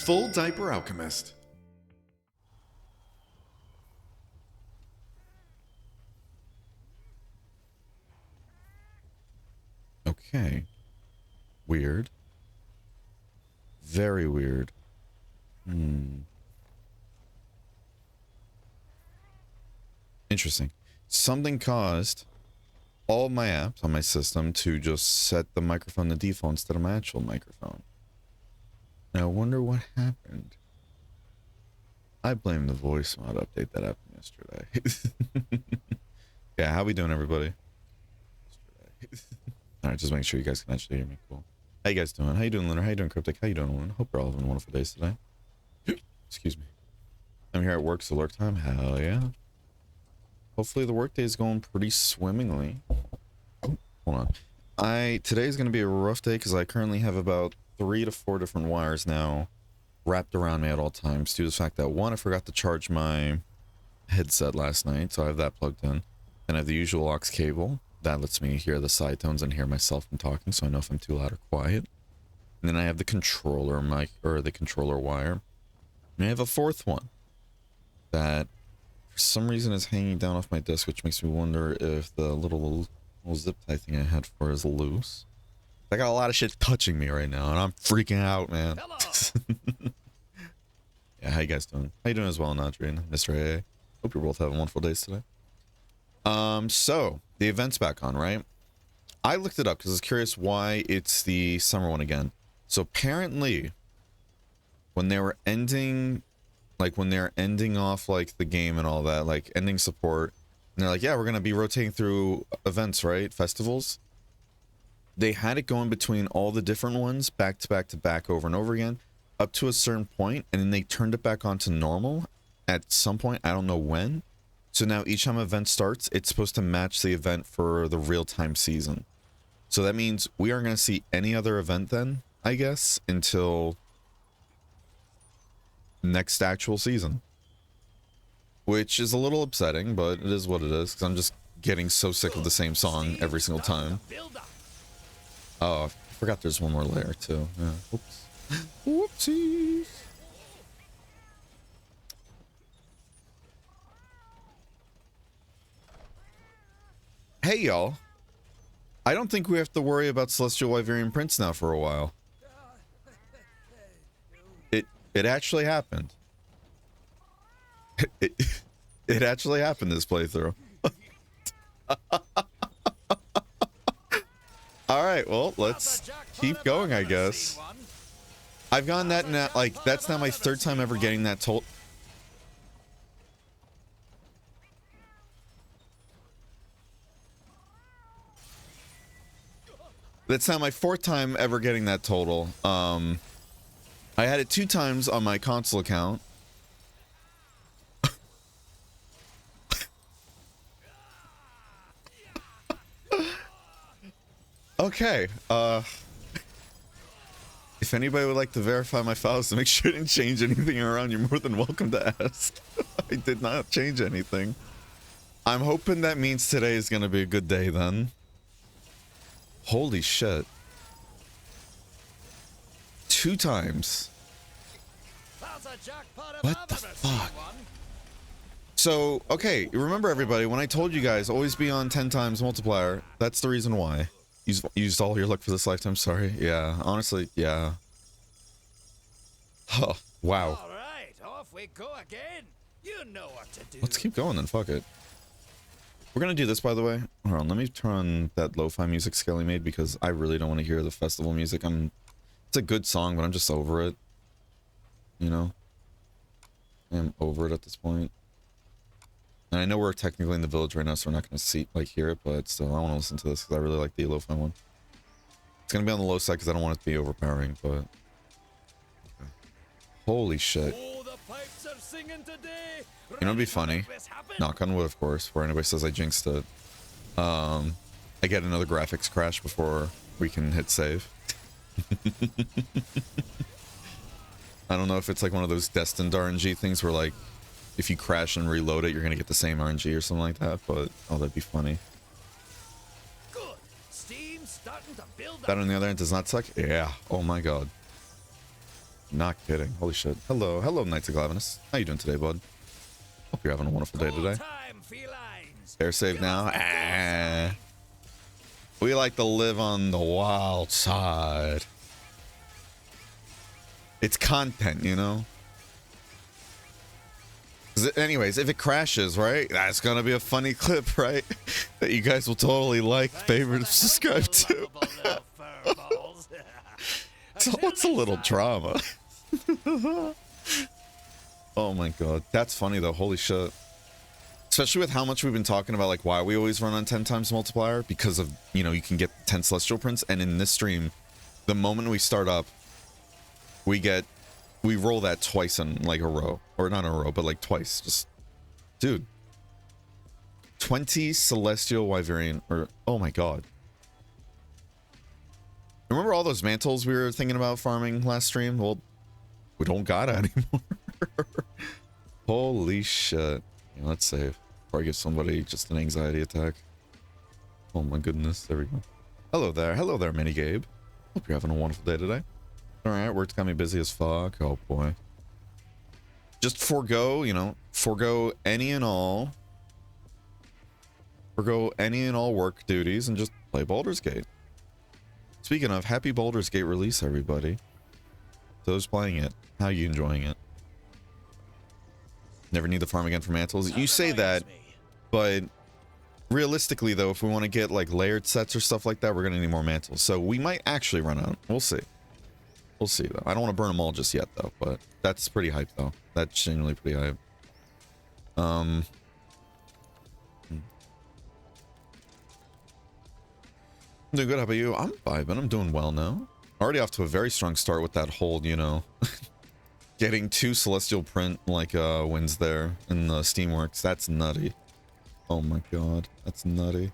Full Diaper Alchemist. Okay. Weird. Very weird. Interesting. Something caused all my apps on my system to just set the microphone to default instead of my actual microphone. Now I wonder what happened. I blame the voice mod update that happened yesterday. Yeah, how we doing, everybody? Alright, just making sure you guys can actually hear me. Cool. How you guys doing? How you doing, Lunar? How you doing, Cryptic? How you doing, Lunar? Hope you're all having wonderful days today. Excuse me. I'm here at work, so lurk time. Hell yeah. Hopefully the workday is going pretty swimmingly. Oh, hold on. Today's gonna be a rough day because I currently have about 3 to 4 different wires now wrapped around me at all times due to the fact that one, I forgot to charge my headset last night, so I have that plugged in. Then I have the usual aux cable that lets me hear the side tones and hear myself from talking, so I know if I'm too loud or quiet. And then I have the controller mic, or the controller wire. And I have a fourth one that for some reason is hanging down off my desk, which makes me wonder if the little zip tie thing I had for is loose. I got a lot of shit touching me right now, and I'm freaking out, man. Yeah, how you guys doing? How you doing as well, Nadrian, Mr. A? Hope you're both having wonderful days today. So the event's back on, right? I looked it up because I was curious why it's the summer one again. So apparently, when they were ending, like when they're ending off like the game and all that, like ending support, and they're like, yeah, we're gonna be rotating through events, right? Festivals. They had it going between all the different ones back to back to back over and over again up to a certain point, and then they turned it back on to normal at some point. I don't know when. So now each time an event starts, it's supposed to match the event for the real-time season. So that means we aren't going to see any other event then, I guess, until next actual season. Which is a little upsetting, but it is what it is, because I'm just getting so sick of the same song every single time. Oh, I forgot there's one more layer too. Yeah. Oops. Whoopsies. Hey, y'all. I don't think we have to worry about Celestial Wyverian Prince now for a while. It actually happened. It actually happened this playthrough. Alright, well, let's keep going, I guess. I've gotten that now, like, that's now my 3rd time ever getting that told. That's now my 4th time ever getting that total. I had it 2 times on my console account. Okay, if anybody would like to verify my files to make sure I didn't change anything around, you're more than welcome to ask. I did not change anything. I'm hoping that means today is gonna be a good day then. Holy shit. 2 times. What the fuck? So, okay, remember everybody, when I told you guys, always be on 10 times multiplier, that's the reason why. Used all your luck for this lifetime, sorry. Yeah, honestly, yeah. Huh, wow. All right, off we go again. You know what to do. Let's keep going then, fuck it. We're gonna do this, by the way. Hold on, let me turn on that lo-fi music Skelly made because I really don't want to hear the festival music. It's a good song, but I'm just over it. You know? I'm over it at this point. And I know we're technically in the village right now, so we're not gonna hear it, but still, I want to listen to this because I really like the lo-fi one. It's gonna be on the low side because I don't want it to be overpowering, but... Okay. Holy shit. Oh, the pipes are singing today. You know what'd be funny? Knock on wood, of course, before anybody says I jinxed it. I get another graphics crash before we can hit save. I don't know if it's like one of those destined RNG things where like, if you crash and reload it, you're gonna get the same RNG or something like that, but oh, that'd be funny. Good. Steam starting to build up. That on the other end does not suck? Yeah. Oh my god. Not kidding. Holy shit. Hello. Hello, Knights of Glavenus. How you doing today, bud? Hope you're having a wonderful day today. Air save now. Ah. We like to live on the wild side. It's content, you know? Anyways, if it crashes, right? That's gonna be a funny clip, right? That you guys will totally like, favorite, and subscribe to. So what's a little drama? Oh my god. That's funny though, holy shit. Especially with how much we've been talking about like why we always run on 10 times multiplier, because of, you know, you can get 10 celestial prints, and in this stream, the moment we start up, we roll that twice in like a row. Or not in a row, but like twice. Just, dude. 20 celestial wyverian, or oh my god. Remember all those mantles we were thinking about farming last stream? Well, we don't got it anymore. Holy shit. Yeah, let's save before I give somebody just an anxiety attack. Oh my goodness, there we go. Hello there, Mini Gabe. Hope you're having a wonderful day today. Alright, work's got me busy as fuck. Oh boy. Just forego, you know, forego any and all work duties and just play Baldur's Gate. Speaking of, happy Baldur's Gate release, everybody. Those playing it, how are you enjoying it? Never need the farm again for mantles. You say that, but realistically though, if we want to get like layered sets or stuff like that, we're gonna need more mantles. So we might actually run out. We'll see. We'll see though. I don't want to burn them all just yet though, but that's pretty hype though. That's genuinely pretty hype. I'm doing good. How about you? I'm vibing. I'm doing well now. Already off to a very strong start with that whole, you know, getting 2 celestial print like wins there in the Steamworks. That's nutty. Oh my god, that's nutty.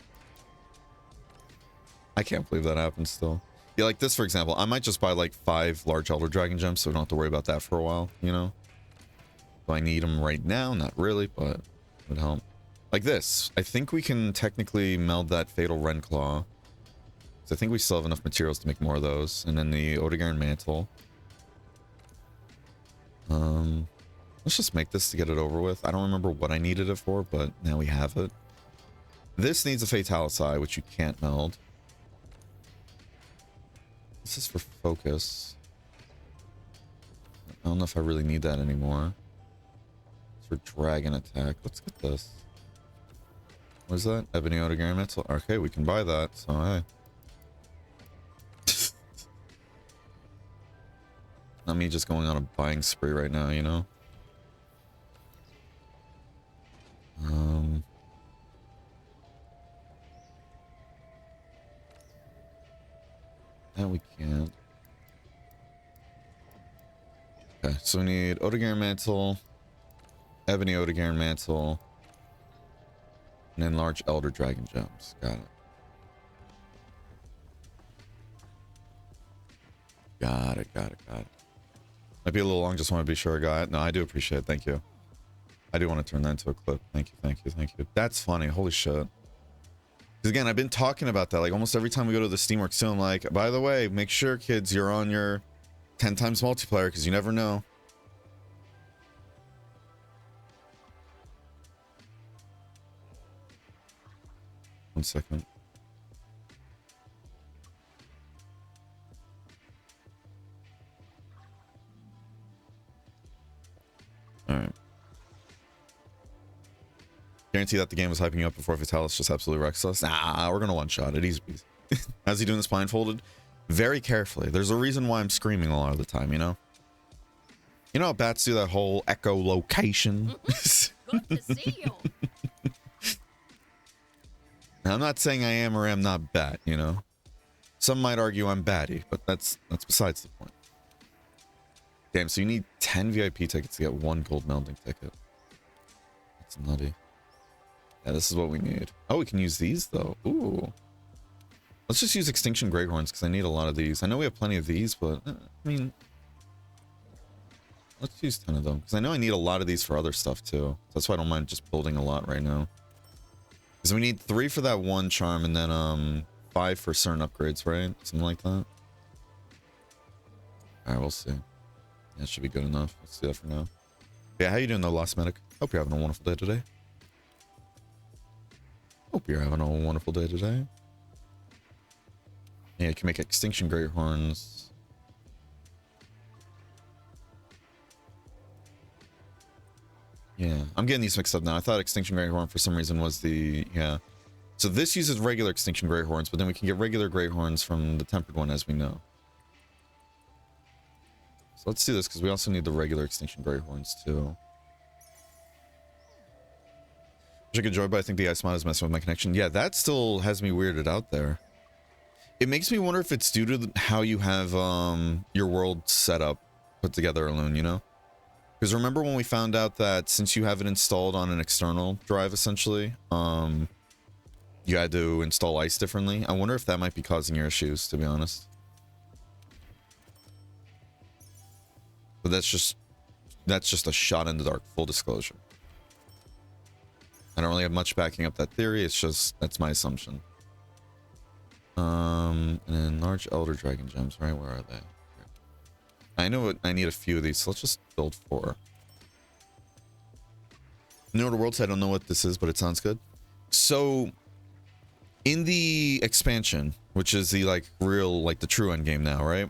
I can't believe that happened still. Yeah, like this for example, I might just buy like 5 large Elder Dragon gems so we don't have to worry about that for a while, you know? Do I need them right now? Not really, but it would help. Like this, I think we can technically meld that Fatal Renclaw. So I think we still have enough materials to make more of those. And then the Odegaard Mantle. Let's just make this to get it over with. I don't remember what I needed it for, but now we have it. This needs a Fatalis Eye, which you can't meld. This is for focus. I don't know if I really need that anymore. It's for dragon attack. Let's get this. What is that? Ebony Odegaard Mantle. Okay, we can buy that, so hey. Not me just going on a buying spree right now, you know? And we can't. Okay, so we need Odegaard Mantle, Ebony Odegaard Mantle, and then large Elder Dragon gems. Got it. Got it. Might be a little long, just want to be sure I got it. No, I do appreciate it. Thank you. I do want to turn that into a clip. Thank you. That's funny. Holy shit. Because again, I've been talking about that. Like almost every time we go to the Steamworks too, I'm like, by the way, make sure, kids, you're on your 10 times multiplier because you never know. One second. Alright. Guarantee that the game was hyping you up before Vitalis just absolutely wrecks us. Nah, we're gonna one-shot it. Easy peasy. How's he doing this blindfolded? Very carefully. There's a reason why I'm screaming a lot of the time, you know? You know how bats do that whole echolocation? Good to see you. Now, I'm not saying I am or am not bat, you know? Some might argue I'm batty, but that's besides the point. Damn, so you need 10 VIP tickets to get 1 gold melding ticket. That's nutty. Yeah, this is what we need. Oh, we can use these, though. Ooh. Let's just use Extinction Greathorns, because I need a lot of these. I know we have plenty of these, but, I mean... Let's use 10 of them, because I know I need a lot of these for other stuff, too. That's why I don't mind just building a lot right now. Because we need 3 for that 1 charm, and then, 5 for certain upgrades, right? Something like that. Alright, we'll see. That should be good enough. Let's do that for now. Yeah, how you doing though, Lost Medic? Hope you're having a wonderful day today. Hope you're having a wonderful day today. Yeah, you can make Extinction Great Horns. Yeah, I'm getting these mixed up now. I thought Extinction Great Horn for some reason was the... Yeah. So this uses regular Extinction Great Horns, but then we can get regular Great Horns from the Tempered one, as we know. So let's do this, because we also need the regular Extinction Great Horns, too. Which I could enjoy, but I think the ice mod is messing with my connection. Yeah, that still has me weirded out there. It makes me wonder if it's due to how you have your world set up, put together alone, you know? Because remember when we found out that since you have it installed on an external drive, essentially, you had to install ice differently? I wonder if that might be causing your issues, to be honest. But that's just a shot in the dark, full disclosure. I don't really have much backing up that theory, it's just, that's my assumption. And then large Elder Dragon gems, right? Where are they? I know I need a few of these, so let's just build 4. New Order Worlds, I don't know what this is, but it sounds good. So, in the expansion, which is the, like, real, like, the true end game now, right?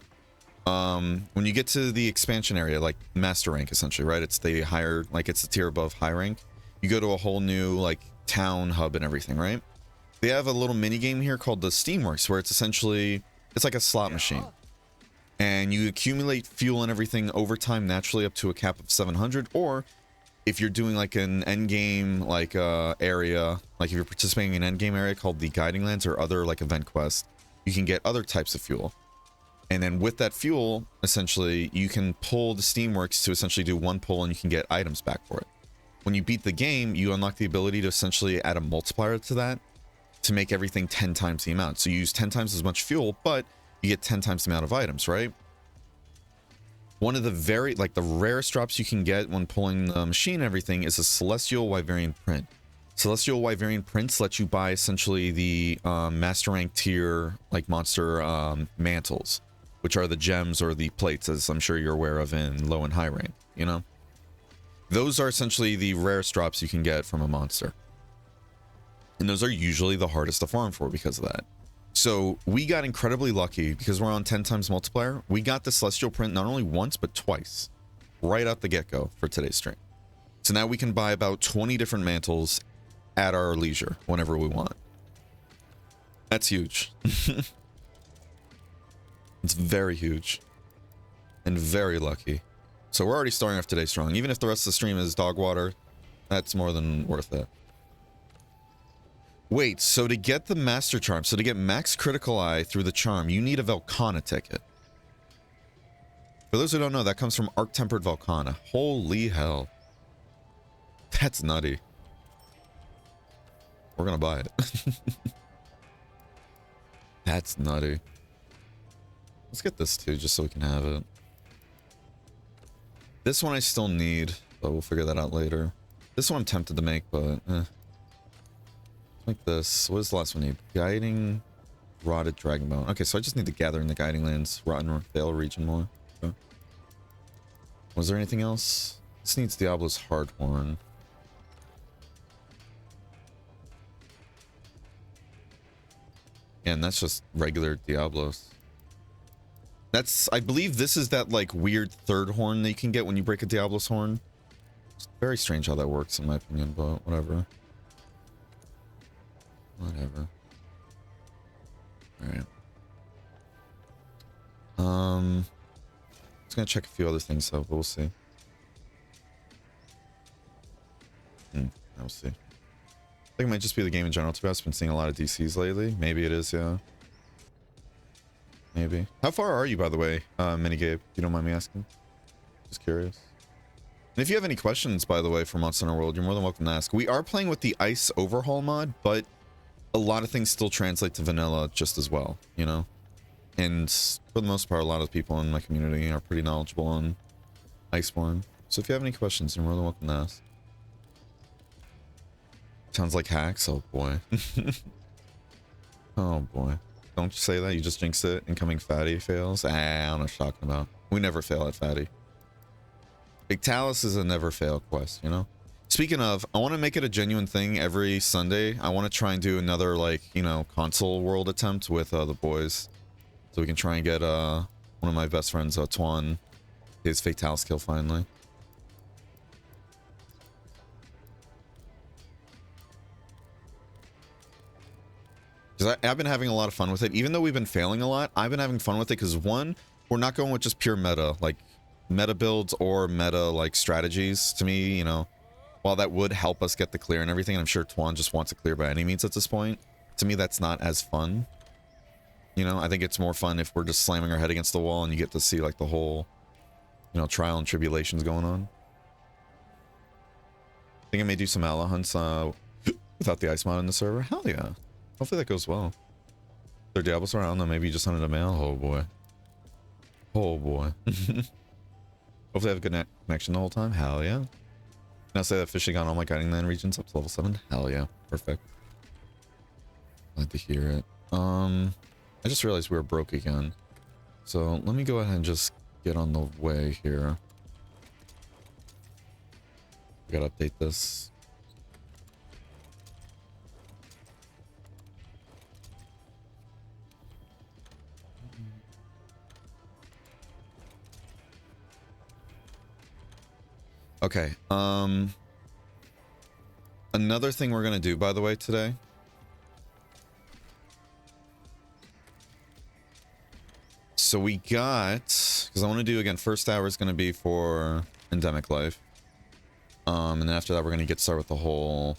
When you get to the expansion area, like, master rank, essentially, right? It's the higher, like, it's the tier above high rank. You go to a whole new, like, town hub and everything, right? They have a little mini game here called the Steamworks, where it's essentially, it's like a slot machine. And you accumulate fuel and everything over time naturally up to a cap of 700, or if you're doing like an end game like area, like if you're participating in an end game area called the Guiding Lands or other like event quests, you can get other types of fuel. And then with that fuel, essentially, you can pull the Steamworks to essentially do one pull and you can get items back for it. When you beat the game, you unlock the ability to essentially add a multiplier to that to make everything 10 times the amount. So you use 10 times as much fuel, but you get 10 times the amount of items, right? One of the the rarest drops you can get when pulling the machine and everything is a Celestial Wyverian Print. Celestial Wyverian Prints let you buy essentially the master rank tier, like monster mantles, which are the gems or the plates, as I'm sure you're aware of in low and high rank, you know? Those are essentially the rarest drops you can get from a monster. And those are usually the hardest to farm for because of that. So we got incredibly lucky because we're on 10 times multiplier. We got the Celestial Print not only once, but twice. Right out the get-go for today's stream. So now we can buy about 20 different mantles at our leisure whenever we want. That's huge. It's very huge. And very lucky. So we're already starting off today strong. Even if the rest of the stream is dog water, that's more than worth it. Wait, so to get the Master Charm, so to get max critical eye through the charm, you need a Velkhana ticket. For those who don't know, that comes from Arc-Tempered Velkhana. Holy hell. That's nutty. We're gonna buy it. That's nutty. Let's get this too, just so we can have it. This one I still need, but we'll figure that out later. This one I'm tempted to make, but like this. What does the last one need? Guiding Rotted Dragonbone. Okay, so I just need to gather in the Guiding Lands, Rotten Vale region more. Okay. Was there anything else? This needs Diablo's Hardhorn. Yeah, and that's just regular Diablos. That's, I believe this is that like weird third horn that you can get when you break a Diablo's horn. It's very strange how that works in my opinion, but whatever. Whatever. Alright. Just gonna check a few other things though, but we'll see. We'll see. I think it might just be the game in general. To be honest, I've been seeing a lot of DCs lately. Maybe it is, yeah. Maybe. How far are you, by the way, Minigabe? If you don't mind me asking. Just curious. And if you have any questions, by the way, for Monster Hunter World, you're more than welcome to ask. We are playing with the Ice Overhaul mod, but a lot of things still translate to vanilla just as well, you know? And for the most part, a lot of people in my community are pretty knowledgeable on Iceborne. So if you have any questions, you're more than welcome to ask. Sounds like hacks? Oh boy. Oh boy. Don't say that, you just jinxed it. Incoming fatty fails. I don't know what you're talking about. We never fail at fatty. Victalis is a never fail quest, you know? Speaking of, I want to make it a genuine thing every Sunday. I want to try and do another, like, you know, console world attempt with the boys. So we can try and get one of my best friends, Tuan, his Fatalis kill finally. Because I've been having a lot of fun with it. Even though we've been failing a lot, I've been having fun with it because, one, we're not going with just pure meta, like meta builds or meta, like, strategies. To me, you know, while that would help us get the clear and everything, and I'm sure Tuan just wants to clear by any means at this point, to me, that's not as fun. You know, I think it's more fun if we're just slamming our head against the wall and you get to see, like, the whole, you know, trial and tribulations going on. I think I may do some Ala hunts without the ice mod in the server. Hell yeah. Hopefully that goes well. Their Diablos are, I don't know, maybe you just hunted a male? Oh boy. Oh boy. Hopefully I have a good connection the whole time. Hell yeah. Can I say that officially got all my guiding land regions up to level 7? Hell yeah. Perfect. Glad to hear it. I just realized we were broke again. So let me go ahead and just get on the way here. We gotta update this. Okay, another thing we're gonna do, by the way, today. So we got, because I want to do, again, first hour is gonna be for Endemic Life. And then after that, we're gonna get started with the whole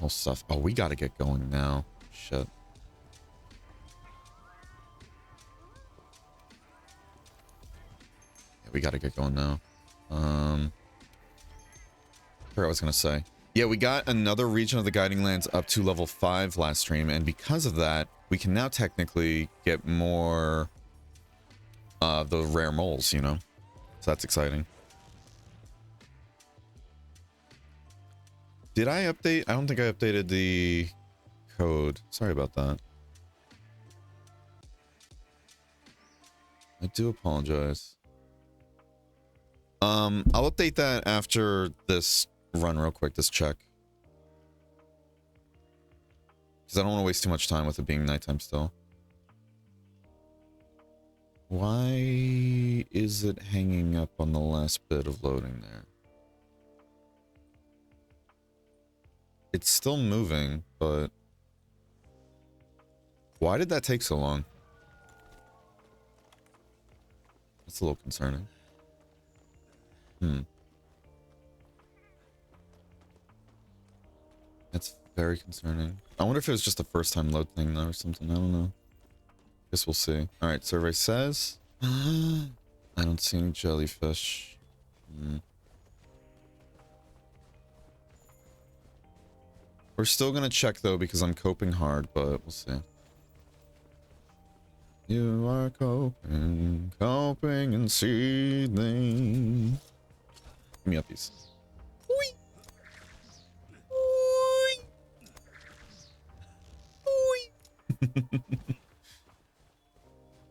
stuff. Oh, we gotta get going now. Shit. We gotta get going now. I forgot what I was gonna say. Yeah, we got another region of the Guiding Lands up to level 5 last stream, and because of that, we can now technically get more of the rare moles, you know? So that's exciting. Did I update? I don't think I updated the code. Sorry about that. I do apologize. I'll update that after this run real quick, this check. Because I don't want to waste too much time with it being nighttime still. Why is it hanging up on the last bit of loading there? It's still moving, but... why did that take so long? That's a little concerning. That's very concerning. I wonder if it was just a first time load thing though or something. I don't know. Guess we'll see. Alright, survey says... I don't see any jellyfish. We're still gonna check though because I'm coping hard, but we'll see. You are coping and seething. Give me uppies.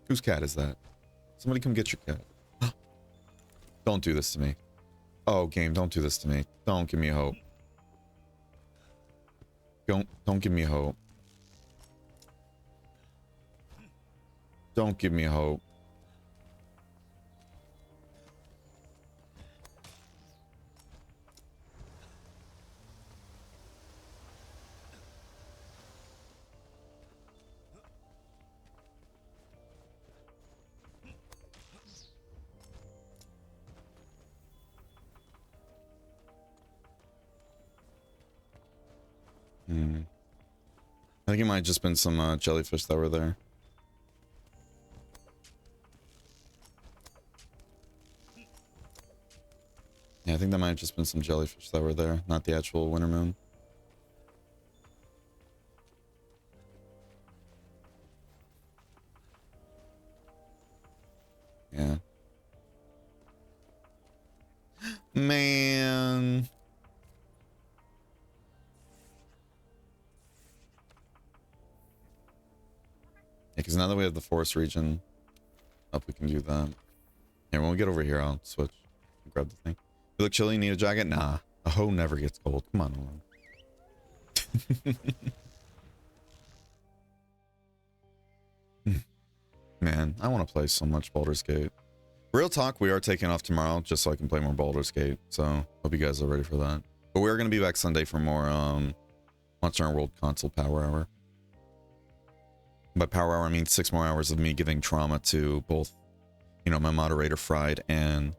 Whose cat is that? Somebody come get your cat. Don't do this to me. Oh, game, don't do this to me. Don't give me hope. Don't give me hope. Don't give me hope. I think it might have just been some jellyfish that were there. Yeah, I think that might have just been some jellyfish that were there, not the actual winter moon. Yeah. Man. Yeah, because now that we have the forest region up, we can do that. Here, when we get over here, I'll switch. Grab the thing. You look chilly, need a jacket? Nah. A hoe never gets cold. Come on, Man, I want to play so much Baldur's Gate. Real talk, we are taking off tomorrow just so I can play more Baldur's Gate. So, hope you guys are ready for that. But we're going to be back Sunday for more Monster Hunter World Console Power Hour. By Power Hour, I mean 6 more hours of me giving trauma to both, you know, my moderator Fried and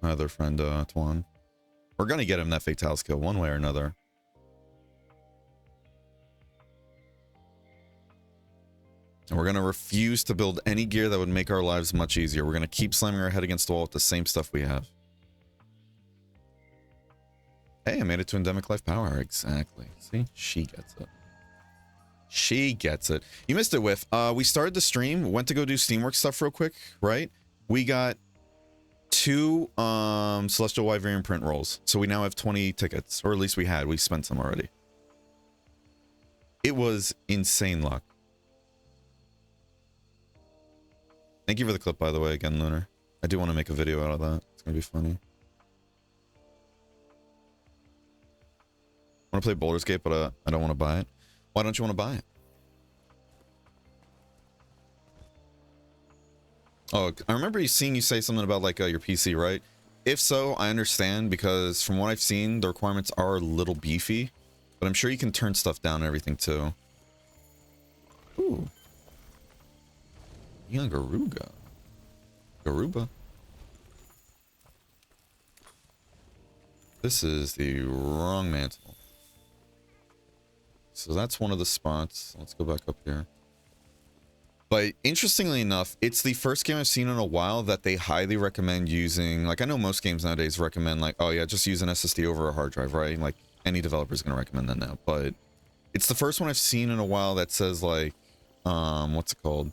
my other friend Twan. We're going to get him that Fatale kill one way or another. And we're going to refuse to build any gear that would make our lives much easier. We're going to keep slamming our head against the wall with the same stuff we have. Hey, I made it to Endemic Life Power. Exactly. See? She gets it. She gets it. You missed it, Whiff. We started the stream, went to go do Steamworks stuff real quick, right? We got 2 Celestial Wyverian print rolls. So we now have 20 tickets. Or at least we had. We spent some already. It was insane luck. Thank you for the clip, by the way, again, Lunar. I do want to make a video out of that. It's going to be funny. I want to play Baldur's Gate, but I don't want to buy it. Why don't you want to buy it? Oh, I remember seeing you say something about, like, your PC, right? If so, I understand, because from what I've seen, the requirements are a little beefy. But I'm sure you can turn stuff down and everything, too. Ooh. Young Garuga. Garuba. This is the wrong mantle. So that's one of the spots. Let's go back up here. But interestingly enough, it's the first game I've seen in a while that they highly recommend using. Like, I know most games nowadays recommend, like, oh yeah, just use an SSD over a hard drive, right? Like, any developer is going to recommend that now. But it's the first one I've seen in a while that says, like, what's it called?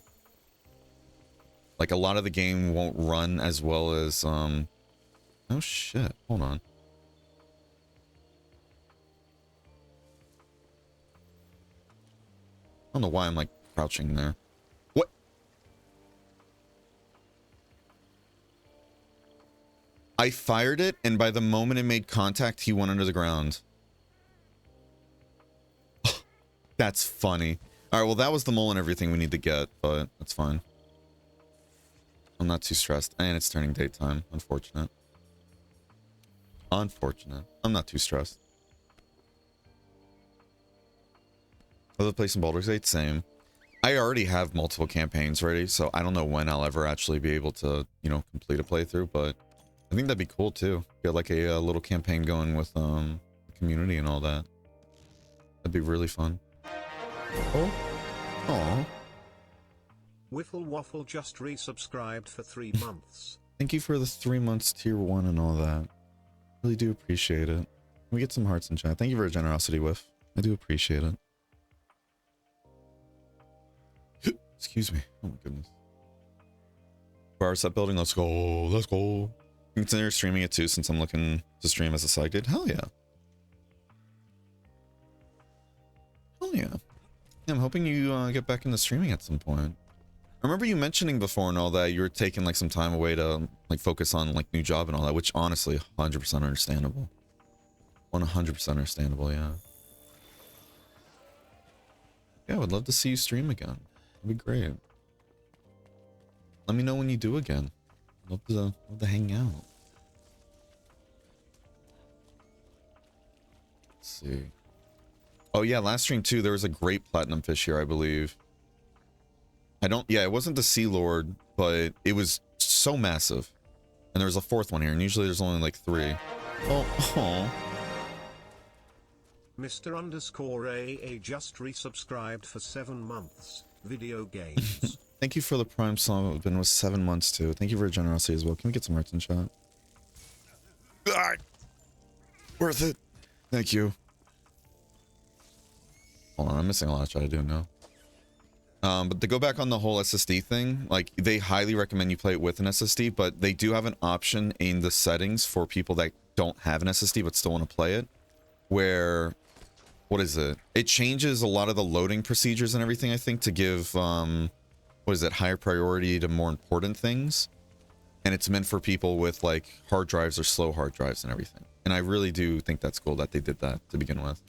Like, a lot of the game won't run as well as, oh shit, hold on. I don't know why I'm, like, crouching there. What? I fired it, and by the moment it made contact, he went under the ground. That's funny. Alright, well, that was the mole and everything we need to get, but that's fine. I'm not too stressed. And it's turning daytime. Unfortunate. Unfortunate. I'm not too stressed. Other place in Baldur's Gate? Same. I already have multiple campaigns ready, so I don't know when I'll ever actually be able to, you know, complete a playthrough, but I think that'd be cool too. Get like a little campaign going with the community and all that. That'd be really fun. Oh. Aww. Wiffle Waffle just resubscribed for 3 months. Thank you for the 3 months tier 1 and all that. Really do appreciate it. We get some hearts in chat. Thank you for your generosity, Whiff. I do appreciate it. Excuse me. Oh my goodness. Power set building. Let's go. Let's go. Consider streaming it too, since I'm looking to stream as a side gig. Hell yeah. Hell yeah. Yeah, I'm hoping you get back into streaming at some point. I remember you mentioning before and all that you were taking like some time away to like focus on like new job and all that, which honestly 100% understandable. 100% understandable, yeah. Yeah, I would love to see you stream again. That'd be great. Let me know when you do again. Love to hang out. Let's see. Oh yeah, last stream too, there was a great platinum fish here, I believe. Yeah, it wasn't the Sea Lord, but it was so massive. And there was a 4th one here, and usually there's only like 3. Oh. Mr. Underscore AA just resubscribed for 7 months. Video games. Thank you for the Prime song. It's been with 7 months too. Thank you for your generosity as well. Can we get some hearts in chat? God. Worth it. Thank you. Hold on, I'm missing a lot of chat I do know. But to go back on the whole SSD thing, like they highly recommend you play it with an SSD, but they do have an option in the settings for people that don't have an SSD but still want to play it, where, what is it? It changes a lot of the loading procedures and everything, I think, to give, what is it, higher priority to more important things. and it's meant for people with like hard drives or slow hard drives and everything. And I really do think that's cool that they did that to begin with.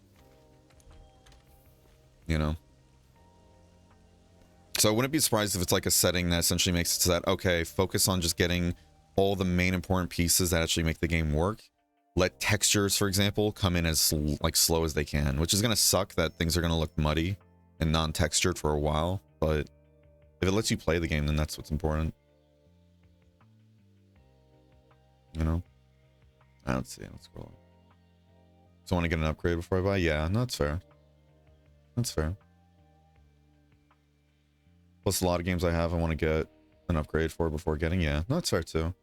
You know? So I wouldn't be surprised if it's like a setting that essentially makes it so that, okay, focus on just getting all the main important pieces that actually make the game work. Let textures, for example, come in as like slow as they can, which is going to suck that things are going to look muddy and non-textured for a while. But if it lets you play the game, then that's what's important. You know? I don't see. Let's go. So I want to get an upgrade before I buy? Yeah, no, that's fair. That's fair. Plus a lot of games I have I want to get an upgrade for before getting. Yeah, no, that's fair too.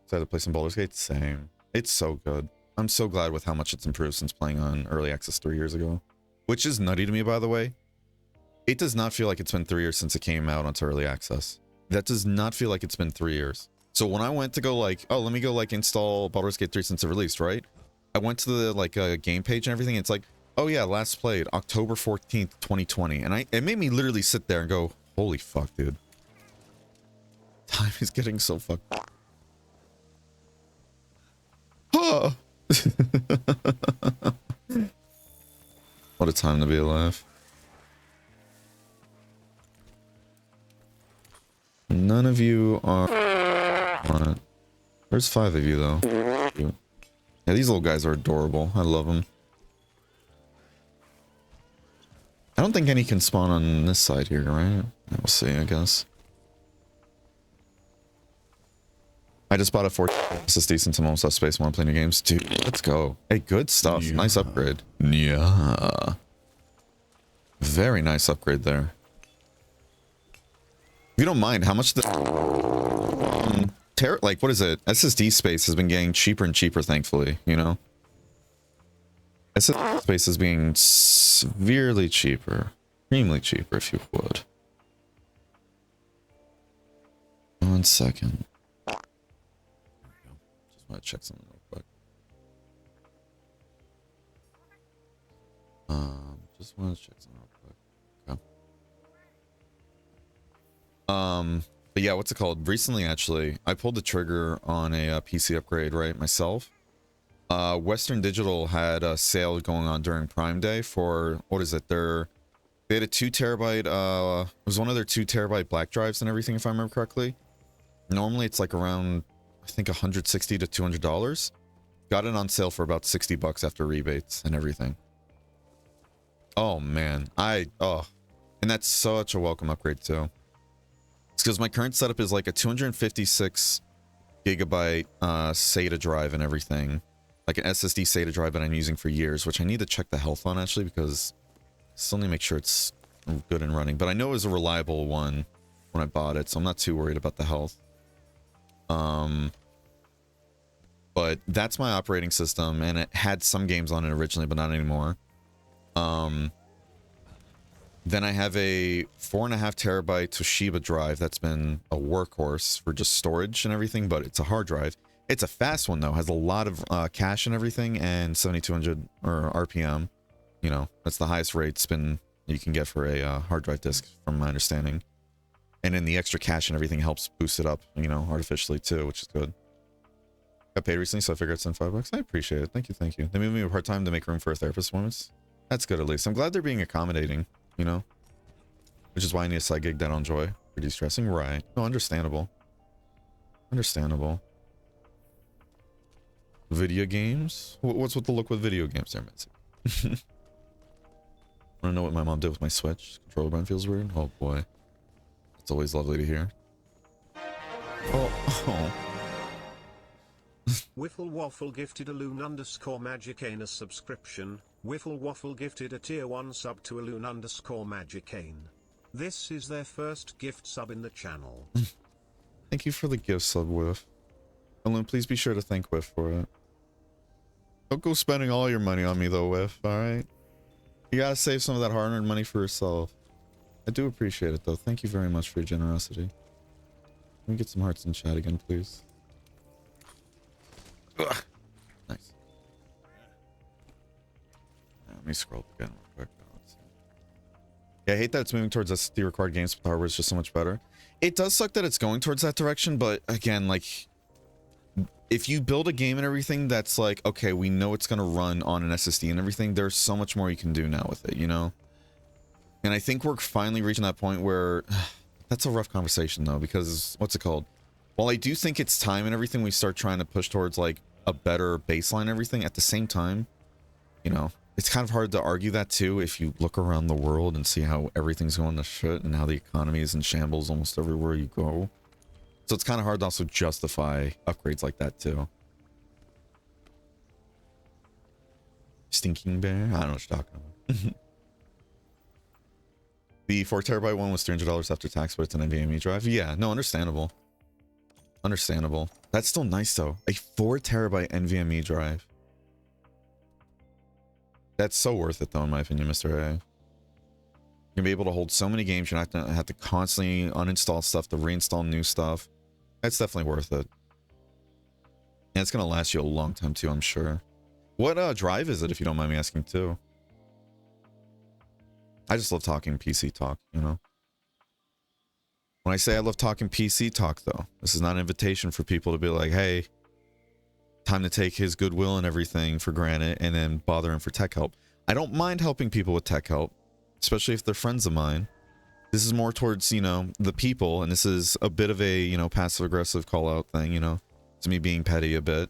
So I had to play some Baldur's Gate. Same. It's so good. I'm so glad with how much it's improved since playing on Early Access 3 years ago. Which is nutty to me, by the way. It does not feel like it's been 3 years since it came out onto Early Access. That does not feel like it's been 3 years. So when I went to go like, oh, let me go like install Baldur's Gate 3 since it released, right? I went to the like game page and everything. And it's like, oh yeah, last played October 14th, 2020. And it made me literally sit there and go, holy fuck, dude. Time is getting so fucked. Huh. What a time to be alive. None of you are on it. There's 5 of you though. Yeah, these little guys are adorable. I love them. I don't think any can spawn on this side here, right? We'll see, I guess. I just bought a 4 SSD since I'm almost out of space while I'm playing the games. Dude, let's go. Hey, good stuff. Yeah. Nice upgrade. Yeah. Very nice upgrade there. If you don't mind, how much the... like, what is it? SSD space has been getting cheaper and cheaper, thankfully, you know? SSD space is being severely cheaper. Extremely cheaper, if you would. 1 second. Just want to check something real quick. Just want to check something real quick. Okay. But yeah, what's it called? Recently, actually, I pulled the trigger on a PC upgrade, right, myself. Western Digital had a sale going on during Prime Day for, what is it? They had a 2 terabyte, it was one of their 2 terabyte black drives and everything, if I remember correctly. Normally, it's like around, I think, $160 to $200. Got it on sale for about $60 after rebates and everything. Oh, man. And that's such a welcome upgrade, too. It's because my current setup is like a 256 gigabyte SATA drive and everything. Like an SSD SATA drive that I'm using for years, which I need to check the health on, actually, because I still need to make sure it's good and running. But I know it was a reliable one when I bought it, so I'm not too worried about the health. But that's my operating system, and it had some games on it originally, but not anymore. Then I have a 4.5 terabyte Toshiba drive that's been a workhorse for just storage and everything, but it's a hard drive. It's a fast one though, has a lot of cache and everything, and 7200 or RPM. You know, that's the highest rate spin you can get for a hard drive disk, from my understanding. And then the extra cache and everything helps boost it up, you know, artificially too, which is good. Got paid recently, so I figured I'd send $5. I appreciate it. Thank you, thank you. They moved me to part-time to make room for a therapist performance. That's good, at least. I'm glad they're being accommodating, you know? Which is why I need a side gig that I'll enjoy for de-stressing. Right. No, understandable. Understandable. Video games? What's with the look with video games there, Mitzi? Wanna know what my mom did with my Switch? Controller button feels weird? Oh boy. It's always lovely to hear. Oh. Wiffle Waffle gifted a loon_magicane a subscription. Wiffle Waffle gifted a tier 1 sub to a loon_magicane. This is their first gift sub in the channel. Thank you for the gift sub, Whiff. Loon, please be sure to thank Whiff for it. Don't go spending all your money on me though, Whiff, alright? You gotta save some of that hard-earned money for yourself. I do appreciate it though. Thank you very much for your generosity. Let me get some hearts in chat again, please. Ugh. Nice. Let me scroll up again real quick. Yeah, I hate that it's moving towards SSD required games, but the hardware is just so much better. It does suck that it's going towards that direction, but again, like, if you build a game and everything that's like, okay, we know it's going to run on an SSD and everything, there's so much more you can do now with it, you know? And I think we're finally reaching that point where that's a rough conversation though, because what's it called? While I do think it's time and everything, we start trying to push towards like a better baseline and everything at the same time, you know, it's kind of hard to argue that too if you look around the world and see how everything's going to shit and how the economy is in shambles almost everywhere you go. So it's kind of hard to also justify upgrades like that too. Stinking bear? I don't know what you're talking about. The 4TB one was $300 after tax, but it's an NVMe drive. Yeah, no, understandable. Understandable. That's still nice though. A 4TB NVMe drive. That's so worth it though, in my opinion, Mr. A. You're gonna be able to hold so many games. You're not gonna have to constantly uninstall stuff to reinstall new stuff. That's definitely worth it. And it's gonna last you a long time too, I'm sure. What drive is it, if you don't mind me asking too? I just love talking PC talk, you know? When I say I love talking PC talk though, this is not an invitation for people to be like, hey, time to take his goodwill and everything for granted and then bother him for tech help. I don't mind helping people with tech help, especially if they're friends of mine. This is more towards, you know, the people, and this is a bit of a, you know, passive-aggressive call-out thing, you know? It's me being petty a bit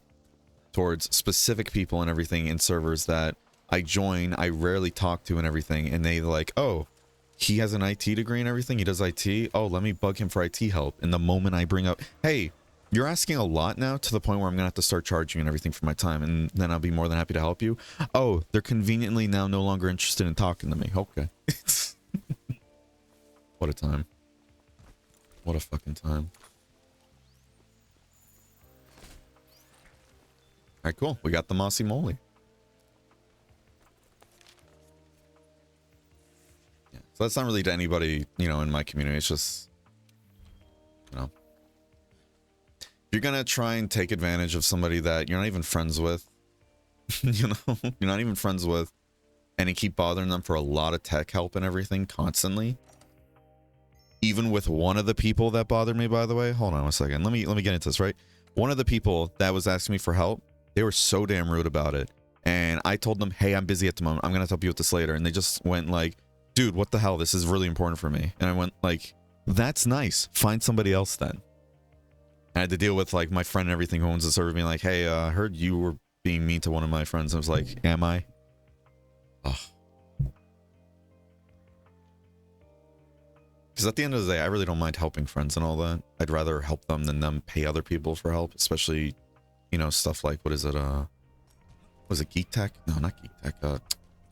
towards specific people and everything in servers that I join, I rarely talk to and everything, and they like, oh, he has an IT degree and everything, he does IT, oh, let me bug him for IT help. And the moment I bring up, hey, you're asking a lot now to the point where I'm gonna have to start charging and everything for my time, and then I'll be more than happy to help you. Oh, they're conveniently now no longer interested in talking to me. Okay. What a time. What a fucking time. Alright, cool. We got the Mossy Moly. Yeah, so that's not really to anybody, you know, in my community. It's just, you know. If you're gonna try and take advantage of somebody that you're not even friends with, you know, you're not even friends with, and you keep bothering them for a lot of tech help and everything constantly. Even with one of the people that bothered me, by the way, hold on a second. Let me get into this, right? One of the people that was asking me for help, they were so damn rude about it. And I told them, hey, I'm busy at the moment. I'm going to help you with this later. And they just went like, dude, what the hell? This is really important for me. And I went like, that's nice. Find somebody else then. I had to deal with like my friend and everything who owns the server being like, hey, I heard you were being mean to one of my friends. I was like, am I? Oh. Because at the end of the day, I really don't mind helping friends and all that. I'd rather help them than them pay other people for help, especially, you know, stuff like, what is it, was it Geek Tech? No, not Geek Tech,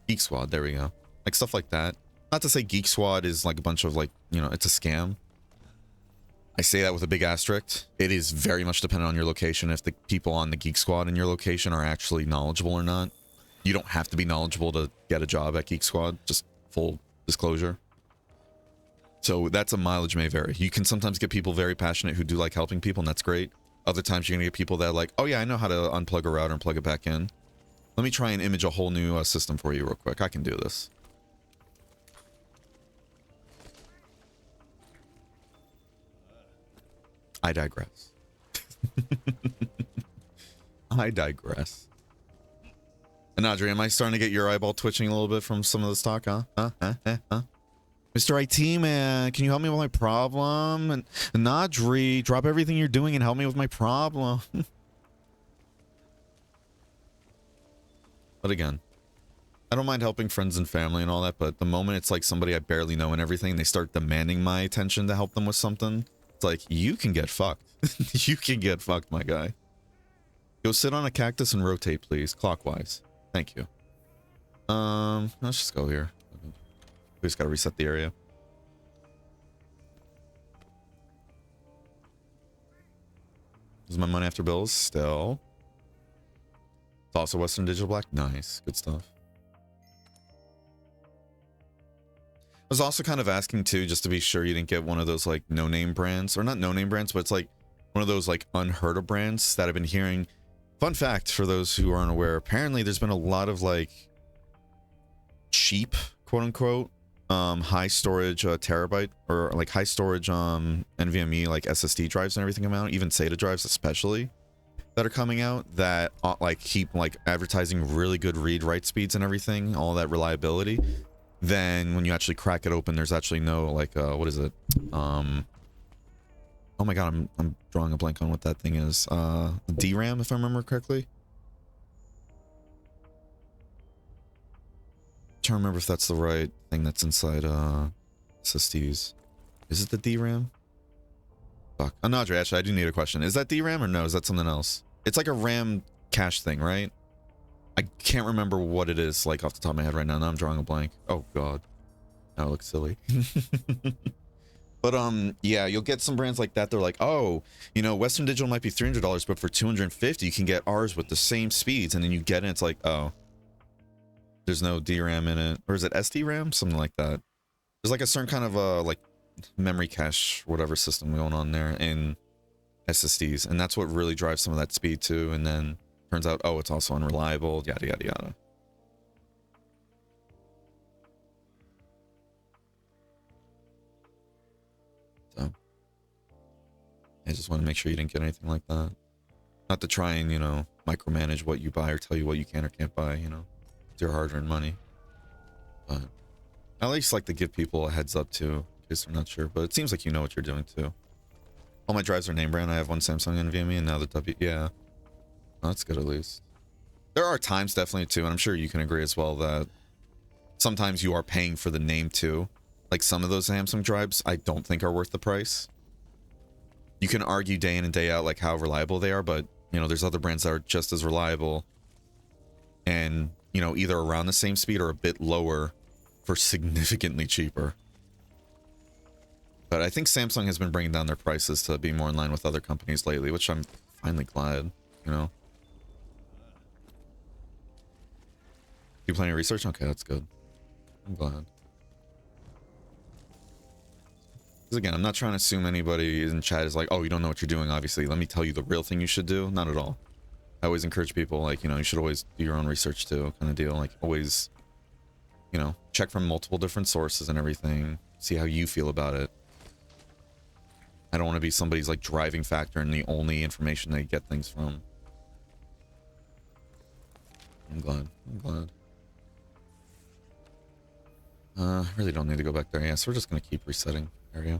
Geek Squad, there we go. Like stuff like that. Not to say Geek Squad is like a bunch of like, you know, it's a scam. I say that with a big asterisk. It is very much dependent on your location. If the people on the Geek Squad in your location are actually knowledgeable or not. You don't have to be knowledgeable to get a job at Geek Squad, just full disclosure. So that's a mileage may vary. You can sometimes get people very passionate who do like helping people, and that's great. Other times you're gonna get people that are like, oh yeah, I know how to unplug a router and plug it back in. Let me try and image a whole new system for you real quick. I can do this. I digress. I digress. And Audrey, am I starting to get your eyeball twitching a little bit from some of this talk, huh? Huh? Mr. IT man, can you help me with my problem? And Nadri, drop everything you're doing and help me with my problem. But again, I don't mind helping friends and family and all that, but the moment it's like somebody I barely know and everything, they start demanding my attention to help them with something, it's like, you can get fucked. You can get fucked, my guy. Go sit on a cactus and rotate, please, clockwise. Thank you. Let's just go here. We just gotta reset the area. Is my money after bills? Still. It's also Western Digital Black. Nice. Good stuff. I was also kind of asking too, just to be sure you didn't get one of those like no-name brands. Or not no-name brands, but it's like one of those like unheard of brands that I've been hearing. Fun fact for those who aren't aware, apparently there's been a lot of like cheap, quote unquote, high storage terabyte or like high storage NVMe like SSD drives and everything come out, even SATA drives especially, that are coming out that like keep like advertising really good read write speeds and everything, all that reliability, then when you actually crack it open, there's actually no like what is it? Oh my god, I'm drawing a blank on what that thing is. DRAM, if I remember correctly. Trying to remember if that's the right thing that's inside SSDs. Is it the DRAM? Fuck. Oh, no, actually, I do need a question. Is that DRAM or no? Is that something else? It's like a RAM cache thing, right? I can't remember what it is, like, off the top of my head right now. Now I'm drawing a blank. Oh, God. Now it looks silly. But, yeah, you'll get some brands like that. They're like, oh, you know, Western Digital might be $300, but for $250, you can get ours with the same speeds. And then you get it, it's like, oh, there's no DRAM in it. Or is it SDRAM? Something like that. There's like a certain kind of, like, memory cache, whatever system going on there in SSDs. And that's what really drives some of that speed, too. And then turns out, oh, it's also unreliable, yada, yada, yada. So, I just want to make sure you didn't get anything like that. Not to try and, you know, micromanage what you buy or tell you what you can or can't buy, you know. It's your hard-earned money. But I at least like to give people a heads up, too, in case they're not sure. But it seems like you know what you're doing, too. All my drives are name brand. I have one Samsung NVMe and now the W. Yeah. Well, that's good, at least. There are times, definitely, too, and I'm sure you can agree as well, that sometimes you are paying for the name, too. Like, some of those Samsung drives, I don't think are worth the price. You can argue day in and day out, like, how reliable they are, but, you know, there's other brands that are just as reliable and, you know, either around the same speed or a bit lower for significantly cheaper. But I think Samsung has been bringing down their prices to be more in line with other companies lately, which I'm finally glad, you know. You plenty of research? Okay, that's good. I'm glad. Because again, I'm not trying to assume anybody in chat is like, oh, you don't know what you're doing, obviously. Let me tell you the real thing you should do. Not at all. I always encourage people, like, you know, you should always do your own research too, kind of deal. Like, always, you know, check from multiple different sources and everything. See how you feel about it. I don't want to be somebody's, like, driving factor and the only information they get things from. I'm glad. I'm glad. I really don't need to go back there. Yeah, so we're just going to keep resetting area.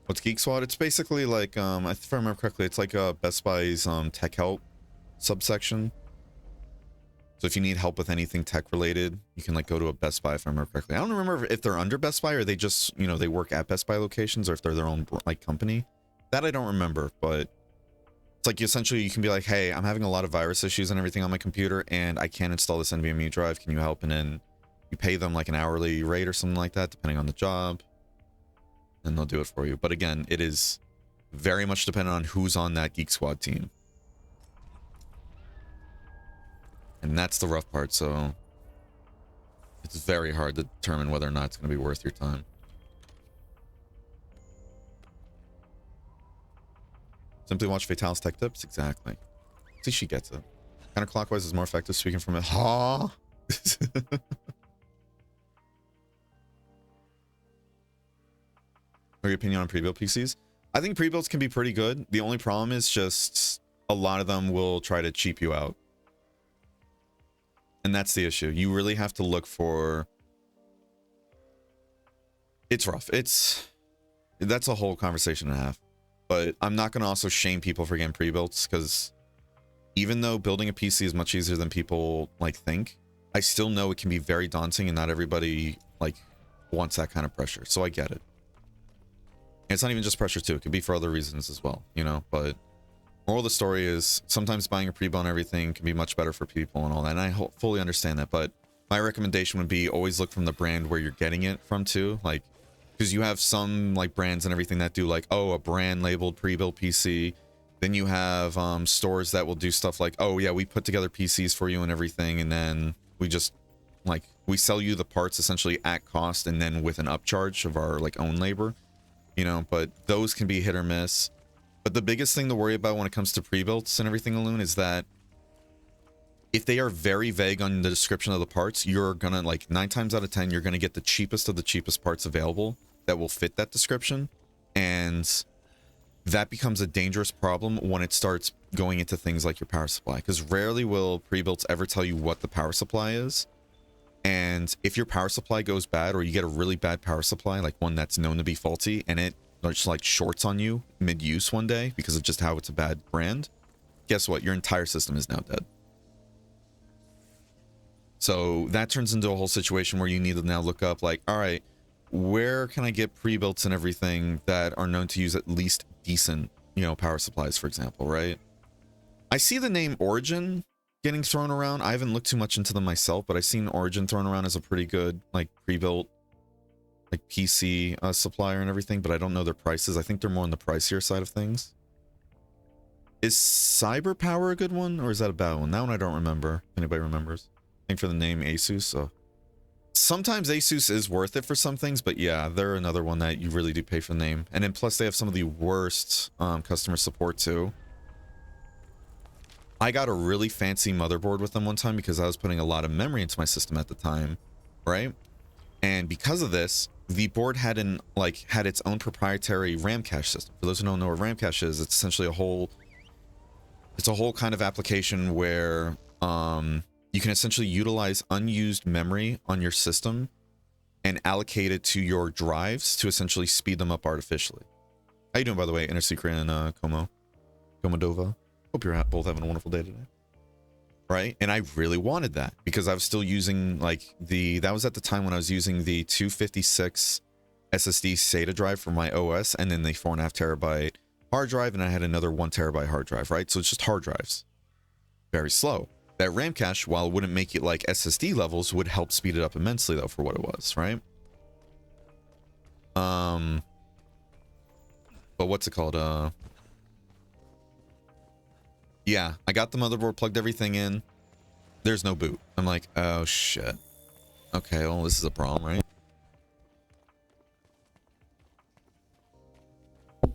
What's Geek Squad? It's basically like, if I remember correctly, it's like Best Buy's tech help subsection. So if you need help with anything tech related, you can like go to a Best Buy, if I remember correctly. I don't remember if they're under Best Buy or they just, you know, they work at Best Buy locations or if they're their own like company. That I don't remember, but it's like essentially you can be like, hey, I'm having a lot of virus issues and everything on my computer and I can't install this NVMe drive. Can you help? And then you pay them like an hourly rate or something like that, depending on the job. And they'll do it for you. But again, it is very much dependent on who's on that Geek Squad team. And that's the rough part, so it's very hard to determine whether or not it's going to be worth your time. Simply watch Fatalis Tech Tips? Exactly. See, she gets it. Counterclockwise is more effective, speaking from it. Huh? What are your opinion on pre-built PCs? I think pre-builds can be pretty good. The only problem is just a lot of them will try to cheap you out. And that's the issue. You really have to look for... It's rough. That's a whole conversation and a half. But I'm not going to also shame people for getting pre-builts, because even though building a PC is much easier than people like think, I still know it can be very daunting and not everybody like wants that kind of pressure. So I get it. And it's not even just pressure too. It could be for other reasons as well, you know, but moral of the story is sometimes buying a pre-built and everything can be much better for people and all that. And I fully understand that, but my recommendation would be always look from the brand where you're getting it from too. Like, because you have some like brands and everything that do like, oh, a brand labeled pre-built PC. Then you have stores that will do stuff like, oh yeah, we put together PCs for you and everything. And then we just like, we sell you the parts essentially at cost and then with an upcharge of our like own labor, you know, but those can be hit or miss. But the biggest thing to worry about when it comes to pre-builts and everything, Alune, is that if they are very vague on the description of the parts, you're gonna, like, 9 times out of 10, you're gonna get the cheapest of the cheapest parts available that will fit that description. And that becomes a dangerous problem when it starts going into things like your power supply, because rarely will pre-builts ever tell you what the power supply is. And if your power supply goes bad, or you get a really bad power supply, like one that's known to be faulty, and it just like shorts on you mid-use one day because of just how it's a bad brand, guess what? Your entire system is now dead. So that turns into a whole situation where you need to now look up, like, all right, where can I get pre-builts and everything that are known to use at least decent, you know, power supplies, for example, right? I see the name Origin getting thrown around. I haven't looked too much into them myself, but I've seen Origin thrown around as a pretty good, like, pre-built, like, PC supplier and everything, but I don't know their prices. I think they're more on the pricier side of things. Is Cyber Power a good one, or is that a bad one? That one I don't remember. Anybody remembers? I think for the name Asus, so sometimes Asus is worth it for some things, but yeah, they're another one that you really do pay for the name. And then plus they have some of the worst customer support too. I got a really fancy motherboard with them one time because I was putting a lot of memory into my system at the time, right? And because of this, the board had its own proprietary RAM cache system. For those who don't know what RAM cache is, it's essentially a whole kind of application where you can essentially utilize unused memory on your system and allocate it to your drives to essentially speed them up artificially. How you doing, by the way, Inner Secret and Komodova? Hope you're both having a wonderful day today. Right? And I really wanted that because I was still using, like, that was at the time when I was using the 256 SSD SATA drive for my OS, and then the 4.5 terabyte hard drive, and I had another 1 terabyte hard drive, right? So it's just hard drives. Very slow. That RAM cache, while it wouldn't make it like SSD levels, would help speed it up immensely, though, for what it was, right? But what's it called? Yeah, I got the motherboard, plugged everything in. There's no boot. I'm like, oh shit. Okay, well, this is a problem, right?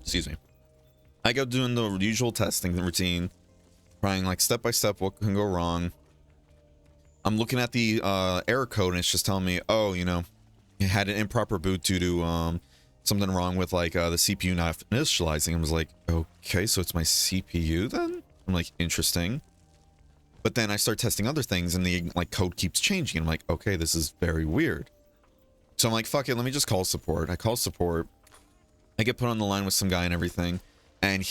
Excuse me. I go doing the usual testing routine, trying like step by step what can go wrong. I'm looking at the error code and it's just telling me, oh, you know, it had an improper boot due to something wrong with like the CPU not initializing. I was like, okay, so it's my CPU then? I'm like, interesting. But then I start testing other things and the like code keeps changing. I'm like, okay, this is very weird. So I'm like, fuck it, let me just call support. I call support. I get put on the line with some guy and everything. And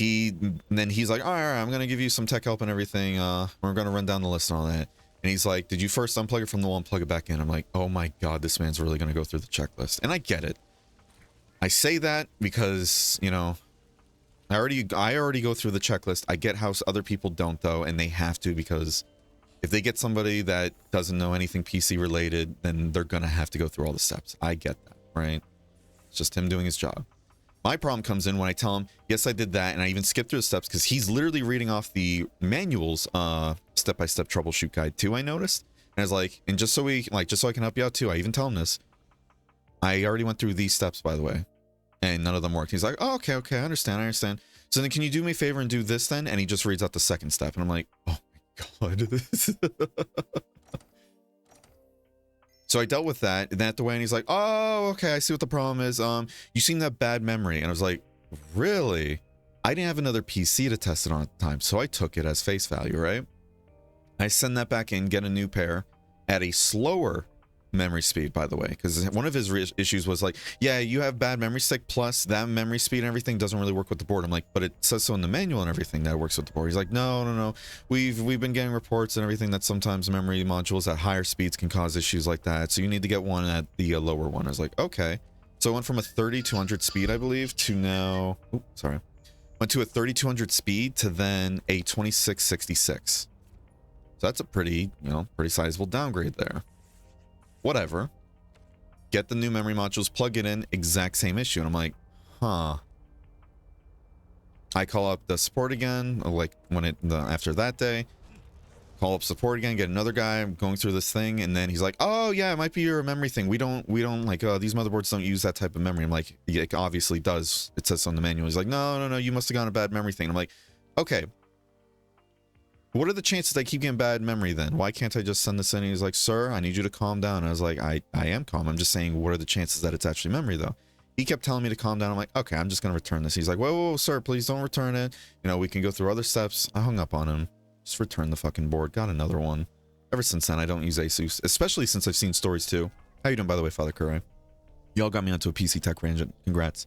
then he's like, all right, I'm going to give you some tech help and everything. We're going to run down the list and all that. And he's like, did you first unplug it from the wall and plug it back in? I'm like, oh my God, this man's really going to go through the checklist. And I get it. I say that because, you know, I already go through the checklist. I get how other people don't, though, and they have to, because if they get somebody that doesn't know anything PC related, then they're going to have to go through all the steps. I get that, right? It's just him doing his job. My problem comes in when I tell him, yes, I did that, and I even skipped through the steps because he's literally reading off the manual's step-by-step troubleshoot guide too, I noticed. And I was like, and just so I can help you out too, I even tell him this. I already went through these steps, by the way, and none of them worked. He's like, oh, okay, I understand. So then can you do me a favor and do this then? And he just reads out the second step, and I'm like, oh my God. So I dealt with that the way, and he's like, oh, okay, I see what the problem is. You seem to have bad memory. And I was like, really? I didn't have another PC to test it on at the time, so I took it as face value, right? I send that back in, get a new pair at a slower memory speed, by the way, because one of his issues was like, yeah, you have bad memory stick, plus that memory speed and everything doesn't really work with the board. I'm like, but it says so in the manual and everything that it works with the board. He's like, no, we've been getting reports and everything that sometimes memory modules at higher speeds can cause issues like that, so you need to get one at the lower one. I was like, okay. So I went from a 3200 speed, I believe, to now, went to a 3200 speed to then a 2666. So that's a pretty sizable downgrade there. Whatever. Get the new memory modules, plug it in, exact same issue. And I'm like, huh. I call up the support again, like after that day. Call up support again, get another guy going through this thing, and then he's like, oh yeah, it might be your memory thing. We don't like these motherboards don't use that type of memory. I'm like, yeah, it obviously does. It says on the manual. He's like, no, you must have gotten a bad memory thing. I'm like, okay. What are the chances I keep getting bad memory then? Why can't I just send this in? And he's like, sir, I need you to calm down. And I was like, I am calm. I'm just saying, what are the chances that it's actually memory though? He kept telling me to calm down. I'm like, okay, I'm just going to return this. He's like, whoa, sir, please don't return it. You know, we can go through other steps. I hung up on him. Just return the fucking board. Got another one. Ever since then, I don't use Asus, especially since I've seen stories too. How you doing, by the way, Father Kurai? Y'all got me onto a PC tech rangent. Congrats.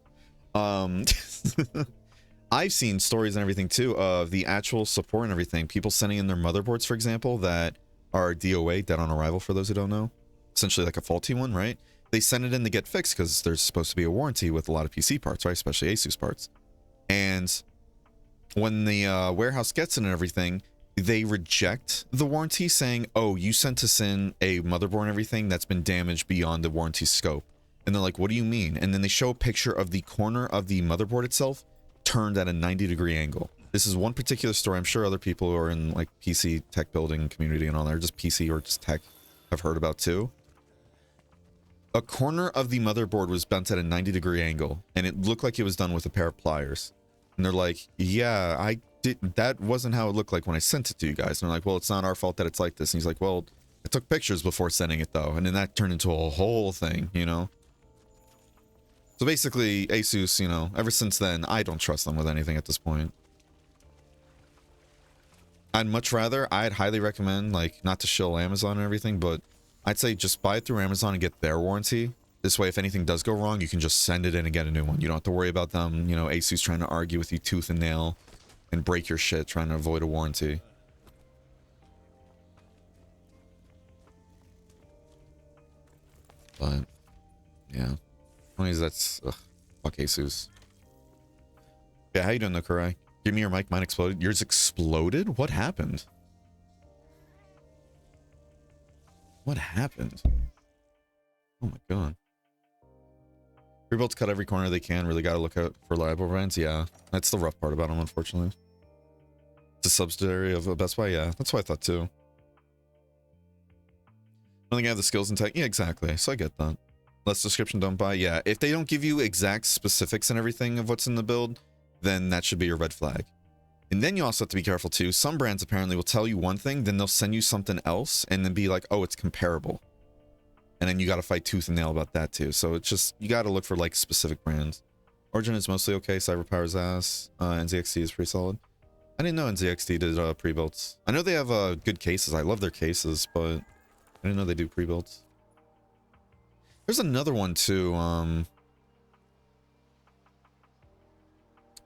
I've seen stories and everything too of the actual support and everything. People sending in their motherboards, for example, that are DOA, dead on arrival, for those who don't know. Essentially like a faulty one, right? They send it in to get fixed because there's supposed to be a warranty with a lot of PC parts, right? Especially Asus parts. And when the warehouse gets it and everything, they reject the warranty saying, oh, you sent us in a motherboard and everything that's been damaged beyond the warranty scope. And they're like, what do you mean? And then they show a picture of the corner of the motherboard itself turned at a 90-degree angle. This is one particular story. I'm sure other people who are in like PC tech building community and all that, or just PC or just tech, have heard about too. A corner of the motherboard was bent at a 90-degree angle, and it looked like it was done with a pair of pliers. And they're like, yeah, that wasn't how it looked like when I sent it to you guys. And they're like, well, it's not our fault that it's like this. And he's like, well, I took pictures before sending it though. And then that turned into a whole thing, you know? So basically, Asus, you know, ever since then, I don't trust them with anything at this point. I'd highly recommend, like, not to shill Amazon and everything, but I'd say just buy it through Amazon and get their warranty. This way, if anything does go wrong, you can just send it in and get a new one. You don't have to worry about them, you know, Asus trying to argue with you tooth and nail and break your shit trying to avoid a warranty. But, yeah. That's fuck Asus. Yeah, how you doing, Kurai? Give me your mic. Mine exploded. Yours exploded? What happened? What happened? Oh my god. Rebuilds cut every corner they can. Really got to look out for reliable brands. Yeah, that's the rough part about them, unfortunately. It's a subsidiary of Best Buy. Yeah, that's what I thought too. I don't think I have the skills and tech. Yeah, exactly. So I get that. Less description, don't buy. Yeah, if they don't give you exact specifics and everything of what's in the build, then that should be your red flag. And then you also have to be careful too. Some brands apparently will tell you one thing, then they'll send you something else and then be like, oh, it's comparable. And then you got to fight tooth and nail about that too. So it's just, you got to look for like specific brands. Origin is mostly okay. Cyberpower's ass. NZXT is pretty solid. I didn't know NZXT did pre-builds. I know they have good cases. I love their cases, but I didn't know they do pre-builds. There's another one too. I'm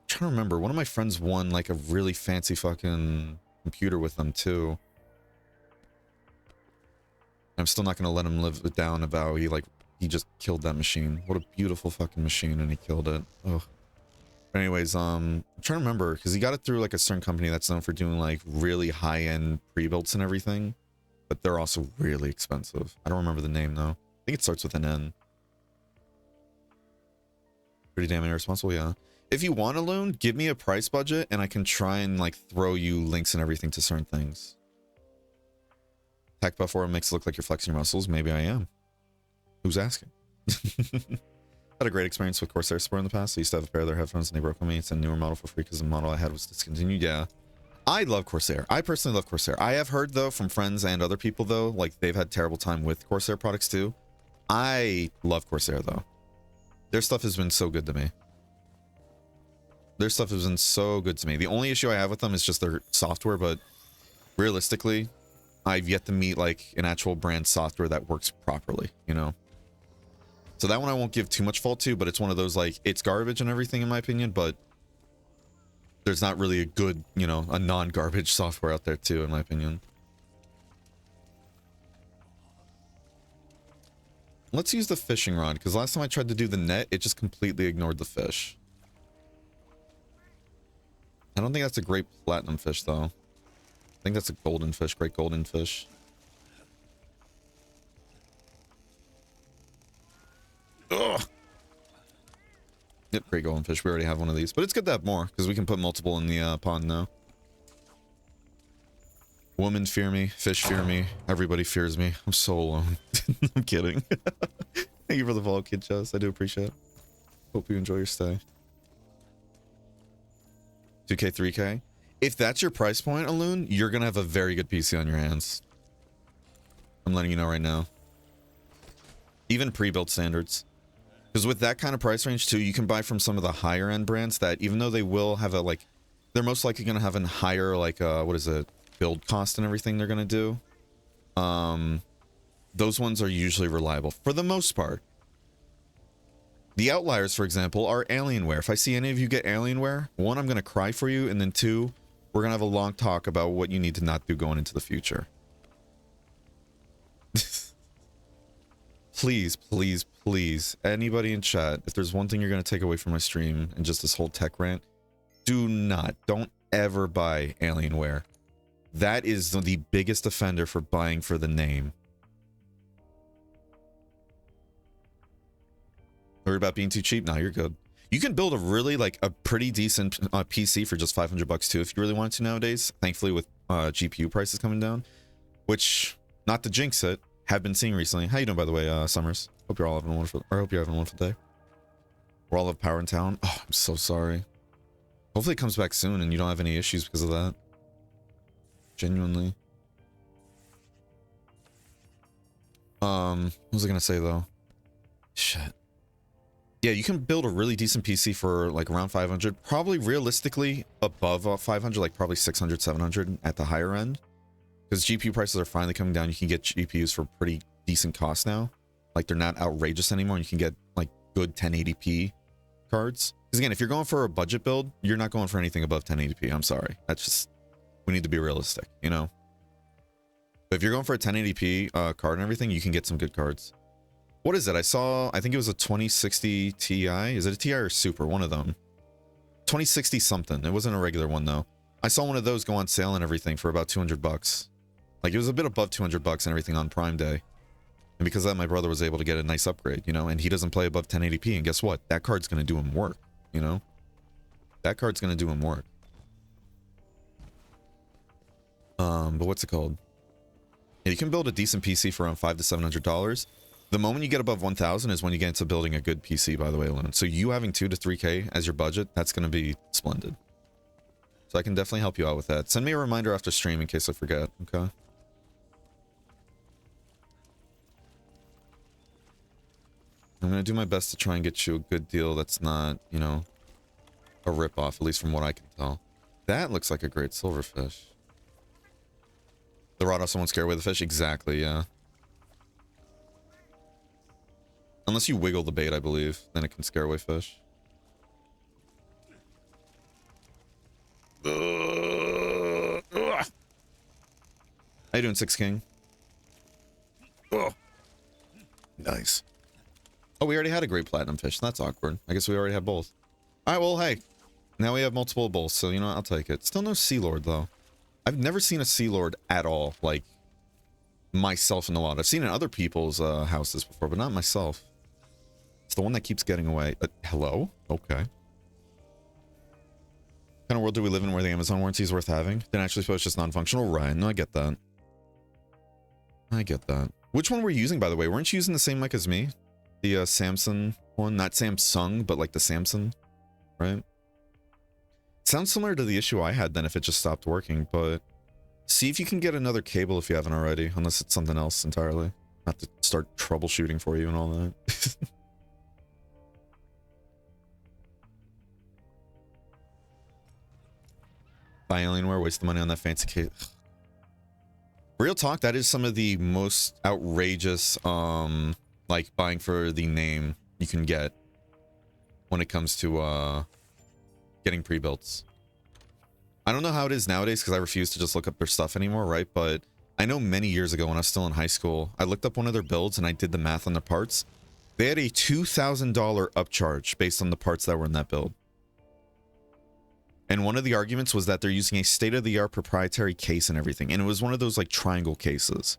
trying to remember. One of my friends won like a really fancy fucking computer with them too. I'm still not gonna let him live it down about he just killed that machine. What a beautiful fucking machine, and he killed it. Oh. But anyways, I'm trying to remember because he got it through like a certain company that's known for doing like really high-end pre-builds and everything, but they're also really expensive. I don't remember the name though. I think it starts with an N. Pretty damn irresponsible, yeah. If you want a loan, give me a price budget and I can try and like throw you links and everything to certain things. Tech buff or makes it look like you're flexing your muscles. Maybe I am. Who's asking? Had a great experience with Corsair support in the past. I used to have a pair of their headphones and they broke on me. It's a newer model for free because the model I had was discontinued. Yeah. I love Corsair. I personally love Corsair. I have heard though from friends and other people though, like they've had terrible time with Corsair products too. I love Corsair though. Their stuff has been so good to me. Their stuff has been so good to me. The only issue I have with them is just their software, but realistically, I've yet to meet like an actual brand software that works properly, you know? So that one I won't give too much fault to, but it's one of those like, it's garbage and everything in my opinion, but there's not really a good, you know, a non-garbage software out there too, in my opinion. Let's use the fishing rod, because last time I tried to do the net, it just completely ignored the fish. I don't think that's a great platinum fish, though. I think that's a golden fish, great golden fish. Ugh! Yep, great golden fish. We already have one of these, but it's good to have more, because we can put multiple in the pond now. Women fear me, fish fear me, everybody fears me. I'm so alone. I'm kidding. Thank you for the follow, Kid Chess. I do appreciate it. Hope you enjoy your stay. 2K, 3K. If that's your price point, Alun, you're gonna have a very good PC on your hands. I'm letting you know right now. Even pre-built standards. Because with that kind of price range too, you can buy from some of the higher end brands that even though they will have a like, they're most likely going to have a higher like, what is it, build cost and everything they're going to do. Those ones are usually reliable for the most part. The outliers, for example, are Alienware. If I see any of you get Alienware, one, I'm going to cry for you. And then two, we're going to have a long talk about what you need to not do going into the future. Please, please, please, anybody in chat, if there's one thing you're going to take away from my stream and just this whole tech rant, don't ever buy Alienware. That is the biggest offender for buying for the name. Worry about being too cheap? No, you're good. You can build a really, like, a pretty decent PC for just $500 too, if you really want to nowadays. Thankfully, with GPU prices coming down, which, not to jinx it, have been seeing recently. How you doing, by the way, Summers? Hope you're all having a wonderful, or hope you're having a wonderful day. We're all have power in town. Oh, I'm so sorry. Hopefully it comes back soon and you don't have any issues because of that. Genuinely. What was I gonna say though? Shit. Yeah, you can build a really decent PC for like around 500. Probably realistically above 500, like probably 600, 700 at the higher end. Because GPU prices are finally coming down. You can get GPUs for pretty decent cost now. Like they're not outrageous anymore. You can get like good 1080p cards. Because again, if you're going for a budget build, you're not going for anything above 1080p. I'm sorry. That's just, we need to be realistic, you know? But if you're going for a 1080p card and everything, you can get some good cards. What is it? I think it was a 2060 Ti. Is it a Ti or Super? One of them. 2060 something. It wasn't a regular one though. I saw one of those go on sale and everything for about $200. Like it was a bit above $200 and everything on Prime Day. And because of that, my brother was able to get a nice upgrade, you know, and he doesn't play above 1080p. And guess what? That card's going to do him work, you know? That card's going to do him work. But what's it called? Yeah, you can build a decent PC for around $500 to $700. The moment you get above 1,000 is when you get into building a good PC, by the way, alone. So you having 2 to 3K as your budget, that's going to be splendid. So I can definitely help you out with that. Send me a reminder after stream in case I forget, okay? I'm going to do my best to try and get you a good deal that's not, you know, a rip-off, at least from what I can tell. That looks like a great silverfish. The rod also won't scare away the fish? Exactly, yeah. Unless you wiggle the bait, I believe, then it can scare away fish. How you doing, Six King? Oh, nice. Oh, we already had a great platinum fish. That's awkward. I guess we already have both. All right, well, hey. Now we have multiple bowls, so, you know, I'll take it. Still no Sea Lord, though. I've never seen a Sea Lord at all, like, myself in the lot. I've seen it in other people's houses before, but not myself. It's the one that keeps getting away. Hello? Okay. What kind of world do we live in where the Amazon warranty is worth having? Then actually suppose it's just non-functional? Right, no, I get that. I get that. Which one were you using, by the way? Weren't you using the same mic as me? The Samsung one? Not Samsung, but like the Samsung, right? Sounds similar to the issue I had then if it just stopped working, but see if you can get another cable if you haven't already, unless it's something else entirely. Not to start troubleshooting for you and all that. Buy Alienware, waste the money on that fancy case. Real talk, that is some of the most outrageous, like, buying for the name you can get when it comes to, getting pre-builts. I don't know how it is nowadays because I refuse to just look up their stuff anymore, right? But I know many years ago when I was still in high school, I looked up one of their builds and I did the math on the parts. They had a $2,000 upcharge based on the parts that were in that build. And one of the arguments was that they're using a state-of-the-art proprietary case and everything. And it was one of those like triangle cases.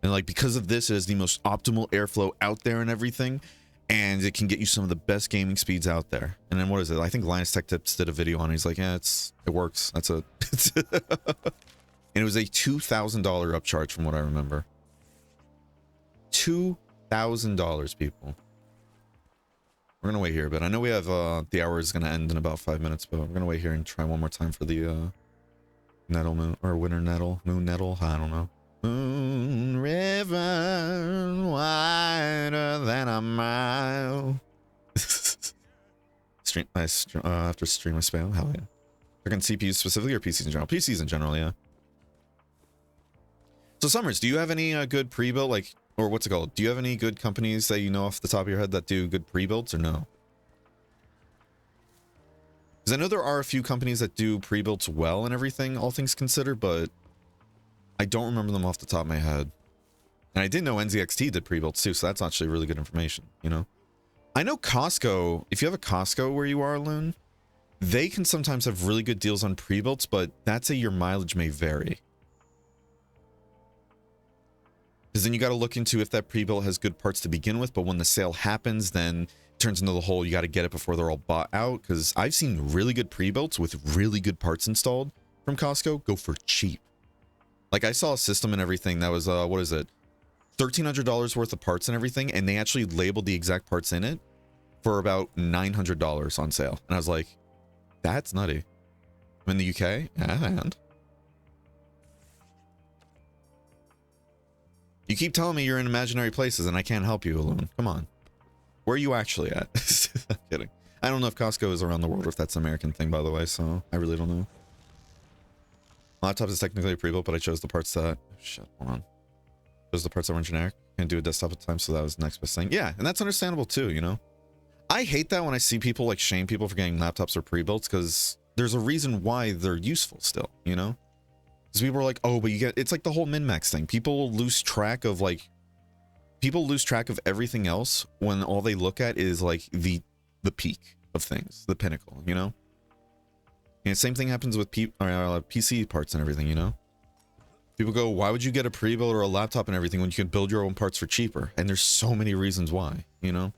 And like because of this, it is the most optimal airflow out there and everything. And it can get you some of the best gaming speeds out there. And then what is it? I think Linus Tech Tips did a video on it. He's like, yeah, it works. That's it. And it was a $2,000 upcharge from what I remember. $2,000, people. We're going to wait here, but I know we have, the hour is going to end in about 5 minutes, but we're going to wait here and try one more time for the nettle moon or winter nettle, moon nettle. I don't know. Moon river wider than a mile. After stream I spam. Hell yeah. Talking CPUs specifically or PCs in general? PCs in general, yeah. So Summers, do you have any good pre-built, like, or what's it called? Do you have any good companies that you know off the top of your head that do good pre-builds or no? Because I know there are a few companies that do pre-builds well and everything, all things considered, but I don't remember them off the top of my head. And I did know NZXT did pre-builds too, so that's actually really good information, you know? I know Costco, if you have a Costco where you are, Loon, they can sometimes have really good deals on pre-builds, but that's a your mileage may vary. Because then you got to look into if that pre-built has good parts to begin with, but when the sale happens, then it turns into the whole, you got to get it before they're all bought out. Because I've seen really good pre-builts with really good parts installed from Costco go for cheap. Like I saw a system and everything that was, what is it? $1,300 worth of parts and everything, and they actually labeled the exact parts in it for about $900 on sale. And I was like, that's nutty. I'm in the UK? And you keep telling me you're in imaginary places and I can't help you alone. Come on. Where are you actually at? I'm kidding. I don't know if Costco is around the world or if that's an American thing, by the way, so I really don't know. Laptop is technically a pre-built, but I chose the parts that... Shit, hold on. Chose the parts that weren't generic. Can't do a desktop at the time, so that was the next best thing. Yeah, and that's understandable too, you know? I hate that when I see people like shame people for getting laptops or pre-builts, because there's a reason why they're useful still, you know? Because people are like, oh, but you get... It's like the whole min-max thing. People lose track of like... People lose track of everything else when all they look at is like the peak of things, the pinnacle, you know? And same thing happens with PC parts and everything, you know? People go, why would you get a pre-built or a laptop and everything when you can build your own parts for cheaper? And there's so many reasons why, you know?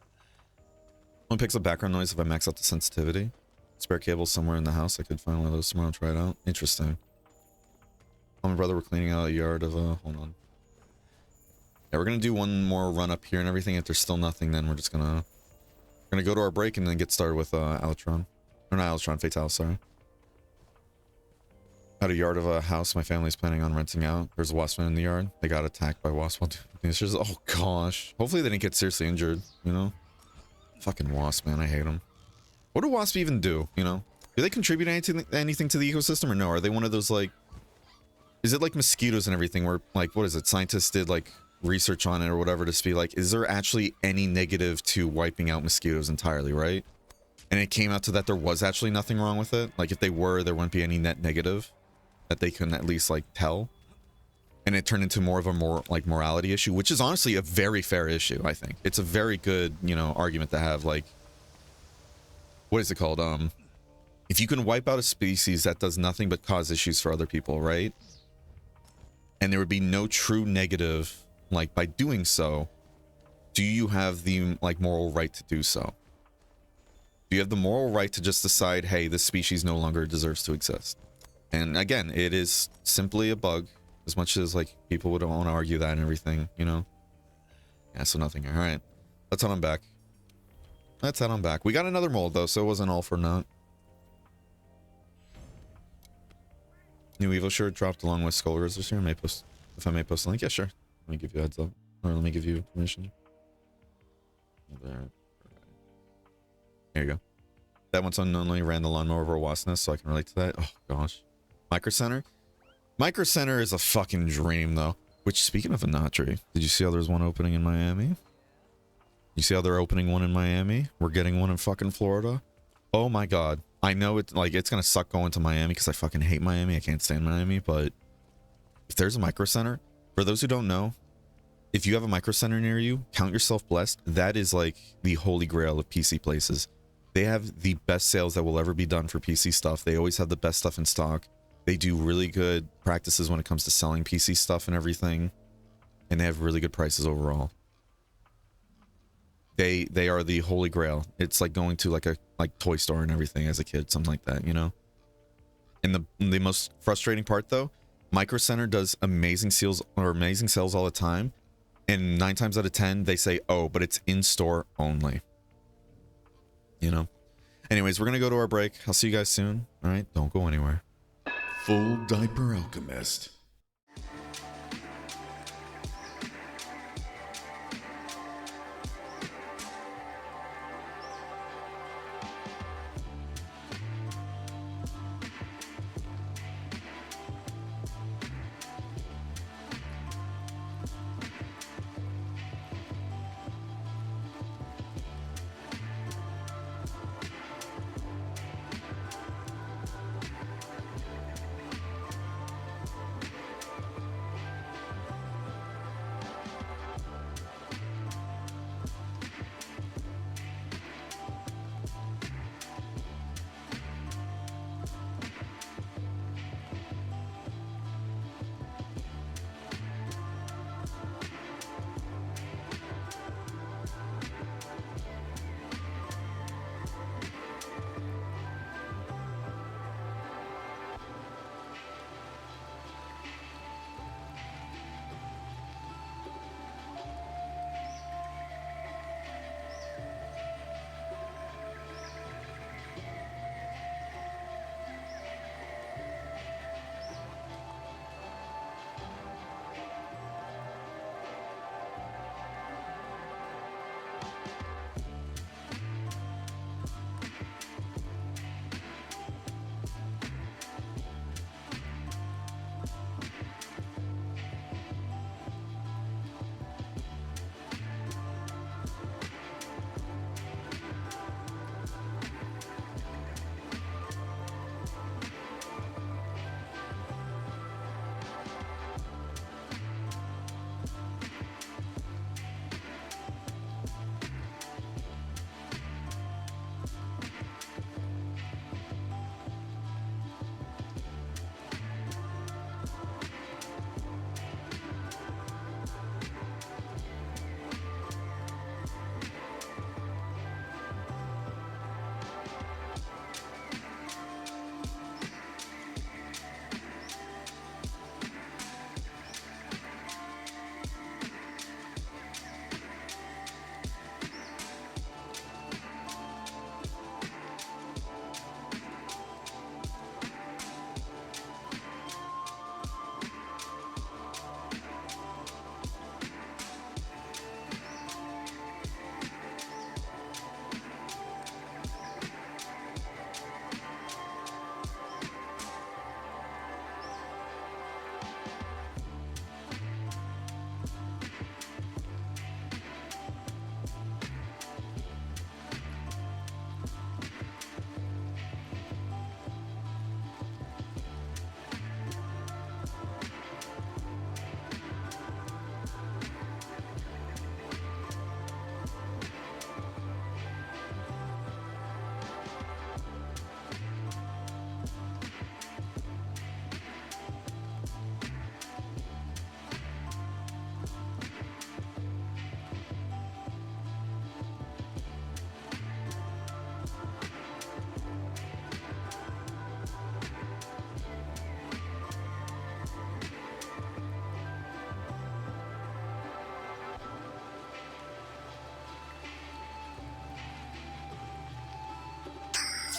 Only picks up background noise if I max out the sensitivity. Spare cables somewhere in the house. I could find one of those tomorrow and try it out. Interesting. Oh, my brother, we're cleaning out a yard of, hold on. Yeah, we're gonna do one more run up here and everything. If there's still nothing, then we're just gonna go to our break and then get started with Alatron. Or not Alatron, Fatale, sorry. Had a yard of a house my family's planning on renting out. There's a waspman in the yard. They got attacked by wasps while doing dishes. Oh gosh. Hopefully they didn't get seriously injured, you know? Fucking wasp, man, I hate them. What do wasps even do, you know? Do they contribute anything to the ecosystem or no? Are they one of those like... Is it like mosquitoes and everything where, like, what is it? Scientists did like research on it or whatever to be like, is there actually any negative to wiping out mosquitoes entirely, right? And it came out to that there was actually nothing wrong with it. Like if they were, there wouldn't be any net negative that they couldn't at least like tell. And it turned into more of a morality issue, which is honestly a very fair issue, I think. It's a very good, you know, argument to have. Like, what is it called? If you can wipe out a species that does nothing but cause issues for other people, right? And there would be no true negative, like, by doing so, do you have the, like, moral right to do so? Do you have the moral right to just decide, hey, this species no longer deserves to exist? And again, it is simply a bug, as much as, like, people would want to argue that and everything, you know? Yeah, so nothing here. All right. Let's head on back. Let's head on back. We got another mold, though, so it wasn't all for naught. New Evo shirt dropped along with Skullgirls this year. I may post, if I may post a link. Yeah, sure. Let me give you a heads up. Or let me give you permission. There. Here you go. That once unknowingly ran the lawnmower over a wasp nest, so I can relate to that. Oh, gosh. Micro Center? Micro Center is a fucking dream, though. Which, speaking of a not dream, did you see how there's one opening in Miami? You see how they're opening one in Miami? We're getting one in fucking Florida. Oh my god. I know it's like it's gonna suck going to Miami because I fucking hate Miami. I can't stand Miami, but if there's a Micro Center, for those who don't know, if you have a Micro Center near you, count yourself blessed. That is like the holy grail of PC places. They have the best sales that will ever be done for PC stuff. They always have the best stuff in stock. They do really good practices when it comes to selling PC stuff and everything. And they have really good prices overall. They are the holy grail. It's like going to like a toy store and everything as a kid, something like that, you know? And the most frustrating part though, Micro Center does amazing sales all the time. And 9 times out of 10, they say, oh, but it's in-store only. You know? Anyways, we're going to go to our break. I'll see you guys soon. All right? Don't go anywhere. Full Diaper Alchemist.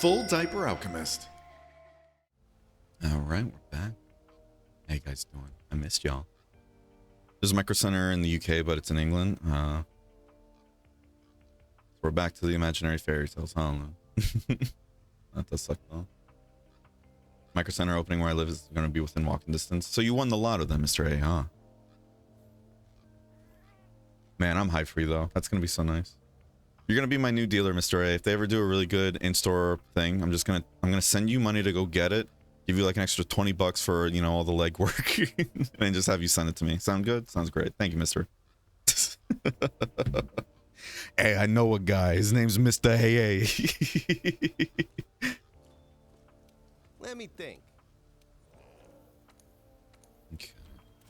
Full Diaper Alchemist. All right, we're back. How you guys doing? I missed y'all. There's a Micro Center in the UK, but it's in England. So we're back to the imaginary fairy tales, huh? That does suck though. Micro Center opening where I live is going to be within walking distance. So you won the lotto then, Mr. A, huh? Man, I'm hyped for you though. That's going to be so nice. You're going to be my new dealer, Mr. A. If they ever do a really good in-store thing, I'm going to send you money to go get it. Give you like an extra 20 bucks for, you know, all the legwork and just have you send it to me. Sound good? Sounds great. Thank you, mister. Hey, I know a guy. His name's Mr. Hey. Let me think. Okay.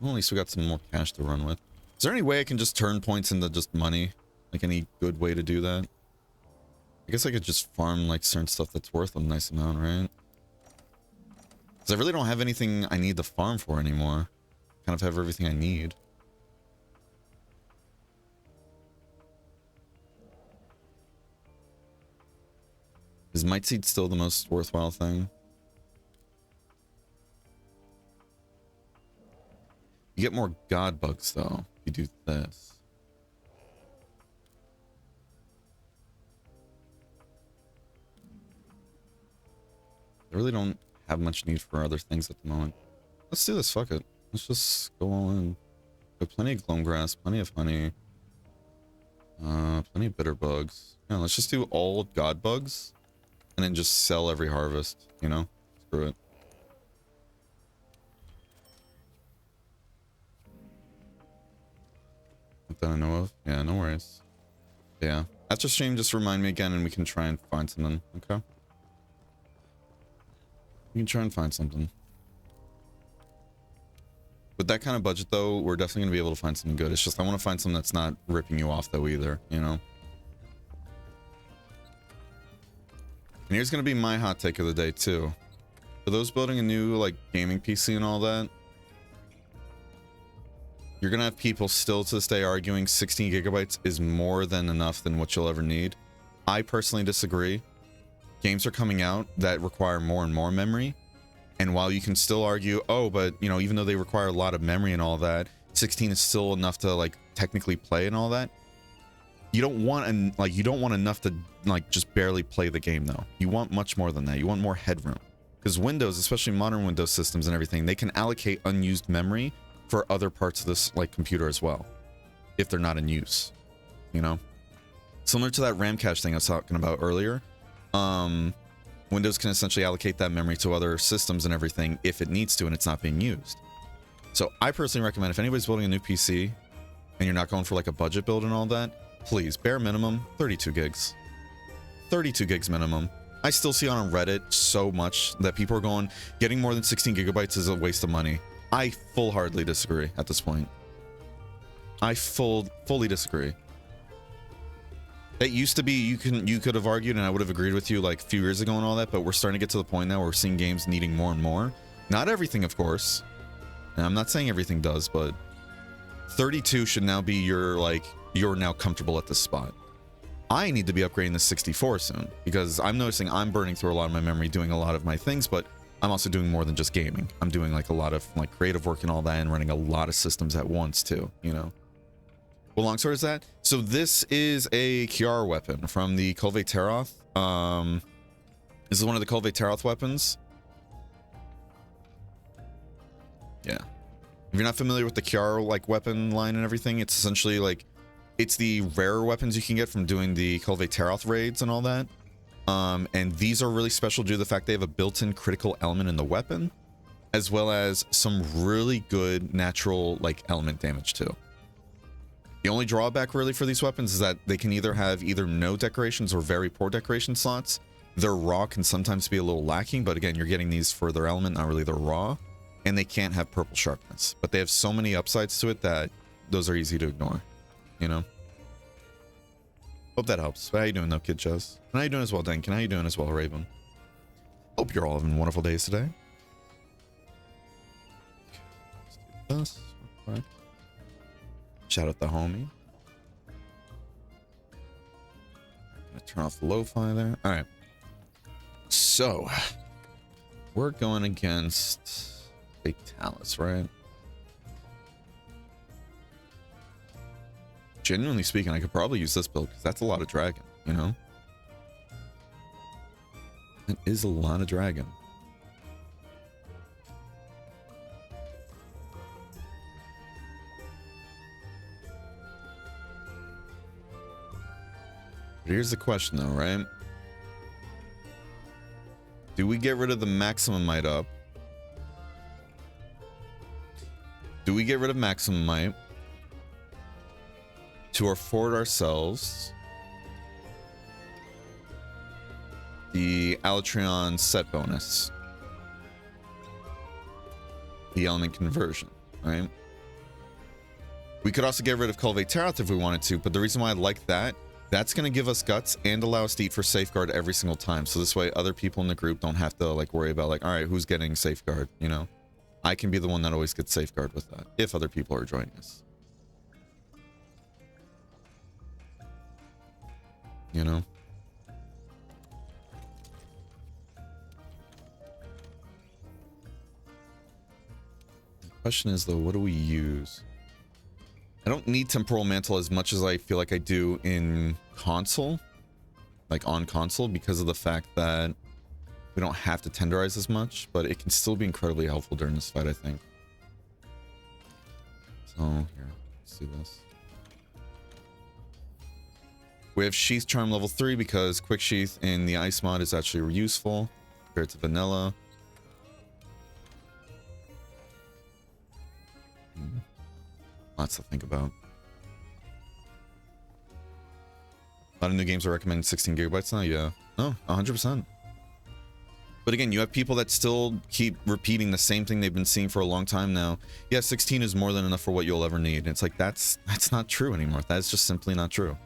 Well, at least we got some more cash to run with. Is there any way I can just turn points into just money? Like any good way to do that? I guess I could just farm like certain stuff that's worth a nice amount, right? Because I really don't have anything I need to farm for anymore. Kind of have everything I need. Is Might Seed still the most worthwhile thing? get more god bugs though if you do this. I really don't have much need for other things at the moment. Let's do this, fuck it. Let's just go all in. Got plenty of gloam grass, plenty of honey. Plenty of bitter bugs. Yeah, let's just do all god bugs. And then just sell every harvest, you know? Screw it. Not that I know of. Yeah, no worries. Yeah. After stream, just remind me again and we can try and find something, okay? We can try and find something. With that kind of budget, though, we're definitely going to be able to find something good. It's just I want to find something that's not ripping you off, though, either, you know? And here's going to be my hot take of the day, too. For those building a new, like, gaming PC and all that, you're going to have people still to this day arguing 16 gigabytes is more than enough than what you'll ever need. I personally disagree. Games are coming out that require more and more memory. And while you can still argue, oh, but, you know, even though they require a lot of memory and all that, 16 is still enough to, like, technically play and all that. You don't want, you don't want enough to, like, just barely play the game, though. You want much more than that. You want more headroom. Because Windows, especially modern Windows systems and everything, they can allocate unused memory for other parts of this, like, computer as well. If they're not in use, you know? Similar to that RAM cache thing I was talking about earlier. Windows can essentially allocate that memory to other systems and everything if it needs to and it's not being used. So I personally recommend if anybody's building a new PC and you're not going for like a budget build and all that, please, bare minimum, 32 gigs. 32 gigs minimum. I still see on Reddit so much that people are going, getting more than 16 gigabytes is a waste of money. I full-heartedly disagree at this point. I fully disagree. It used to be you could have argued and I would have agreed with you like a few years ago and all that, but we're starting to get to the point now where we're seeing games needing more and more. Not everything, of course. And I'm not saying everything does, but 32 should now be your, like, you're now comfortable at this spot. I need to be upgrading the 64 soon because I'm noticing I'm burning through a lot of my memory doing a lot of my things, but I'm also doing more than just gaming. I'm doing like a lot of like creative work and all that and running a lot of systems at once too, you know? What longsword is that? So this is a Kiara weapon from the Kulve Taroth. This is one of the Kulve Taroth weapons. Yeah. If you're not familiar with the Kiara like weapon line and everything, it's essentially like it's the rarer weapons you can get from doing the Kulve Taroth raids and all that. And these are really special due to the fact they have a built-in critical element in the weapon, as well as some really good natural like element damage too. The only drawback really for these weapons is that they can either have either no decorations or very poor decoration slots. Their raw can sometimes be a little lacking, but again, you're getting these for their element, not really their raw. And they can't have purple sharpness, but they have so many upsides to it that those are easy to ignore, you know? Hope that helps. How you doing though, Kid Chess? And how you doing as well, Denkin? How you doing as well, Raven? Hope you're all having wonderful days today. Let's do this real quick. Shout out the homie. Gonna turn off the lo-fi there. All right. So we're going against Fake Talus, right? Genuinely speaking, I could probably use this build because that's a lot of dragon, you know? That is a lot of dragon. But here's the question though, right? Do we get rid of the maximum might up? Do we get rid of maximum might to afford ourselves the Alatreon set bonus? The element conversion, right? We could also get rid of Kulve Taroth if we wanted to, but the reason why I like that, that's going to give us guts and allow us to eat for safeguard every single time. So this way other people in the group don't have to like worry about like, all right, who's getting safeguard, you know? I can be the one that always gets safeguard with that if other people are joining us. You know? Question is though, what do we use? I don't need temporal mantle as much as I feel like I do in console, like on console, because of the fact that we don't have to tenderize as much, but it can still be incredibly helpful during this fight, I think. So here, let's do this. We have Sheath Charm level 3 because Quick Sheath in the Ice mod is actually useful compared to Vanilla. Lots to think about. A lot of new games are recommending 16 gigabytes now. Yeah, no, 100%. But again, you have people that still keep repeating the same thing they've been seeing for a long time now. Yeah, 16 is more than enough for what you'll ever need. And it's like, that's not true anymore. That's just simply not true.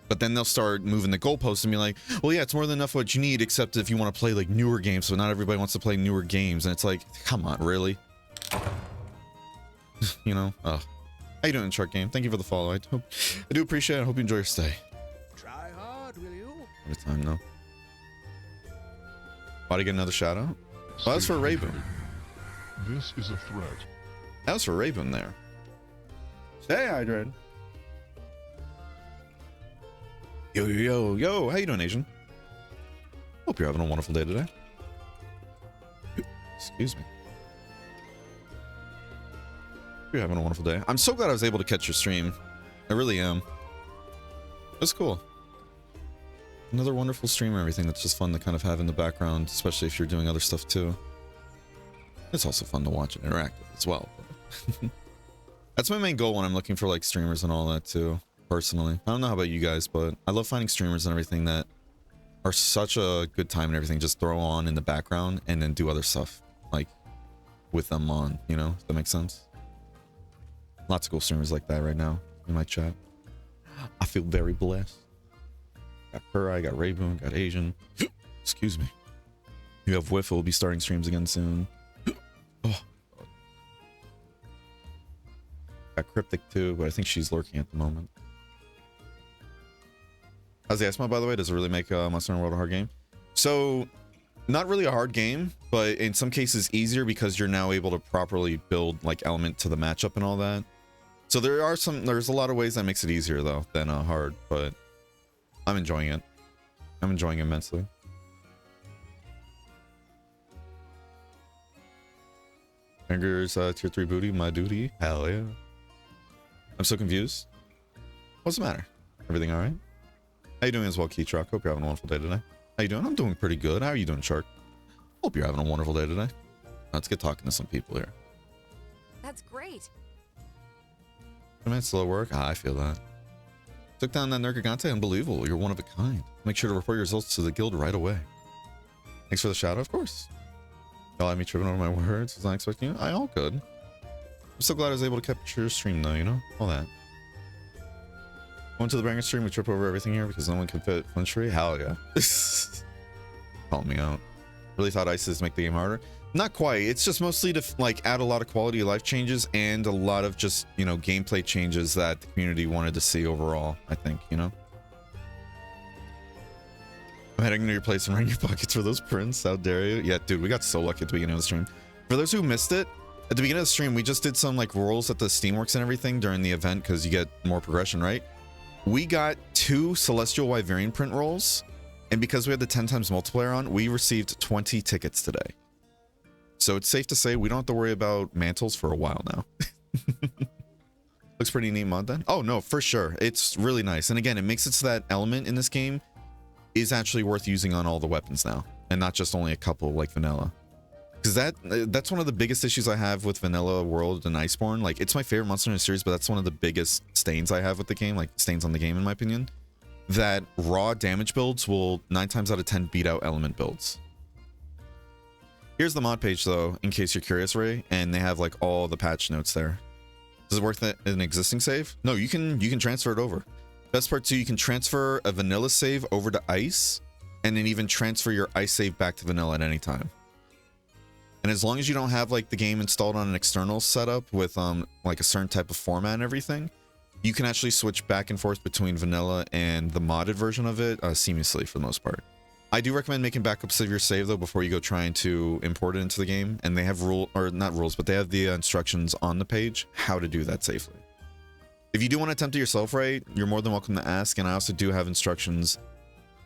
But then they'll start moving the goalposts and be like, well, yeah, it's more than enough what you need, except if you want to play like newer games. So not everybody wants to play newer games. And it's like, come on, really? You know? Oh. How you doing, Shark Game? Thank you for the follow. I do appreciate it. I hope you enjoy your stay. Try hard, will you? Every time, no. About to get another shout out? Well, that's for Raven. This is a threat. That was for Raven there. Stay hydrated. Yo, yo, yo, yo. How you doing, Asian? Hope you're having a wonderful day today. Excuse me. You're having a wonderful day. I'm so glad I was able to catch your stream. I really am. That's cool. Another wonderful stream and everything that's just fun to kind of have in the background, especially if you're doing other stuff too. It's also fun to watch and interact with as well. That's my main goal when I'm looking for like streamers and all that too, personally. I don't know how about you guys, but I love finding streamers and everything that are such a good time and everything. Just throw on in the background and then do other stuff like with them on, you know, if that makes sense. Lots of cool streamers like that right now in my chat. I feel very blessed. Got her, I got Raven, got Asian. Excuse me. You have Whiff, will be starting streams again soon. Oh. Got Cryptic too, but I think she's lurking at the moment. How's the Iceborne, by the way? Does it really make Monster Hunter World a hard game? So, not really a hard game, but in some cases easier because you're now able to properly build like element to the matchup and all that. So there's a lot of ways that makes it easier though than hard, but I'm enjoying it. I'm enjoying it immensely. Fingers, tier 3 booty, my duty. Hell yeah. I'm so confused. What's the matter? Everything all right? How you doing as well, Keytruck? Hope you're having a wonderful day today. How you doing? I'm doing pretty good. How are you doing, Shark? Hope you're having a wonderful day today. Let's get talking to some people here. That's great. I mean, slow work. I feel that. Took down that Nergigante. Unbelievable. You're one of a kind. Make sure to report your results to the guild right away. Thanks for the shout out, of course. Y'all had me tripping over my words. Was not expecting you. I all good. I'm so glad I was able to capture your stream though, you know? All that. Going to the banger stream, we trip over everything here because no one can fit flinchery. Hell yeah. Call me out. Really thought ISIS make the game harder. Not quite. It's just mostly to like add a lot of quality of life changes and a lot of just, you know, gameplay changes that the community wanted to see overall, I think, you know? I'm heading to your place and running your pockets for those prints. How dare you? Yeah, dude, we got so lucky at the beginning of the stream. For those who missed it, at the beginning of the stream, we just did some like rolls at the Steamworks and everything during the event because you get more progression, right? We got 2 Celestial Wyverian print rolls, and because we had the 10 times multiplier on, we received 20 tickets today. So it's safe to say we don't have to worry about mantles for a while now. Looks pretty neat mod then. Oh no, for sure. It's really nice. And again, it makes it so that element in this game is actually worth using on all the weapons now, and not just only a couple like vanilla. Because that's one of the biggest issues I have with Vanilla World and Iceborne. Like, it's my favorite Monster Hunter series, but that's one of the biggest stains I have with the game, like stains on the game in my opinion. That raw damage builds will 9 times out of 10 beat out element builds. Here's the mod page though, in case you're curious, Ray, and they have like all the patch notes there. Does it work in an existing save? No, you can transfer it over. Best part too, you can transfer a vanilla save over to ice, and then even transfer your ice save back to vanilla at any time. And as long as you don't have like the game installed on an external setup with like a certain type of format and everything, you can actually switch back and forth between vanilla and the modded version of it seamlessly for the most part. I do recommend making backups of your save though before you go trying to import it into the game, and they have not rules, but they have the instructions on the page how to do that safely. If you do want to attempt it yourself, right, you're more than welcome to ask, and I also do have instructions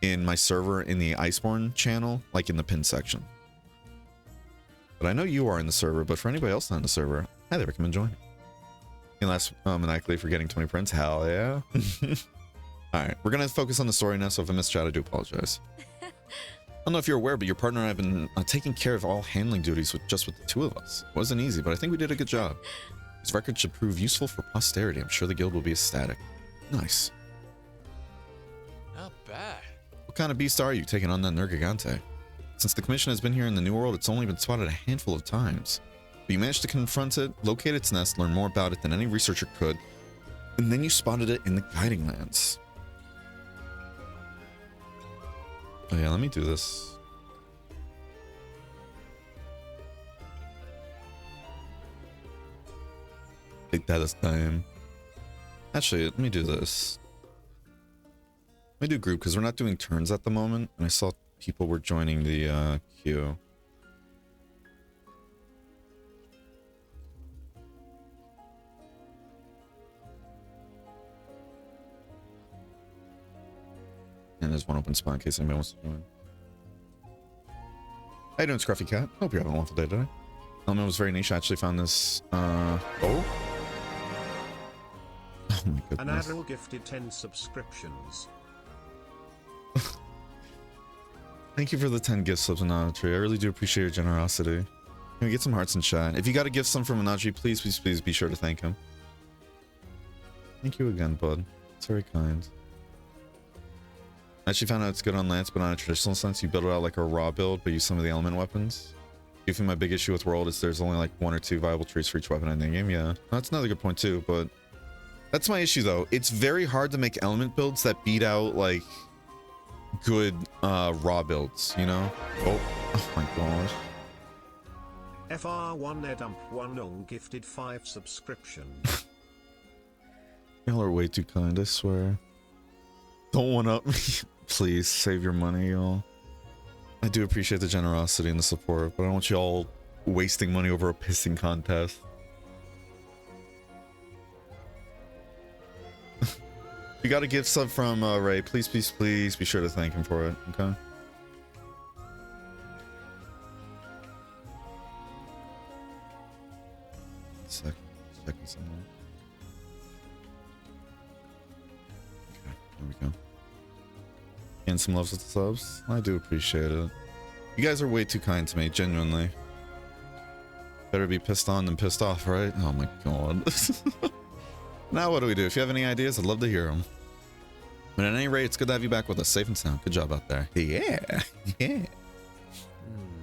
in my server in the Iceborne channel, like in the pin section. But I know you are in the server, but for anybody else not in the server, I highly recommend joining. And last maniacally for getting 20 prints, hell yeah. Alright, we're gonna focus on the story now, so if I missed chat, I do apologize. I don't know if you're aware, but your partner and I have been taking care of all handling duties with just the two of us. It wasn't easy, but I think we did a good job. His record should prove useful for posterity. I'm sure the guild will be ecstatic. Nice. Not bad. What kind of beast are you taking on that Nergigante? Since the commission has been here in the New World, it's only been spotted a handful of times. But you managed to confront it, locate its nest, learn more about it than any researcher could, and then you spotted it in the Guiding Lands. Oh yeah, let me do this. Take that as time. Actually, let me do this. Let me do group, because we're not doing turns at the moment, and I saw people were joining the queue. And there's one open spot in case anybody wants to join. How you doing, Scruffy Cat? Hope you're having a wonderful day today. Element was very niche. I actually found this, oh? Oh my goodness. An Admiral gifted 10 subscriptions. Thank you for the 10 gift subs, Anatri. I really do appreciate your generosity. Can we get some hearts in chat? If you got a gift sum from Anatri, please, please, please be sure to thank him. Thank you again, bud. It's very kind. I actually found out it's good on Lance, but on a traditional sense, you build it out like a raw build, but use some of the element weapons. I think my big issue with World is there's only like 1 or 2 viable trees for each weapon in the game. Yeah, that's another good point too, but that's my issue though. It's very hard to make element builds that beat out like good raw builds, you know? Oh my gosh. FR1 Edump1 gifted 5 subscriptions. Y'all are way too kind, I swear. Don't one up me. Please save your money, y'all. I do appreciate the generosity and the support, but I don't want you all wasting money over a pissing contest. You got a gift sub from Ray. Please, please, please be sure to thank him for it, okay? Second someone. Okay, there we go. And some loves with the subs. I do appreciate it. You guys are way too kind to me, genuinely. Better be pissed on than pissed off, right? Oh my god. Now what do we do? If you have any ideas, I'd love to hear them. But at any rate, it's good to have you back with us, safe and sound. Good job out there. Yeah, yeah.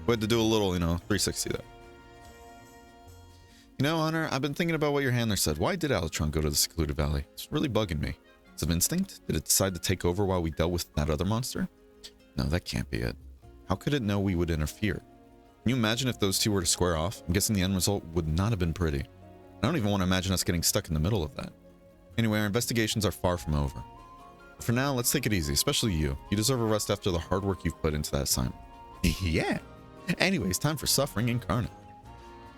We had to do a little, you know, 360 there. You know, Hunter, I've been thinking about what your handler said. Why did Alatron go to the secluded valley? It's really bugging me. Is it instinct? Did it decide to take over while we dealt with that other monster? No, that can't be it. How could it know we would interfere? Can you imagine if those two were to square off? I'm guessing the end result would not have been pretty. I don't even want to imagine us getting stuck in the middle of that. Anyway, our investigations are far from over. But for now, let's take it easy, especially you. You deserve a rest after the hard work you've put into that assignment. Yeah. Anyways, time for suffering incarnate.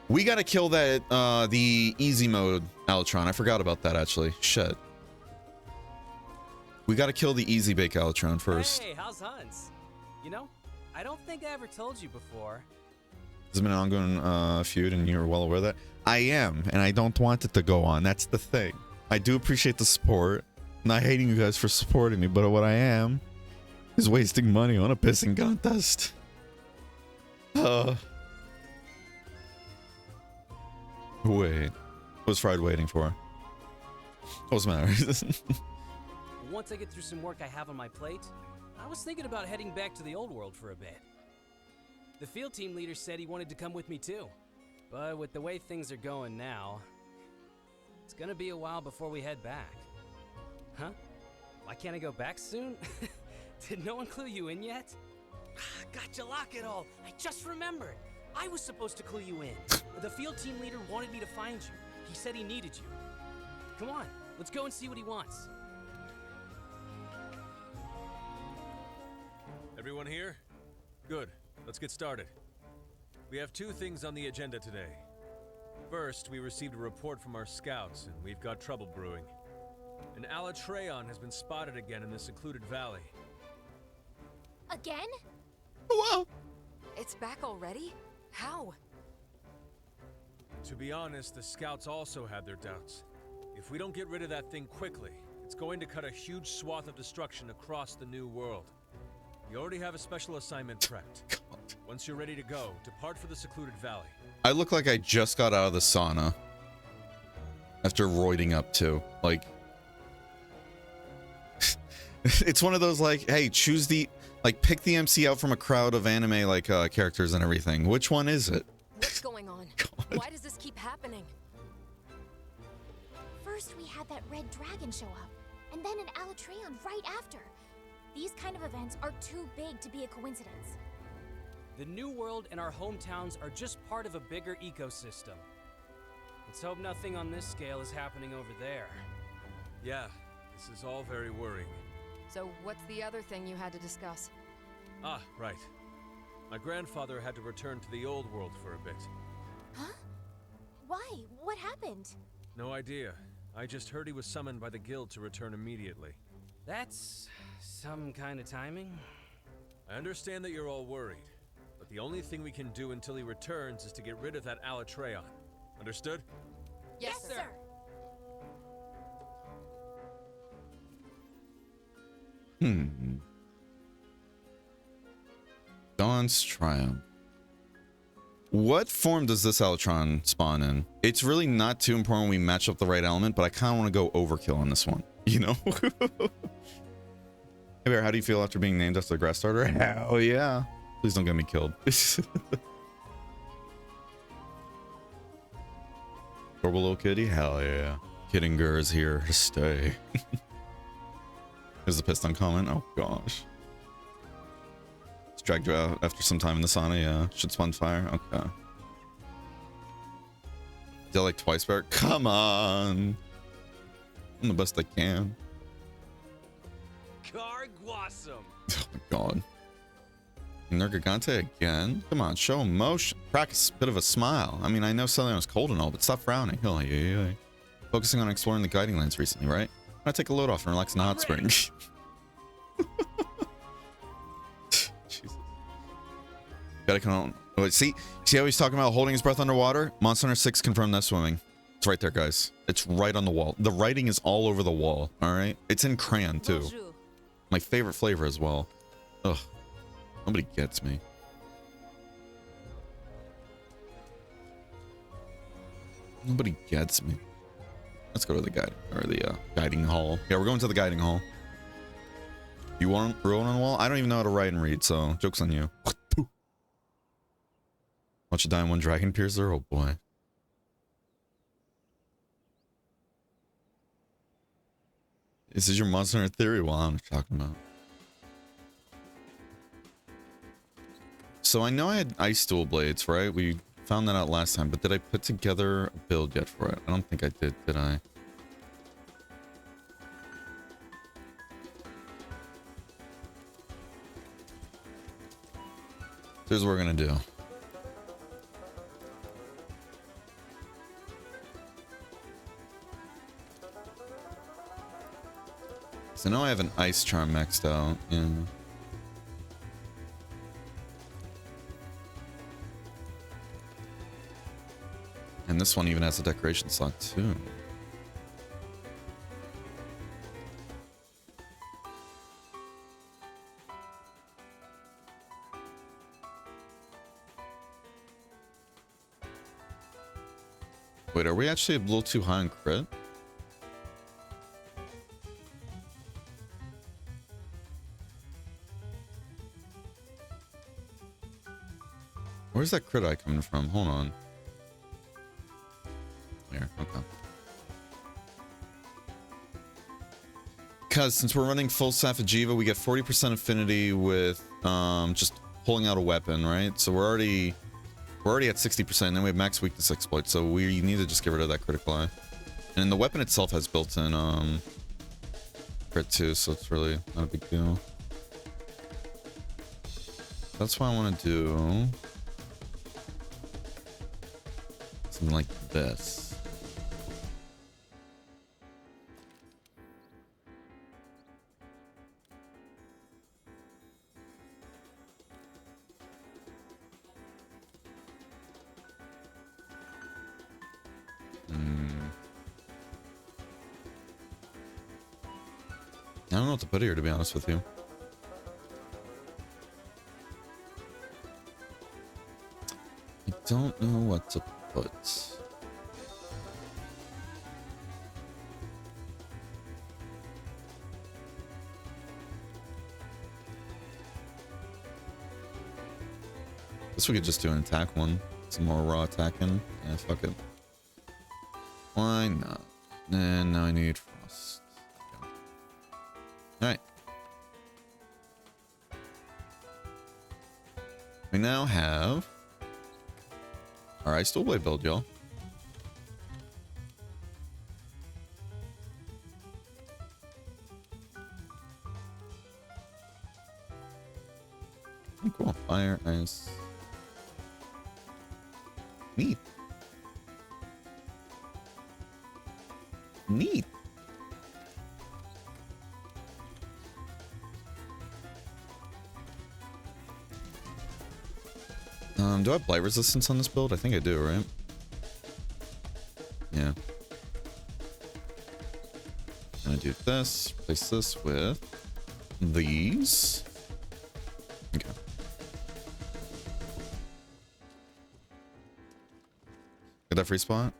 We gotta kill that, the easy mode Alatron. I forgot about that, actually. Shit. We gotta kill the easy bake Alatron first. Hey, how's Hans? You know, I don't think I ever told you before. There's been an ongoing feud, and you're well aware of that. I am, and I don't want it to go on. That's the thing. I do appreciate the support. Not hating you guys for supporting me, but what I am is wasting money on a pissing contest. Wait. What was Fried waiting for? What's the matter? Once I get through some work I have on my plate, I was thinking about heading back to the old world for a bit. The field team leader said he wanted to come with me too. But with the way things are going now, it's gonna be a while before we head back. Huh? Why can't I go back soon? Did no one clue you in yet? Gotcha, lock it all. I just remembered. I was supposed to clue you in. The field team leader wanted me to find you. He said he needed you. Come on, let's go and see what he wants. Everyone here? Good. Let's get started. We have two things on the agenda today. First, we received a report from our scouts, and we've got trouble brewing. An Alatreon has been spotted again in the secluded valley. Again? Wow. It's back already? How? To be honest, the scouts also had their doubts. If we don't get rid of that thing quickly, it's going to cut a huge swath of destruction across the new world. We already have a special assignment prepped. Once you're ready to go, depart for the secluded valley. I look like I just got out of the sauna. After roiding up too. Like... it's one of those like, hey, choose the... Like, pick the MC out from a crowd of anime, like, characters and everything. Which one is it? What's going on? God. Why does this keep happening? First we had that red dragon show up, and then an Alatreon right after. These kind of events are too big to be a coincidence. The new world and our hometowns are just part of a bigger ecosystem. Let's hope nothing on this scale is happening over there. Yeah, this is all very worrying. So what's the other thing you had to discuss? Ah, right. My grandfather had to return to the old world for a bit. Huh? Why? What happened? No idea. I just heard he was summoned by the guild to return immediately. That's some kind of timing. I understand that you're all worried, but the only thing we can do until he returns is to get rid of that Alatreon. Understood? Yes, sir. Dawn's Triumph. What form does this Alatron spawn in? It's really not too important when we match up the right element, but I kind of want to go overkill on this one. You know? Hey Bear, how do you feel after being named after the grass starter? Hell yeah. Please don't get me killed. Adorable little kitty? Hell yeah. Kittinger is here to stay. There's the piston comment. Oh gosh. It's dragged you out after some time in the sauna. Yeah. Should spawn fire. Okay. Did I like twice bear? Come on. I'm the best I can. Garguasum. Oh my god. Nergigante again? Come on, show emotion. Practice a bit of a smile. I mean, I know Celion is cold and all, but stop frowning. Oh, yeah. Focusing on exploring the guiding lands recently, right? I'm gonna take a load off and relax in the hot spring. Jesus. Gotta come on. Wait, see how he's talking about holding his breath underwater? Monster Hunter 6 confirmed that swimming. It's right there, guys. It's right on the wall. The writing is all over the wall, all right? It's in crayon, too. Bonjour. My favorite flavor as well. Ugh. Nobody gets me. Nobody gets me. Let's go to the guide or the guiding hall. Yeah, we're going to the guiding hall. You want ruin on the wall? I don't even know how to write and read, so joke's on you. Watch you die in one dragon piercer? Oh boy. This is your Monster Hunter theory? Well, I'm talking about. So I know I had ice dual blades, right? We found that out last time, but did I put together a build yet for it? I don't think I did I? Here's what we're gonna do. So now I have an ice charm maxed out. Yeah. And this one even has a decoration slot too. Wait, are we actually a little too high on crit? Where's that crit eye coming from? Hold on. Here, okay. Because since we're running full Safajiva, we get 40% affinity with just pulling out a weapon, right? So we're already at 60%, and then we have max weakness exploit, so we need to just get rid of that critical eye. And the weapon itself has built-in crit too, so it's really not a big deal. That's why I want to do something like this. I don't know what to put here, to be honest with you. I don't know what to put. Guess we could just do an attack one. Some more raw attacking. Yeah, fuck it. Why not? And now I need frost. Alright. We now have our Ice Dual Blade build, y'all. Oh, cool. Fire, ice. Neat. Neat. Do I have blight resistance on this build? I think I do, right? Yeah. I'm gonna do this, replace this with these. Okay. Get that free spot?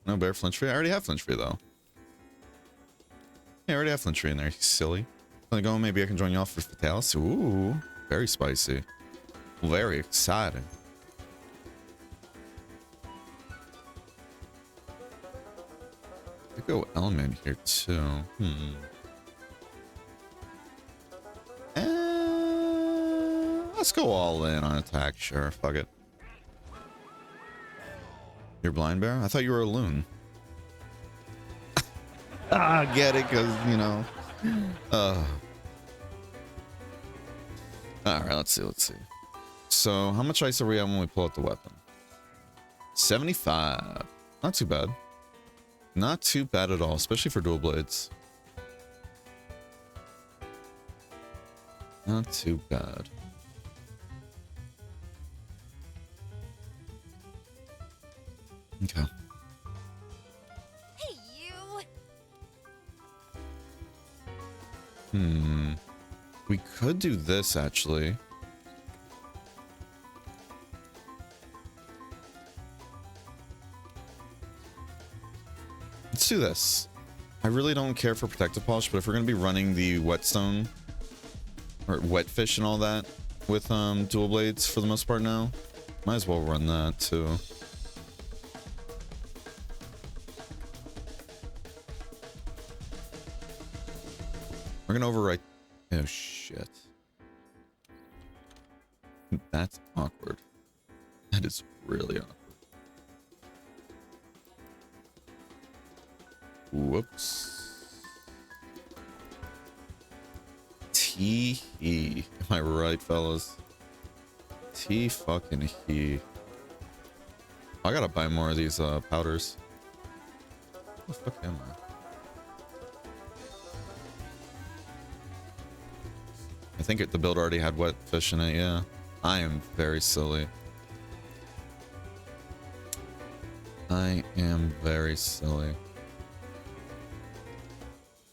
No bear flinch free. I already have flinch free though. Yeah, I already have flinch free in there, you silly. Gonna go, maybe I can join y'all for Fatalis. Ooh, very spicy. Very exciting. I could go element here too. Let's go all in on attack. Sure, fuck it. You're blind bear? I thought you were a loon. I get it, cause you know. All right, let's see. So, how much ice are we at when we pull out the weapon? 75. Not too bad. Not too bad at all, especially for dual blades. Not too bad. Okay. Hey, you! We could do this, actually. Let's do this. I really don't care for protective polish, but if we're going to be running the whetstone or wet fish and all that with dual blades for the most part now, might as well run that too. We're going to overwrite. Oh shit. That's awkward. That is really awkward. Whoops. Tee-hee. Am I right, fellas? T-fucking-hee. I gotta buy more of these powders. Where the fuck am I? I think the build already had wet fish in it, yeah. I am very silly. I am very silly.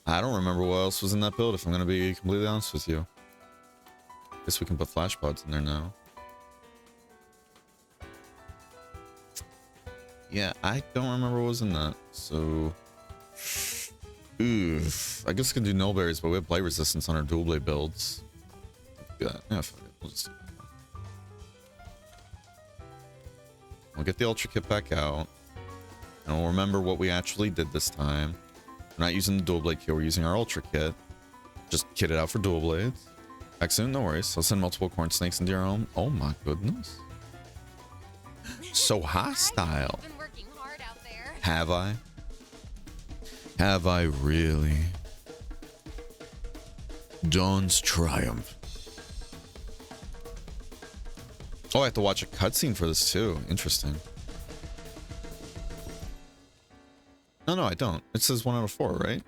I don't remember what else was in that build, if I'm going to be completely honest with you. Guess we can put flash pods in there now. Yeah, I don't remember what was in that, so... Oof. I guess we can do null berries, but we have blight resistance on our dual blade builds. Do that. Yeah, fuck it. We'll just do that. We'll get the ultra kit back out. And we'll remember what we actually did this time. We're not using the dual blade kit, we're using our ultra kit. Just kit it out for dual blades. Back soon, no worries. I'll send multiple corn snakes into your home. Oh my goodness. So hostile. You've been working hard out there. Have I? Have I really? Dawn's triumph. Oh, I have to watch a cutscene for this too. Interesting. No, I don't. It says 1 out of 4, right?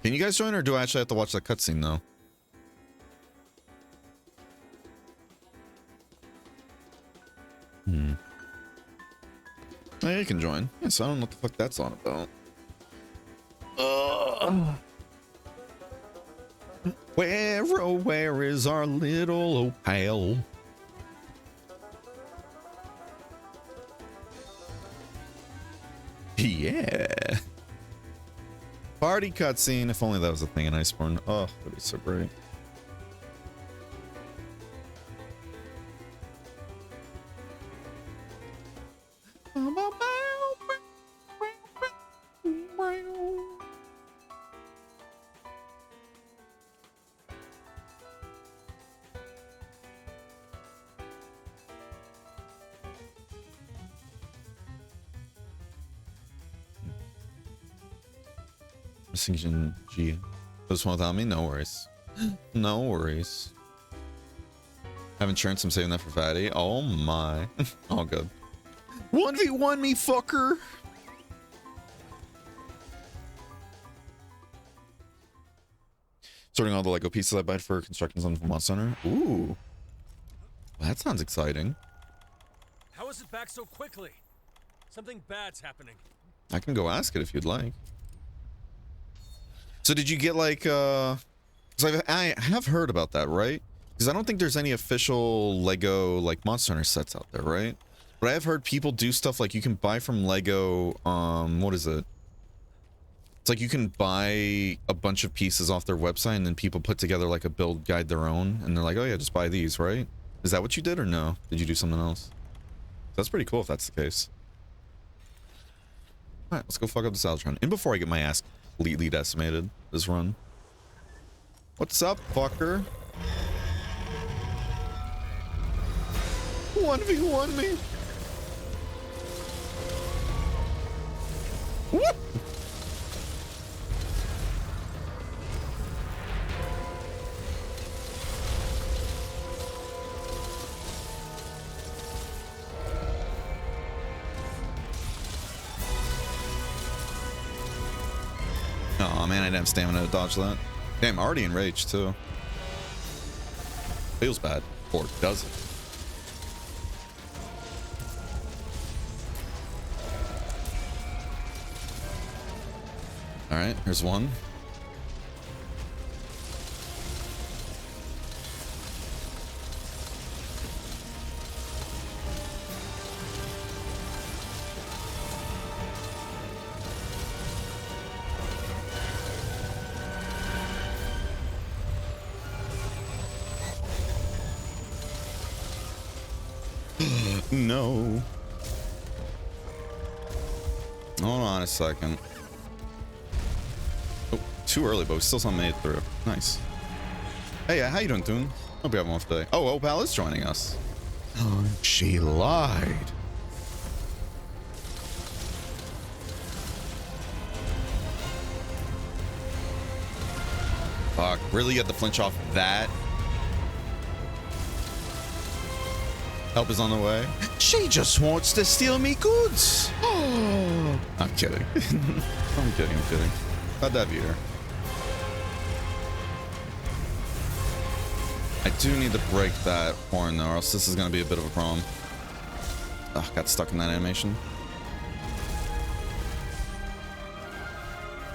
Can you guys join, or do I actually have to watch that cutscene though? Yeah, you can join. Yes, I don't know what the fuck that's on about. Where, oh, where is our little opal? Yeah. Party cutscene. If only that was a thing in Iceborne. Oh, that'd be so great. Missing G. This one without me? No worries. No worries. Have insurance, I'm saving that for Fatty. Oh my. All good. 1v1 me, fucker! Sorting all the Lego pieces I bought for constructing something from Monster Hunter. Ooh. Well, that sounds exciting. How is it back so quickly? Something bad's happening. I can go ask it if you'd like. So did you get like, because I have heard about that, right? Because I don't think there's any official Lego like Monster Hunter sets out there, right? But I have heard people do stuff like you can buy from Lego, what is it? It's like you can buy a bunch of pieces off their website and then people put together like a build guide their own. And they're like, oh yeah, just buy these, right? Is that what you did or no? Did you do something else? That's pretty cool if that's the case. All right, let's go fuck up the salvage run. And before I get my ass completely decimated this run. What's up, fucker? 1v1 me. What? Oh man, I didn't have stamina to dodge that. Damn, already enraged too. Feels bad. Or does it? Alright, here's one. No. Hold on a second. Oh, too early, but we still saw made it through. Nice. Hey, how you doing, Toon? Hope you have one today. Oh, Opal is joining us. Oh, she lied. Fuck, really? You had to flinch off that? Help is on the way. She just wants to steal me goods. Oh, I'm kidding. I'm kidding. Glad to have you here. I do need to break that horn though, or else this is going to be a bit of a problem. Ugh, got stuck in that animation.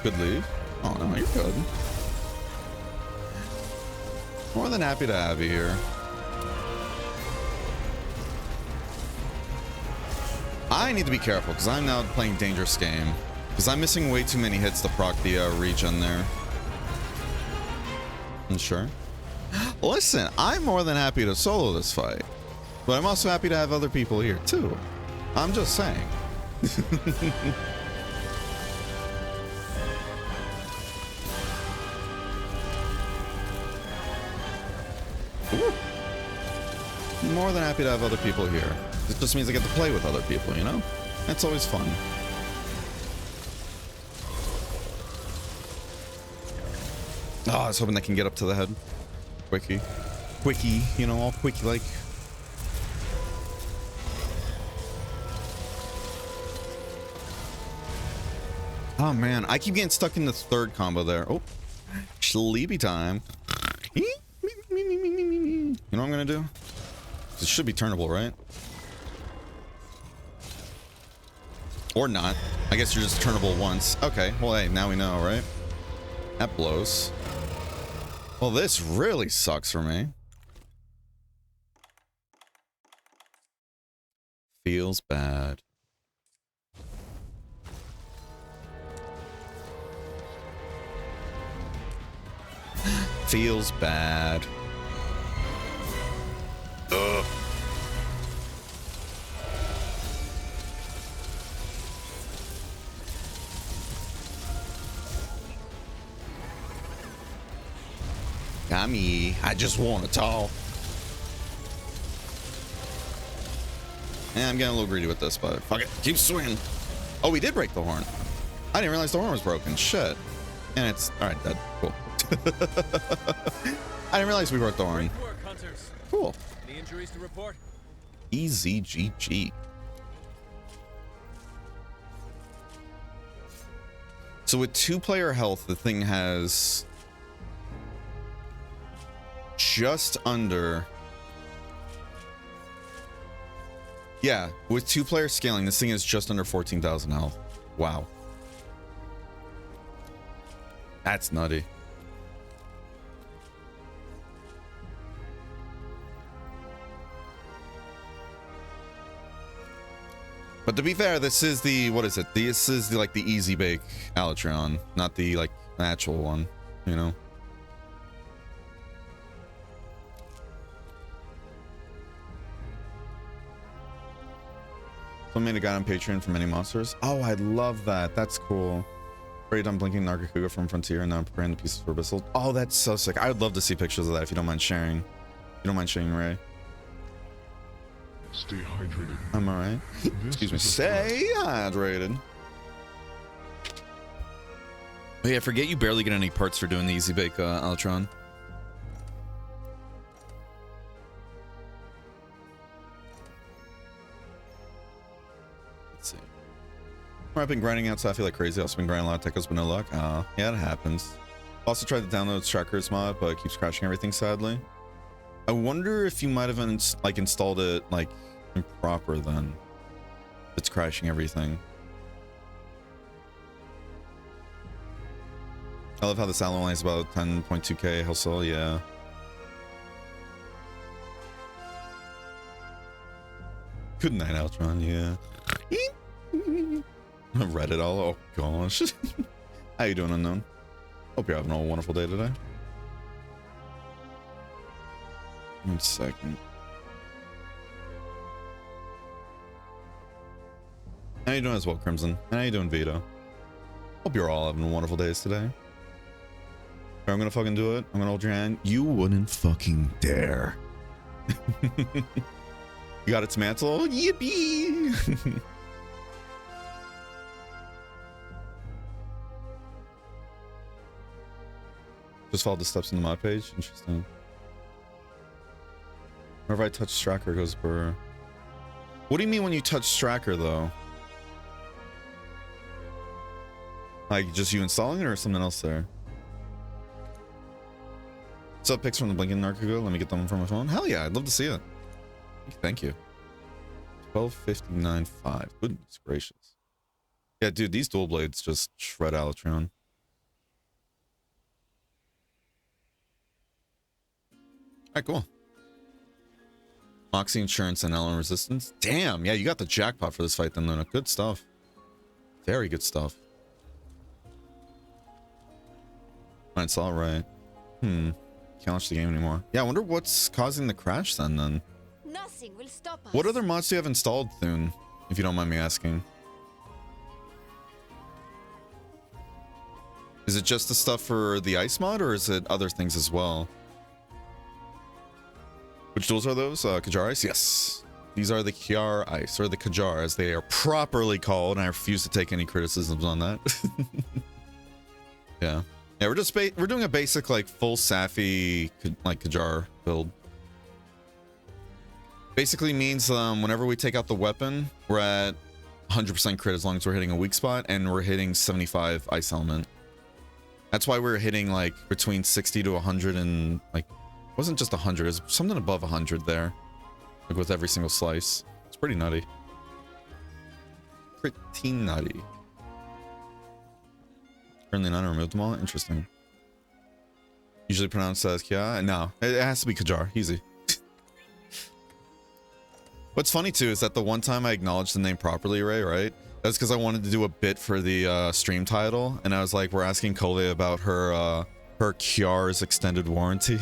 Good leave. Oh no, you're good. More than happy to have you here. I need to be careful because I'm now playing dangerous game. Because I'm missing way too many hits to proc the regen there. Sure. Listen, I'm more than happy to solo this fight. But I'm also happy to have other people here too. I'm just saying. Ooh. More than happy to have other people here. It just means I get to play with other people, you know? That's always fun. Oh, I was hoping I can get up to the head. Quickie, you know, all quickie like. Oh man, I keep getting stuck in the third combo there. Oh, sleepy time. You know what I'm gonna do? It should be turnable, right? Or not. I guess you're just turnable once. Okay, well, hey, now we know, right? That blows. Well, this really sucks for me. Feels bad. Feels bad. Ugh. Got me. I just want to talk. Yeah, I'm getting a little greedy with this, but fuck it. Keep swinging. Oh, we did break the horn. I didn't realize the horn was broken. Shit. And it's... Alright, dead. Cool. I didn't realize we broke the horn. Great work, hunters. Cool. Any injuries to report? Easy GG. So with 2-player health, the thing has just under... Yeah, with 2-player scaling, this thing is just under 14,000 health. Wow. That's nutty. But to be fair, this is the, what is it? This is the, like, the easy bake Alatreon, not the, like, actual one, you know? Someone made a guide on Patreon for many monsters. Oh, I love that. That's cool. Already done blinking Nargacuga from Frontier and now I'm preparing the pieces for Abyssal. Oh, that's so sick. I would love to see pictures of that if you don't mind sharing. You don't mind sharing, Ray? Stay hydrated. I'm alright. Excuse me. Stay hydrated. Oh yeah, forget you barely get any parts for doing the easy bake, Alatron. Let's see. I've been grinding out, so I feel like crazy. I've also been grinding a lot of techos, but no luck. Oh, yeah, it happens. Also tried the download trackers mod, but it keeps crashing everything, sadly. I wonder if you might have installed it like improper then. It's crashing everything. I love how the salad line is about 10.2k household, yeah. Good night, Altron, yeah. Reddit all, oh gosh. How you doing, Unknown? Hope you're having a wonderful day today. 1 second. How you doing as well, Crimson? And how you doing, Vito? Hope you're all having wonderful days today. I'm gonna fucking do it. I'm gonna hold your hand. You wouldn't fucking dare. You got its mantle? Yippee! Just followed the steps in the mod page. Interesting. Whenever I touch Stracker, it goes burr. What do you mean when you touch Stracker, though? Like, just you installing it or something else there? What's up, pics from the blinking Narcago? Let me get them from my phone. Hell yeah, I'd love to see it. Thank you. 1259.5. Goodness gracious. Yeah, dude, these dual blades just shred Alatron. Alright, cool. Moxie Insurance and Element Resistance. Damn, yeah, you got the jackpot for this fight then, Luna. Good stuff. Very good stuff. Alright, it's alright. Can't launch the game anymore. Yeah, I wonder what's causing the crash then. Nothing will stop us. What other mods do you have installed, Thune? If you don't mind me asking. Is it just the stuff for the ice mod, or is it other things as well? Which tools are those? Kajar Ice? Yes. These are the Kiar Ice, or the Kajar, as they are properly called, and I refuse to take any criticisms on that. Yeah. Yeah, we're doing a basic, like, full Safi, like, Kajar build. Basically means, whenever we take out the weapon, we're at 100% crit as long as we're hitting a weak spot, and we're hitting 75 ice element. That's why we're hitting like between 60 to 100, and like it wasn't just 100, it was something above 100 there, like with every single slice. It's pretty nutty. Pretty nutty. Currently none, removed them all. Interesting. Usually pronounced as Kia. No, it has to be Kajar. Easy. What's funny too is that the one time I acknowledged the name properly, Ray, right? That's because I wanted to do a bit for the stream title, and I was like, we're asking Kole about her Kiar's extended warranty.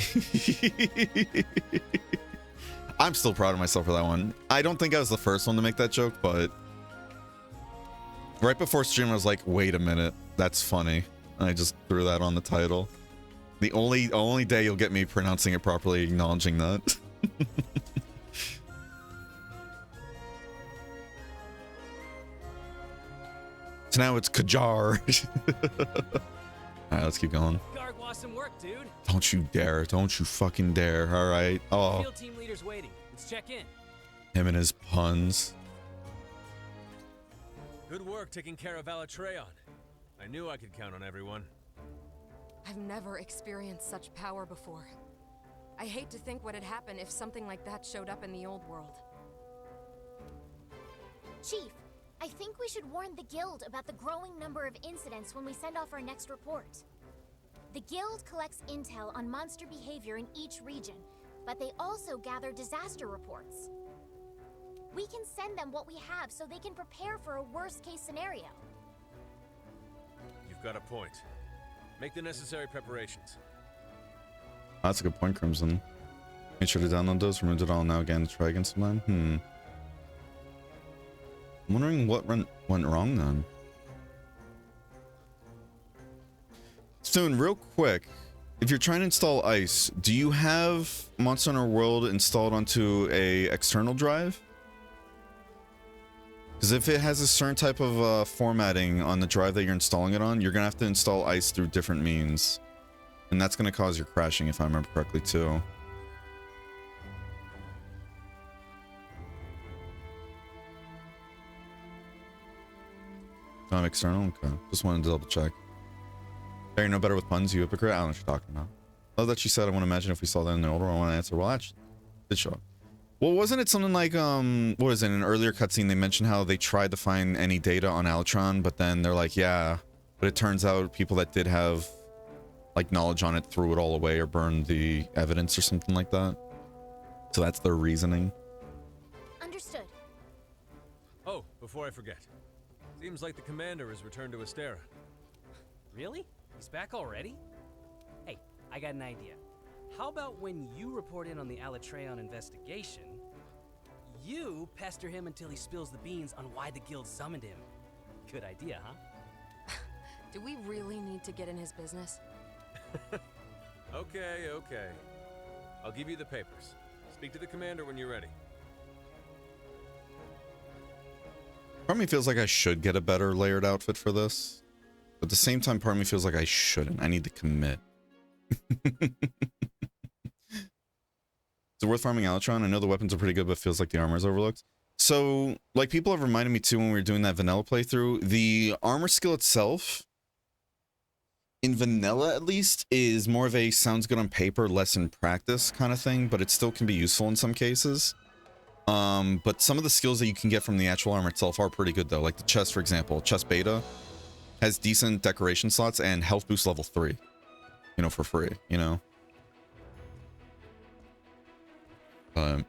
I'm still proud of myself for that one. I don't think I was the first one to make that joke, but right before stream I was like, wait a minute, that's funny. And I just threw that on the title. The only day you'll get me pronouncing it properly, acknowledging that. So now it's Kajar. Alright, let's keep going. Garg wants some work, dude. Don't you dare. Don't you fucking dare. Alright. Oh. Field team leader's waiting. Let's check in. Him and his puns. Good work taking care of Alatreon. I knew I could count on everyone. I've never experienced such power before. I hate to think what had happened if something like that showed up in the old world. Chief, I think we should warn the Guild about the growing number of incidents when we send off our next report. The Guild collects intel on monster behavior in each region, but they also gather disaster reports. We can send them what we have so they can prepare for a worst-case scenario. You've got a point. Make the necessary preparations. That's a good point, Crimson. Make sure to download those, remove it all now again to try again sometime. I'm wondering what went wrong then. Soon, real quick, if you're trying to install Ice, do you have Monster Hunter World installed onto a external drive? Because if it has a certain type of formatting on the drive that you're installing it on, you're gonna have to install Ice through different means, and that's gonna cause your crashing, if I remember correctly, too. Not external? Okay. Just wanted to double check. Barry, no better with puns, you hypocrite? I don't know what you're talking about. Love that she said, I want to imagine if we saw that in the older one. I want to answer, well, actually, it did show up. Well, wasn't it something like, what was it, in an earlier cutscene, they mentioned how they tried to find any data on Alatron, but then they're like, yeah, but it turns out people that did have, like, knowledge on it threw it all away or burned the evidence or something like that. So that's their reasoning. Understood. Oh, before I forget. Seems like the commander has returned to Astera. Really? He's back already? Hey, I got an idea. How about when you report in on the Alatreon investigation, you pester him until he spills the beans on why the guild summoned him? Good idea, huh? Do we really need to get in his business? Okay. I'll give you the papers. Speak to the commander when you're ready. Part of me feels like I should get a better layered outfit for this. But at the same time, part of me feels like I shouldn't. I need to commit. Is it worth farming Alatron? I know the weapons are pretty good, but feels like the armor is overlooked. So, like, people have reminded me too when we were doing that vanilla playthrough, the armor skill itself, in vanilla at least, is more of a sounds good on paper, less in practice kind of thing, but it still can be useful in some cases. But some of the skills that you can get from the actual armor itself are pretty good though. Like the chest, for example. Chest beta has decent decoration slots and health boost level 3. You know, for free, you know? But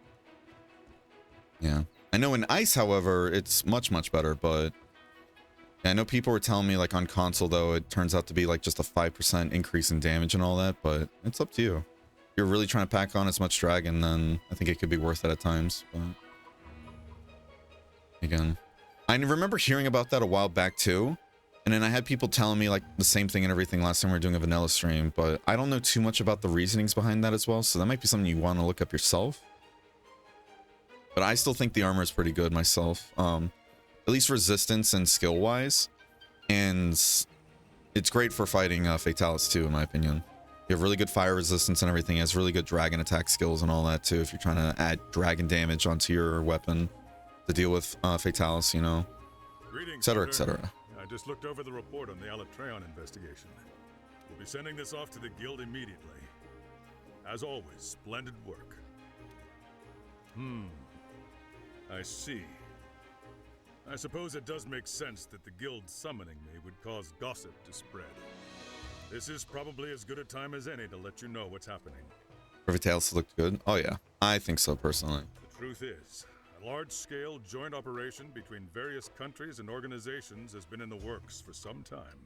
yeah. I know in Ice, however, it's much, much better, but yeah, I know people were telling me like on console though, it turns out to be like just a 5% increase in damage and all that, but it's up to you. If you're really trying to pack on as much dragon, then I think it could be worth it at times, but again, I remember hearing about that a while back too, and then I had people telling me like the same thing and everything last time we were doing a vanilla stream, but I don't know too much about the reasonings behind that as well, so that might be something you want to look up yourself. But I still think the armor is pretty good myself, at least resistance and skill wise, and it's great for fighting Fatalis too, in my opinion. You have really good fire resistance and everything. It has really good dragon attack skills and all that too, if you're trying to add dragon damage onto your weapon to deal with Fatalis, you know. Greetings, etc., Commander. etc. I just looked over the report on the Alatreon investigation. We'll be sending this off to the guild immediately. As always, splendid work. I see. I suppose it does make sense that the guild summoning me would cause gossip to spread. This is probably as good a time as any to let you know what's happening. Vitalis looked good. Oh yeah, I think so personally. The truth is, a large-scale joint operation between various countries and organizations has been in the works for some time.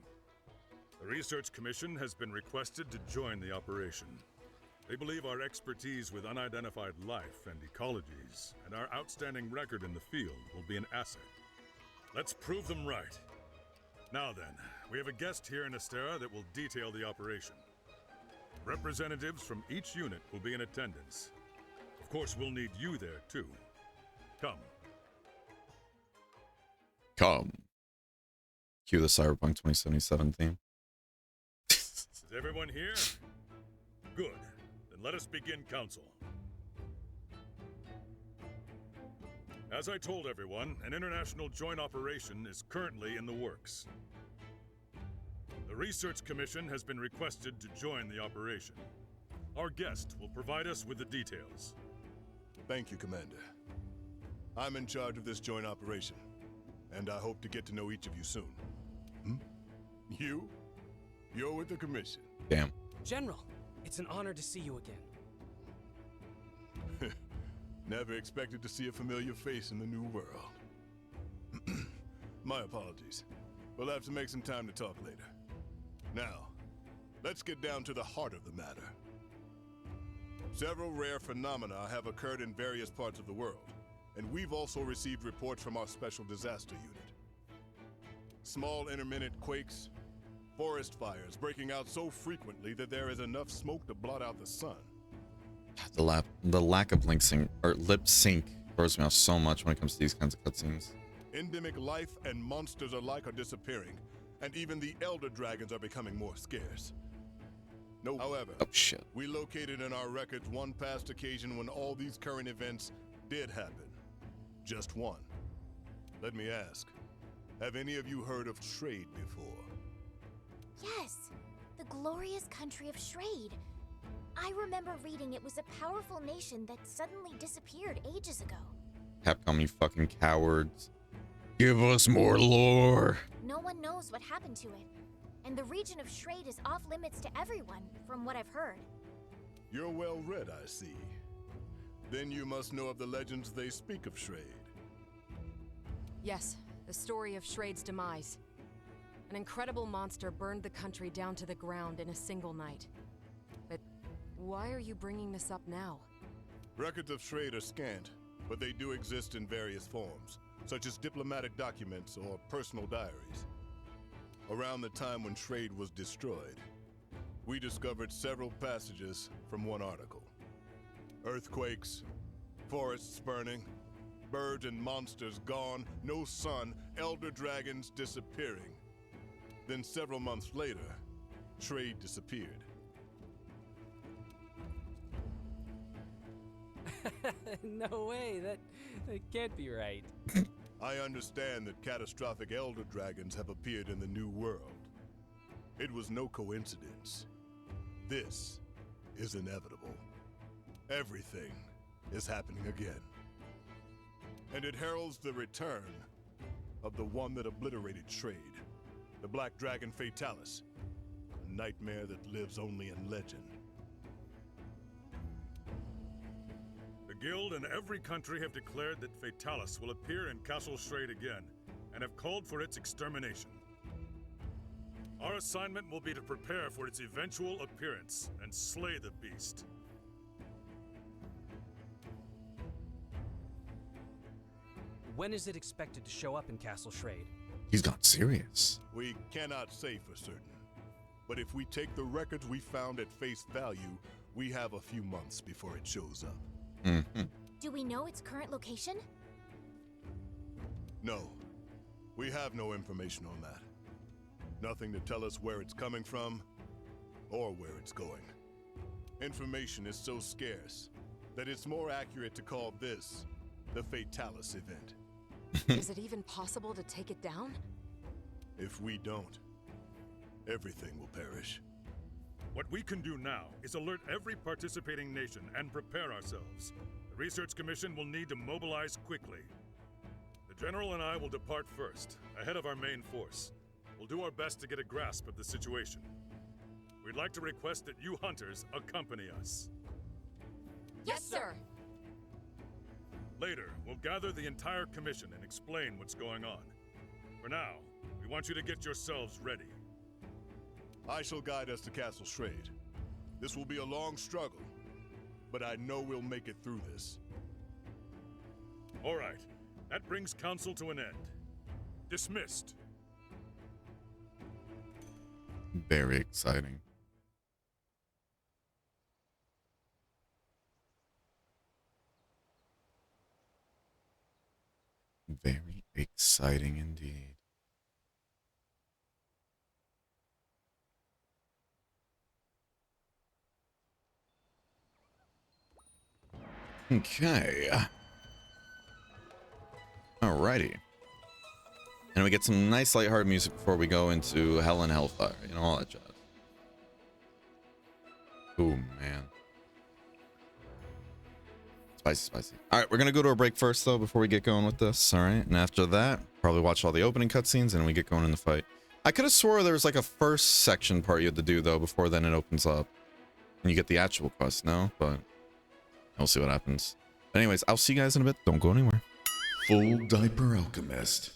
The Research Commission has been requested to join the operation. They believe our expertise with unidentified life and ecologies and our outstanding record in the field will be an asset. Let's prove them right. Now then, we have a guest here in Astera that will detail the operation. Representatives from each unit will be in attendance. Of course, we'll need you there too. Come. Come. Cue the Cyberpunk 2077 theme. Is everyone here? Good. Then let us begin council. As I told everyone, an international joint operation is currently in the works. The Research Commission has been requested to join the operation. Our guest will provide us with the details. Thank you, Commander. I'm in charge of this joint operation, and I hope to get to know each of you soon. You? You're with the Commission. Damn. General, it's an honor to see you again. Never expected to see a familiar face in the new world. My apologies. We'll have to make some time to talk later. Now, let's get down to the heart of the matter. Several rare phenomena have occurred in various parts of the world, and we've also received reports from our Special Disaster Unit. Small intermittent quakes, forest fires breaking out so frequently that there is enough smoke to blot out the sun. The lack of lip sync throws me off so much when it comes to these kinds of cutscenes. Endemic life and monsters alike are disappearing, and even the elder dragons are becoming more scarce. No, however, Oh shit. we located in our records one past occasion when all these current events did happen. Just one. Let me ask, have any of you heard of Trade before? Yes, the glorious country of Shrade. I remember reading it was a powerful nation that suddenly disappeared ages ago. Capcom, you fucking cowards. Give us more lore. No one knows what happened to it, and the region of Shrade is off limits to everyone, from what I've heard. You're well read, I see. Then you must know of the legends they speak of Shrade. Yes, the story of Shrade's demise. An incredible monster burned the country down to the ground in a single night. But why are you bringing this up now? Records of Shrade are scant, but they do exist in various forms, such as diplomatic documents or personal diaries. Around the time when Shrade was destroyed, we discovered several passages from one article. Earthquakes, forests burning, birds and monsters gone, no sun, elder dragons disappearing. Then several months later, Shrade disappeared. No way, that can't be right. I understand that catastrophic elder dragons have appeared in the New World. It was no coincidence. This is inevitable. Everything is happening again. And it heralds the return of the one that obliterated Shrade, the Black Dragon Fatalis, a nightmare that lives only in legend. The Guild and every country have declared that Fatalis will appear in Castle Shrade again, and have called for its extermination. Our assignment will be to prepare for its eventual appearance and slay the beast. When is it expected to show up in Castle Shrade? He's gone serious. We cannot say for certain, but if we take the records we found at face value, we have a few months before it shows up. Do we know its current location? No, we have no information on that. Nothing to tell us where it's coming from, or where it's going. Information is so scarce that it's more accurate to call this the Fatalis event. Is it even possible to take it down? If we don't, everything will perish. What we can do now is alert every participating nation and prepare ourselves. The Research Commission will need to mobilize quickly. The General and I will depart first, ahead of our main force. We'll do our best to get a grasp of the situation. We'd like to request that you hunters accompany us. Yes, sir! Later, we'll gather the entire commission and explain what's going on. For now, we want you to get yourselves ready. I shall guide us to Castle Shrade. This will be a long struggle, but I know we'll make it through this. All right, that brings council to an end. Dismissed. Very exciting. Very exciting indeed. Okay. Alrighty. And we get some nice lighthearted music before we go into Hell and Hellfire, you know, all that jazz. Oh, man. Spicy, spicy. Alright, we're gonna go to a break first, though, before we get going with this, alright? And after that, probably watch all the opening cutscenes, and we get going in the fight. I could have swore there was like a first section part you had to do, though, before then it opens up. And you get the actual quest, no? But we'll see what happens. But anyways, I'll see you guys in a bit. Don't go anywhere. Full Diaper Alchemist.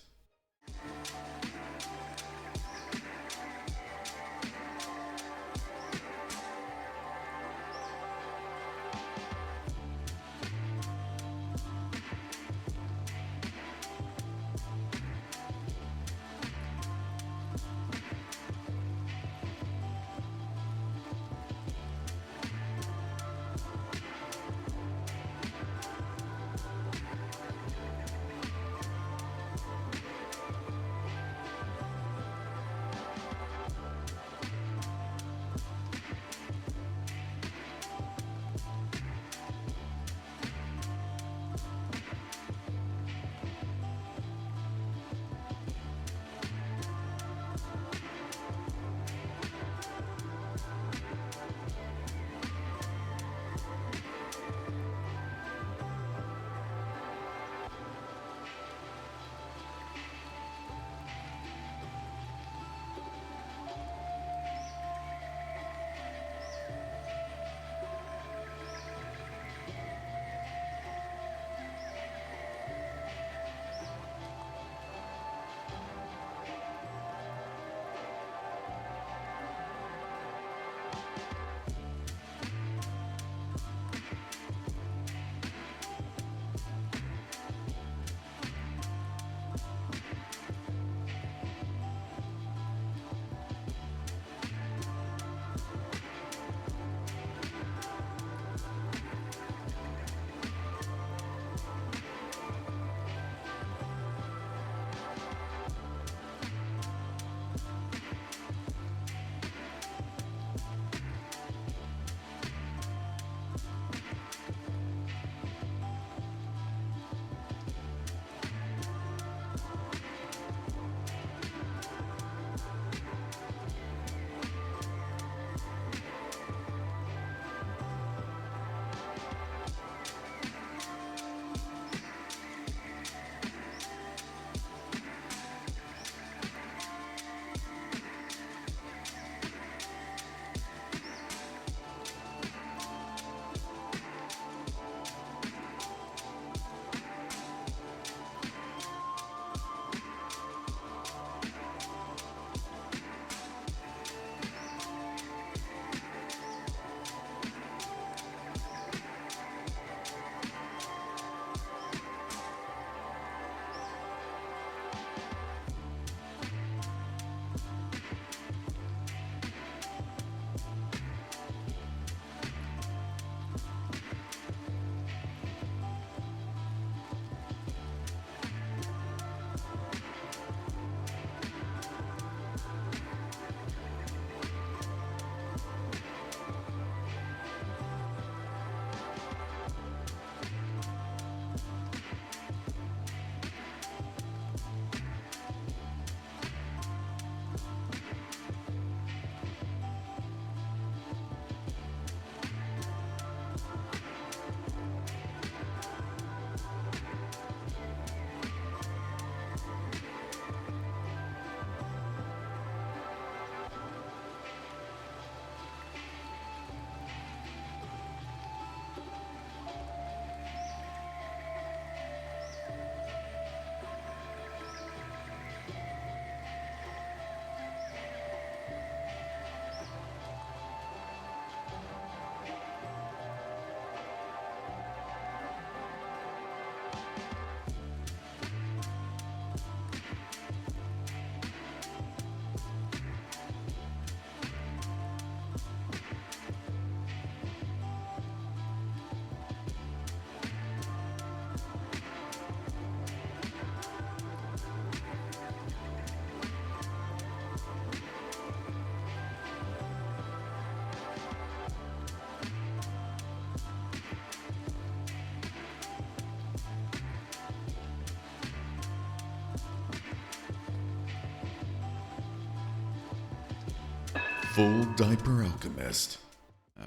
Full Diaper Alchemist.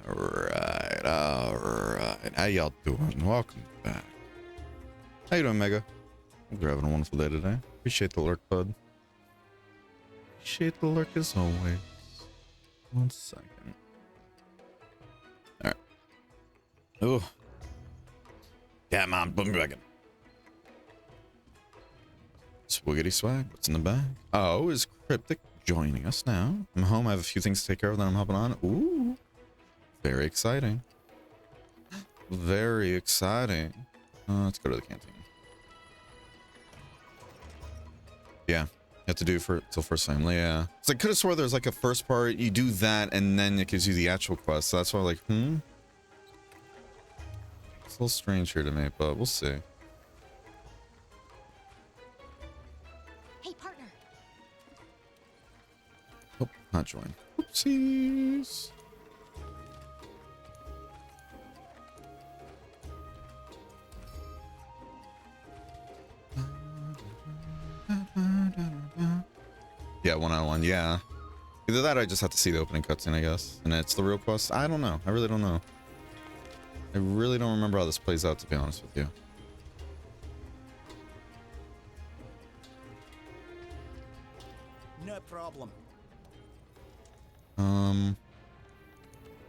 Alright, alright. How y'all doing? Welcome back. How you doing, Mega? Hope you're having a wonderful day today. Appreciate the lurk, bud. Appreciate the lurk as always. 1 second. Alright. Oh. Come on, boom dragon. Swiggity swag. What's in the bag? Oh, is Cryptic joining us now? I'm home. I have a few things to take care of, then I'm hopping on. Ooh. Very exciting. Very exciting. Let's go to the canteen. Yeah. You have to do it till first time. Yeah. So I could have swore there's like a first part. You do that, and then it gives you the actual quest. So that's why I'm like, It's a little strange here to me, but we'll see. Hey, partner. Oh, not join. Oopsies. Yeah, 1-on-1, yeah. Either that or I just have to see the opening cutscene, I guess. And it's the real quest. I don't know. I really don't know. I really don't remember how this plays out, to be honest with you. No problem.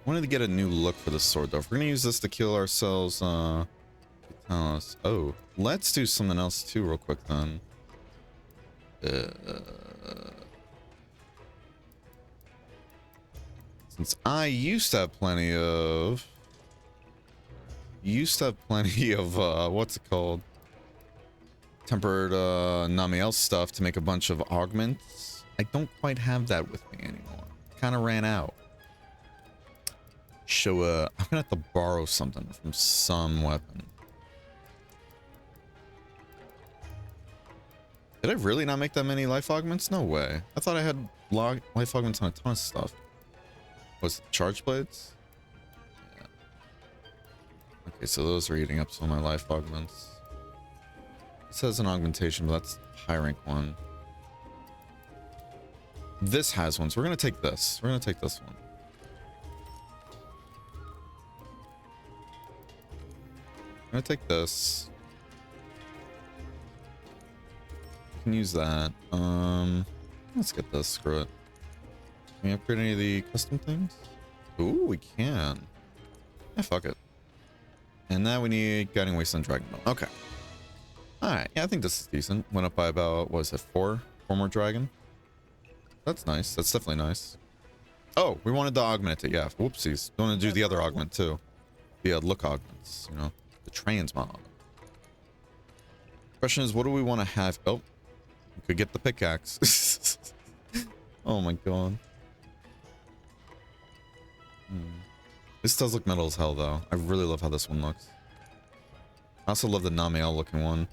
Wanted to get a new look for the sword, though. If we're gonna use this to kill ourselves, oh, let's do something else, too, real quick, then. Since I used to have plenty of... what's it called? Tempered, Namiel stuff to make a bunch of augments. I don't quite have that with me anymore. Kind of ran out. So, I'm gonna have to borrow something from some weapon. Did I really not make that many life augments? No way. I thought I had life augments on a ton of stuff. Was it charge blades? Yeah. Okay, so those are eating up some of my life augments. It says an augmentation, but that's high rank one. This has one, so we're gonna take this. We're gonna take this one. I'm gonna take this. We can use that. Let's get this. Screw it. Can we upgrade any of the custom things? Ooh, we can. Yeah, fuck it. And now we need Guiding Wasteland Dragon Bone. Okay. Alright, yeah, I think this is decent. Went up by about, what is it, 4? 4 more dragon? That's nice. That's definitely nice. Oh, we wanted to augment it, yeah. Whoopsies. Don't want to do the other augment, too. The look augments, you know. The transmog. Question is, what do we want to have? Oh, we could get the pickaxe. Oh my god. This does look metal as hell, though. I really love how this one looks. I also love the Namiel looking one.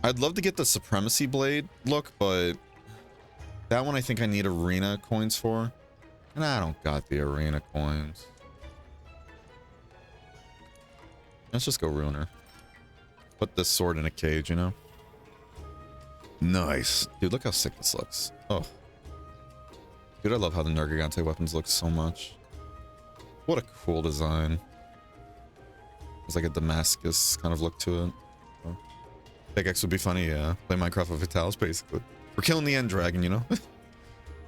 I'd love to get the Supremacy Blade look, but that one I think I need arena coins for. And I don't got the arena coins. Let's just go Ruiner. Put this sword in a cage, you know? Nice. Dude, look how sick this looks. Oh. Dude, I love how the Nergigante weapons look so much. What a cool design. It's like a Damascus kind of look to it. Oh. Pickaxe would be funny, yeah. Play Minecraft with Vitalis, basically. We're killing the end dragon, you know?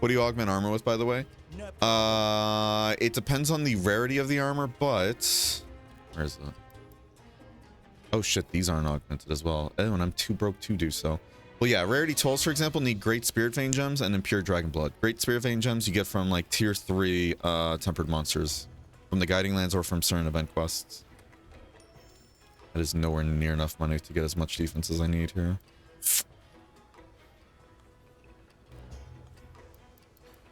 What do you augment armor with, by the way? It depends on the rarity of the armor, but... Where is it? Oh shit, these aren't augmented as well. Oh, and I'm too broke to do so. Well, yeah, rarity tolls, for example, need Great Spirit Vein Gems and Impure Dragon Blood. Great Spirit Vein Gems you get from, like, Tier 3 tempered monsters. From the Guiding Lands or from certain event quests. That is nowhere near enough money to get as much defense as I need here.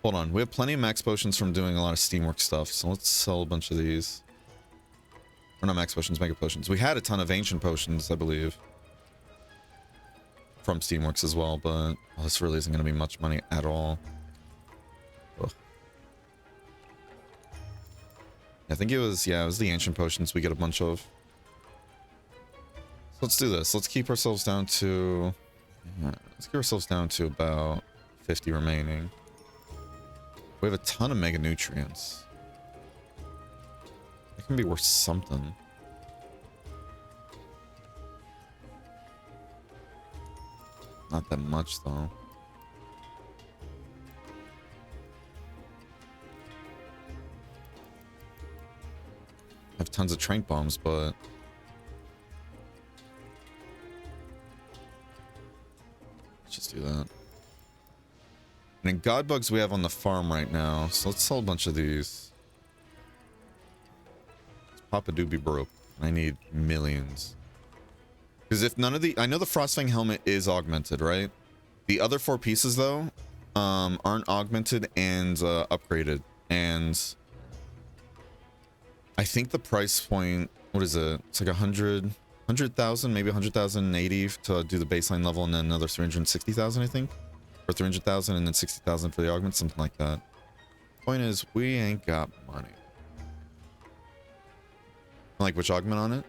Hold on, we have plenty of max potions from doing a lot of Steamworks stuff, so let's sell a bunch of these. Or not max potions, mega potions. We had a ton of ancient potions, I believe. From Steamworks as well, but this really isn't going to be much money at all. Ugh. I think it was, yeah, it was the ancient potions we get a bunch of. So let's do this. Let's keep ourselves down to... Let's get ourselves down to about 50 remaining. We have a ton of mega nutrients. That can be worth something. Not that much though. I have tons of trank bombs, but let's just do that. And in god bugs we have on the farm right now, so let's sell a bunch of these. Papa Doobie broke. I need millions. Because if none of the... I know the Frostfang helmet is augmented, right? The other 4 pieces, though, aren't augmented and upgraded. And I think the price point... What is it? It's like 100,000, maybe 100,080 to do the baseline level, and then another 360,000, I think. Or 300,000 and then 60,000 for the augment, something like that. Point is, we ain't got money. Like which augment on it?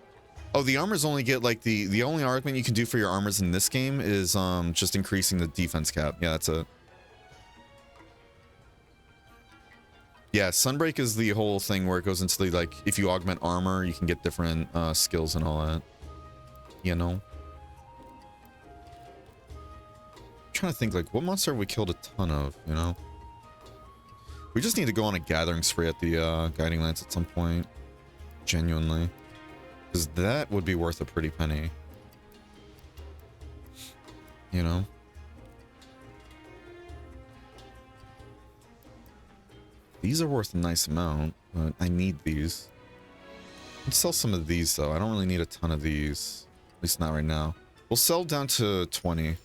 Oh, the armors only get like the only augment you can do for your armors in this game is just increasing the defense cap. Yeah, that's it. Yeah, Sunbreak is the whole thing where it goes into the, like, if you augment armor, you can get different skills and all that. You know? I'm trying to think, like, what monster have we killed a ton of, you know? We just need to go on a gathering spree at the Guiding Lance at some point. Genuinely. Because that would be worth a pretty penny. You know? These are worth a nice amount, but I need these. Let's sell some of these, though. I don't really need a ton of these. At least not right now. We'll sell down to 20. I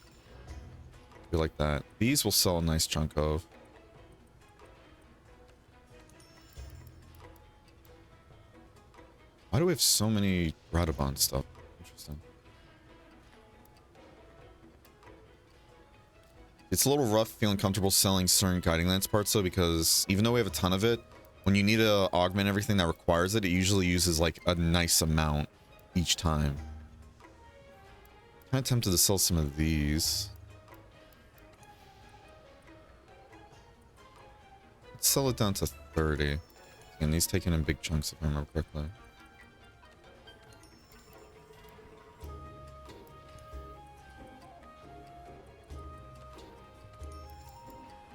feel like that. These we'll sell a nice chunk of. Why do we have so many Radabon stuff? Interesting. It's a little rough feeling comfortable selling certain Guiding Lance parts though, because even though we have a ton of it, when you need to augment everything that requires it, it usually uses like a nice amount each time. Kind of tempted to sell some of these. Let's sell it down to 30. And these taken in big chunks if I remember correctly.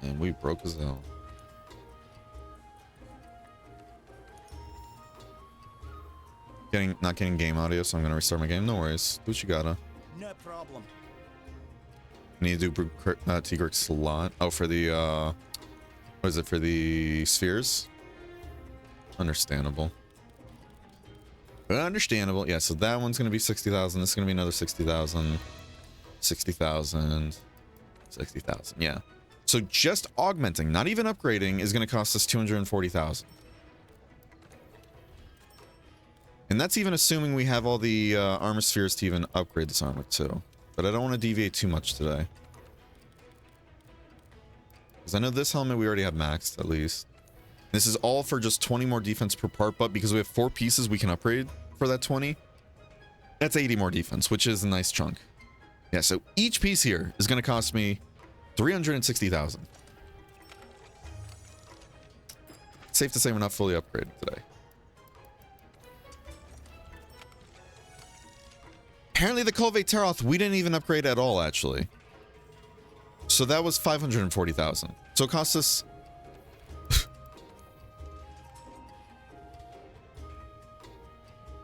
And we broke as hell. Not getting game audio, so I'm gonna restart my game. No worries. Do what you gotta. No problem. Need to do Tigric slot. Oh, for the what is it, for the spheres? Understandable. Understandable. Yeah, so that one's gonna be 60,000. This is gonna be another 60,000. 60,000. 60,000. Yeah. So just augmenting, not even upgrading, is going to cost us 240,000. And that's even assuming we have all the armor spheres to even upgrade this armor too. But I don't want to deviate too much today. Because I know this helmet we already have maxed, at least. This is all for just 20 more defense per part, but because we have 4 pieces we can upgrade for that 20, that's 80 more defense, which is a nice chunk. Yeah, so each piece here is going to cost me 360,000. Safe to say we're not fully upgraded today. Apparently the Culve Teroth we didn't even upgrade at all, actually. So that was 540,000. So it cost us...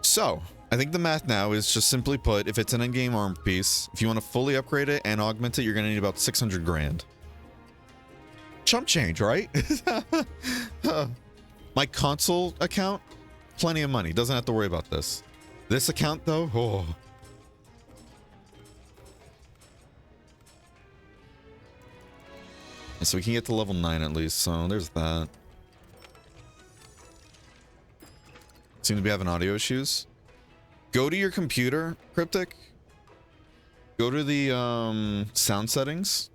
So, I think the math now is just simply put, if it's an in-game arm piece, if you want to fully upgrade it and augment it, you're going to need about 600 grand. Chump change, right? My console account, plenty of money. Doesn't have to worry about this. This account, though, oh. And so we can get to level 9 at least, so there's that. Seem to be having audio issues. Go to your computer, Cryptic. Go to the sound settings.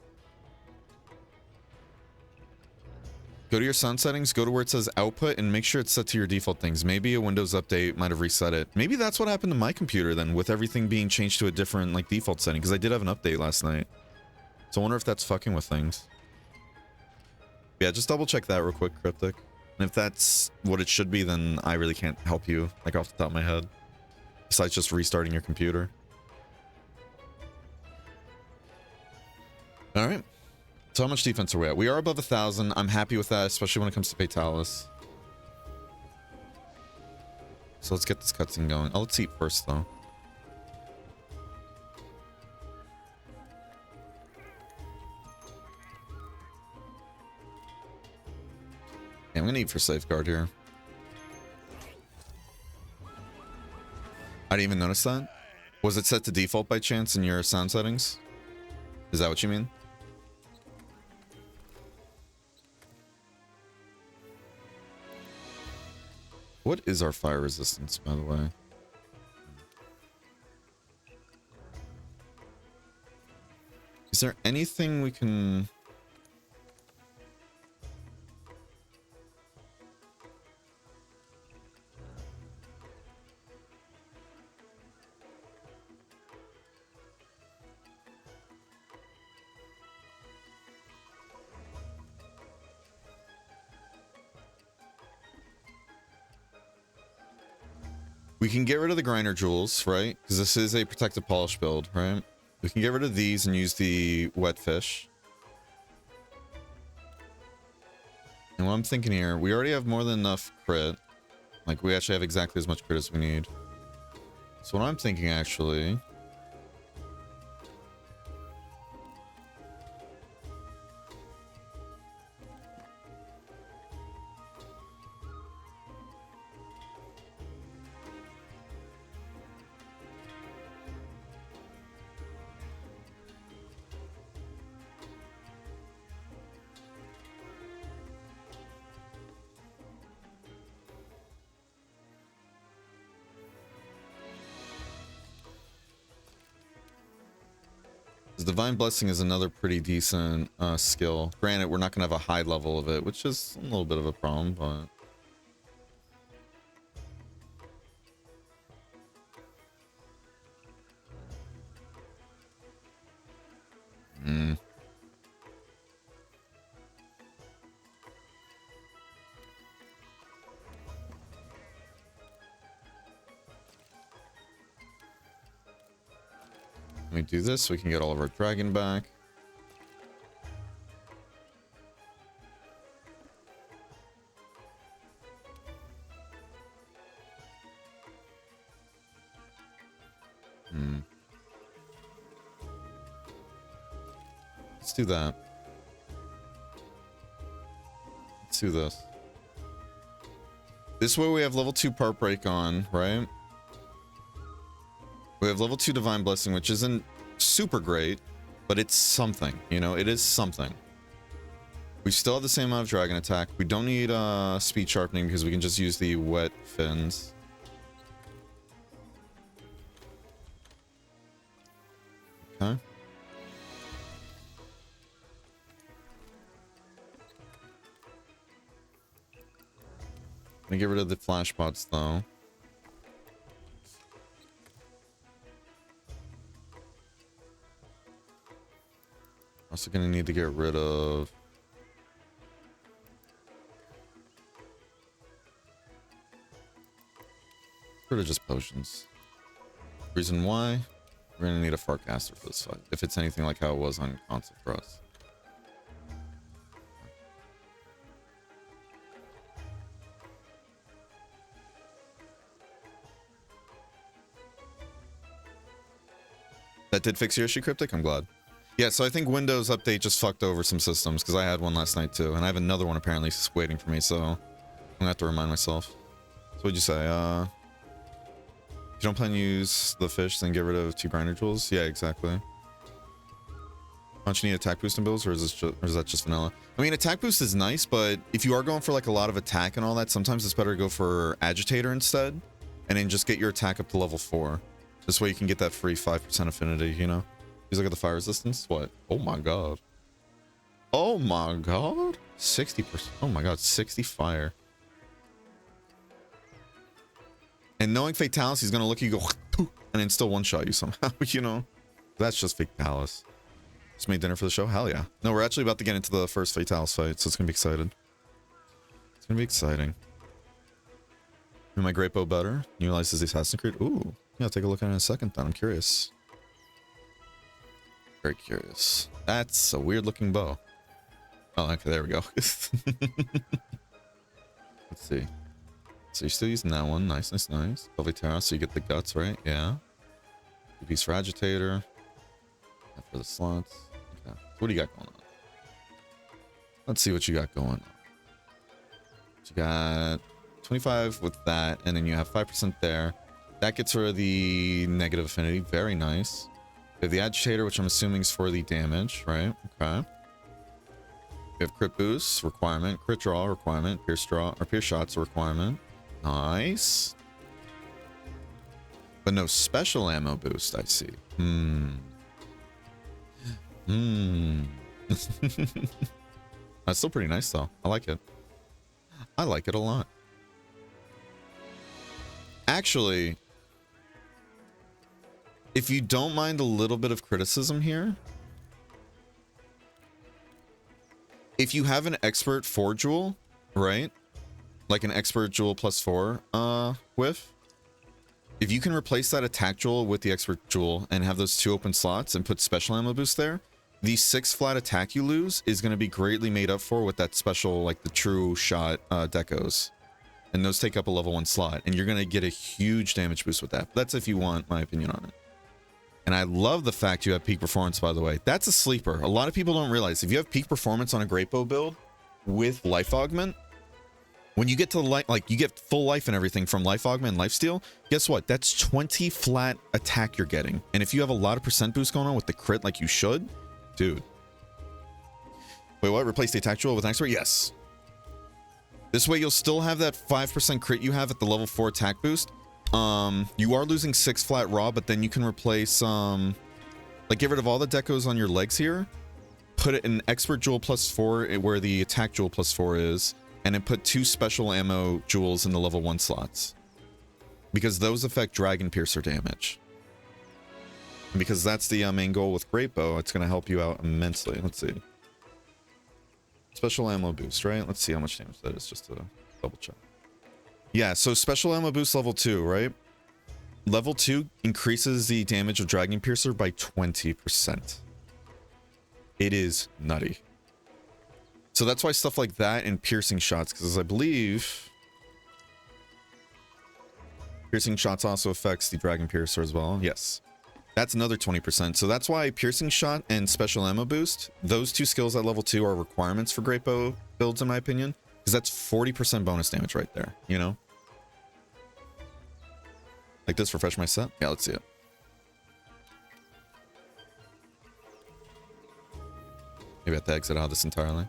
Go to your sound settings, go to where it says output, and make sure it's set to your default things. Maybe a Windows update might have reset it. Maybe that's what happened to my computer then, with everything being changed to a different like default setting, because I did have an update last night. So I wonder if that's fucking with things. Yeah, just double check that real quick, Cryptic. And if that's what it should be, then I really can't help you, like off the top of my head. Besides just restarting your computer. Alright. So how much defense are we at? We are above 1,000. I'm happy with that, especially when it comes to Fatalis. So let's get this cutscene going. Oh, let's eat first, though. Yeah, I'm gonna eat for safeguard here. I didn't even notice that. Was it set to default by chance in your sound settings? Is that what you mean? What is our fire resistance, by the way? Is there anything we can... We can get rid of the grinder jewels, right? Because this is a protective polish build, right? We can get rid of these and use the wet fish. And what I'm thinking here, we already have more than enough crit. Like, we actually have exactly as much crit as we need. So what I'm thinking, actually... Divine Blessing is another pretty decent skill. Granted, we're not going to have a high level of it, which is a little bit of a problem, but... Let me do this so we can get all of our dragon back. Let's do that. Let's do this. This way we have level 2 part break on, right? We have level 2 Divine Blessing, which isn't super great, but it's something, you know, it is something. We still have the same amount of dragon attack. We don't need speed sharpening because we can just use the wet fins. Okay. Let me get rid of the flash pots though. Also gonna need to get rid of just potions. Reason why? We're gonna need a Farcaster for this fight, if it's anything like how it was on console for us. That did fix your issue, Cryptic? I'm glad. Yeah, so I think Windows Update just fucked over some systems, because I had one last night too, and I have another one apparently waiting for me, so I'm gonna have to remind myself. So what'd you say? If you don't plan to use the fish, then get rid of 2 grinder jewels? Yeah, exactly. Don't you need attack boost in builds, or is that just vanilla? I mean, attack boost is nice, but if you are going for like a lot of attack and all that, sometimes it's better to go for agitator instead, and then just get your attack up to level 4. This way you can get that free 5% affinity, you know? Please look at the fire resistance. What? Oh my god. Oh my god. 60%. Oh my god, 60 fire. And knowing Fatalis, he's gonna look at you go and then still one-shot you somehow, you know? That's just Fatalis. Just made dinner for the show? Hell yeah. No, we're actually about to get into the first Fatalis fight, so it's gonna be excited. It's gonna be exciting. Am my great bow better? Utilizes the Assassin's Creed? Ooh. Yeah, I'll take a look at it in a second then. I'm curious. Very curious. That's a weird looking bow. Oh, okay, there we go. Let's see. So you're still using that one. Nice, nice, nice. Terra, so you get the guts, right? Yeah. Piece for agitator. For the slots. Okay. So what do you got going on? Let's see what you got going on. So you got 25 with that, and then you have 5% there. That gets rid of the negative affinity. Very nice. We have the agitator, which I'm assuming is for the damage, right? Okay. We have crit boost requirement, crit draw requirement, pierce draw or pierce shots requirement. Nice. But no special ammo boost, I see. That's still pretty nice though. I like it. I like it a lot. Actually, if you don't mind a little bit of criticism here, if you have an expert 4 jewel, right? Like an expert jewel +4 whiff, if you can replace that attack jewel with the expert jewel and have those 2 open slots and put special ammo boost there, the 6 flat attack you lose is going to be greatly made up for with that special, like the true shot decos. And those take up a level 1 slot, and you're going to get a huge damage boost with that. That's if you want my opinion on it. And I love the fact you have peak performance, by the way. That's a sleeper. A lot of people don't realize if you have peak performance on a great bow build with life augment, when you get to like you get full life and everything from life augment and lifesteal, guess what? That's 20 flat attack you're getting. And if you have a lot of percent boost going on with the crit like you should, dude. Wait, what? Replace the attack jewel with an expert? Yes. This way you'll still have that 5% crit you have at the level 4 attack boost. You are losing 6 flat raw, but then you can replace like get rid of all the decos on your legs here, put it in expert jewel +4 where the attack jewel +4 is, and then put 2 special ammo jewels in the level 1 slots, because those affect dragon piercer damage. And because that's the main goal with great bow, it's going to help you out immensely. Let's see. Special ammo boost, right? Let's see how much damage that is, just to double check. Yeah, so special ammo boost level 2, right? Level 2 increases the damage of Dragon Piercer by 20%. It is nutty. So that's why stuff like that and piercing shots, because I believe piercing shots also affects the Dragon Piercer as well. Yes. That's another 20%. So that's why piercing shot and special ammo boost, those 2 skills at level 2 are requirements for great bow builds, in my opinion, because that's 40% bonus damage right there, you know? Like this, refresh my set? Yeah, let's see it. Maybe I have to exit out of this entirely.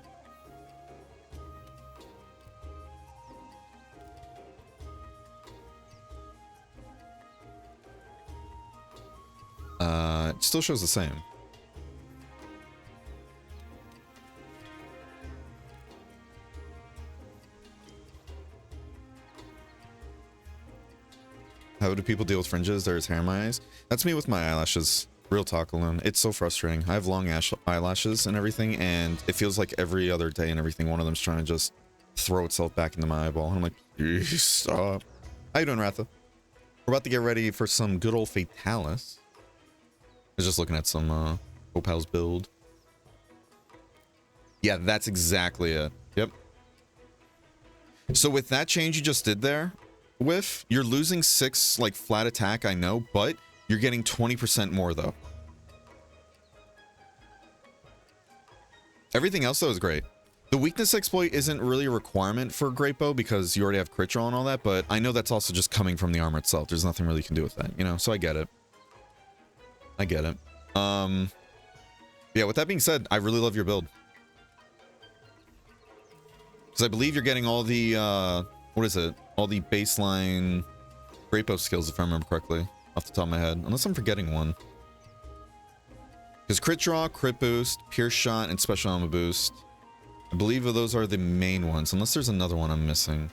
It still shows the same. How do people deal with fringes? There's hair in my eyes. That's me with my eyelashes. Real talk, alone. It's so frustrating. I have long eyelashes and everything, and it feels like every other day and everything, one of them's trying to just throw itself back into my eyeball. And I'm like, please stop. How you doing, Ratha? We're about to get ready for some good old Fatalis. I was just looking at some Opal's build. Yeah, that's exactly it. Yep. So with that change you just did there, Whiff, you're losing 6 like flat attack, I know, but you're getting 20% more though. Everything else though is great. The weakness exploit isn't really a requirement for Great Bow because you already have crit draw and all that, but I know that's also just coming from the armor itself. There's nothing really you can do with that, you know, so I get it. I get it. Yeah, with that being said, I really love your build. Because I believe you're getting all the, what is it? All the baseline Great Bow skills, if I remember correctly, off the top of my head. Unless I'm forgetting one. Because crit draw, crit boost, pierce shot, and special ammo boost. I believe those are the main ones, unless there's another one I'm missing.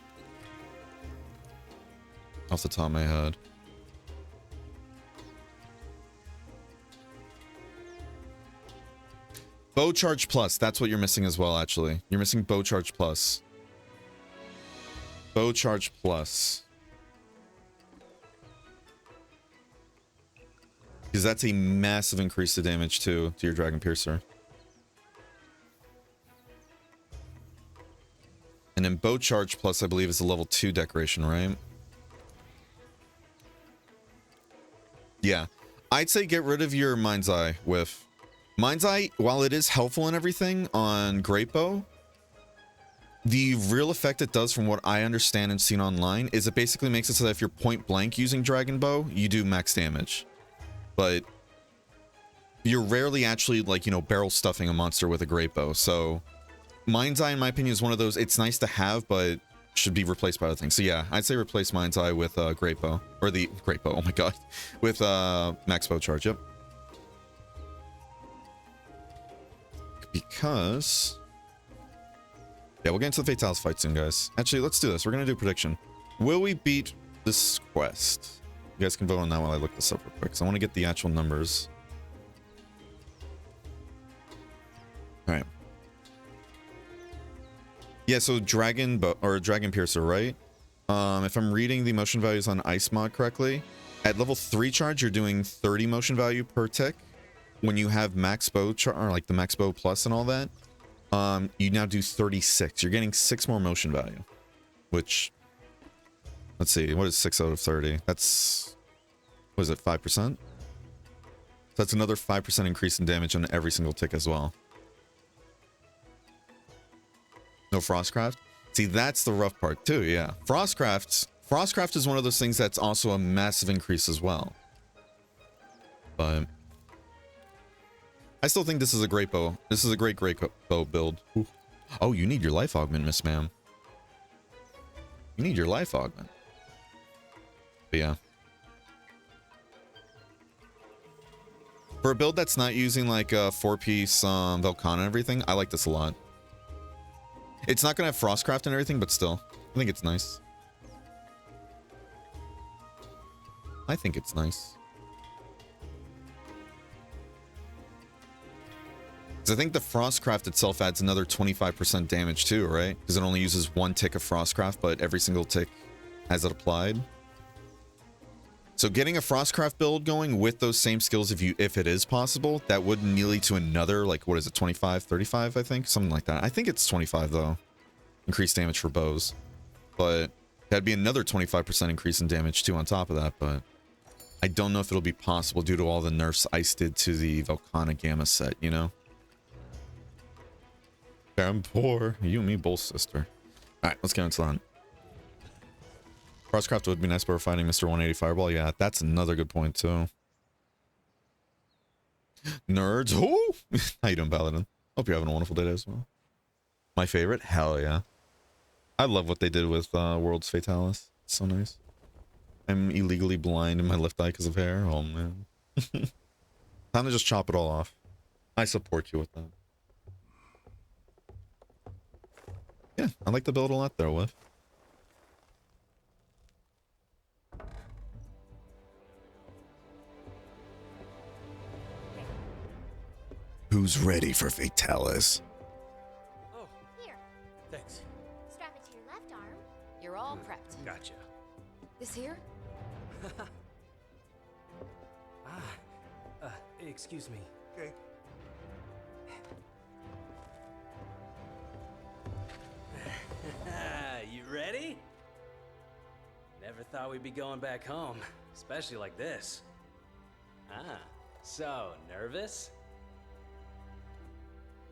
Off the top of my head. Bow Charge Plus. That's what you're missing as well, actually. You're missing Bow Charge Plus. Bow Charge Plus. Because that's a massive increase to damage, too, to your Dragon Piercer. And then Bow Charge Plus, I believe, is a level 2 decoration, right? Yeah. I'd say get rid of your Mind's Eye with... Mind's Eye, while it is helpful and everything on Great Bow, the real effect it does, from what I understand and seen online, is it basically makes it so that if you're point blank using Dragon Bow, you do max damage. But you're rarely actually, like, you know, barrel stuffing a monster with a Great Bow. So Mind's Eye, in my opinion, is one of those, it's nice to have, but should be replaced by other things. So yeah, I'd say replace Mind's Eye with Great Bow. Or the Great Bow, oh my god. With Max Bow Charge, yep. Because... yeah, we'll get into the Fatalis fight soon, guys. Actually, let's do this. We're going to do a prediction. Will we beat this quest? You guys can vote on that while I look this up real quick, because I want to get the actual numbers. Alright. Yeah, so Dragon Bow, or Dragon Piercer, right? If I'm reading the motion values on Ice Mod correctly, at level 3 charge, you're doing 30 motion value per tick. When you have Max Bow charge, or like the Max Bow Plus and all that, you now do 36. You're getting 6 more motion value, which, let's see, what is 6 out of 30? That's, what is it, 5%? So that's another 5% increase in damage on every single tick as well. No Frostcraft? See, that's the rough part too, yeah. Frostcraft is one of those things that's also a massive increase as well. But I still think this is a great bow. This is a great bow build. Ooh. Oh, you need your life augment, Miss Ma'am. You need your life augment. But yeah. For a build that's not using like a 4-piece Velcana and everything, I like this a lot. It's not going to have Frostcraft and everything, but still, I think it's nice. I think it's nice. Because I think the Frostcraft itself adds another 25% damage too, right? Because it only uses 1 tick of Frostcraft, but every single tick has it applied. So getting a Frostcraft build going with those same skills, if it is possible, that would nearly to another, like, what is it, 25, 35, I think? Something like that. I think it's 25, though. Increased damage for bows. But that'd be another 25% increase in damage, too, on top of that, but I don't know if it'll be possible due to all the nerfs Ice did to the Velcana Gamma set, you know? I'm poor. You and me both, sister. Alright, let's get into that. Frostcraft would be nice, but we're fighting Mr. 180 Fireball. Yeah, that's another good point, too. Nerds. Oh! How you doing, Paladin? Hope you're having a wonderful day as well. My favorite? Hell yeah. I love what they did with World's Fatalis. It's so nice. I'm illegally blind in my left eye because of hair. Oh, man. Time to just chop it all off. I support you with that. Yeah, I like the build a lot there, Whiff. Who's ready for Fatalis? Oh, Here, thanks. strap it to your left arm. You're all prepped. Gotcha. This here? Excuse me. Okay. You ready? Never thought we'd be going back home, especially like this. So nervous?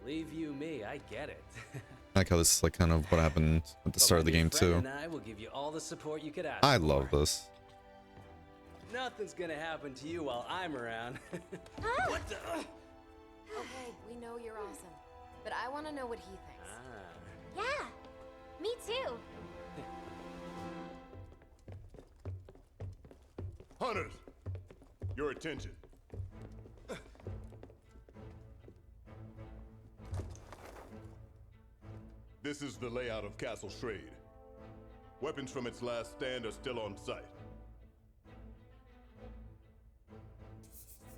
Leave you me, I get it. I like how this is like kind of what happened at the start of the game too. And I will give you all the support you could ask I for. love this. Nothing's gonna happen to you while I'm around. What the? Okay, we know you're awesome. But I want to know what he thinks. Yeah, me too. Hunters, your attention. This is the layout of Castle Shrade. Weapons from its last stand are still on site.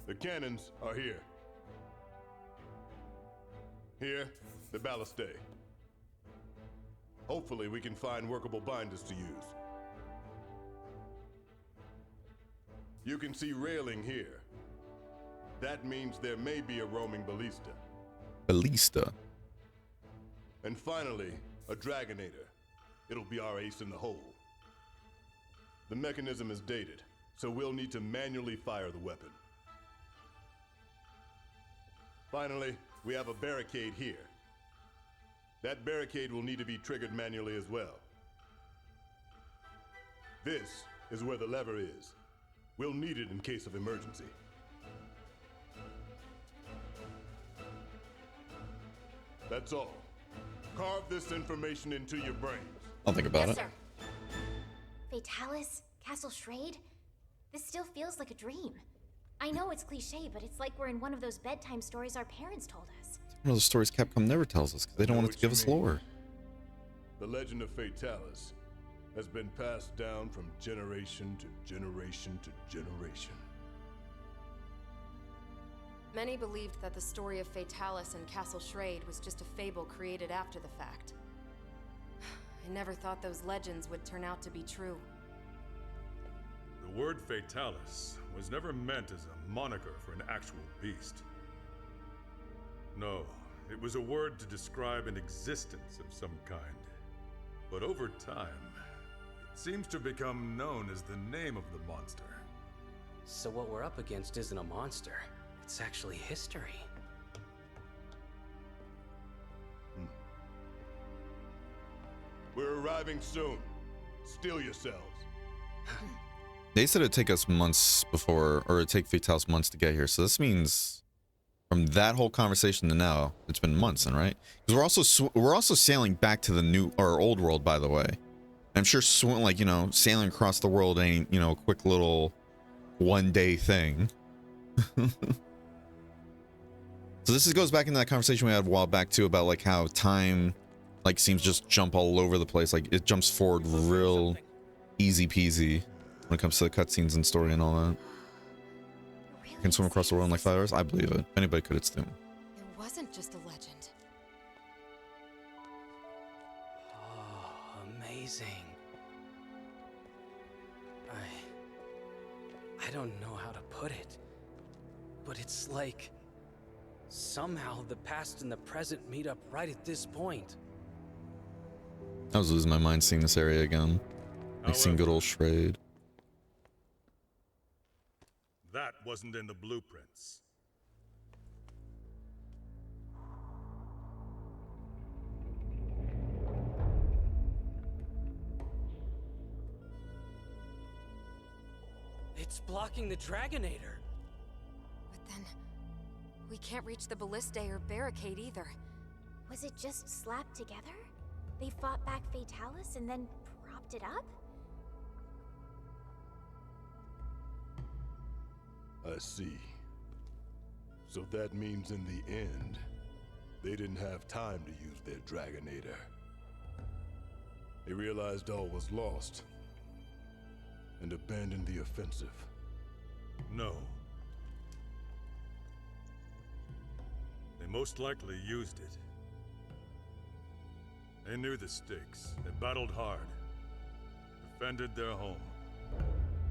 The cannons are here. Here, the ballistae. Hopefully we can find workable binders to use. You can see railing here. That means there may be a roaming ballista. Ballista. And finally, a Dragonator. It'll be our ace in the hole. The mechanism is dated, so we'll need to manually fire the weapon. Finally, we have a barricade here. That barricade will need to be triggered manually as well. This is where the lever is. We'll need it in case of emergency. That's all. Carve this information into your brains. I'll think about Yes, it. sir. Fatalis, Castle Schrade? This still feels like a dream. I know it's cliche, but it's like we're in one of those bedtime stories our parents told us. One of those stories Capcom never tells us because they don't want it to give us lore. The legend of Fatalis has been passed down from generation to generation to generation. Many believed that the story of Fatalis and Castle Schrade was just a fable created after the fact. I never thought those legends would turn out to be true. The word Fatalis was never meant as a moniker for an actual beast. No, it was a word to describe an existence of some kind. But over time, it seems to become known as the name of the monster. So what we're up against isn't a monster. It's actually history. We're arriving soon. Steel yourselves. They said it'd take us months before, or it'd take Fatalis months to get here. So this means from that whole conversation to now, it's been months, then, right? Because we're also sailing back to the new or old world, by the way. I'm sure, like, you know, sailing across the world ain't, you know, a quick little one-day thing. So this goes back into that conversation we had a while back too about like how time like seems just jump all over the place. Like it jumps forward real easy peasy when it comes to the cutscenes and story and all that. You can swim across the world in like 5 hours. I believe it. If anybody could, it's them. It wasn't just a legend. Oh, amazing. I don't know how to put it, but it's like somehow the past and the present meet up right at this point. I was losing my mind seeing this area again. Like seeing good old Schrade. That wasn't in the blueprints. It's blocking the Dragonator. But then, we can't reach the ballistae or barricade either. Was it just slapped together? They fought back Fatalis and then propped it up? I see. So that means in the end, they didn't have time to use their Dragonator. They realized all was lost and abandoned the offensive. No. They most likely used it. They knew the stakes. They battled hard, defended their home,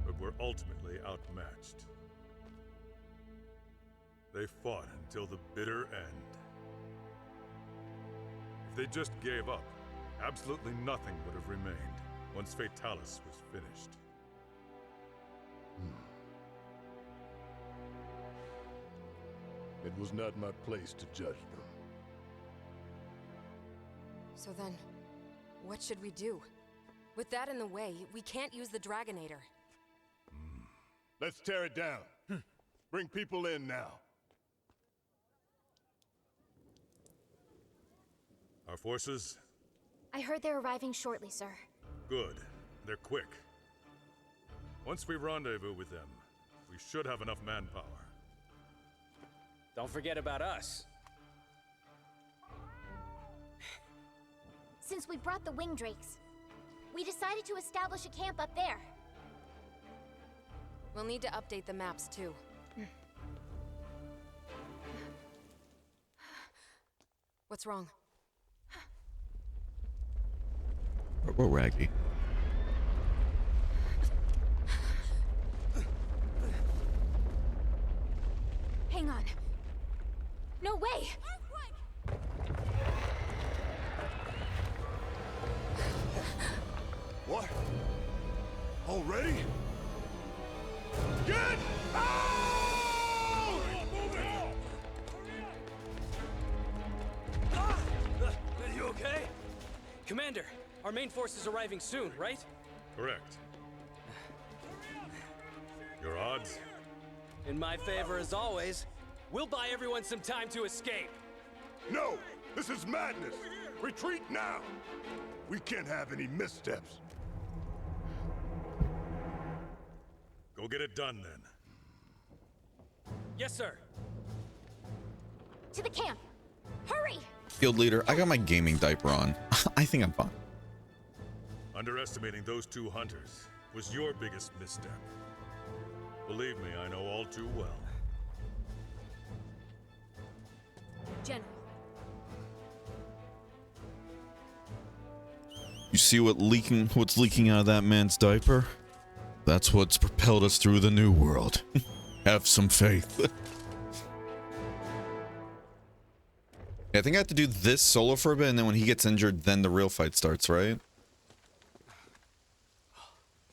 but were ultimately outmatched. They fought until the bitter end. If they just gave up, absolutely nothing would have remained once Fatalis was finished. It was not my place to judge them. So then, what should we do? With that in the way, we can't use the Dragonator. Let's tear it down. Bring people in now. Our forces? I heard they're arriving shortly, sir. Good. They're quick. Once we rendezvous with them, we should have enough manpower. Don't forget about us. Since we brought the wing drakes, we decided to establish a camp up there. We'll need to update the maps too. What's wrong? We're Raggy. Hang on. No way! What? Already? Get out! Move it! Are you okay? Commander, our main force is arriving soon, right? Correct. Your odds? In my favor as always. We'll buy everyone some time to escape. No! This is madness! Retreat now! We can't have any missteps. Go get it done, then. Yes, sir. To the camp! Hurry! Guild leader, I got my gaming diaper on. I think I'm fine. Underestimating those two hunters was your biggest misstep. Believe me, I know all too well. General. You see what's leaking out of that man's diaper? That's what's propelled us through the new world. Have some faith. I think I have to do this solo for a bit, and then when he gets injured, then the real fight starts, right?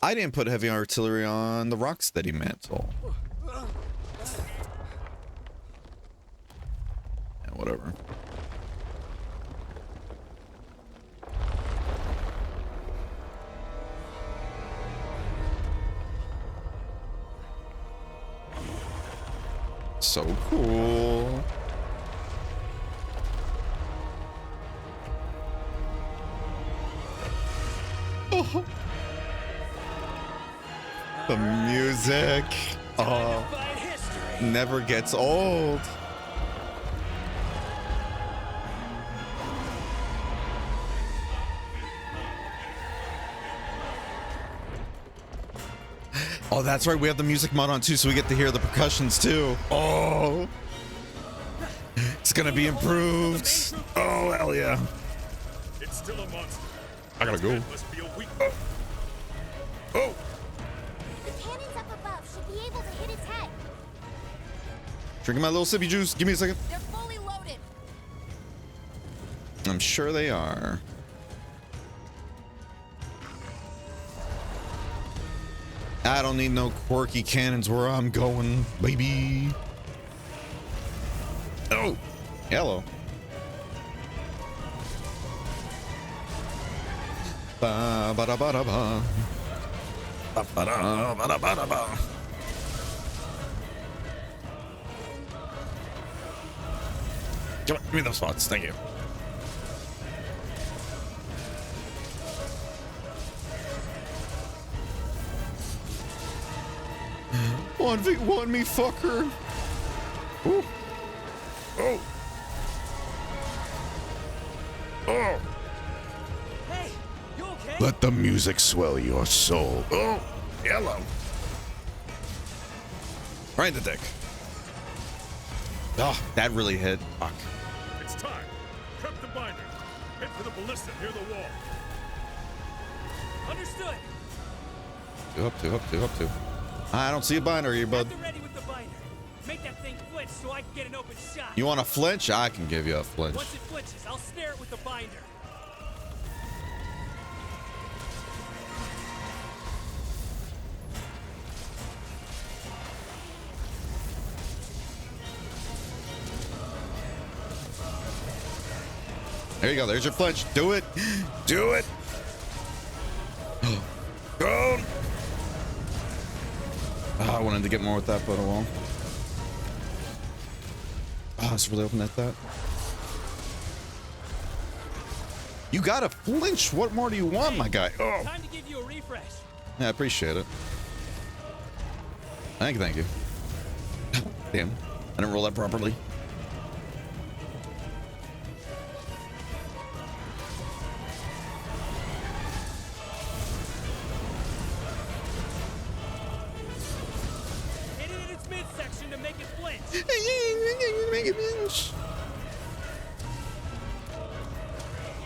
I didn't put heavy artillery on the Rocksteady mantle. Yeah, whatever. So cool. Oh. The music. Oh. Never gets old. Oh, that's right. We have the music mod on too, so we get to hear the percussions too. Oh, it's gonna be improved. Oh, hell yeah. It's still a monster. I gotta go. Must be a weak. Oh. The cannons up above should be able to hit its head. Drinking my little sippy juice. Give me a second. They're fully loaded. I'm sure they are. I don't need no quirky cannons where I'm going, baby. Oh, hello. Ba ba da ba da ba. Ba ba da ba da ba da ba. Come on, give me those spots. Thank you. One v1 me, fucker. Ooh. Oh. Oh. Hey, you okay? Let the music swell your soul. Oh, yellow. Right in the dick. Oh, that really hit. Fuck. It's time. Prep the binder. Head for the ballista near the wall. Understood. Up to. I don't see a binder here, bud. Get ready with the binder. Make that thing flinch so I can get an open shot. You want a flinch? I can give you a flinch. Once it flinches, I'll snare it with the binder. There you go. There's your flinch. Do it. Do it. Go. Oh, I wanted to get more with that, but oh well. Oh, it's really open at that. You got a flinch. What more do you want, my guy? Oh. Time to give you a refresh. Yeah, I appreciate it. Thank you. Damn. I didn't roll that properly. Hit it in its midsection to make it flinch. Make it flinch.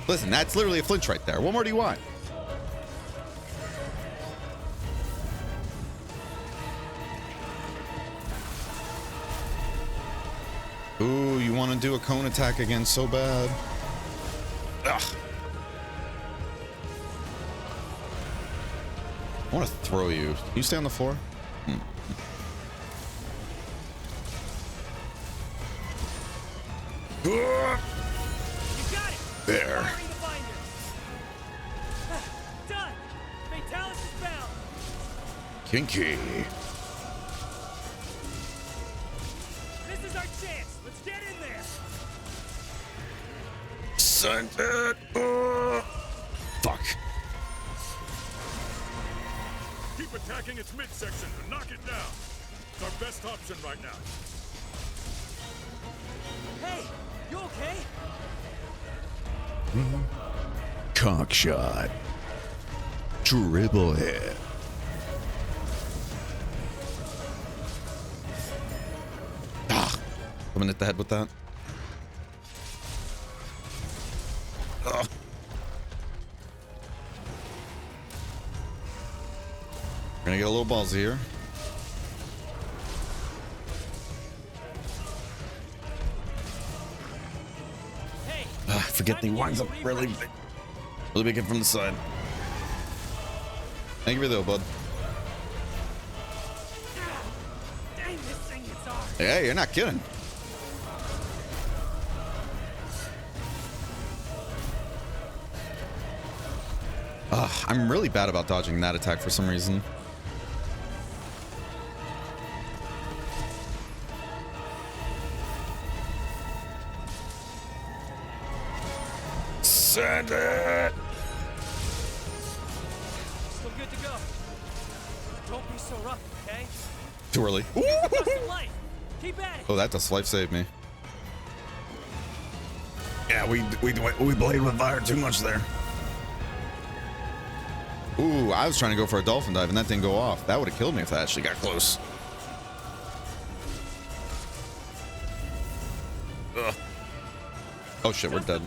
Listen, that's literally a flinch right there. What more do you want? Ooh, you want to do a cone attack again so bad. Ugh. I want to throw you. Can you stay on the floor? Hmm. You got it. There. Firing the binder. Done. Fatalis is bound. Kinky. This is our chance. Let's get in there. Send it. Fuck. Keep attacking its midsection and knock it down. It's our best option right now. Hey, you okay? Cock shot. Dribble hit. Ah. Coming at the head with that. Ugh. We're gonna get a little ballsy here. Hey, I forget that he winds up really big hit from the side. Thank you for the bud. dang, this thing hits hard. Hey, you're not kidding. I'm really bad about dodging that attack for some reason. Send it! Still good to go. Don't be so rough, okay? Too early. Dust of life. Keep at it. Oh, that dust life saved me. Yeah, we played with fire too much there. Ooh, I was trying to go for a dolphin dive and that didn't go off. That would have killed me if that actually got close. Ugh. Oh shit, we're dead.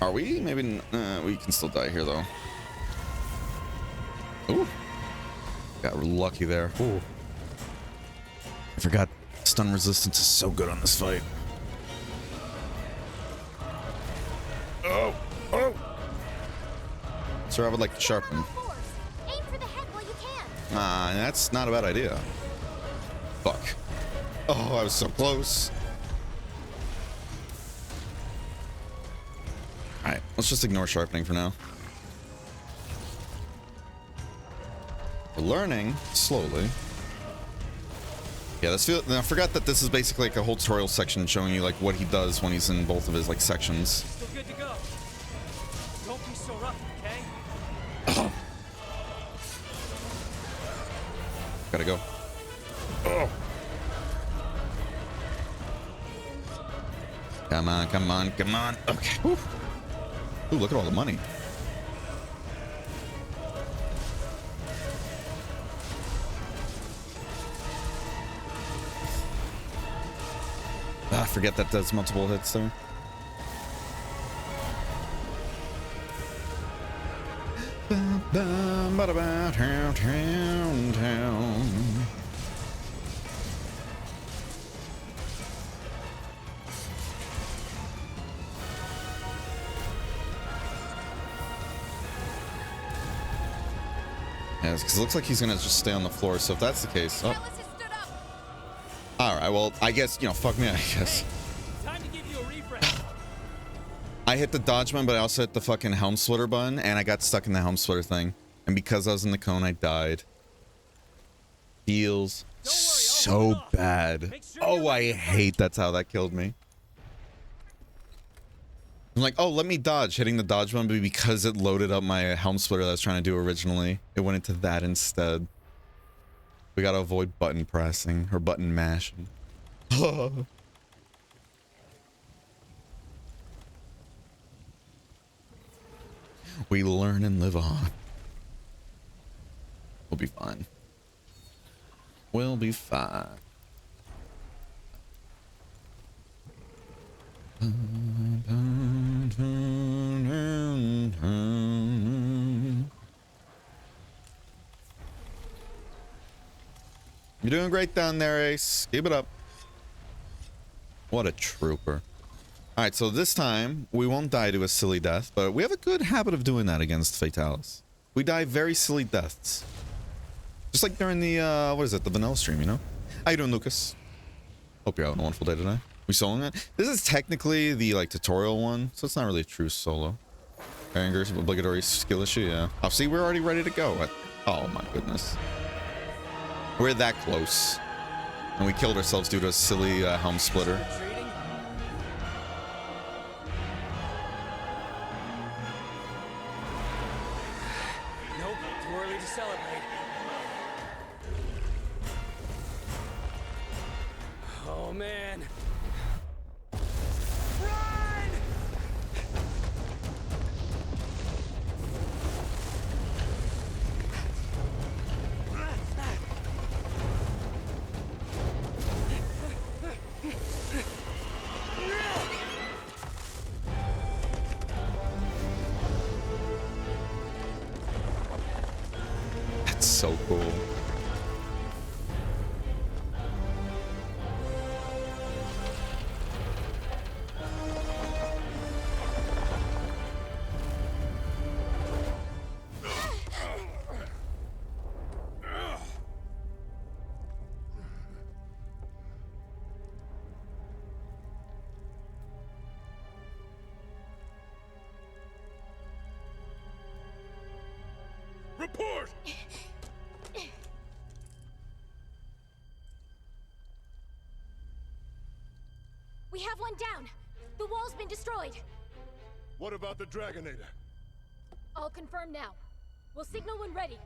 Are we? Maybe we can still die here though. Ooh. Got lucky there. Ooh. I forgot stun resistance is so good on this fight. Oh. Oh. Sir, I would like to sharpen. Aim for the head while you can. That's not a bad idea. Fuck. Oh, I was so close. Alright, let's just ignore sharpening for now. We're learning slowly. Yeah, I forgot that this is basically like a whole tutorial section showing you like what he does when he's in both of his like sections. Still good to go. Don't be so rough, okay? Oh. Gotta go. Oh. Come on, come on, come on. Okay. Ooh, look at all the money. I forget that does multiple hits there. Yes, because it looks like he's gonna just stay on the floor. So if that's the case, oh. All right. Well, I guess fuck me. I guess. Time to give you a refresh. I hit the dodge button, but I also hit the fucking helm splitter button, and I got stuck in the helm splitter thing. And because I was in the cone, I died. Feels so bad. Oh, I hate that's how that killed me. I'm like, oh, let me dodge, hitting the dodge button, but because it loaded up my helm splitter that I was trying to do originally, it went into that instead. We gotta avoid button pressing or button mashing. We learn and live on. We'll be fine. We'll be fine. You're doing great down there, Ace. Keep it up. What a trooper. All right, so this time we won't die to a silly death, but we have a good habit of doing that against Fatalis. We die very silly deaths. Just like during the, what is it, the vanilla stream, you know? How you doing, Lucas? Hope you're having a wonderful day today. We soloing it? This is technically the, like, tutorial one, so it's not really a true solo. Angers, obligatory skill issue, yeah. Oh, see, we're already ready to go. Oh, my goodness. We're that close. And we killed ourselves due to a silly helm splitter. Nope, too early to celebrate. Oh, man. Run! That's so cool. Report! We have one down. The wall's been destroyed. What about the Dragonator? I'll confirm now. We'll signal when ready.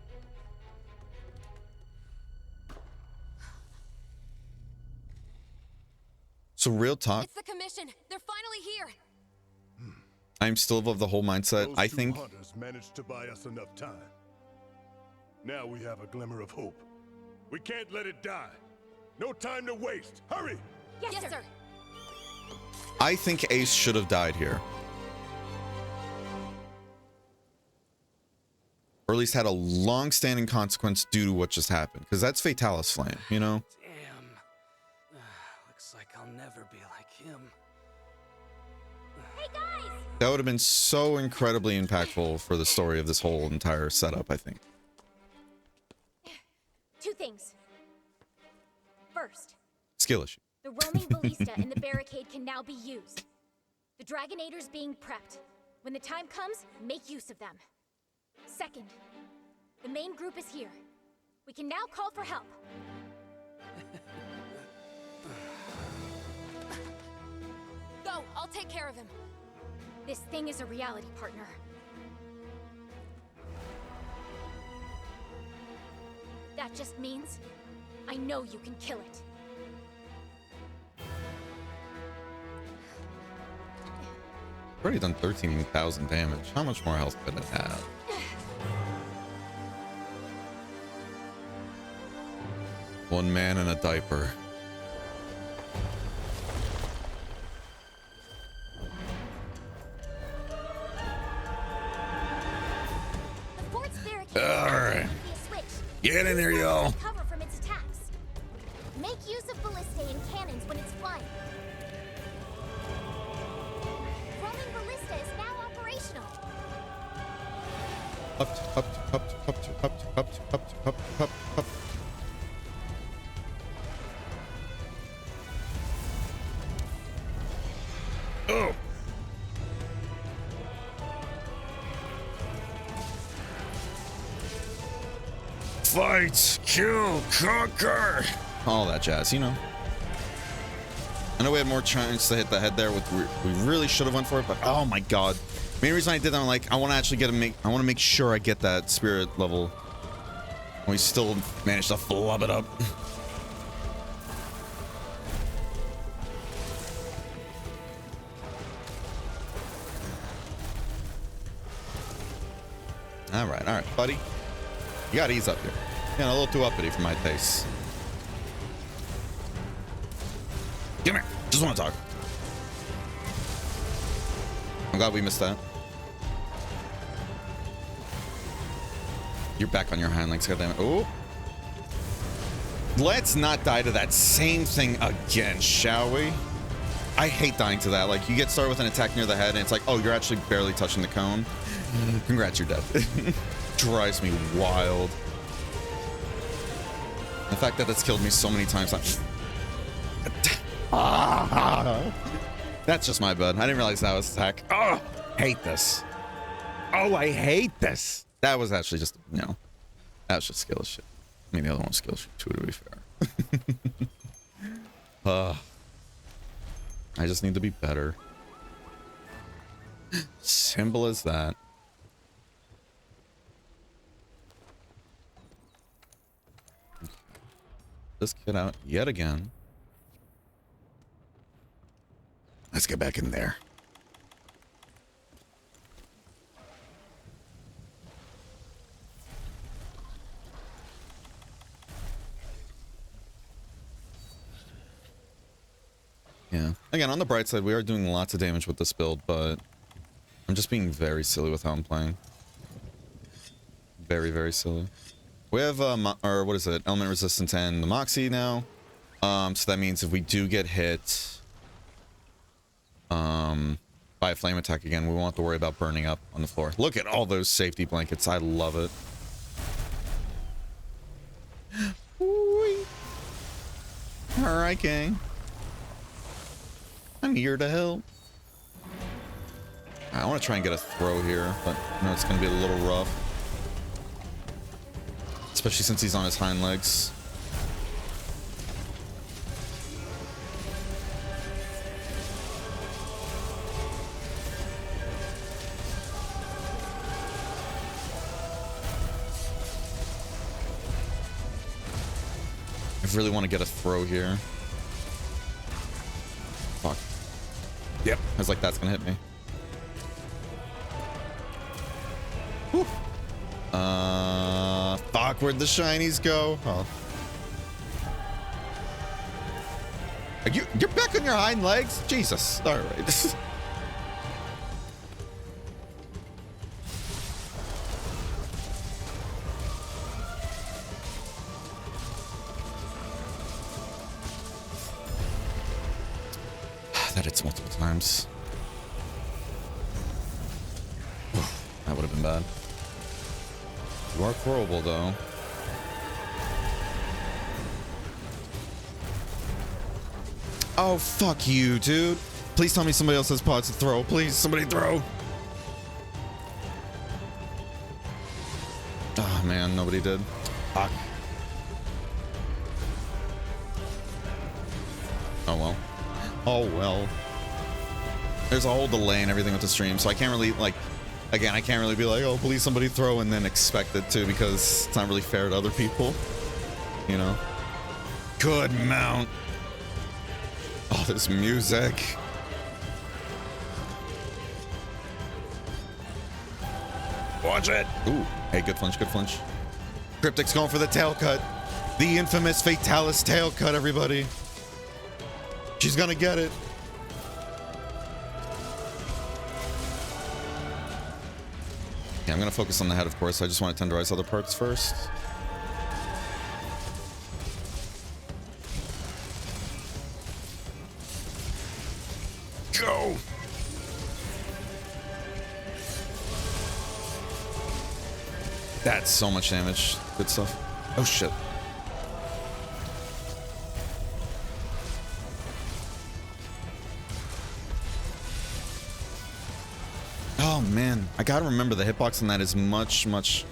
So real talk, It's the commission. They're finally here. I'm still of the whole mindset. Those I two think hunters managed to buy us enough time. Now we have a glimmer of hope. We can't let it die. No time to waste. Hurry! Yes, sir. I think Ace should have died here. Or at least had a long-standing consequence due to what just happened. Because that's Fatalis Flame, you know? Damn. Looks like I'll never be like him. Hey guys! That would have been so incredibly impactful for the story of this whole entire setup, I think. Two things. First, Skill issue. the roaming ballista in the barricade can now be used. The Dragonator's being prepped. When the time comes, make use of them. Second, the main group is here. We can now call for help. Go, I'll take care of him. This thing is a reality, partner. That just means I know you can kill it. Already done 13,000 damage. How much more health could it have? One man in a diaper. The fort's barricade Alright. will be a switch. Get in there, y'all. Cover from its attacks. Make use of ballistae and cannons when it's flying. Roaming ballista is now operational. Up. Oh. Fight, kill, conquer. All that jazz, you know. I know we had more chance to hit the head there. We really should have went for it, but oh my god. Main reason I did that, I'm like, I want to actually I want to make sure I get that spirit level. And we still managed to flub it up. All right, buddy. You gotta ease up here. Yeah, a little too uppity for my taste. Come here. Just want to talk. I'm glad we missed that. You're back on your hind legs, goddammit. Oh. Let's not die to that same thing again, shall we? I hate dying to that. Like, you get started with an attack near the head, and it's like, oh, you're actually barely touching the cone. Congrats, you're dead. Drives me wild. The fact that that's killed me so many times. That's just my bad. I didn't realize that was attack. Oh, hate this. Oh, I hate this. That was actually just, you know, that was just skill shit. I mean, the other one was skill shit too, to be fair. I just need to be better. Simple as that. This kid out yet again. Let's get back in there. Yeah. Again, on the bright side, we are doing lots of damage with this build, but I'm just being very silly with how I'm playing. Very, very silly. We have, or what is it? Element resistance and the Moxie now. So that means if we do get hit by a flame attack again, we won't have to worry about burning up on the floor. Look at all those safety blankets. I love it. All right, gang. I'm here to help. I want to try and get a throw here, but I know it's going to be a little rough. Especially since he's on his hind legs. I really want to get a throw here. Fuck. Yep. I was like, that's gonna hit me. Whew. Fuck, where'd the shinies go? Oh. You're back on your hind legs? Jesus. Alright. That hits multiple times. That would have been bad. You are throwable, though. Oh, fuck you, dude. Please tell me somebody else has pods to throw. Please, somebody throw. Oh, man, nobody did. Fuck. Oh, well. Oh, well. There's a whole delay and everything with the stream, so I can't really, like... Again, I can't really be like, oh, please somebody throw and then expect it to, because it's not really fair to other people. You know? Good mount. Oh, this music. Watch it. Ooh. Hey, good flinch, good flinch. Cryptic's going for the tail cut. The infamous Fatalis tail cut, everybody. She's gonna get it. Yeah, I'm gonna focus on the head, of course. I just want to tenderize other parts first. Go! That's so much damage. Good stuff. Oh, shit. Oh, man. I gotta remember the hitbox on that is much, much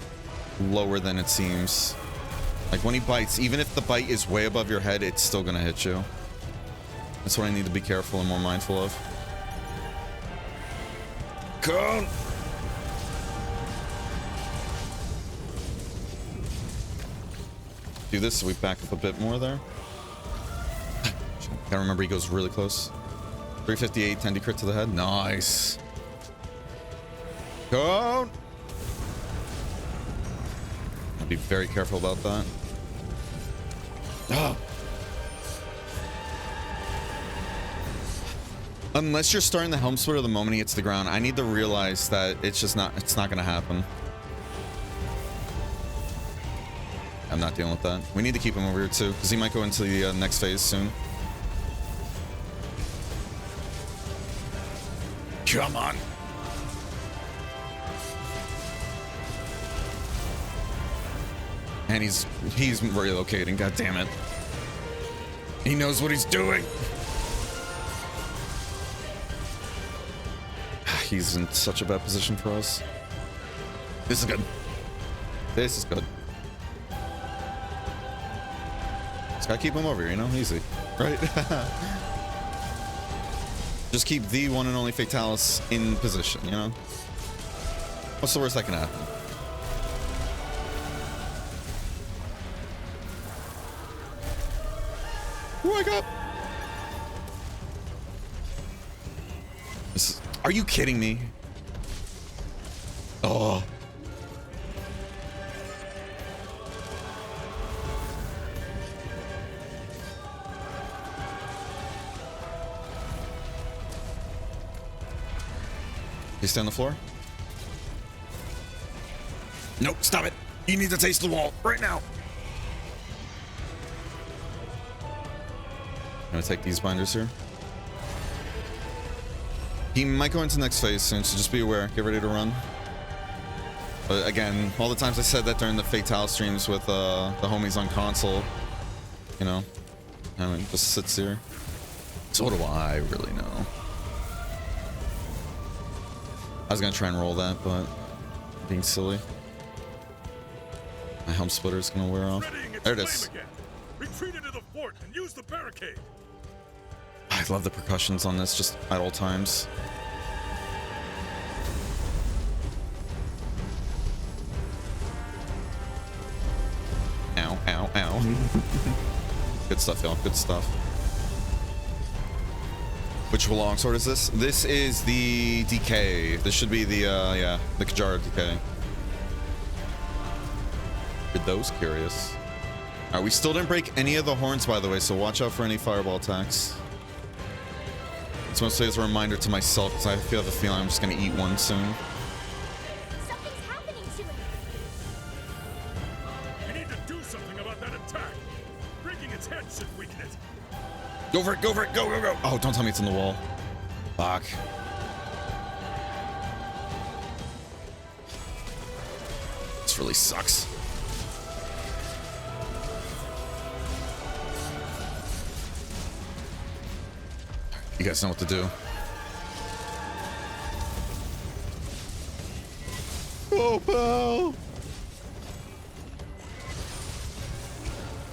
lower than it seems. Like, when he bites, even if the bite is way above your head, it's still gonna hit you. That's what I need to be careful and more mindful of. Go! Do this so we back up a bit more there. Gotta remember he goes really close. 358, 10 crit to the head. Nice. Go! I'll be very careful about that. Oh. Unless you're starting the helm splitter the moment he hits the ground, I need to realize that it's just not, it's not gonna happen. I'm not dealing with that. We need to keep him over here too, because he might go into the next phase soon. Come on. And he's relocating, god damn it. He knows what he's doing. He's in such a bad position for us. This is good. This is good. Just gotta keep him over here, you know? Easy. Right? Just keep the one and only Fatalis in position, you know? What's the worst that can happen? Wake up! Are you kidding me? Oh. You stay on the floor? Nope, stop it. You need to taste the wall right now. I'm gonna take these binders here. He might go into next phase soon, so just be aware. Get ready to run. But again, all the times I said that during the Fatale streams with the homies on console, you know, I mean, just sits here. So what do I really know? I was gonna try and roll that, but being silly. My helm splitter is gonna wear off. There it is. Retreat into the fort and use the barricade. I love the percussions on this, just at all times. Ow, ow, ow. Good stuff, y'all. Good stuff. Which longsword is this? This is the DK. This should be the, yeah, the Kajara DK. For those curious. Alright, we still didn't break any of the horns, by the way, so watch out for any fireball attacks. It's mostly as a reminder to myself, because I have a feeling I'm just going to eat one soon. Something's happening to it. We need to do something about that attack. Breaking its head should weaken it. Go for it, go for it, go, go, go. Oh, don't tell me it's in the wall. Fuck. This really sucks. You guys know what to do. Oh, pal.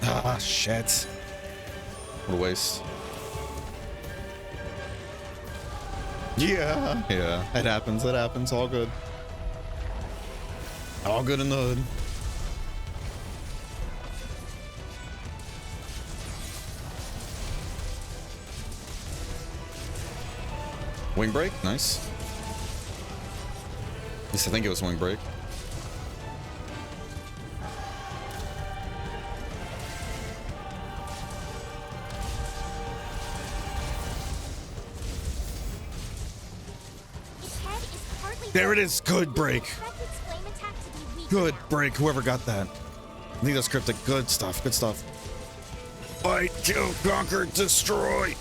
Ah, shit. What a waste. Yeah. Yeah, it happens. It happens. All good. All good in the hood. Wing break, nice. At least I think it was wing break. There it is. Good break. Good break. Whoever got that. I think that's cryptic. Good stuff. Good stuff. Fight, kill, conquer, destroy.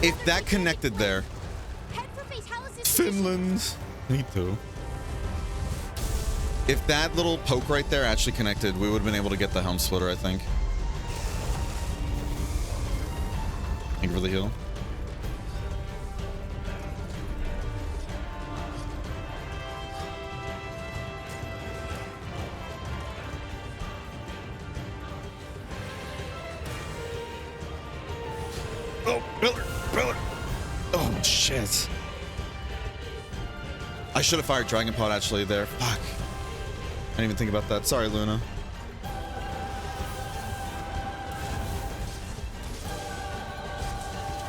If that connected there. Finland. Me too. If that little poke right there actually connected, we would have been able to get the helm splitter, I think. Thank you for the heal. Oh, pillar, pillar. Oh, shit. I should have fired Dragon Pod actually there. Fuck. I didn't even think about that. Sorry, Luna.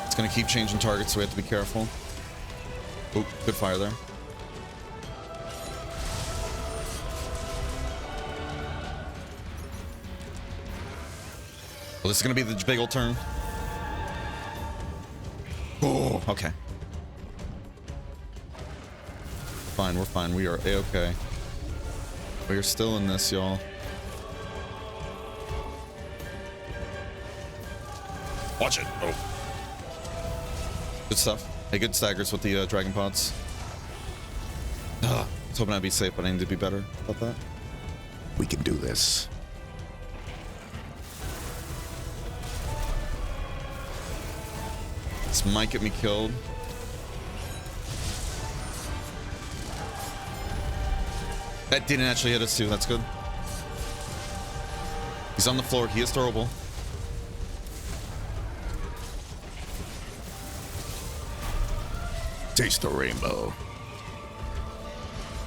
It's gonna keep changing targets, so we have to be careful. Oh, good fire there. Well, this is gonna be the big old turn. Oh, okay. fine. We're fine. We are A-okay. We are still in this, y'all. Watch it. Oh. Good stuff. Hey, good staggers with the dragon pods. I was hoping I'd be safe, but I need to be better about that. We can do this. This might get me killed. That didn't actually hit us too. That's good. He's on the floor. He is throwable. Taste the rainbow.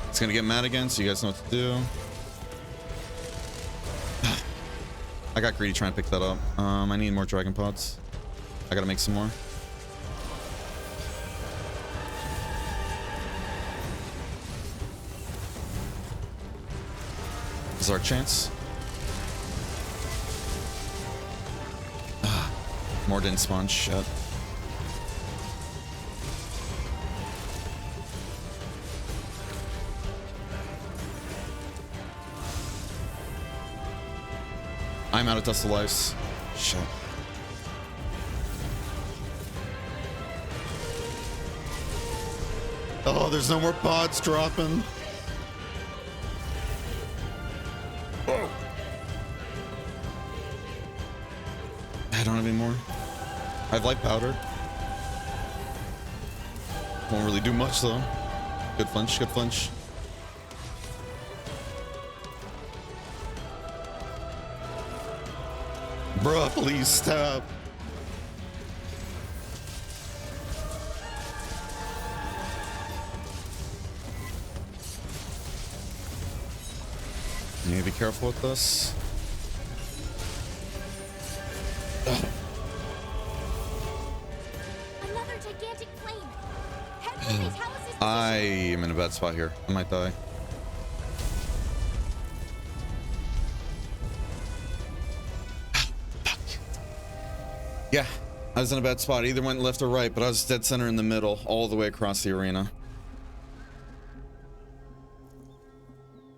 It's gonna get mad again, so you guys know what to do. I got greedy trying to pick that up. I need more dragon pods. I gotta make some more. This is our chance. More didn't spawn. Shit. I'm out of Dust of Lives. Shit. Oh, there's no more pods dropping. Whoa. I don't have any more. I have light powder. Won't really do much though. Good flinch, good flinch. Bruh, please stop. You need to be careful with this. Another gigantic flame. Headquarters, how is this? I am in a bad spot here. I might die. Yeah, I was in a bad spot. Either went left or right, but I was dead center in the middle, all the way across the arena.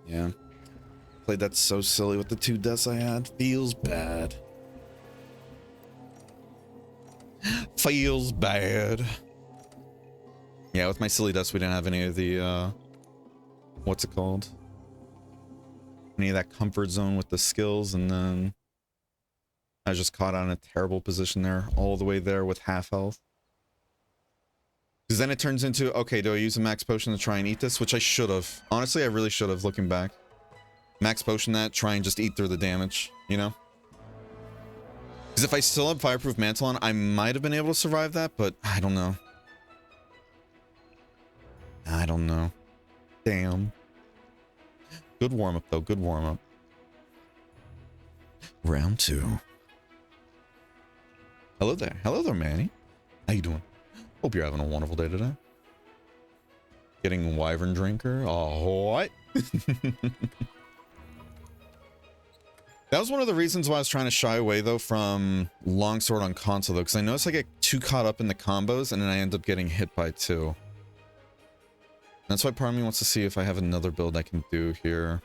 Yeah. Played that so silly with the 2 deaths I had. Feels bad. Feels bad. Yeah, with my silly deaths, we didn't have any of the, what's it called? Any of that comfort zone with the skills, and then I was just caught on a terrible position there, all the way there with half health. Because then it turns into, okay, do I use a max potion to try and eat this? Which I should have. Honestly, I really should have, looking back. Max potion that, try and just eat through the damage, you know? Because if I still have Fireproof Mantle on, I might have been able to survive that, but I don't know. I don't know. Damn. Good warm-up, though. Good warm-up. Round 2. Hello there. Hello there, Manny. How you doing? Hope you're having a wonderful day today. Getting Wyvern Drinker? Oh, what? That was one of the reasons why I was trying to shy away, though, from Longsword on console, though, because I noticed I get too caught up in the combos, and then I end up getting hit by 2. That's why part of me wants to see if I have another build I can do here.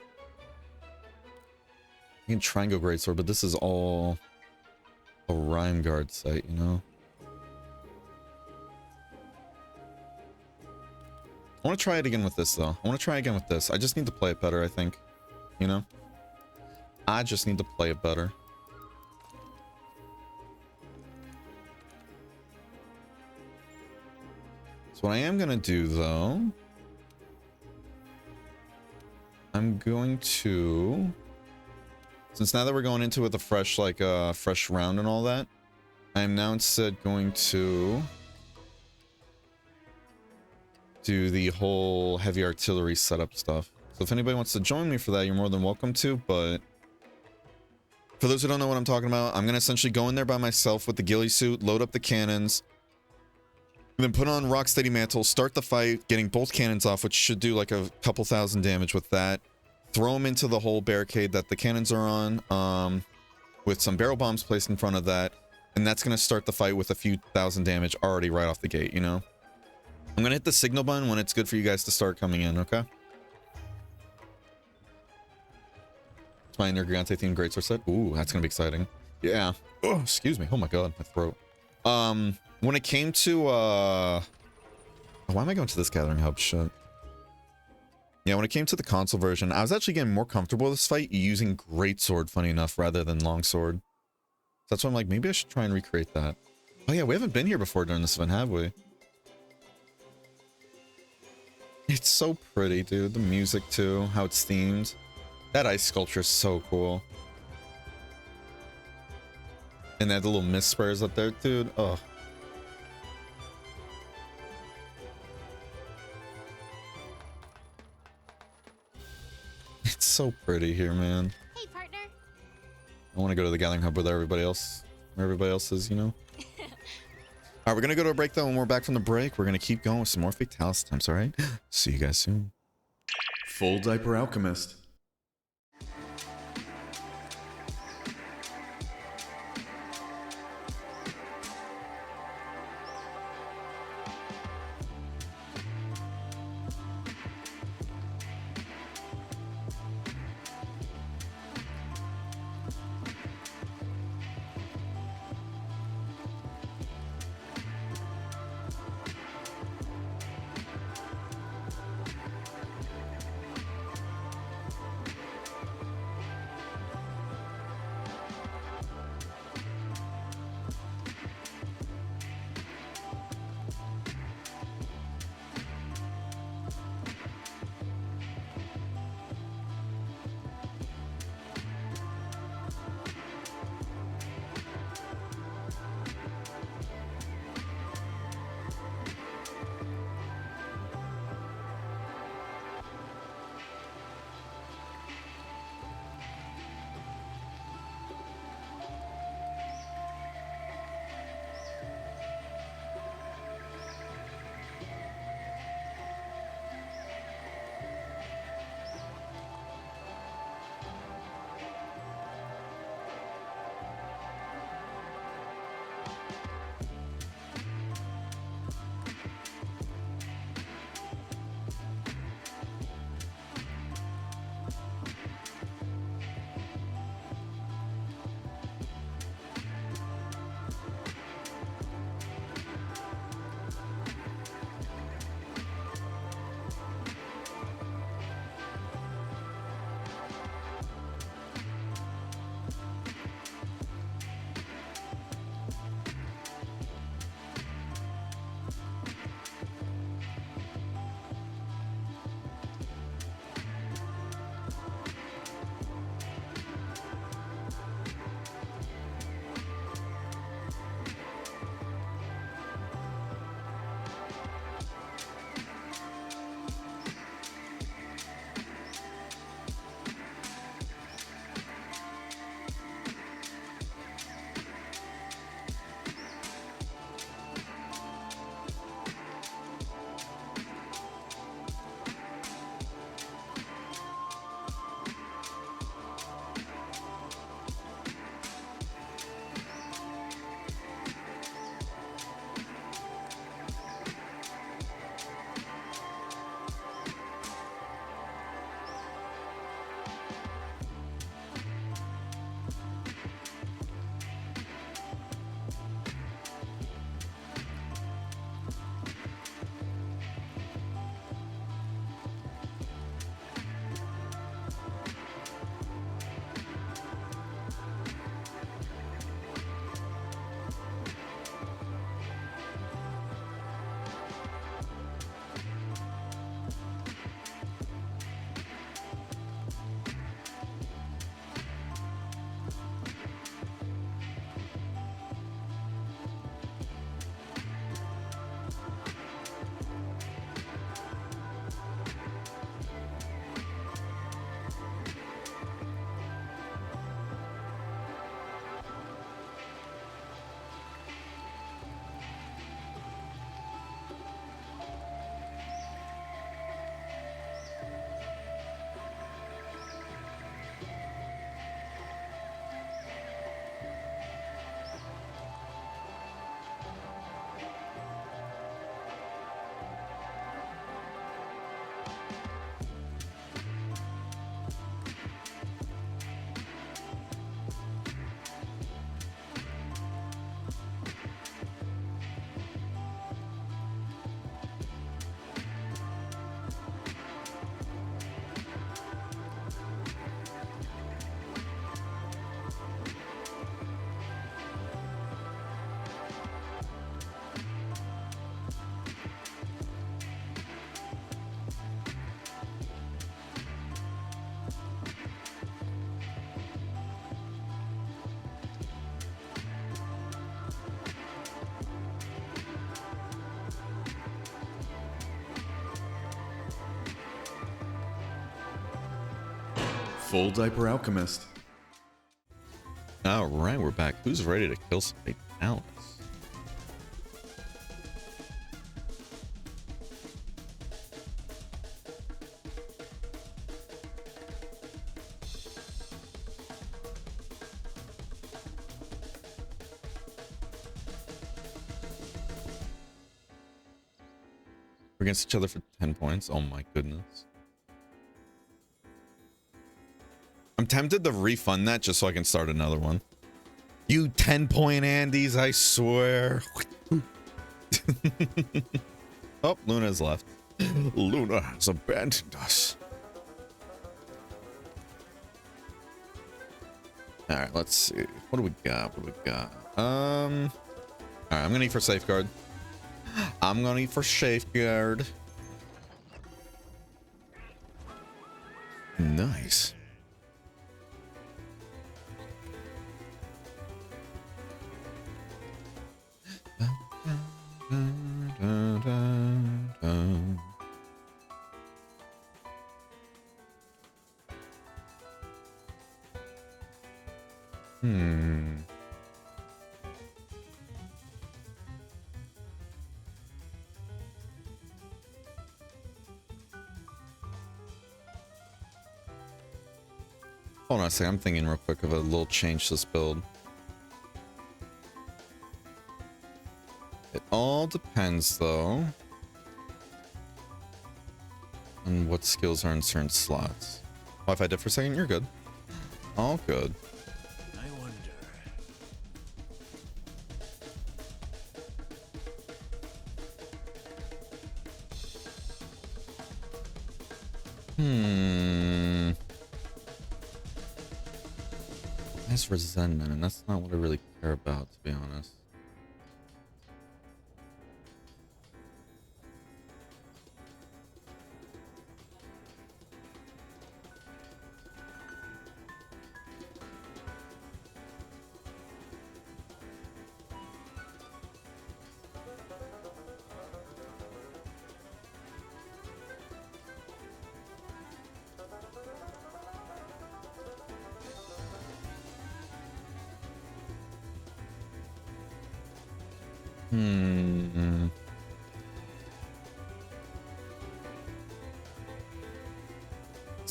I can try and go Greatsword, but this is all a Rhyme Guard site, you know? I want to try it again with this, though. I want to try again with this. I just need to play it better, I think. You know? I just need to play it better. So what I am going to do, though... I'm going to... Since now that we're going into it with a fresh, like, fresh round and all that, I am now instead going to do the whole heavy artillery setup stuff. So if anybody wants to join me for that, you're more than welcome to, but for those who don't know what I'm talking about, I'm going to essentially go in there by myself with the ghillie suit, load up the cannons, then put on Rocksteady Mantle, start the fight, getting both cannons off, which should do like a couple thousand damage with that. Throw them into the whole barricade that the cannons are on, with some barrel bombs placed in front of that, and that's going to start the fight with a few thousand damage already right off the gate, you know? I'm gonna hit the signal button when it's good for you guys to start coming in, okay? It's my Nergigante themed greatsword set. Ooh, that's gonna be exciting. Yeah. Oh, excuse me. Oh my god, my throat. When it came to why am I going to this gathering hub? Shit. Yeah, when it came to the console version, I was actually getting more comfortable with this fight using greatsword, funny enough, rather than longsword. So that's why I'm like, maybe I should try and recreate that. Oh yeah, we haven't been here before during this event, have we? It's so pretty, dude. The music too, how it's themed. That ice sculpture is so cool. And they had the little mist sprayers up there, dude. Oh. It's so pretty here, man. Hey, partner. I want to go to the gathering hub with everybody else. Where everybody else is, you know? Alright, we're gonna go to a break though. When we're back from the break, we're gonna keep going with some more Fatalis attempts, alright? See you guys soon. Full Diaper Alchemist. Full Diaper Alchemist. All right, we're back. Who's ready to kill somebody else? We're against each other for 10 points. Oh my goodness. I'm tempted to refund that just so I can start another one. You 10-point Andes, I swear. Oh, Luna's left. Luna has abandoned us. All right, let's see. What do we got? What do we got? All right, I'm gonna eat for safeguard. I'm gonna eat for safeguard. Nice. Hold on a second, I'm thinking real quick of a little change to this build. It all depends, though, on what skills are in certain slots. Oh, if I did for a second, you're good. All good. I wonder. Nice resentment, and that's not what I really care about, to be honest.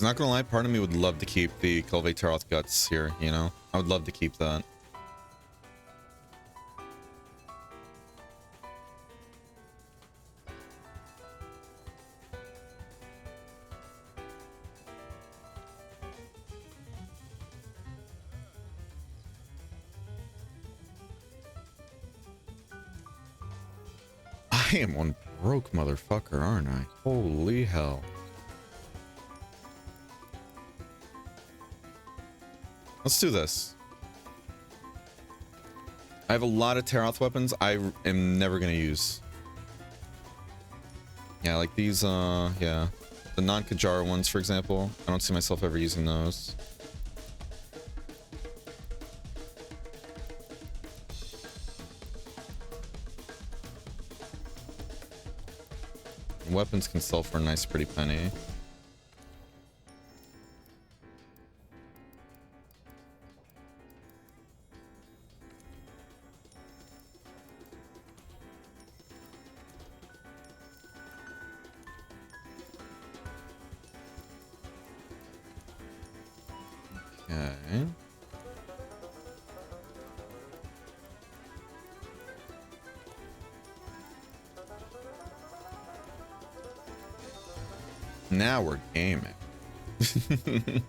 I'm not gonna lie, part of me would love to keep the Kelve Taroth guts here, you know? I would love to keep that. I am one broke motherfucker, aren't I? Holy hell. Let's do this. I have a lot of Taroth weapons I am never gonna use. Yeah, like these, yeah. The non-Kajara ones, for example. I don't see myself ever using those. Weapons can sell for a nice pretty penny. Okay. Now we're gaming. And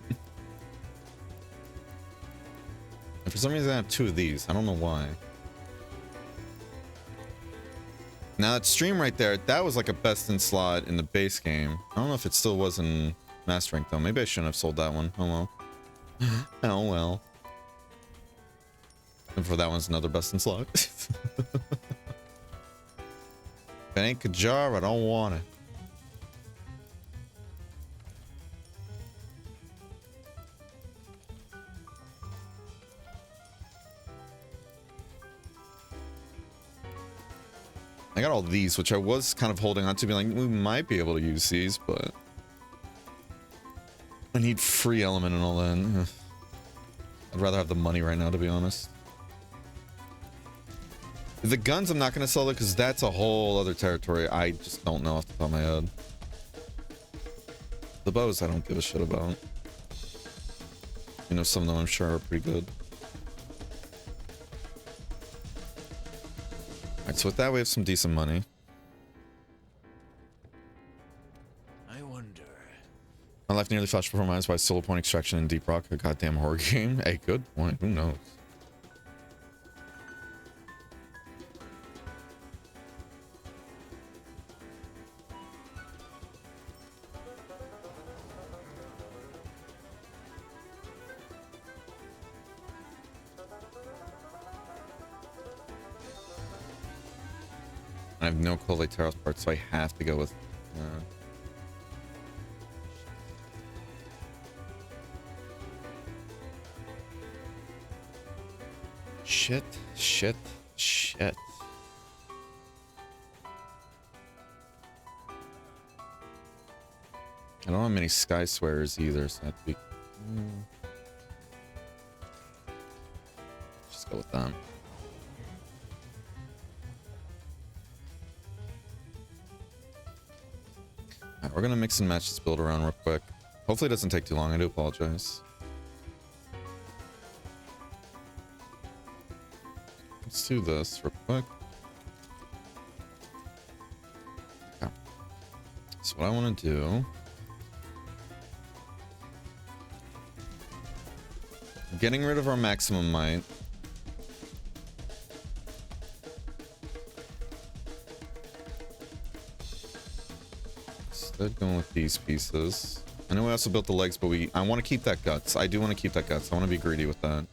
for some reason I have two of these. I don't know why. Now that stream right there, that was like a best in slot in the base game. I don't know if it still was in Master Rank though. Maybe I shouldn't have sold that one. Oh well. Oh well. And for that one's another best in slot. If it ain't Kajar, I don't want it. I got all these, which I was kind of holding on to, be like, we might be able to use these, but I need free element and all that. Ugh. I'd rather have the money right now, to be honest. The guns, I'm not going to sell it because that's a whole other territory. I just don't know off the top of my head. The bows, I don't give a shit about. You know, some of them I'm sure are pretty good. Alright, so with that, we have some decent money. I wonder. My life nearly flashed before my eyes by solo point extraction in Deep Rock, a goddamn horror game. Hey, good point. Who knows? I have no Clove Taros parts, so I have to go with... Shit. I don't have many Sky Swearers either, so I have to be... Just go with them. Alright, we're gonna mix and match this build around real quick. Hopefully it doesn't take too long. I do apologize. Let's do this real quick. Okay. So what I want to do... Getting rid of our maximum might. Instead going with these pieces. I know we also built the legs, but I want to keep that guts. I do want to keep that guts. I want to be greedy with that.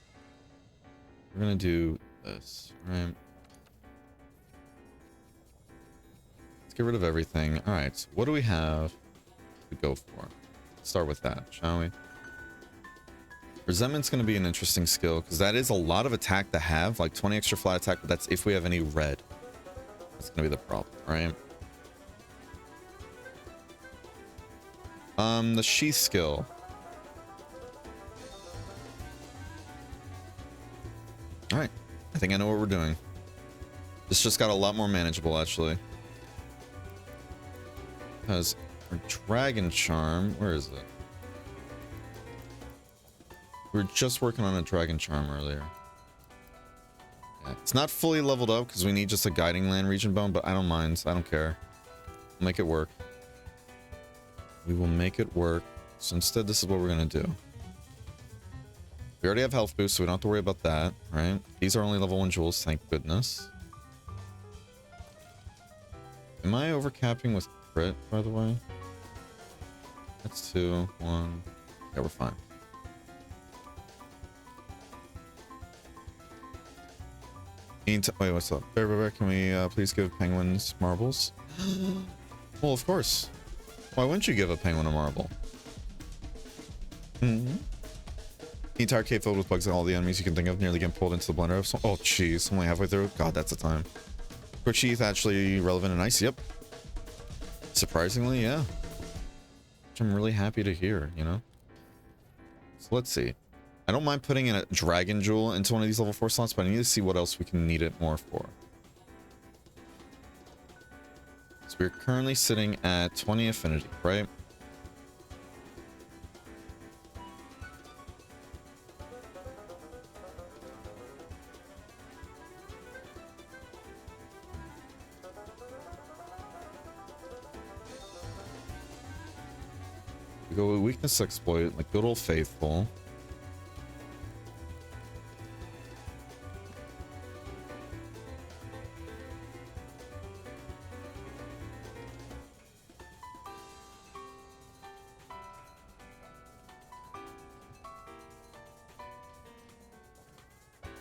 We're going to do this, right? Let's get rid of everything. All right, so what do we have to go for? Let's start with that, shall we? Resentment's going to be an interesting skill because that is a lot of attack to have, like 20 extra flat attack, but that's if we have any red. That's going to be the problem, right? The sheath skill. All right, I think I know what we're doing. This just got a lot more manageable, actually. Because our Dragon Charm, where is it? We were just working on a Dragon Charm earlier. Yeah, it's not fully leveled up because we need just a Guiding Land region bone, but I don't mind. I don't care. We'll make it work. We will make it work. So instead, this is what we're going to do. We already have health boost, so we don't have to worry about that, right? These are only level 1 jewels, thank goodness. Am I overcapping with crit, by the way? That's 2, 1. Yeah, we're fine. Wait, what's up? Bear, can we please give penguins marbles? Well, of course. Why wouldn't you give a penguin a marble? The entire cave filled with bugs and all the enemies you can think of nearly getting pulled into the blender. Oh, jeez. Only halfway through. God, that's a time. Quick sheath actually relevant and nice. Yep. Surprisingly, yeah. Which I'm really happy to hear, you know? So let's see. I don't mind putting in a dragon jewel into one of these level 4 slots, but I need to see what else we can need it more for. So we're currently sitting at 20 affinity, right? We go with weakness exploit, like good old faithful.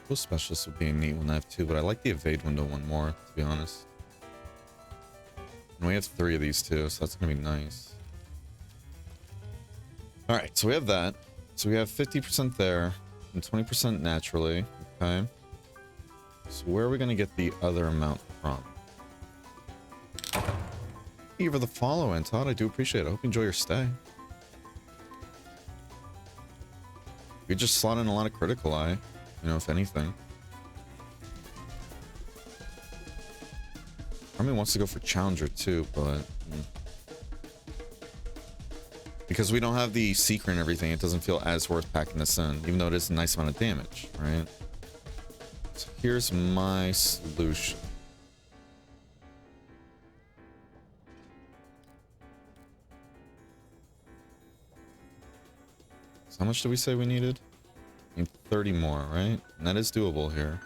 Those specialists would be a neat one to have too, but I like the evade window one more, to be honest. And we have 3 of these too, so that's gonna be nice. Alright, so we have that. So we have 50% there and 20% naturally. Okay. So where are we gonna get the other amount from? Thank you for the follow, Todd. I do appreciate it. I hope you enjoy your stay. We just slot in a lot of critical eye, you know, if anything. Army wants to go for Challenger too, but because we don't have the secret and everything, it doesn't feel as worth packing this in, even though it is a nice amount of damage, right? So here's my solution. So how much did we say we needed? We need 30 more, right? And that is doable here.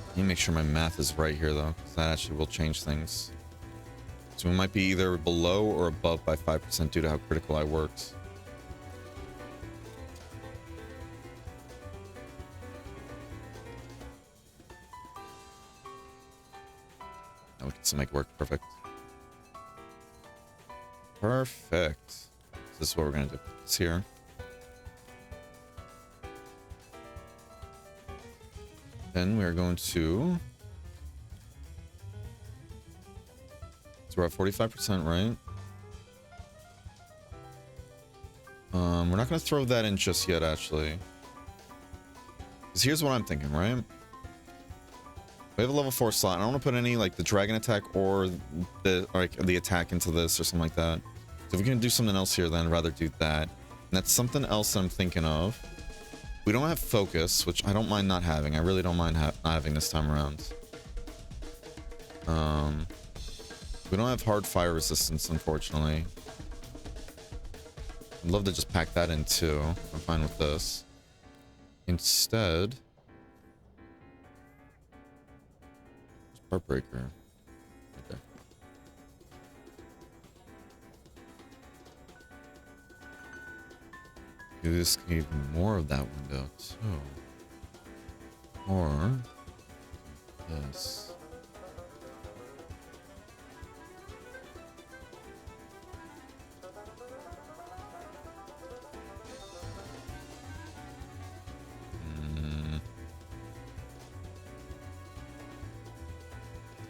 Let me make sure my math is right here, though, because that actually will change things. So we might be either below or above by 5% due to how critical eye works. Now we can still make it work perfect. Perfect. So this is what we're going to do. It's here. Then we're going to... So we're at 45%, right? We're not going to throw that in just yet, actually. Because here's what I'm thinking, right? We have a level 4 slot. I don't want to put any, like, the dragon attack or the attack into this or something like that. So if we can do something else here, then I'd rather do that. And that's something else that I'm thinking of. We don't have focus, which I don't mind not having. I really don't mind not having this time around. We don't have hard fire resistance, unfortunately. I'd love to just pack that in too. I'm fine with this. Instead, Heartbreaker. Okay. Do this even more of that window too. Or this.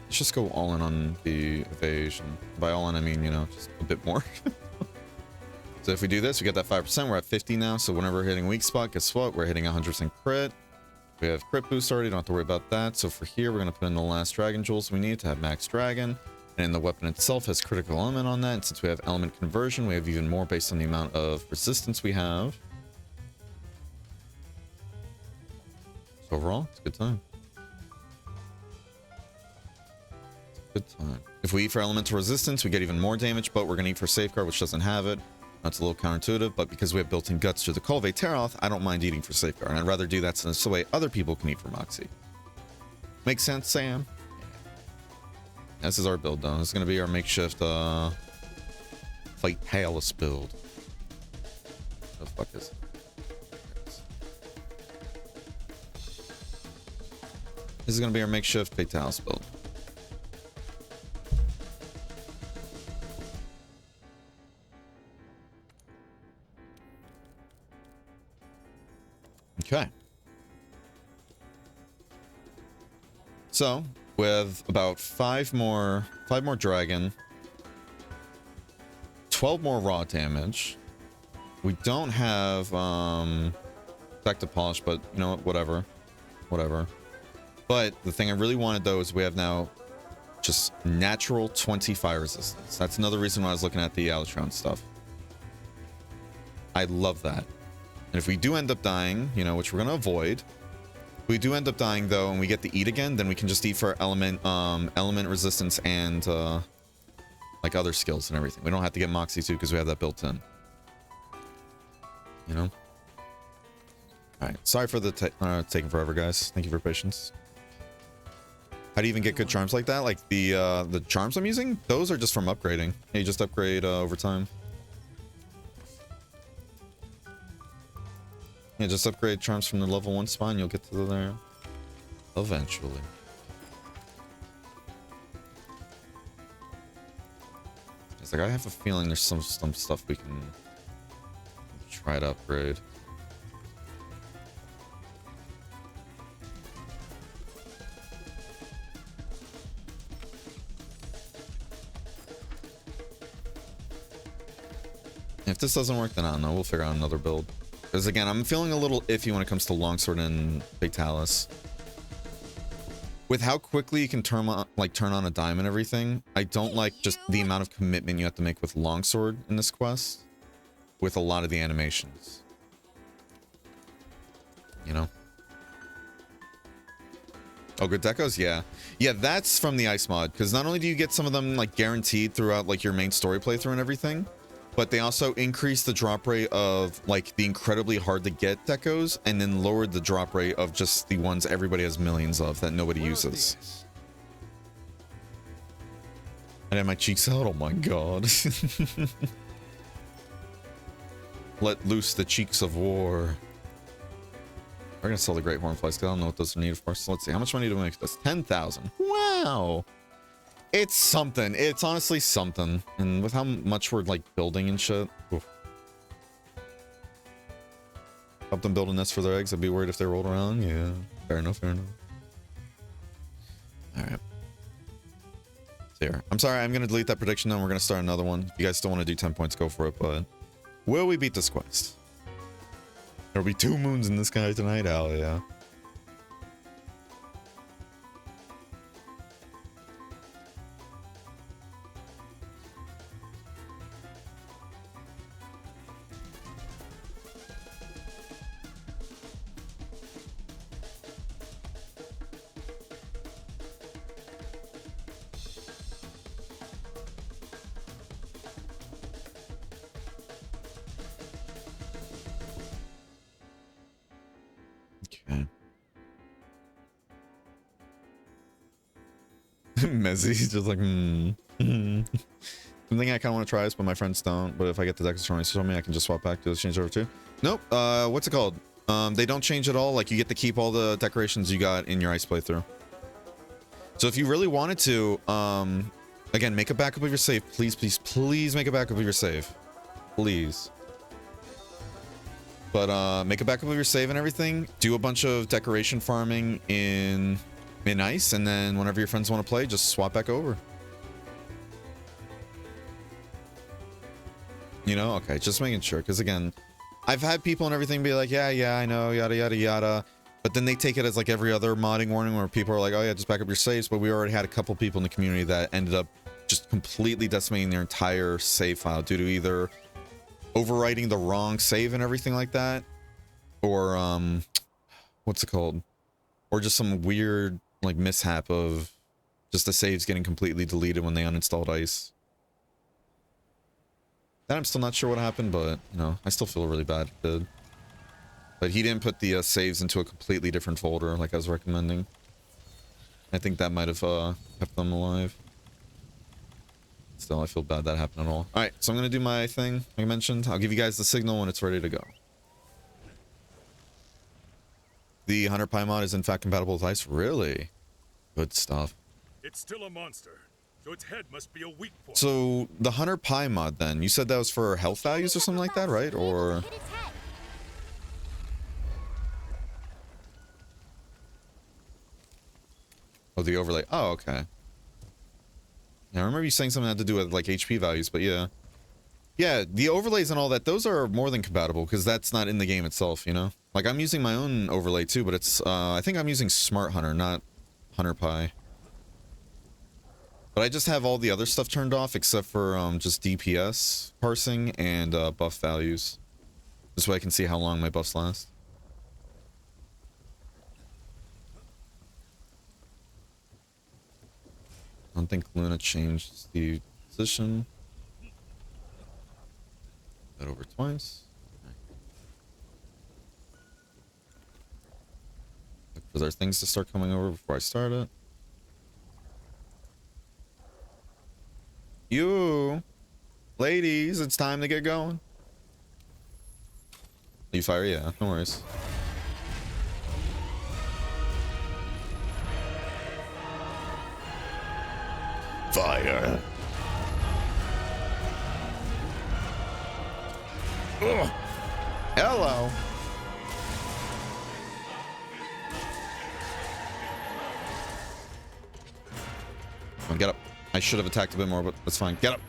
Let's just go all in on the evasion. By all in, I mean, you know, just a bit more. So if we do this, we get that 5%. We're at 50 now. So whenever we're hitting weak spot, guess what? We're hitting 100% crit. We have crit boost already. Don't have to worry about that. So for here, we're going to put in the last dragon jewels we need to have max dragon. And the weapon itself has critical element on that. And since we have element conversion, we have even more based on the amount of resistance we have. So overall, it's a good time. Good time. If we eat for elemental resistance, we get even more damage, but we're going to eat for safeguard, which doesn't have it. That's a little counterintuitive, but because we have built-in guts through the Culve Teroth, I don't mind eating for safeguard. And I'd rather do that so that's the way other people can eat for Moxie. Make sense, Sam? This is our build, though. This is going to be our makeshift Fatalis build. What the fuck is it? This is going to be our makeshift Fatalis build. Okay. So, with about 5 more dragon, 12 more raw damage. We don't have effective polish, but you know what, whatever. But the thing I really wanted though is we have now just natural 20 fire resistance. That's another reason why I was looking at the Alatron stuff. I love that. And if we do end up dying, you know, which we're going to avoid, if we do end up dying though, and we get to eat again, then we can just eat for element resistance and like other skills and everything. We don't have to get Moxie too because we have that built in. You know. All right. Sorry for the taking forever, guys. Thank you for your patience. How do you even get good charms like that? Like the charms I'm using, those are just from upgrading. You just upgrade over time. Yeah, just upgrade charms from the level 1 spot and you'll get to there eventually. It's like I have a feeling there's some stuff we can try to upgrade. this doesn't work, then I don't know. We'll figure out another build. Because again, I'm feeling a little iffy when it comes to longsword and big talus. With how quickly you can turn on a dime and everything, I don't like just the amount of commitment you have to make with longsword in this quest. With a lot of the animations. You know? Oh, good decos? Yeah. Yeah, that's from the ice mod. Because not only do you get some of them like guaranteed throughout like your main story playthrough and everything, but they also increase the drop rate of like the incredibly hard to get decos and then lowered the drop rate of just the ones everybody has millions of that nobody uses. I had my cheeks out. Oh my god. Let loose the cheeks of war. We're gonna sell the great hornflies because I don't know what those are needed for. So let's see. How much money do we make this? 10,000. Wow. It's something. It's honestly something. And with how much we're like building and shit. Oof. Help them build a nest for their eggs. I'd be worried if they rolled around. Yeah. Fair enough. Fair enough. All right. So here. I'm sorry. I'm going to delete that prediction and we're going to start another one. If you guys still want to do 10 points, go for it. But will we beat this quest? There'll be 2 moons in the sky tonight. Hell yeah. Mezzy's just like, Something I kind of want to try is, but my friends don't. But if I get the decks from me, I can just swap back to change over too. Nope. What's it called? They don't change at all. Like, you get to keep all the decorations you got in your ice playthrough. So if you really wanted to, again, make a backup of your save. Please, please, please make a backup of your save. Please. But make a backup of your save and everything. Do a bunch of decoration farming in ice, and then whenever your friends want to play, just swap back over. You know? Okay, just making sure. Because again, I've had people and everything be like, yeah, I know, yada, yada, yada. But then they take it as like every other modding warning where people are like, oh yeah, just back up your saves. But we already had a couple people in the community that ended up just completely decimating their entire save file due to either overwriting the wrong save and everything like that, or what's it called, or just some weird like mishap of just the saves getting completely deleted when they uninstalled ice. That I'm still not sure what happened, but you know, I still feel really bad if it did. But he didn't put the saves into a completely different folder like I was recommending. I think that might have kept them alive. Still, I feel bad that happened at all. Alright, so I'm going to do my thing, like I mentioned. I'll give you guys the signal when it's ready to go. The Hunter Pie mod is in fact compatible with ice? Really? Good stuff. It's still a monster, so its head must be a weak point. So, the Hunter Pie mod then, you said that was for health values or something like that, right? Or... oh, the overlay. Oh, okay. Yeah, I remember you saying something that had to do with like HP values, but yeah. Yeah, the overlays and all that, those are more than compatible because that's not in the game itself, you know? Like, I'm using my own overlay too, but it's, I think I'm using Smart Hunter, not Hunter Pie. But I just have all the other stuff turned off except for just DPS parsing and buff values. This way I can see how long my buffs last. I don't think Luna changed the position. That over twice. Look for their things to start coming over before I start it. You ladies, it's time to get going. You fire? Yeah, no worries. Fire. Ugh. Hello. Come on, get up. I should have attacked a bit more, but that's fine. Get up.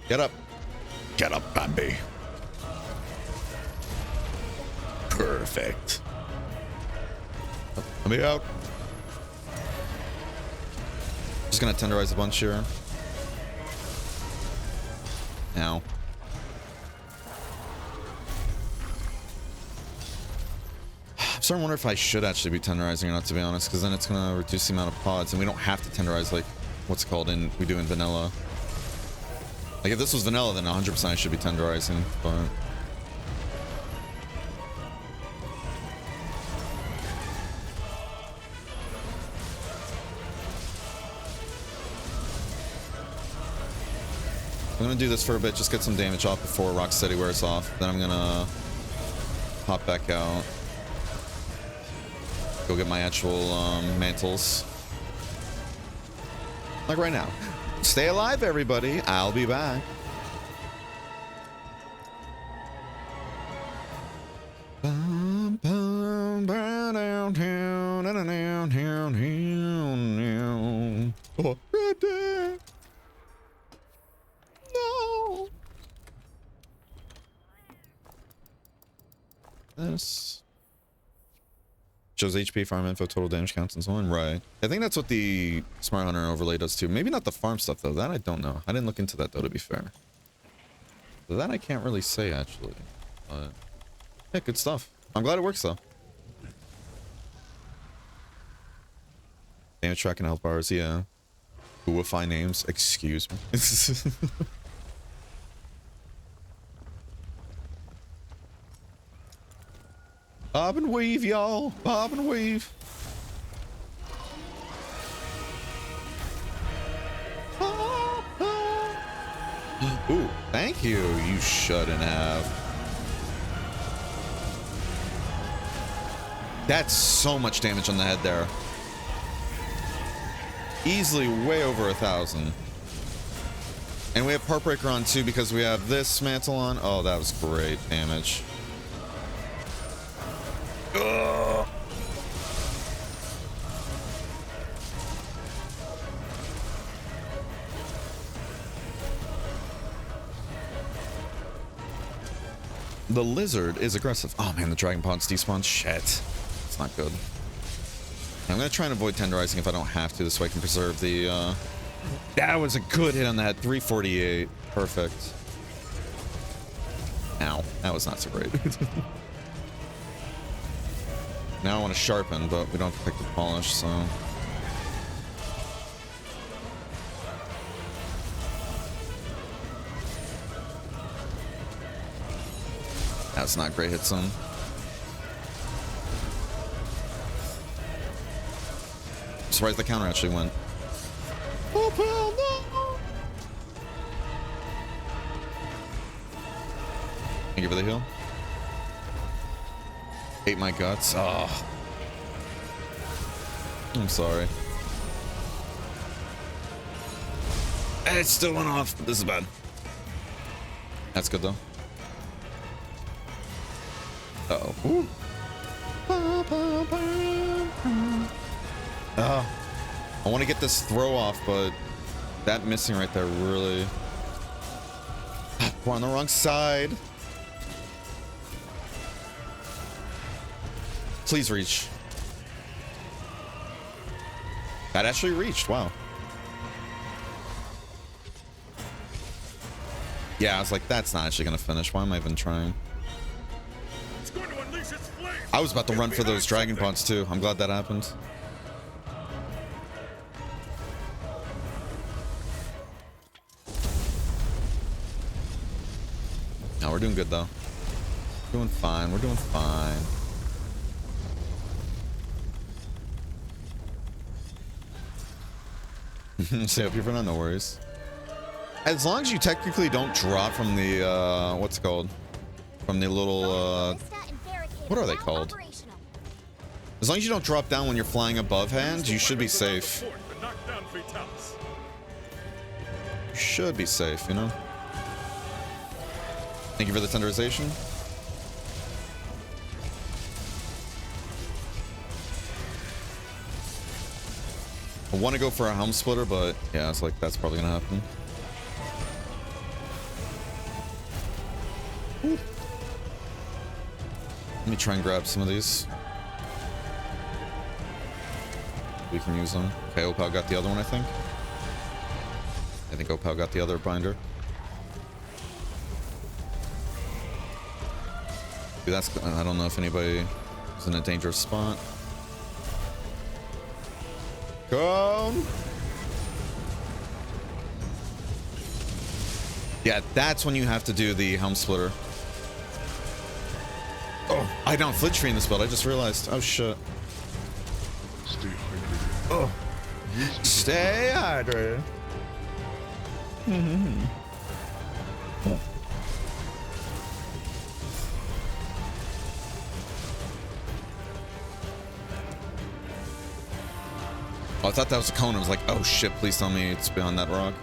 Get up. Get up, Bambi. Perfect. Let me out. Just gonna tenderize a bunch here. Now. I'm starting to wonder if I should actually be tenderizing or not, to be honest, because then it's gonna reduce the amount of pods, and we don't have to tenderize like what's it called we do in vanilla. Like if this was vanilla, then 100% I should be tenderizing, but. I'm gonna do this for a bit, just get some damage off before Rocksteady wears off. Then I'm gonna hop back out. Go get my actual mantles. Like right now. Stay alive, everybody. I'll be back. Oh, right there. No. This shows HP, farm info, total damage counts, and so on. Right. I think that's what the Smart Hunter overlay does too. Maybe not the farm stuff though. That I don't know. I didn't look into that though, to be fair. So that I can't really say actually. But yeah, good stuff. I'm glad it works though. Damage tracking health bars, yeah. Whoify names, excuse me. Bob and weave, y'all. Bob and weave. Ooh, thank you. You shouldn't have. That's so much damage on the head there. Easily way over 1,000. And we have Heartbreaker on too because we have this mantle on. Oh, that was great damage. Ugh. The lizard is aggressive. Oh man, the dragon pods despawn. Shit. It's not good. I'm gonna try and avoid tenderizing if I don't have to, so I can preserve the that was a good hit on that. 348. Perfect. Ow. That was not so great. Now I want to sharpen, but we don't have to pick the polish, so. That's not great hit zone. Surprised the counter actually went. Oh, hell no! Thank you for the heal. Ate my guts. Oh. I'm sorry. It still went off. This is bad. That's good though. Uh-oh. Ooh. I want to get this throw off, but that missing right there really... We're on the wrong side. Please reach. That actually reached. Wow. Yeah, I was like, that's not actually going to finish. Why am I even trying? It's going to unleash its flame. I was about to run for those dragon pods too. I'm glad that happened. No, we're doing good though. Doing fine. We're doing fine. Stay up here for now, no worries. As long as you technically don't drop from the what's it called? From the little what are they called? As long as you don't drop down when you're flying above hand, you should be safe. You should be safe, you know? Thank you for the tenderization. I want to go for a helm splitter, but yeah, it's like that's probably gonna happen. me try and grab some of these. We can use them. Okay, Opal got the other one, I think. I think Opal got the other binder. Dude, that's... I don't know if anybody is in a dangerous spot. Come! Yeah, that's when you have to do the helm splitter. Oh, I don't flinch free in this build. I just realized. Oh, shit. Stay hydrated. Oh. Stay hydrated. Oh, I thought that was a cone. I was like, oh shit, please tell me it's behind that rock.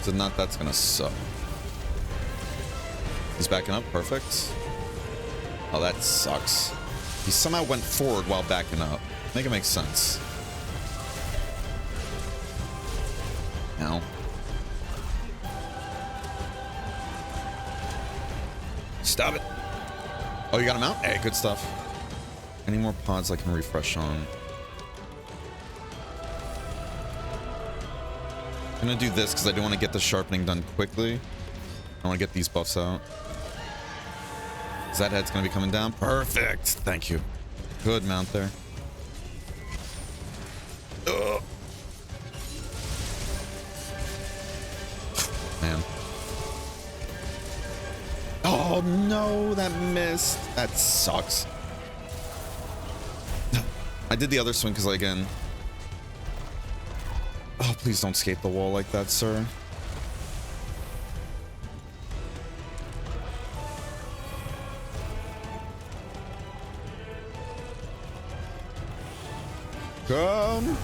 So not, that's gonna suck. He's backing up, perfect. Oh, that sucks. He somehow went forward while backing up. Make it make sense. Now. Stop it. Oh, you got him out? Hey, good stuff. Any more pods I can refresh on? I'm gonna do this because I do want to get the sharpening done quickly. I want to get these buffs out. That head's gonna be coming down. Perfect. Thank you. Good mount there. Ugh. Man. Oh no, that missed. That sucks. I did the other swing because, again. Oh, please don't escape the wall like that, sir. Come.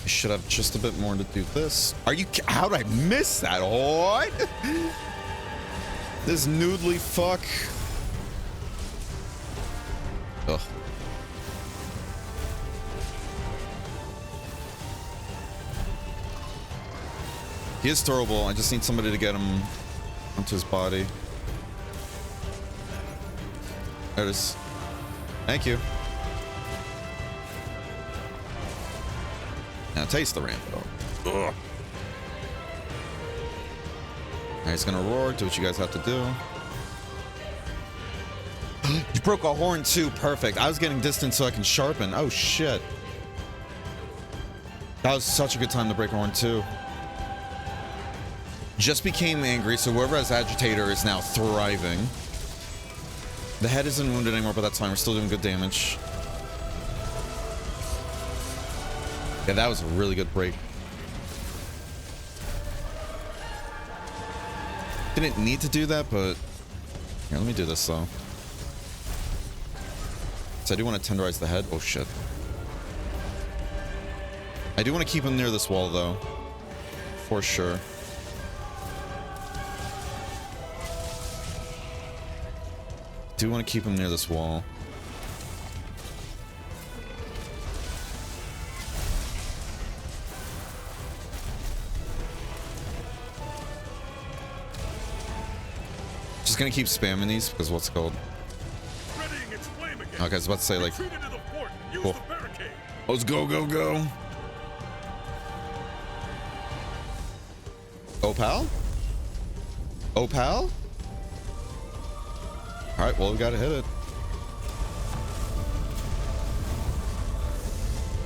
I should have just a bit more to do this. Are you? How did I miss that? What? This noodly fuck. Ugh. He is throwable. I just need somebody to get him onto his body. There it is. Thank you. Now taste the ramp though. Ugh. He's gonna roar, do what you guys have to do. You broke a horn too, perfect. I was getting distance so I can sharpen. Oh shit. That was such a good time to break a horn too. Just became angry, so whoever has agitator is now thriving. The head isn't wounded anymore, but that's fine. We're still doing good damage. Yeah, that was a really good break. Didn't need to do that, but here, let me do this though. So I do want to tenderize the head. Oh shit. I do want to keep him near this wall though, for sure. Do want to keep him near this wall. Just gonna keep spamming these because what's it called? Okay, I was about to say like. Cool. Let's go, go, go. Opal? Opal? All right, well, we gotta hit it.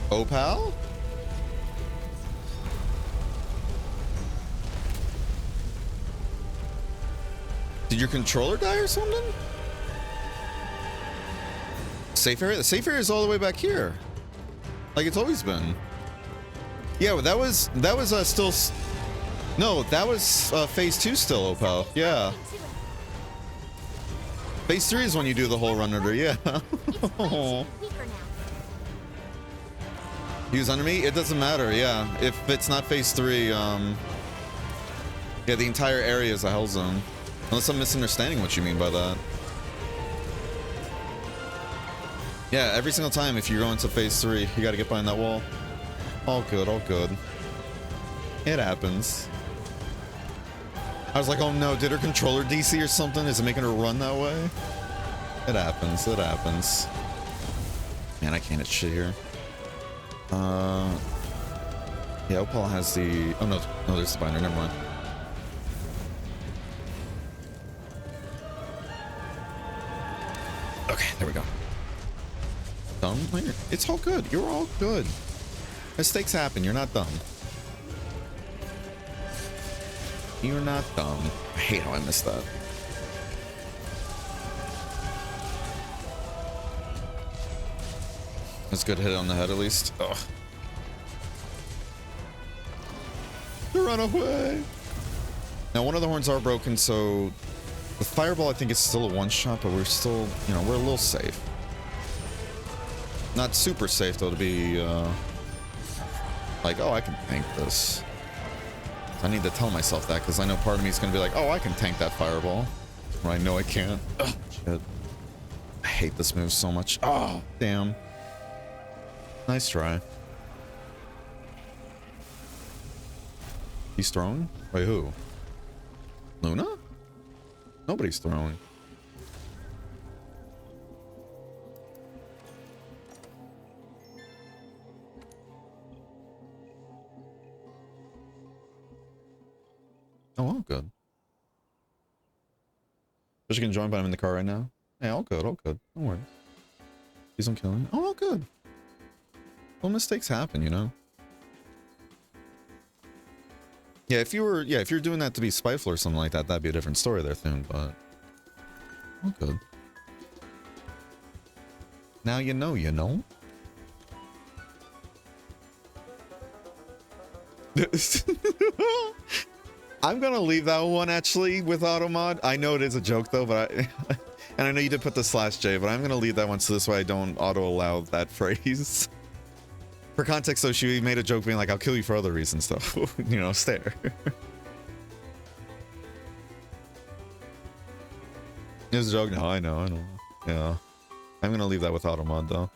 Opal? Did your controller die or something? Safe area? The safe area is all the way back here. Like it's always been. Yeah, well, that was still... No, that was phase 2 still, Opal. Yeah. Phase 3 is when you do the whole run under, yeah. He was under me? It doesn't matter, yeah. If it's not phase 3, yeah, the entire area is a hell zone. Unless I'm misunderstanding what you mean by that. Yeah, every single time if you go into phase 3, you gotta get behind that wall. All good, all good. It happens. I was like, oh no, did her controller DC or something? Is it making her run that way? It happens, it happens. Man, I can't hit shit here. Yeah, Opal has the... Oh, no, no, there's the binder. Never mind. Okay, there we go. Dumb? It's all good. You're all good. Mistakes happen. You're not dumb. You're not dumb. I hate how I missed that. That's a good hit on the head, at least. Ugh. Run away. Now, one of the horns are broken, so the fireball, I think, is still a one-shot, but we're still, you know, we're a little safe. Not super safe, though, to be, like, oh, I can tank this. I need to tell myself that, because I know part of me is going to be like, oh, I can tank that fireball. When I know I can't. Ugh, shit. I hate this move so much. Oh, damn. Nice try. He's throwing? Wait, who? Luna? Nobody's throwing. Oh, all good. Just gonna join, but I'm in the car right now. Hey, all good, all good. Don't worry. He's on killing. Oh, all good. Well, mistakes happen, you know. Yeah, if you're doing that to be spiteful or something like that, that'd be a different story there, Thune, but all good. Now you know, you know. I'm gonna leave that one actually with automod. I know it is a joke though, but and I know you did put the /J, but I'm gonna leave that one so this way I don't auto allow that phrase. For context though, she made a joke being like, I'll kill you for other reasons though. You know, stare. It was a joke. No, I know. Yeah. I'm gonna leave that with automod though.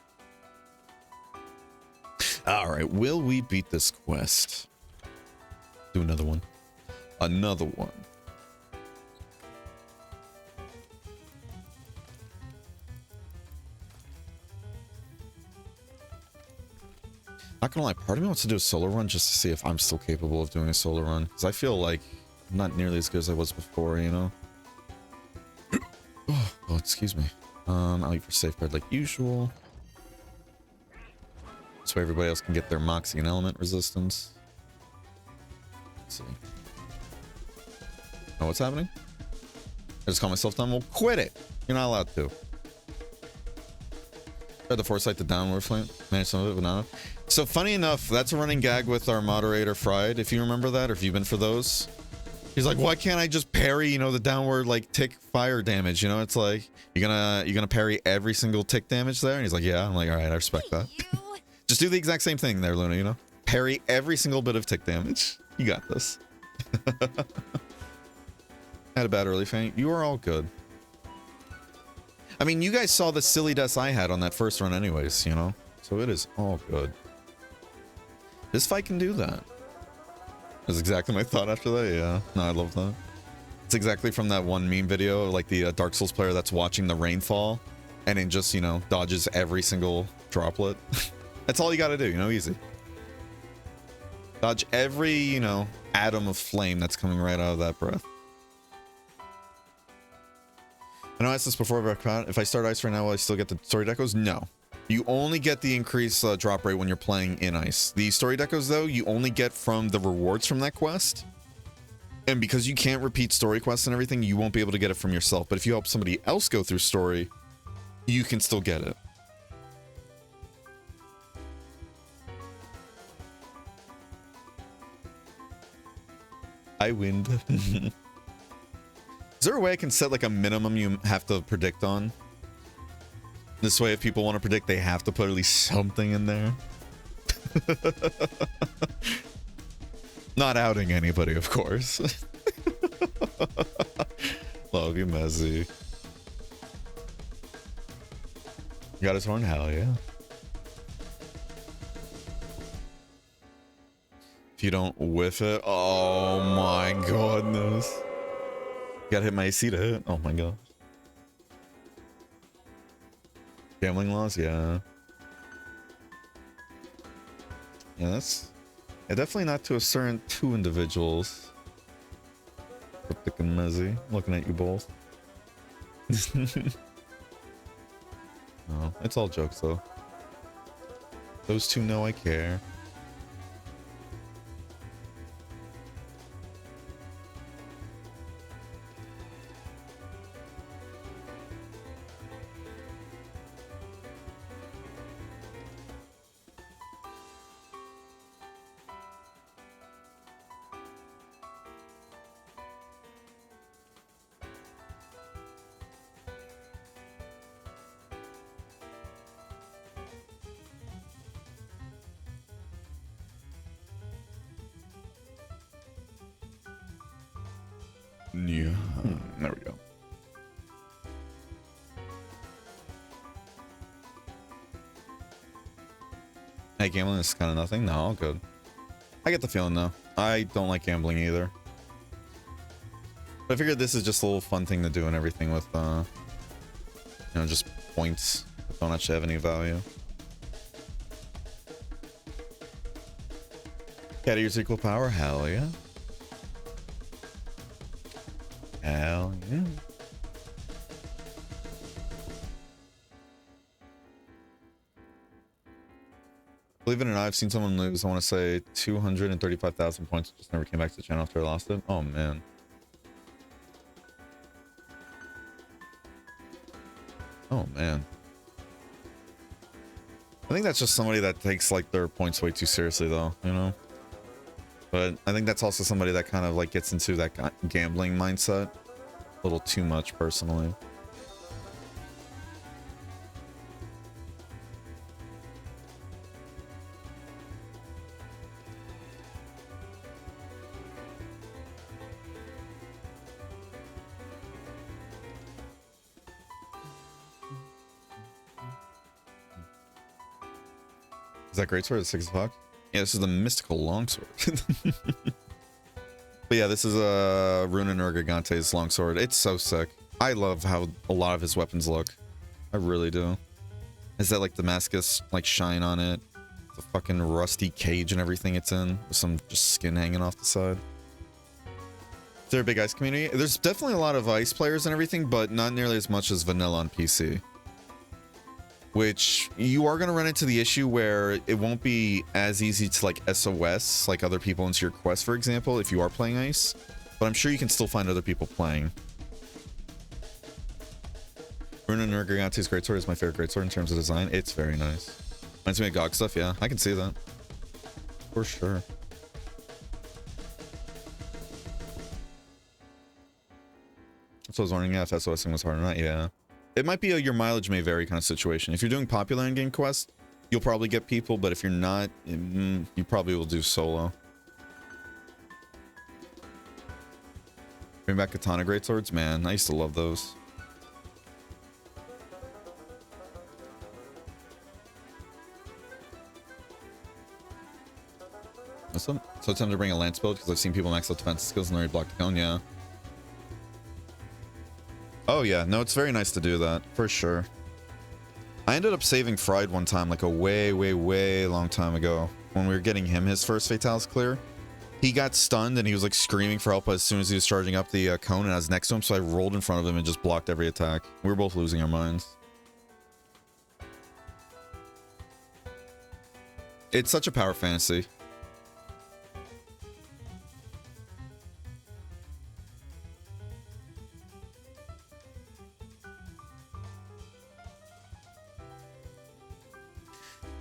Alright, will we beat this quest? Do another one. Another one. Not gonna lie, part of me wants to do a solo run just to see if I'm still capable of doing a solo run. Because I feel like I'm not nearly as good as I was before, you know? Oh, excuse me. I'll eat for safeguard like usual. This way everybody else can get their Moxie and element resistance. Let's see. Oh, what's happening? I just call myself dumb. Well, quit it. You're not allowed to. Try the foresight to downward flame. Manage some of it, but not. So funny enough, that's a running gag with our moderator Fried. If you remember that, or if you've been for those, he's like, "Why can't I just parry? You know, the downward like tick fire damage. You know, it's like you're gonna parry every single tick damage there." And he's like, "Yeah." I'm like, "All right, I respect that." Just do the exact same thing there, Luna. You know, parry every single bit of tick damage. You got this. Had a bad early feint. You are all good. I mean, you guys saw the silly deaths I had on that first run anyways, you know? So it is all good. This fight can do that. That's exactly my thought after that, yeah. No, I love that. It's exactly from that one meme video, like the Dark Souls player that's watching the rainfall and it just, you know, dodges every single droplet. That's all you gotta do, you know, easy. Dodge every, you know, atom of flame that's coming right out of that breath. I know I asked this before, but if I start ice right now, will I still get the story decos? No. You only get the increased drop rate when you're playing in ice. The story decos, though, you only get from the rewards from that quest. And because you can't repeat story quests and everything, you won't be able to get it from yourself. But if you help somebody else go through story, you can still get it. I win. Is there a way I can set like a minimum you have to predict on? This way, if people want to predict, they have to put at least something in there. Not outing anybody, of course. Love you, Mezzy. Got his horn? Hell yeah. If you don't whiff it, oh my goodness. Gotta hit my AC to hit. Oh my god. Gambling laws, yeah. Yeah, that's definitely not to a certain two individuals. Cryptic and Mezzy, looking at you both. No, it's all jokes though. Those two know I care. Yeah, there we go. Hey, gambling is kind of nothing. No, all good. I get the feeling though. I don't like gambling either. But I figured this is just a little fun thing to do and everything with, you know, just points that don't actually have any value. Cat ears equal power? Hell yeah. Hell yeah. Believe it or not, I've seen someone lose, I want to say 235,000 points. Just never came back to the channel after I lost it. Oh, man. Oh, man. I think that's just somebody that takes, like, their points way too seriously, though, you know? But I think that's also somebody that kind of, like, gets into that gambling mindset a little too much, personally. Is that greatsword at 6 o'clock? Yeah, this is the mystical longsword. But yeah, this is Runa Nergigante's longsword. It's so sick. I love how a lot of his weapons look. I really do. Is that like Damascus like shine on it? The fucking rusty cage and everything it's in, with some just skin hanging off the side. Is there a big ice community? There's definitely a lot of ice players and everything, but not nearly as much as vanilla on PC. Which you are going to run into the issue where it won't be as easy to like SOS like other people into your quest, for example, if you are playing ice, but I'm sure you can still find other people playing. Runa Nergigante's greatsword is my favorite greatsword in terms of design. It's very nice. Reminds me of GOG stuff. Yeah, I can see that for sure. So I was wondering if SOSing was hard or not. Yeah. It might be a your mileage may vary kind of situation. If you're doing popular in-game quests, you'll probably get people, but if you're not, you probably will do solo. Bring back katana greatswords? Man, I used to love those. So it's time to bring a lance build because I've seen people max out defense skills and already block the cone, yeah. Oh yeah, no, it's very nice to do that, for sure. I ended up saving Fried one time, like a way long time ago, when we were getting him his first Fatalis clear. He got stunned and he was like screaming for help as soon as he was charging up the cone, and I was next to him, so I rolled in front of him and just blocked every attack. We were both losing our minds. It's such a power fantasy.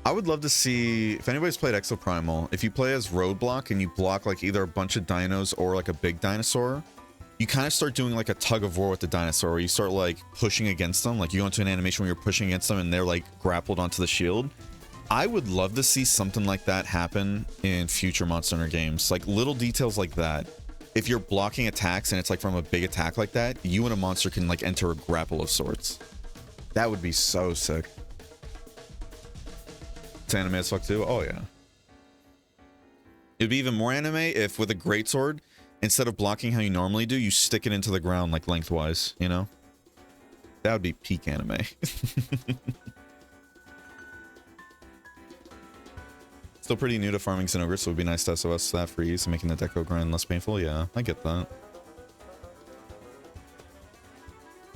I would love to see, if anybody's played Exoprimal, if you play as Roadblock and you block like either a bunch of dinos or like a big dinosaur, you kind of start doing like a tug of war with the dinosaur where you start like pushing against them. Like you go into an animation where you're pushing against them and they're like grappled onto the shield. I would love to see something like that happen in future Monster Hunter games. Like little details like that. If you're blocking attacks and it's like from a big attack like that, you and a monster can like enter a grapple of sorts. That would be so sick. It's anime as fuck too. Oh yeah. It'd be even more anime if with a greatsword, instead of blocking how you normally do, you stick it into the ground like lengthwise, you know? That would be peak anime. Still pretty new to farming Xenogre, so it would be nice to SOS that for ease and making the deco grind less painful. Yeah, I get that.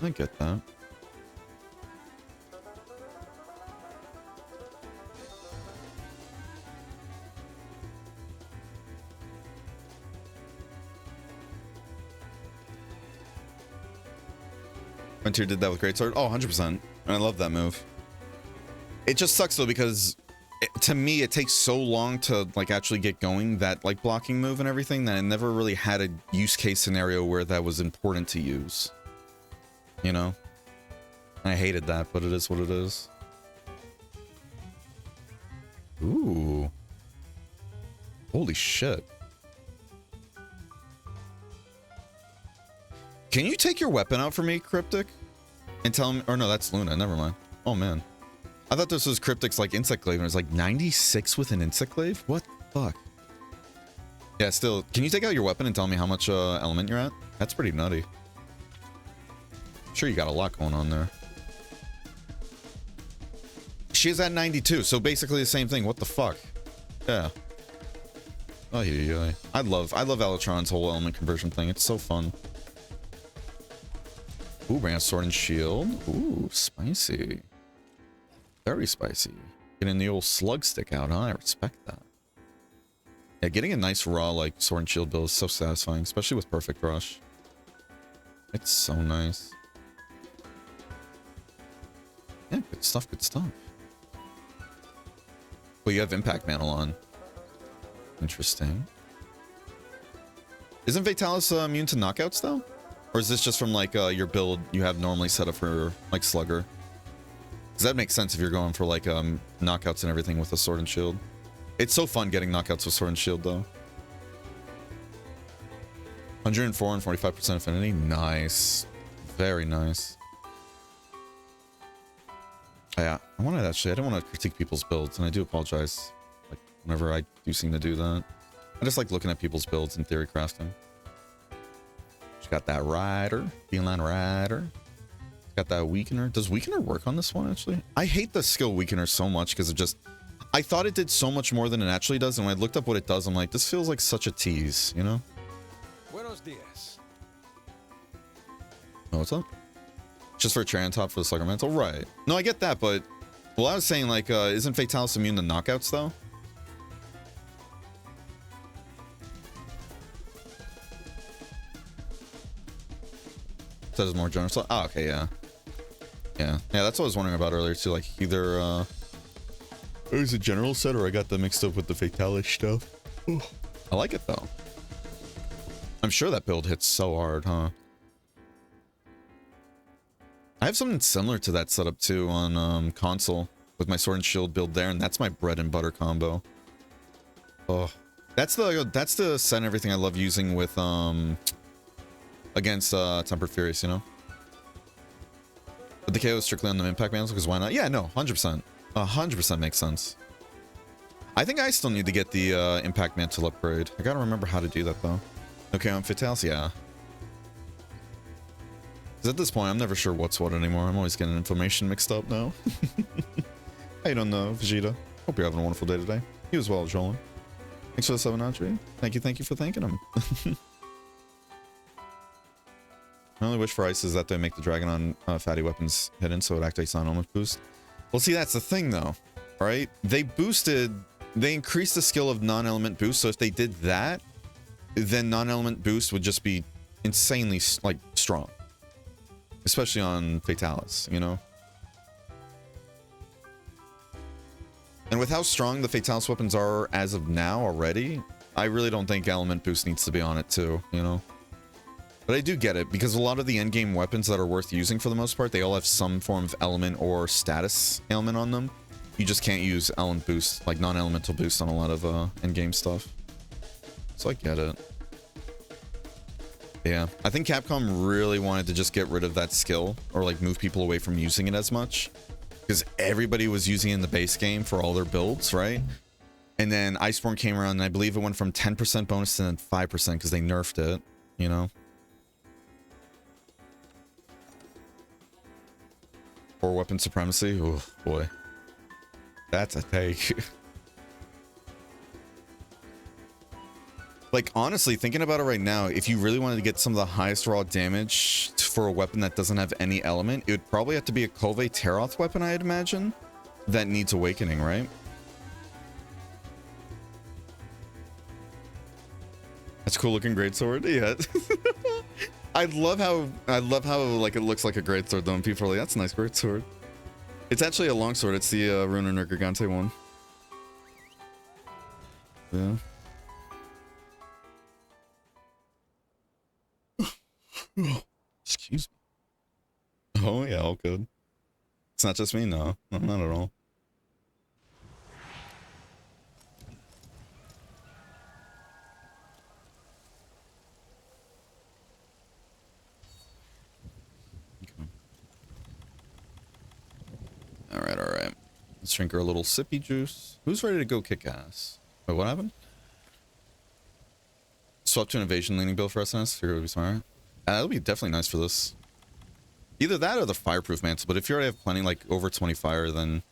I get that. Frontier did that with Greatsword. Oh, 100%. And I love that move. It just sucks though because to me it takes so long to like actually get going, that like blocking move and everything, that I never really had a use case scenario where that was important to use. You know? I hated that, but it is what it is. Ooh. Holy shit. Can you take your weapon out for me, Cryptic? And tell him, or no, that's Luna, never mind. Oh man. I thought this was Cryptic's like insect glaive and it was like 96 with an insect glaive? What the fuck? Yeah, still, can you take out your weapon and tell me how much element you're at? That's pretty nutty. I'm sure you got a lot going on there. She is at 92, so basically the same thing. What the fuck? Yeah. Oh yeah. I love Elatron's whole element conversion thing. It's so fun. Ooh, bring out sword and shield. Ooh, spicy. Very spicy. Getting the old slug stick out, huh? I respect that. Yeah, getting a nice raw like sword and shield build is so satisfying, especially with perfect rush. It's so nice. Yeah, good stuff, good stuff. Well, you have impact mantle on. Interesting. Isn't Fatalis immune to knockouts though? Or is this just from like your build you have normally set up for like Slugger? Because that makes sense if you're going for like knockouts and everything with a sword and shield. It's so fun getting knockouts with sword and shield though. 104 and 45% affinity. Nice. Very nice. Yeah, I didn't want to critique people's builds, and I do apologize like whenever I do seem to do that. I just like looking at people's builds and theory crafting. She got that rider, feline rider. Got that weakener. Does weakener work on this one actually? I hate the skill weakener so much because it just, I thought it did so much more than it actually does, and when I looked up what it does, I'm like, this feels like such a tease, you know? Buenos dias. Oh, what's up? Just for a Charon top for the Slugger Mantle? Right. No, I get that, but well, I was saying like, isn't Fatalis immune to knockouts though? That is more generous. Oh, okay, yeah. Yeah, that's what I was wondering about earlier too. Like either it was a general set or I got them mixed up with the Fatalis stuff. Ooh. I like it though. I'm sure that build hits so hard, huh? I have something similar to that setup too on console with my sword and shield build there, and that's my bread and butter combo. Oh, that's the set and everything I love using with against Tempered Furious, you know. But the KO is strictly on the impact mantle because why not? Yeah, no, 100%, 100% makes sense. I think I still need to get the impact mantle upgrade. I gotta remember how to do that though. Okay, on Fatalis, yeah. Because at this point, I'm never sure what's what anymore. I'm always getting information mixed up now. How you doing, Vegeta? Hope you're having a wonderful day today. You as well, Jolan. Thanks for the 7 Audrey. Thank you for thanking him. My only wish for Ice is that they make the Dragon on fatty weapons hidden so it activates non-element boost. Well, see, that's the thing, though, right? They increased the skill of non-element boost, so if they did that, then non-element boost would just be insanely, like, strong. Especially on Fatalis, you know? And with how strong the Fatalis weapons are as of now already, I really don't think element boost needs to be on it too, you know? But I do get it, because a lot of the endgame weapons that are worth using for the most part, they all have some form of element or status ailment on them. you just can't use element boost, like non-elemental boost on a lot of in-game stuff. So I get it. Yeah, I think Capcom really wanted to just get rid of that skill or like move people away from using it as much because everybody was using it in the base game for all their builds, right? And then Iceborne came around and I believe it went from 10% bonus to then 5% because they nerfed it, you know? Or weapon supremacy? Oh boy. That's a take. Like, honestly, thinking about it right now, if you really wanted to get some of the highest raw damage for a weapon that doesn't have any element, it would probably have to be a Kove Teroth weapon, I'd imagine, that needs awakening, right? That's a cool looking greatsword. Yeah. I love how like it looks like a greatsword though, and people are like, that's a nice greatsword. It's actually a longsword. It's the Runen Gigante one. Yeah. Excuse me. Oh yeah, all good. It's not just me, no, not at all. Okay. All right. Let's drink our little sippy juice. Who's ready to go kick ass? Wait, what happened? Swap to an evasion leaning build for SNS. Figure it would be smart. That'll be definitely nice for this. Either that or the fireproof mantle, but if you already have plenty, like over 20 fire, then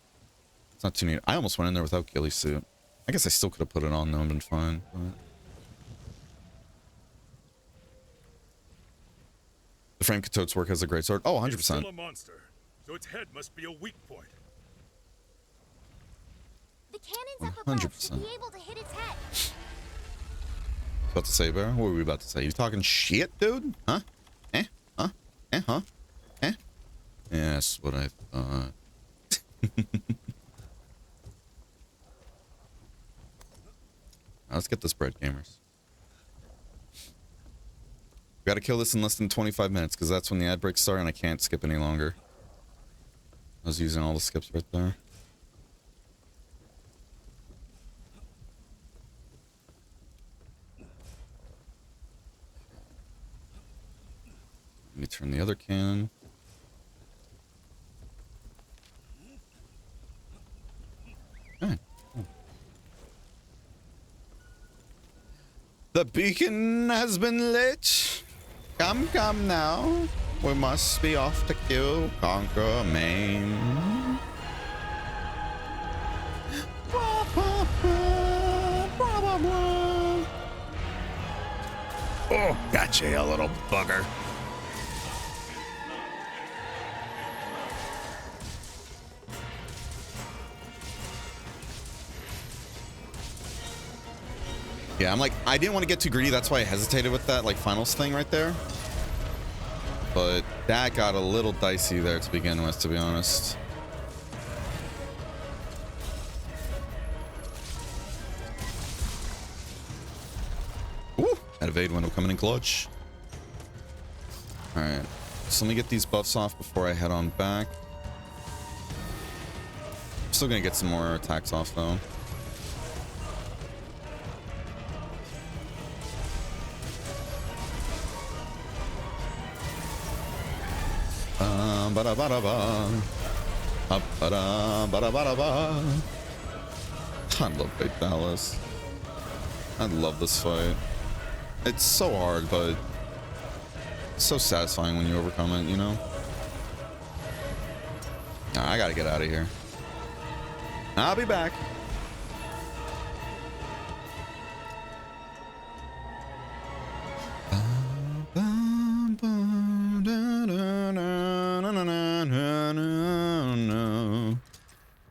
it's not too neat. I almost went in there without ghillie suit. I guess I still could have put it on though and been fine. But... the frame Katote's work has a great sword. Oh, 100%. It's still a monster, so its head must be a weak point. The cannons up above should be able to hit its head. About to say, Bear? What were we about to say? You talking shit, dude? Huh? Eh? Huh? Eh? Huh? Eh? Yeah, that's what I thought. Let's get this bread, gamers. We gotta kill this in less than 25 minutes, because that's when the ad breaks start and I can't skip any longer. I was using all the skips right there. Let me turn the other cannon. Okay. Cool. The beacon has been lit. Come now. We must be off to kill, conquer, maim. Oh, gotcha, you little bugger. Yeah, I'm like, I didn't want to get too greedy. That's why I hesitated with that, like, finals thing right there. But that got a little dicey there to begin with, to be honest. Woo! That evade window coming in clutch. Alright. So let me get these buffs off before I head on back. I'm still gonna get some more attacks off, though. I love Big Dallas. I love this fight. It's so hard, but it's so satisfying when you overcome it, you know? Nah, I gotta get out of here. I'll be back.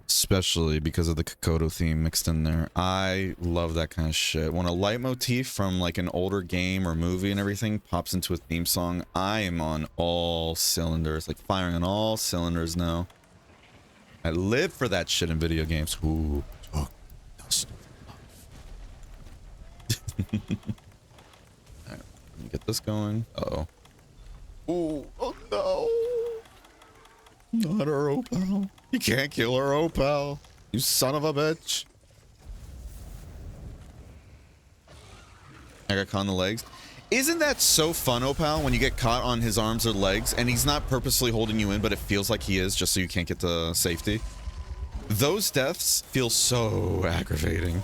Especially because of the Kokoto theme mixed in there. I love that kind of shit. When a leitmotif from like an older game or movie and everything pops into a theme song, I am on all cylinders, like firing on all cylinders now. I live for that shit in video games. Ooh. Oh, dust. Alright, let me get this going. Uh-oh. Ooh, oh no. Not our Opal. You can't kill our Opal. You son of a bitch. I got caught on the legs. Isn't that so fun, Opal, when you get caught on his arms or legs and he's not purposely holding you in, but it feels like he is just so you can't get to safety? Those deaths feel so aggravating.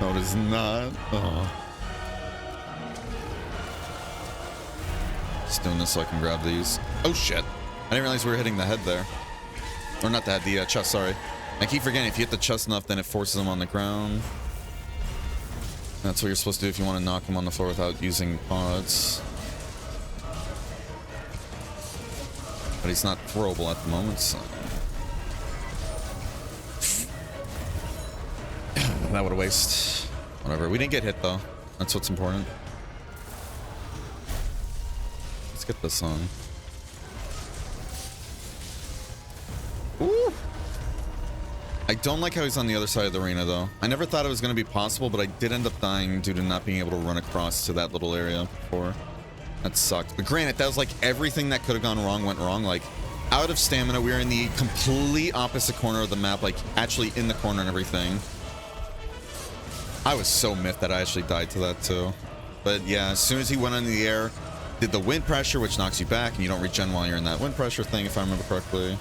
No, it is not. Oh. Just doing this so I can grab these. Oh, shit. I didn't realize we were hitting the head there. Or not the head, the chest, sorry. I keep forgetting, if you hit the chest enough, then it forces him on the ground. That's what you're supposed to do if you want to knock him on the floor without using pods. But he's not throwable at the moment, so... That would have wasted. Whatever. We didn't get hit, though. That's what's important. Let's get this on. Ooh! I don't like how he's on the other side of the arena, though. I never thought it was going to be possible, but I did end up dying due to not being able to run across to that little area before. That sucked. But granted, that was like everything that could have gone wrong went wrong. Like, out of stamina, we were in the complete opposite corner of the map, like, actually in the corner and everything. I was so miffed that I actually died to that, too. But yeah, as soon as he went into the air, did the wind pressure, which knocks you back, and you don't regen while you're in that wind pressure thing, if I remember correctly.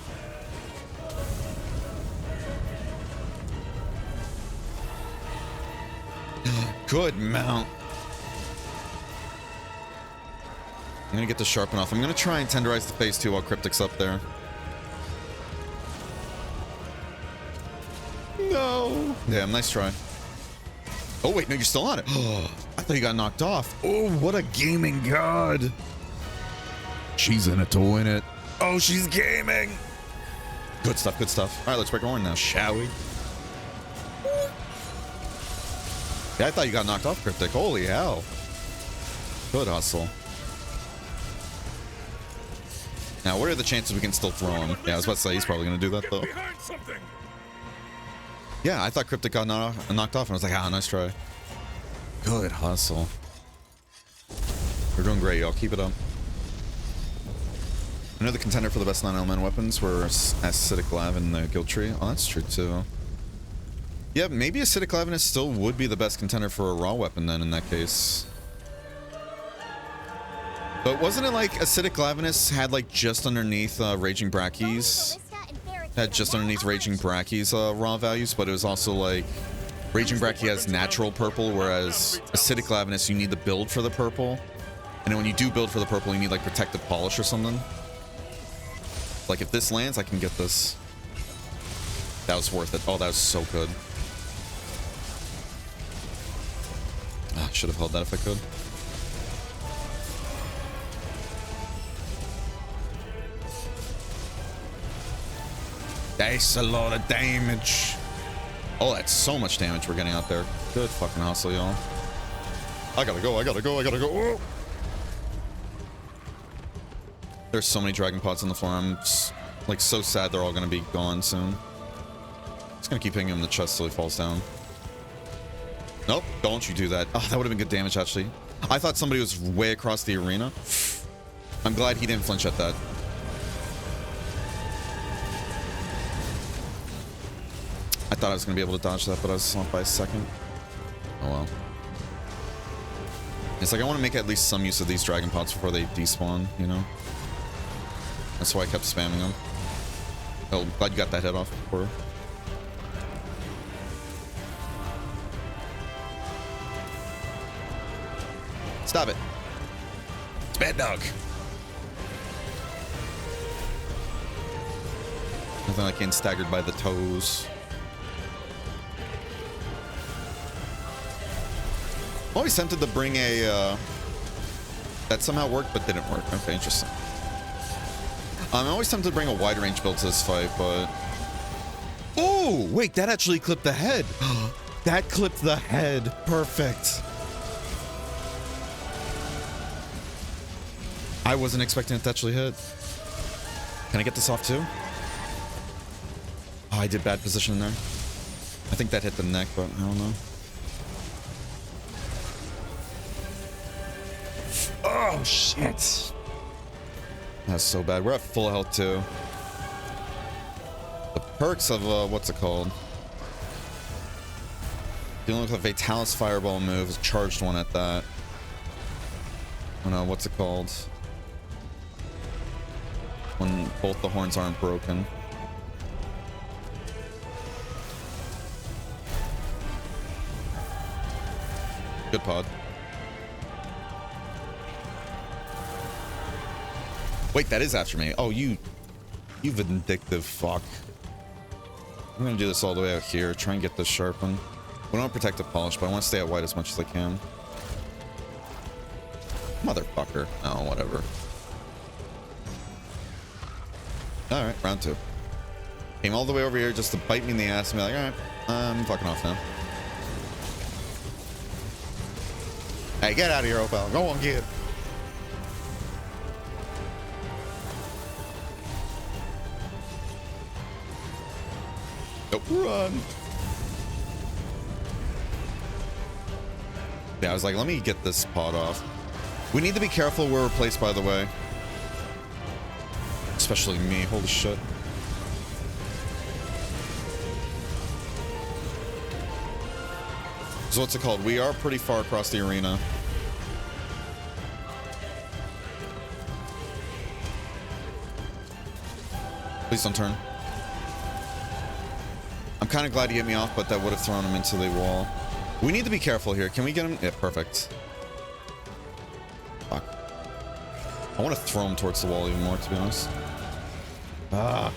Good mount. I'm gonna get the sharpen off. I'm gonna try and tenderize the face too while Cryptic's up there. No. Damn, nice try. Oh wait, no, you're still on it. Oh, I thought you got knocked off. Oh, what a gaming god. She's in it to win it. Oh, she's gaming. Good stuff, good stuff. All right, let's break our horn now, shall we? Yeah, I thought you got knocked off, Cryptic. Holy hell. Good hustle. Now, what are the chances we can still throw him? Yeah, I was about to say, he's probably going to do that, though. Yeah, I thought Cryptic got knocked off, and I was like, ah, nice try. Good hustle. We're doing great, y'all. Keep it up. Another contender for the best non-elemental weapons were Acidic Lav and the Guild Tree. Oh, that's true, too. Yeah, maybe Acidic Lavinus still would be the best contender for a raw weapon then in that case. But wasn't it like Acidic Lavinus had like just underneath Raging Brachy's? Had just underneath Raging Brachy's raw values, but it was also like Raging Brachy has natural purple, whereas Acidic Lavinus you need the build for the purple. And then when you do build for the purple, you need like Protective Polish or something. Like if this lands, I can get this. That was worth it. Oh, that was so good. I should have held that if I could. That's a lot of damage. Oh, that's so much damage we're getting out there. Good fucking hustle, y'all. I gotta go, I gotta go, I gotta go. Oh! There's so many dragon pots on the floor. I'm like so sad they're all gonna be gone soon. Just gonna keep hitting him in the chest till he falls down. Nope, don't you do that. Oh, that would have been good damage, actually. I thought somebody was way across the arena. I'm glad he didn't flinch at that. I thought I was going to be able to dodge that, but I was off by a second. Oh, well. It's like I want to make at least some use of these dragon pots before they despawn, you know? That's why I kept spamming them. Oh, glad you got that head off before. Stop it. It's bad dog. Nothing like getting staggered by the toes. I'm always tempted to bring a, that somehow worked, but didn't work. Okay, interesting. I'm always tempted to bring a wide range build to this fight, but... Oh, wait, that actually clipped the head. That clipped the head. Perfect. I wasn't expecting it to actually hit. Can I get this off too? Oh, I did bad position in there. I think that hit the neck, but I don't know. Oh, shit. That's so bad. We're at full health too. The perks of what's it called? Dealing with a Fatalis Fireball move, a charged one at that. Oh no, what's it called? When both the horns aren't broken. Good pod. Wait, that is after me. Oh, you vindictive fuck. I'm gonna do this all the way out here. Try and get this sharpened. We don't want protective polish, but I want to stay at white as much as I can. Motherfucker. Oh, whatever. Alright, round 2. Came all the way over here just to bite me in the ass and be like, alright, I'm fucking off now. Hey, get out of here, Opal. Go on, kid. Nope, run. Yeah, I was like, let me get this pod off. We need to be careful we're replaced, by the way. Especially me. Holy shit. So what's it called? We are pretty far across the arena. Please don't turn. I'm kind of glad he hit me off, but that would have thrown him into the wall. We need to be careful here. Can we get him? Yeah, perfect. Fuck. I want to throw him towards the wall even more, to be honest. Ah.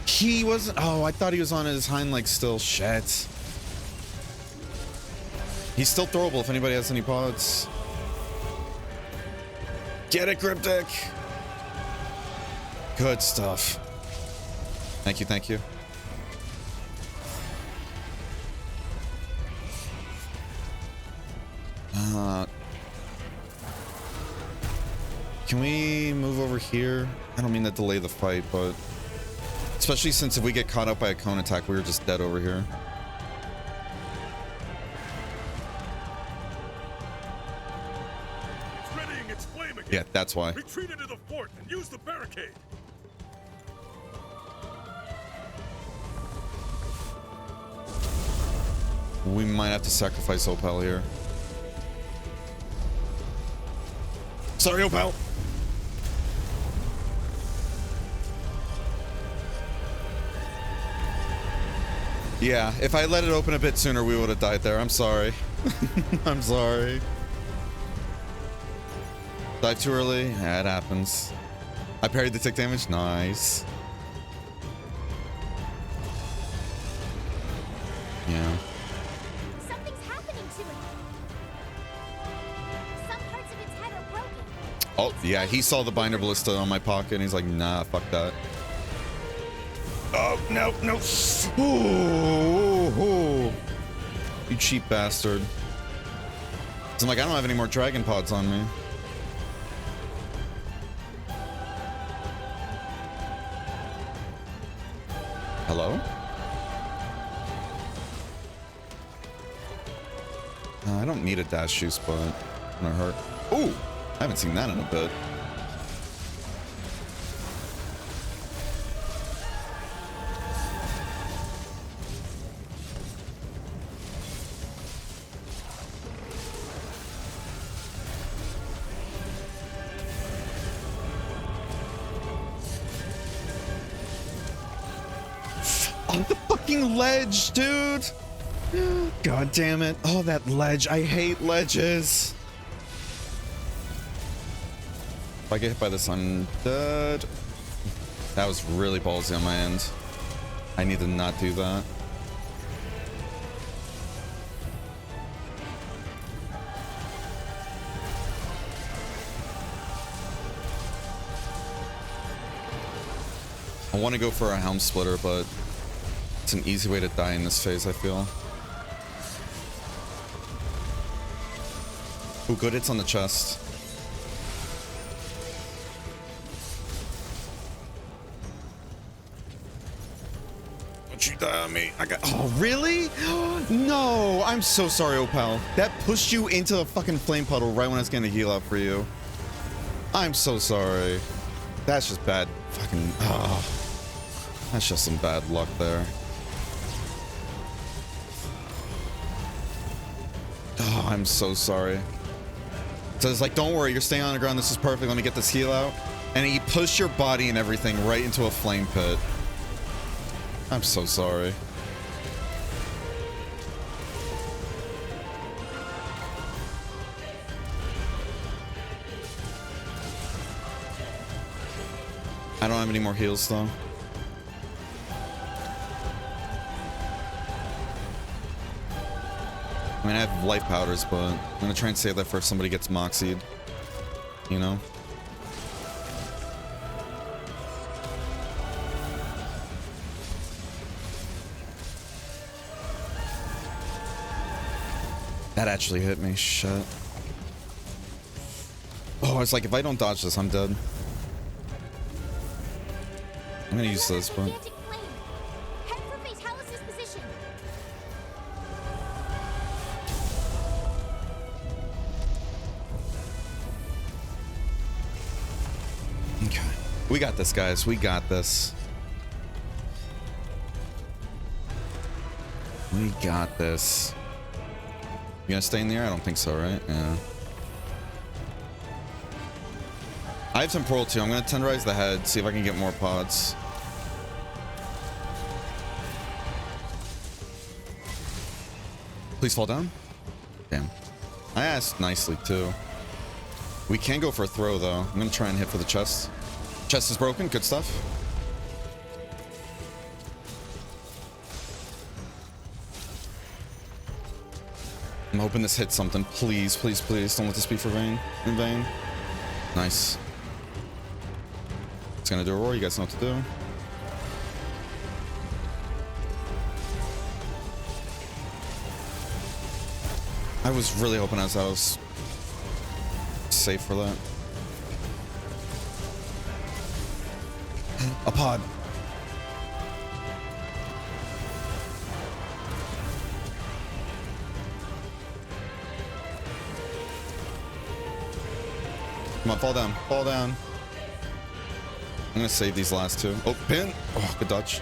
He wasn't. Oh, I thought he was on his hind leg still. Shit. He's still throwable if anybody has any pods. Get it, Cryptic. Good stuff. Thank you, thank you. Can we move over here? I don't mean to delay the fight, but especially since if we get caught up by a cone attack, we were just dead over here. It's readying its flame again. Yeah, that's why. Retreat into the fort and use the barricade. We might have to sacrifice Opal here. Sorry, Opal. Yeah, if I let it open a bit sooner, we would have died there. I'm sorry. I'm sorry. Dive too early? Yeah, it happens. I parried the tick damage. Nice. Yeah. Something's happening to it. Some parts of its head are broken. Oh, yeah, he saw the binder ballista on my pocket and he's like, nah, fuck that. Oh, no, no. Ooh, ooh. You cheap bastard. So I'm like, I don't have any more dragon pods on me. Hello? I don't need a dash juice, but it's gonna hurt. Ooh, I haven't seen that in a bit. On the fucking ledge, dude. God damn it. Oh, that ledge. I hate ledges. If I get hit by this, I'm dead. That was really ballsy on my end. I need to not do that. I want to go for a helm splitter, but it's an easy way to die in this phase, I feel. Oh, good. It's on the chest. Don't you die on me. I got... Oh, really? No, I'm so sorry, Opal. That pushed you into the fucking flame puddle right when I was getting a heal up for you. I'm so sorry. That's just bad fucking... Oh, that's just some bad luck there. Oh, I'm so sorry. So it's like, don't worry, you're staying on the ground. This is perfect. Let me get this heal out. And he pushed your body and everything right into a flame pit. I'm so sorry. I don't have any more heals though. I mean, I have life powders, but I'm gonna try and save that for if somebody gets moxied. You know? That actually hit me. Shit. Oh, it's like if I don't dodge this, I'm dead. I'm gonna use this, but... Okay. We got this, guys. We got this. We got this. You gonna stay in the air? I don't think so, right? Yeah. I have temporal too. I'm gonna tenderize the head, see if I can get more pods. Please fall down. Damn. I asked nicely too. We can go for a throw though. I'm gonna try and hit for the chest. Chest is broken. Good stuff. I'm hoping this hits something. Please, please, please. Don't let this be for vain. In vain. Nice. It's gonna do a roar. You guys know what to do. I was really hoping I was safe for that. A pod. Come on, fall down. Fall down. I'm gonna save these last two. Oh, pin! Oh, good dodge.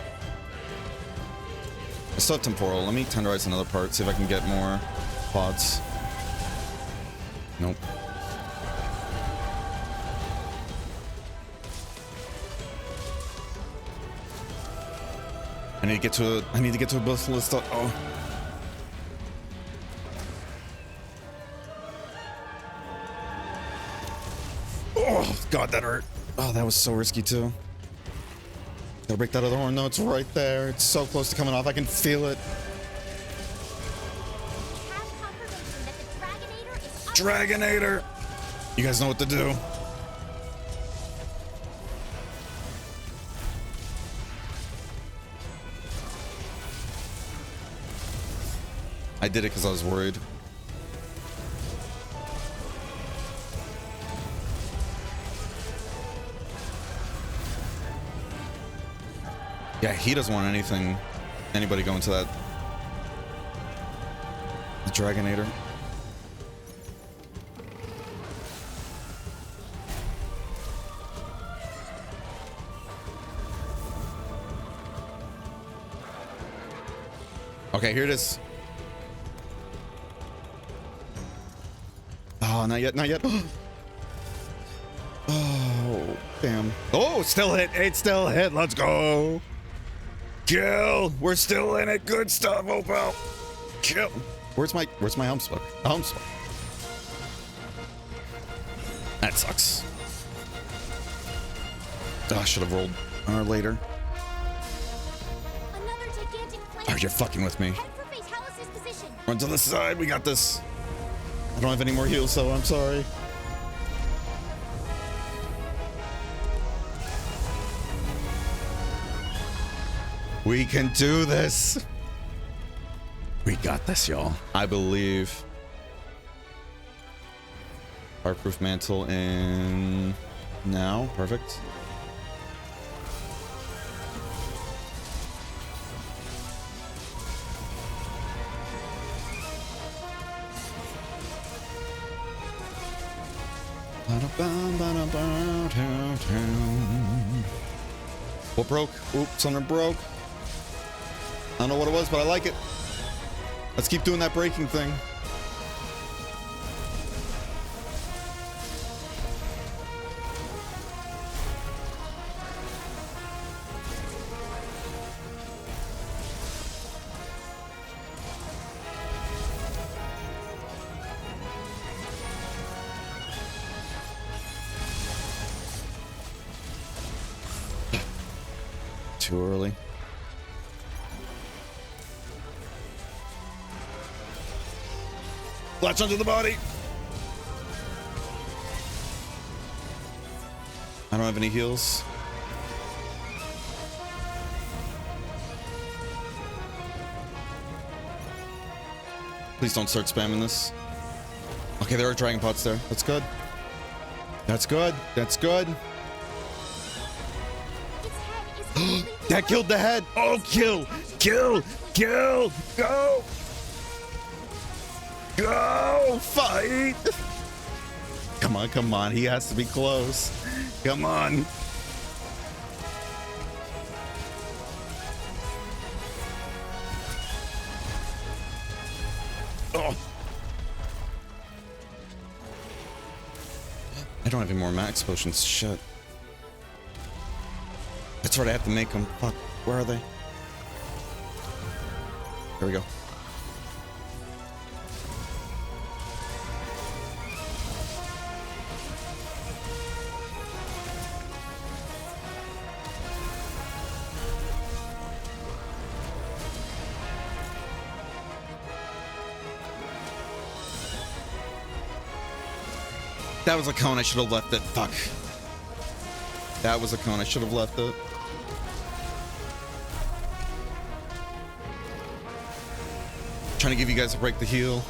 I still have temporal. Let me tenderize another part, see if I can get more pods. Nope. I need to get to a ballista. Oh. Oh, God, that hurt. Oh, that was so risky, too. Gotta break that other horn. No, it's right there. It's so close to coming off. I can feel it. Dragonator! You guys know what to do. I did it because I was worried. Yeah, he doesn't want anybody going to that. The Dragonator. Okay, here it is. Oh, not yet, not yet. Oh, damn. Oh, it's still hit. It's still hit. Let's go. Kill. We're still in it. Good stuff, Opal. Kill. Where's my helm smoke? Helm smoke. That sucks. Oh, I should have rolled later. Oh, you're fucking with me. Run to the side. We got this. I don't have any more heals, so I'm sorry. We can do this. We got this, y'all. I believe. Fireproof mantle in now. Perfect. What broke? Oops, something broke. I don't know what it was, but I like it. Let's keep doing that breaking thing. Too early. Latch onto the body. I don't have any heals. Please don't start spamming this. Okay, there are dragon pots there. That's good. That's good. That's good. That killed the head. Oh, kill. Kill. Kill. Go. Go. Fight. Come on, come on. He has to be close. Come on. Oh. I don't have any more max potions. Shit. That's right, I have to make them. Fuck. Where are they? Here we go. That was a cone. I should have left it. Fuck. That was a cone. I should have left it. Trying to give you guys a break to heal.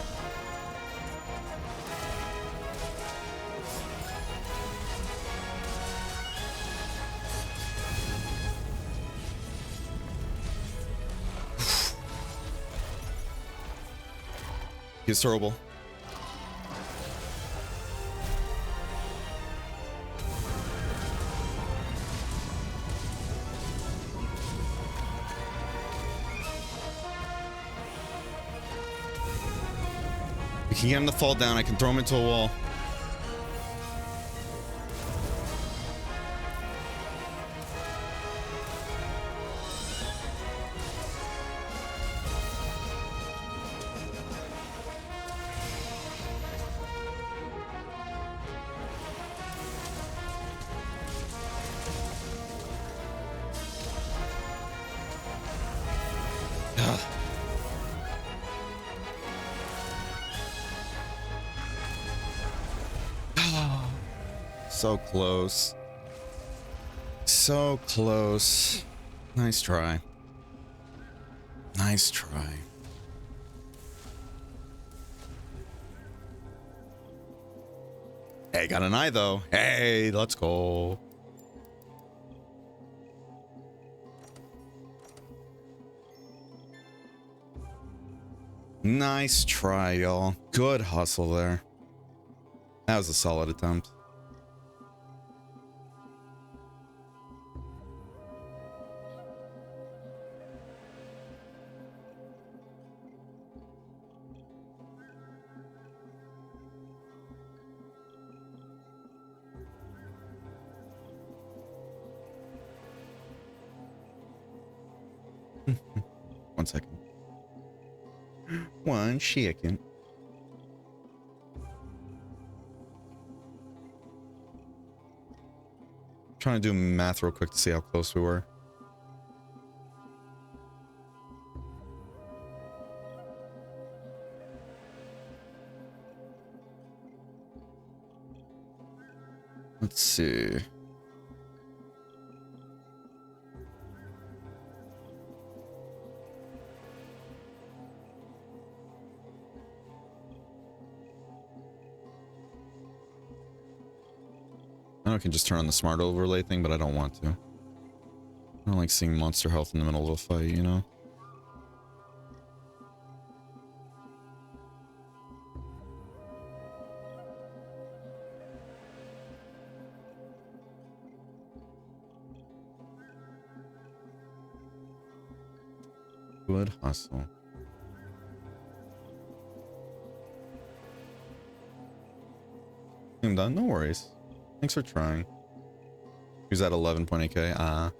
He's terrible. We can get him to fall down. I can throw him into a wall. So close. So close. Nice try. Nice try. Hey, got an eye though. Hey, let's go. Nice try, y'all. Good hustle there. That was a solid attempt. One second. One second. Trying to do math real quick to see how close we were. Let's see. I know I can just turn on the smart overlay thing, but I don't want to. I don't like seeing monster health in the middle of a fight, you know? Good hustle. I'm done. No worries. Thanks for trying. Who's at 11.8k? Ah.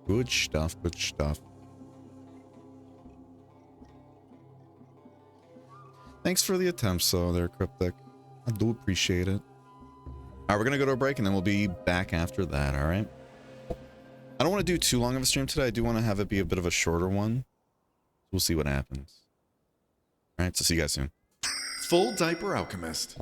Good stuff. Good stuff. Thanks for the attempts, though, there, Cryptic. I do appreciate it. Alright, we're gonna go to a break, and then we'll be back after that, alright? I don't want to do too long of a stream today. I do want to have it be a bit of a shorter one. We'll see what happens. Alright, so see you guys soon. Full Diaper Alchemist.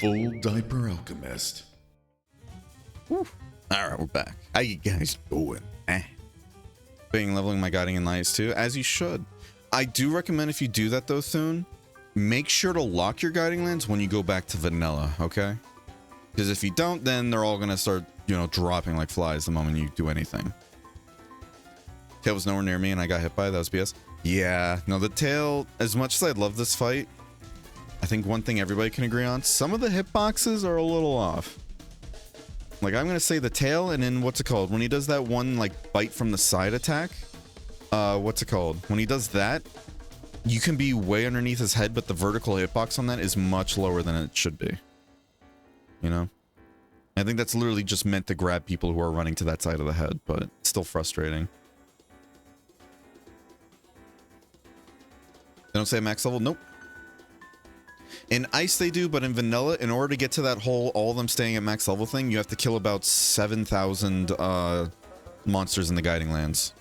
Full Diaper Alchemist. All right, we're back. How you guys doing? Being leveling my guiding and lights too, as you should. I do recommend if you do that though, Thune, make sure to lock your guiding lands when you go back to vanilla, okay? Because if you don't, then they're all gonna start, you know, dropping like flies the moment you do anything. Tail was nowhere near me and I got hit by it. That was BS. Yeah, no, the tail, as much as I love this fight, I think one thing everybody can agree on, some of the hitboxes are a little off. Like, I'm gonna say the tail, and then what's it called? When he does that one, like, bite from the side attack, what's it called? When he does that, you can be way underneath his head, but the vertical hitbox on that is much lower than it should be. You know? I think that's literally just meant to grab people who are running to that side of the head, but it's still frustrating. They don't say max level? Nope. In Ice they do, but in Vanilla, in order to get to that whole all of them staying at max level thing, you have to kill about 7,000 monsters in the Guiding Lands.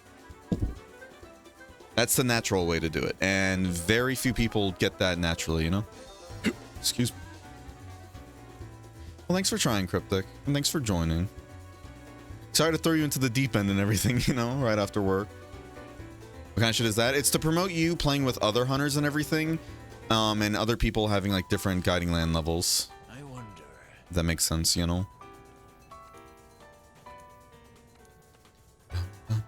That's the natural way to do it, and very few people get that naturally, you know? Excuse me. Well, thanks for trying, Cryptic, and thanks for joining. Sorry to throw you into the deep end and everything, you know, right after work. What kind of shit is that? It's to promote you playing with other hunters and everything. And other people having like different guiding land levels. I wonder. If that makes sense, you know. Yeah,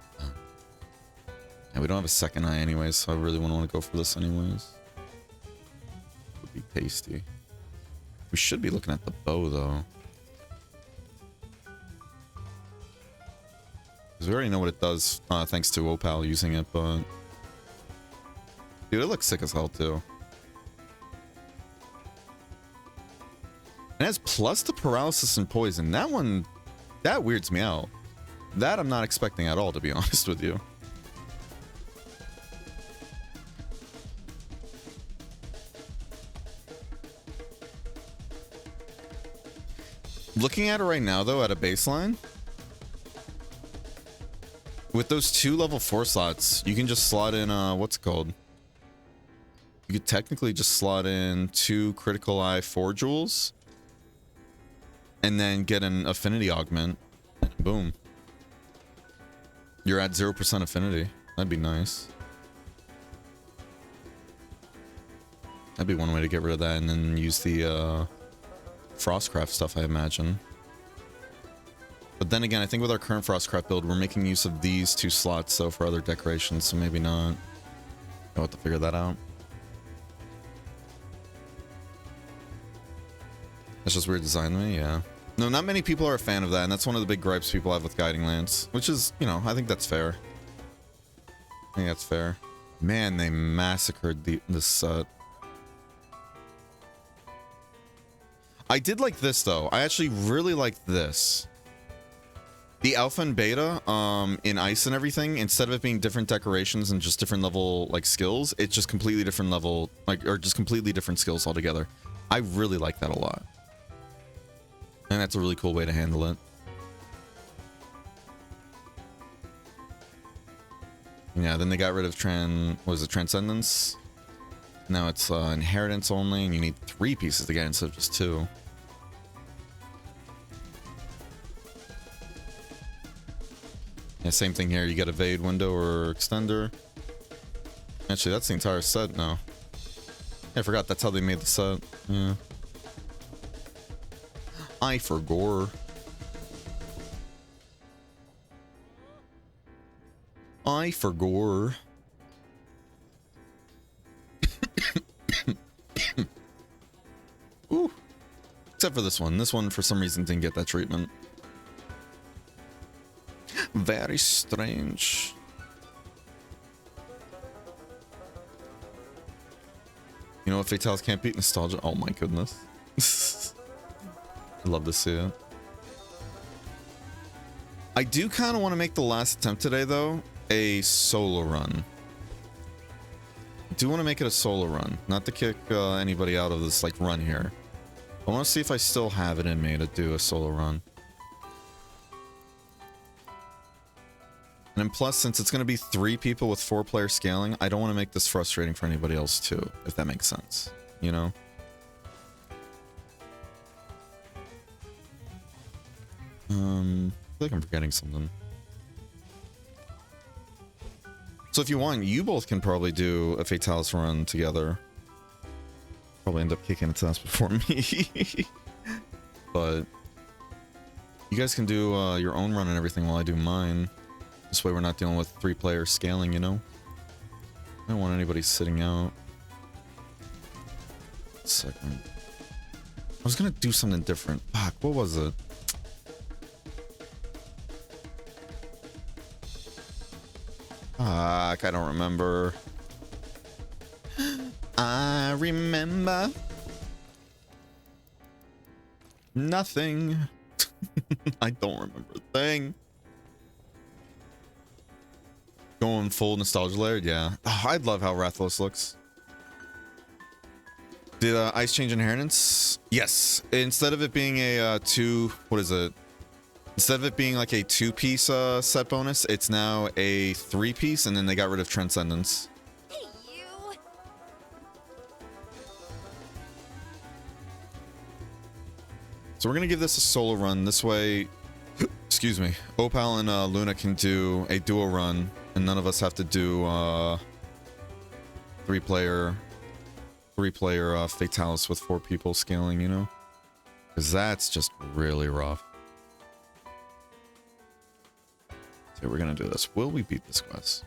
we don't have a second eye anyways, so I really wouldn't want to go for this anyways. Would be tasty. We should be looking at the bow though. Because we already know what it does, thanks to Opal using it, but... Dude, it looks sick as hell too. It has plus to paralysis and poison. That one, that weirds me out. That I'm not expecting at all, to be honest with you. Looking at it right now, though, at a baseline, with those 2 level 4 slots, you can just slot in, what's it called? You could technically just slot in 2 critical eye 4 jewels. And then get an affinity augment. Boom. You're at 0% affinity. That'd be nice. That'd be one way to get rid of that and then use the Frostcraft stuff, I imagine. But then again, I think with our current Frostcraft build, we're making use of these 2 slots, so for other decorations, so maybe not. I'll have to figure that out. That's just weird design to me, yeah. No, not many people are a fan of that, and that's one of the big gripes people have with Guiding Lands. Which is, you know, I think that's fair. I think that's fair. Man, they massacred this set. I did like this, though. I actually really liked this. The Alpha and Beta, in Ice and everything, instead of it being different decorations and just different level, like, skills, it's just completely different level, like, or just completely different skills altogether. I really like that a lot. And that's a really cool way to handle it. Yeah, then they got rid of Transcendence? Now it's Inheritance only, and you need 3 pieces to get instead of just 2. Yeah, same thing here. You get Evade window or Extender. Actually, that's the entire set now. I forgot that's how they made the set. Yeah. I forgot. I forgot. Ooh. Except for this one. This one, for some reason, didn't get that treatment. Very strange. You know what Fatales can't beat? Nostalgia. Oh my goodness. I'd love to see it. I do kind of want to make the last attempt today, though, a solo run. I do want to make it a solo run. Not to kick anybody out of this, like, run here. I want to see if I still have it in me to do a solo run. And then plus, since it's going to be 3 people with 4-player scaling, I don't want to make this frustrating for anybody else, too, if that makes sense. You know? I feel like I'm forgetting something. So if you want, you both can probably do a Fatalis run together. Probably end up kicking its ass before me. But you guys can do your own run and everything while I do mine. This way we're not dealing with 3-player scaling, you know? I don't want anybody sitting out. Second. I was gonna do something different. Fuck, what was it? Fuck, I don't remember. I remember nothing. I don't remember a thing. Going full nostalgia layered, yeah. Oh, I love how Rathalos looks. Did Ice change inheritance? Yes. Instead of it being a what is it? Instead of it being like a 2-piece set bonus, it's now a 3-piece, and then they got rid of Transcendence. Hey, you! So we're gonna give this a solo run. This way, excuse me, Opal and Luna can do a duo run, and none of us have to do 3-player Fatalis with 4 people scaling, you know? Because that's just really rough. So we're gonna do this. Will we beat this quest?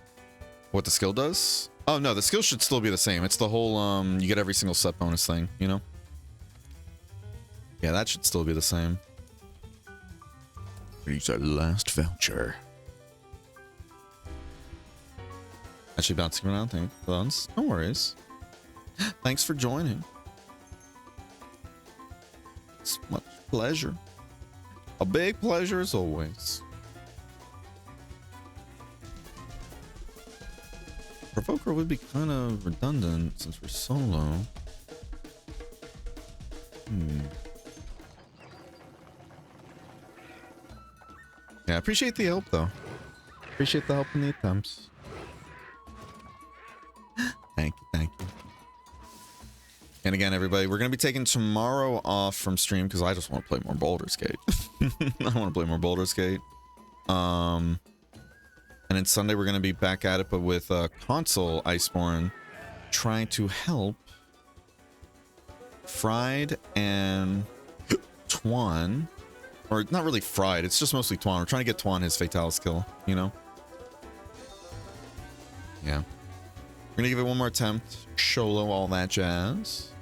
What the skill does? Oh no, the skill should still be the same. It's the whole you get every single set bonus thing, you know? Yeah, that should still be the same. Use our last voucher. Actually bouncing around, thank you. No worries. Thanks for joining. It's much pleasure. A big pleasure as always. Provoker would be kind of redundant since we're solo. Yeah, I appreciate the help though. Appreciate the help in the attempts. Thank you, thank you. And again, everybody, we're going to be taking tomorrow off from stream because I just want to play more Baldur's Gate. I want to play more Baldur's Gate. And then Sunday, we're going to be back at it, but with console Iceborne, trying to help Fried and Twan. Or not really Fried, it's just mostly Twan. We're trying to get Twan his Fatalis kill, you know? Yeah. We're going to give it one more attempt. Sholo, all that jazz.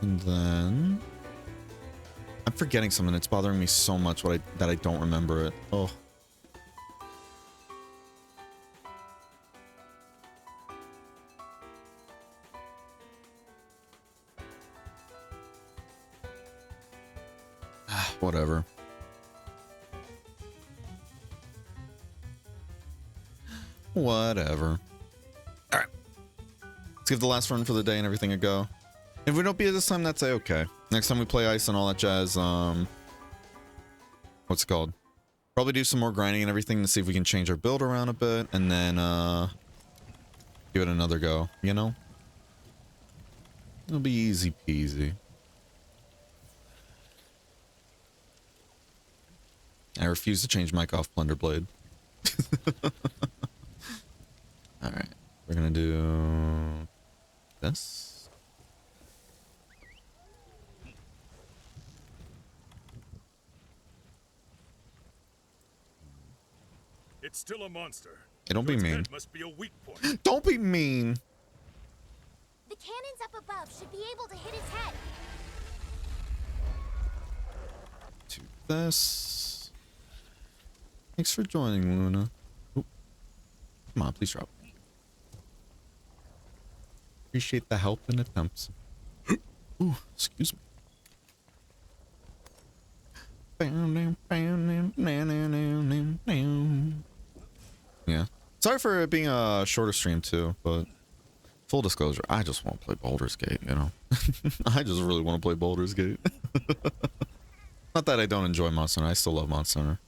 And then I'm forgetting something. It's bothering me so much that I don't remember it. Oh. Whatever. Whatever. All right. Let's give the last run for the day and everything a go. If we don't beat it this time, that's a-okay. Next time we play Ice and all that jazz, what's it called? Probably do some more grinding and everything to see if we can change our build around a bit, and then, give it another go, you know? It'll be easy peasy. I refuse to change Mike off Plunderblade. Alright, we're gonna do this. It's still a monster. Hey, don't be mean. Must be a weak point. Don't be mean. The cannons up above should be able to hit his head. To this. Thanks for joining, Luna. Ooh. Come on, please drop. Appreciate the help and attempts. Ooh, excuse me. Yeah. Sorry for it being a shorter stream too, but full disclosure, I just want to play Baldur's Gate, you know? I just really want to play Baldur's Gate. Not that I don't enjoy Monster Hunter, I still love Monster Hunter.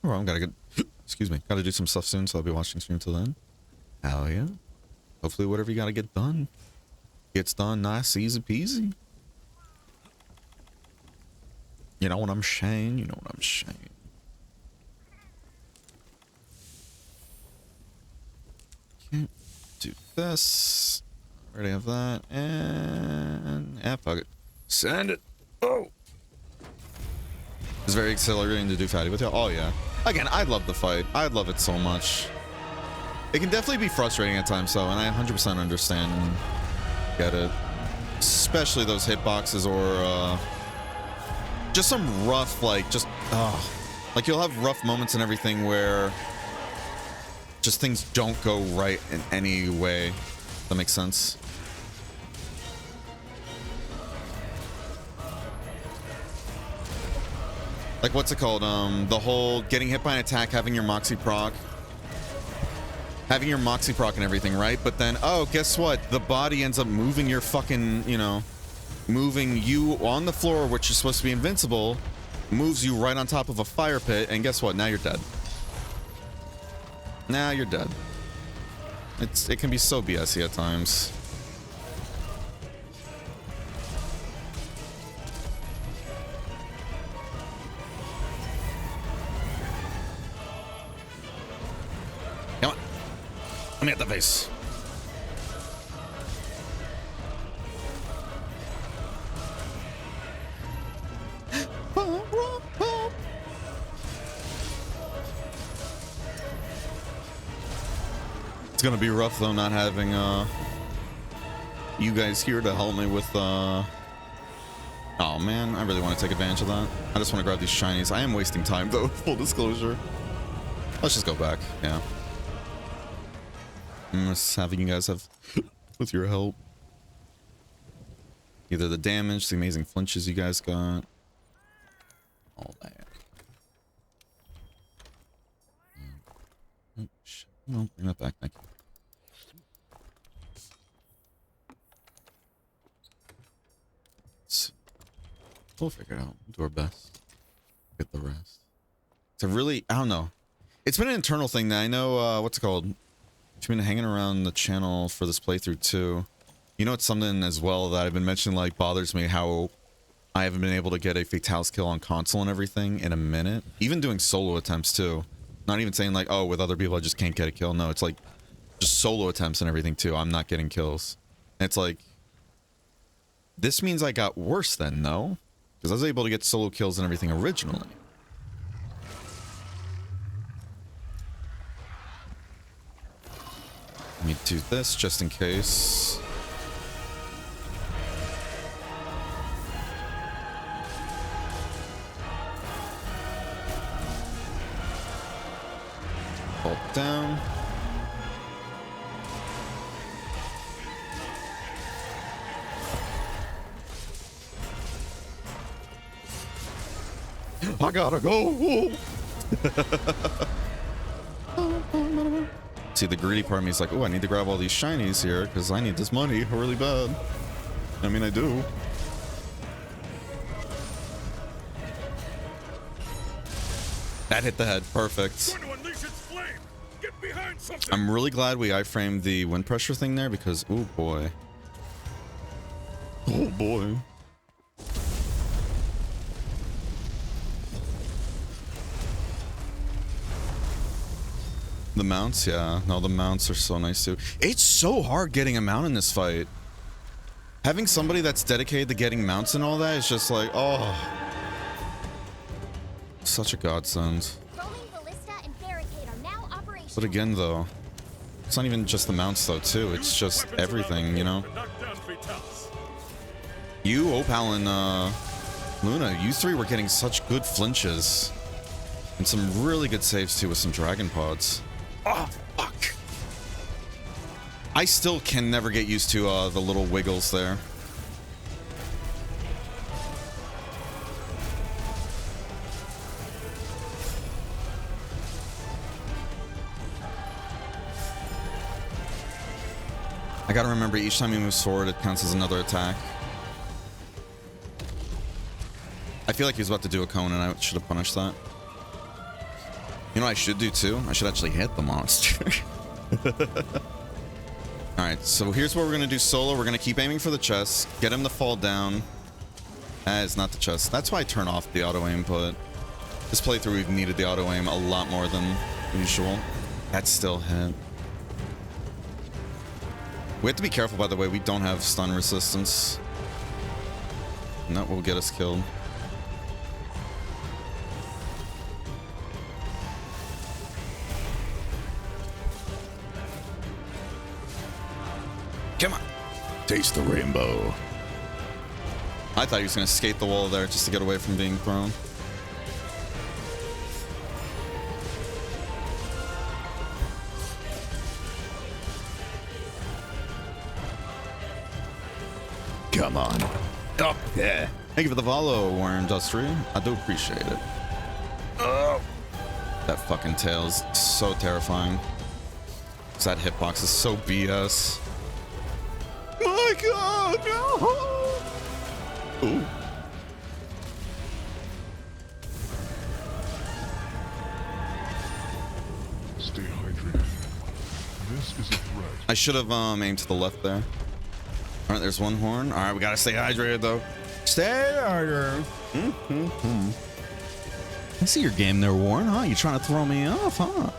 Oh, I'm gotta get, excuse me, gotta do some stuff soon, so I'll be watching stream till then. Hell yeah. Hopefully whatever you gotta get done, Gets done nice, easy peasy. You know what I'm saying? You know what I'm saying? Okay, do this. Already have that. And yeah, fuck it. Send it. Oh! It's very exhilarating to do fatty with you. Oh, yeah. Again, I love the fight. I love it so much. It can definitely be frustrating at times, though, and I 100% understand and get it. Especially those hitboxes or, just some rough, like, just, like, you'll have rough moments and everything where just things don't go right in any way. That makes sense. Like, what's it called? The whole getting hit by an attack, having your Moxie proc. Having your Moxie proc and everything, right? But then, oh, guess what? The body ends up moving your fucking, you know, moving you on the floor, which is supposed to be invincible, moves you right on top of a fire pit, and guess what? Now you're dead. Now you're dead. It can be so BSy at times. Come on. Let me hit the face. It's gonna be rough though, not having you guys here to help me with oh man, I really want to take advantage of that. I just want to grab these shinies. I am wasting time though, full disclosure. Let's just go back, yeah. I'm just having you guys have with your help. Either the damage, the amazing flinches you guys got. All that. Oh, shit. No, bring that back, thank you. We'll figure it out. We'll do our best. Get the rest. It's a really, I don't know. It's been an internal thing that I know, what's it called? I've been hanging around the channel for this playthrough too. You know, it's something as well that I've been mentioning, like, bothers me, how I haven't been able to get a Fatalis kill on console and everything in a minute. Even doing solo attempts too. Not even saying like, oh, with other people I just can't get a kill. No, it's like, just solo attempts and everything too. I'm not getting kills. And it's like, this means I got worse then, no? Because I was able to get solo kills and everything originally. Let me do this just in case. Hold down. I gotta go. See, the greedy part of me is like, oh, I need to grab all these shinies here because I need this money really bad. I mean, I do. That hit the head. Perfect. I'm really glad we iframed the wind pressure thing there because, oh boy. Oh boy. The mounts, yeah. No, the mounts are so nice too. It's so hard getting a mount in this fight. Having somebody that's dedicated to getting mounts and all that is just like, oh. Such a godsend. But again, though, it's not even just the mounts, though, too. It's just everything, you know? You, Opal, and Luna, you three were getting such good flinches. And some really good saves, too, with some dragon pods. Oh, fuck. I still can never get used to the little wiggles there. I gotta remember each time he moves forward, it counts as another attack. I feel like he was about to do a cone and I should have punished that. You know what I should do too? I should actually hit the monster. All right, so here's what we're gonna do solo. We're gonna keep aiming for the chest, get him to fall down. It's not the chest. That's why I turn off the auto aim, but this playthrough we've needed the auto aim a lot more than usual. That's still hit. We have to be careful, by the way. We don't have stun resistance. And that will get us killed. Come on. Taste the rainbow. I thought he was going to skate the wall there just to get away from being thrown. Come on. Up there. Thank you for the follow, Warren Industry. I do appreciate it. Oh. That fucking tail is so terrifying. That hitbox is so BS. My god, no! Ooh. Stay hydrated. This is a threat. I should have aimed to the left there. All right, there's one horn. All right, we gotta stay hydrated though. Stay hydrated. I see your game there, Warren. Huh? You trying to throw me off, huh?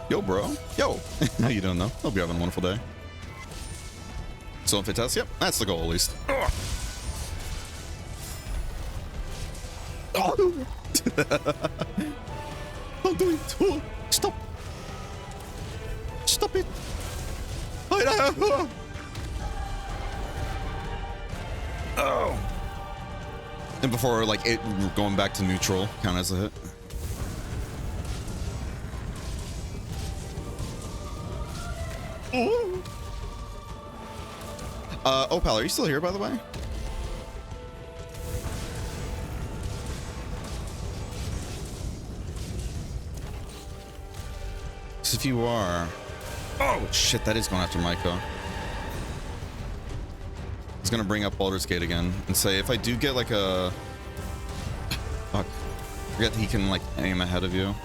Yo, bro. Yo. How you doing though? Hope you're having a wonderful day. So if it tests, yep, that's the goal at least. Oh. Don't do it. Oh. Stop. Stop it. Oh. And before, like, it going back to neutral, count as a hit. Oh. Opal, are you still here, by the way? So if you are... Oh, shit, that is going after Micah. He's going to bring up Baldur's Gate again and say, if I do get, like, a... Fuck. Forget that he can, like, aim ahead of you.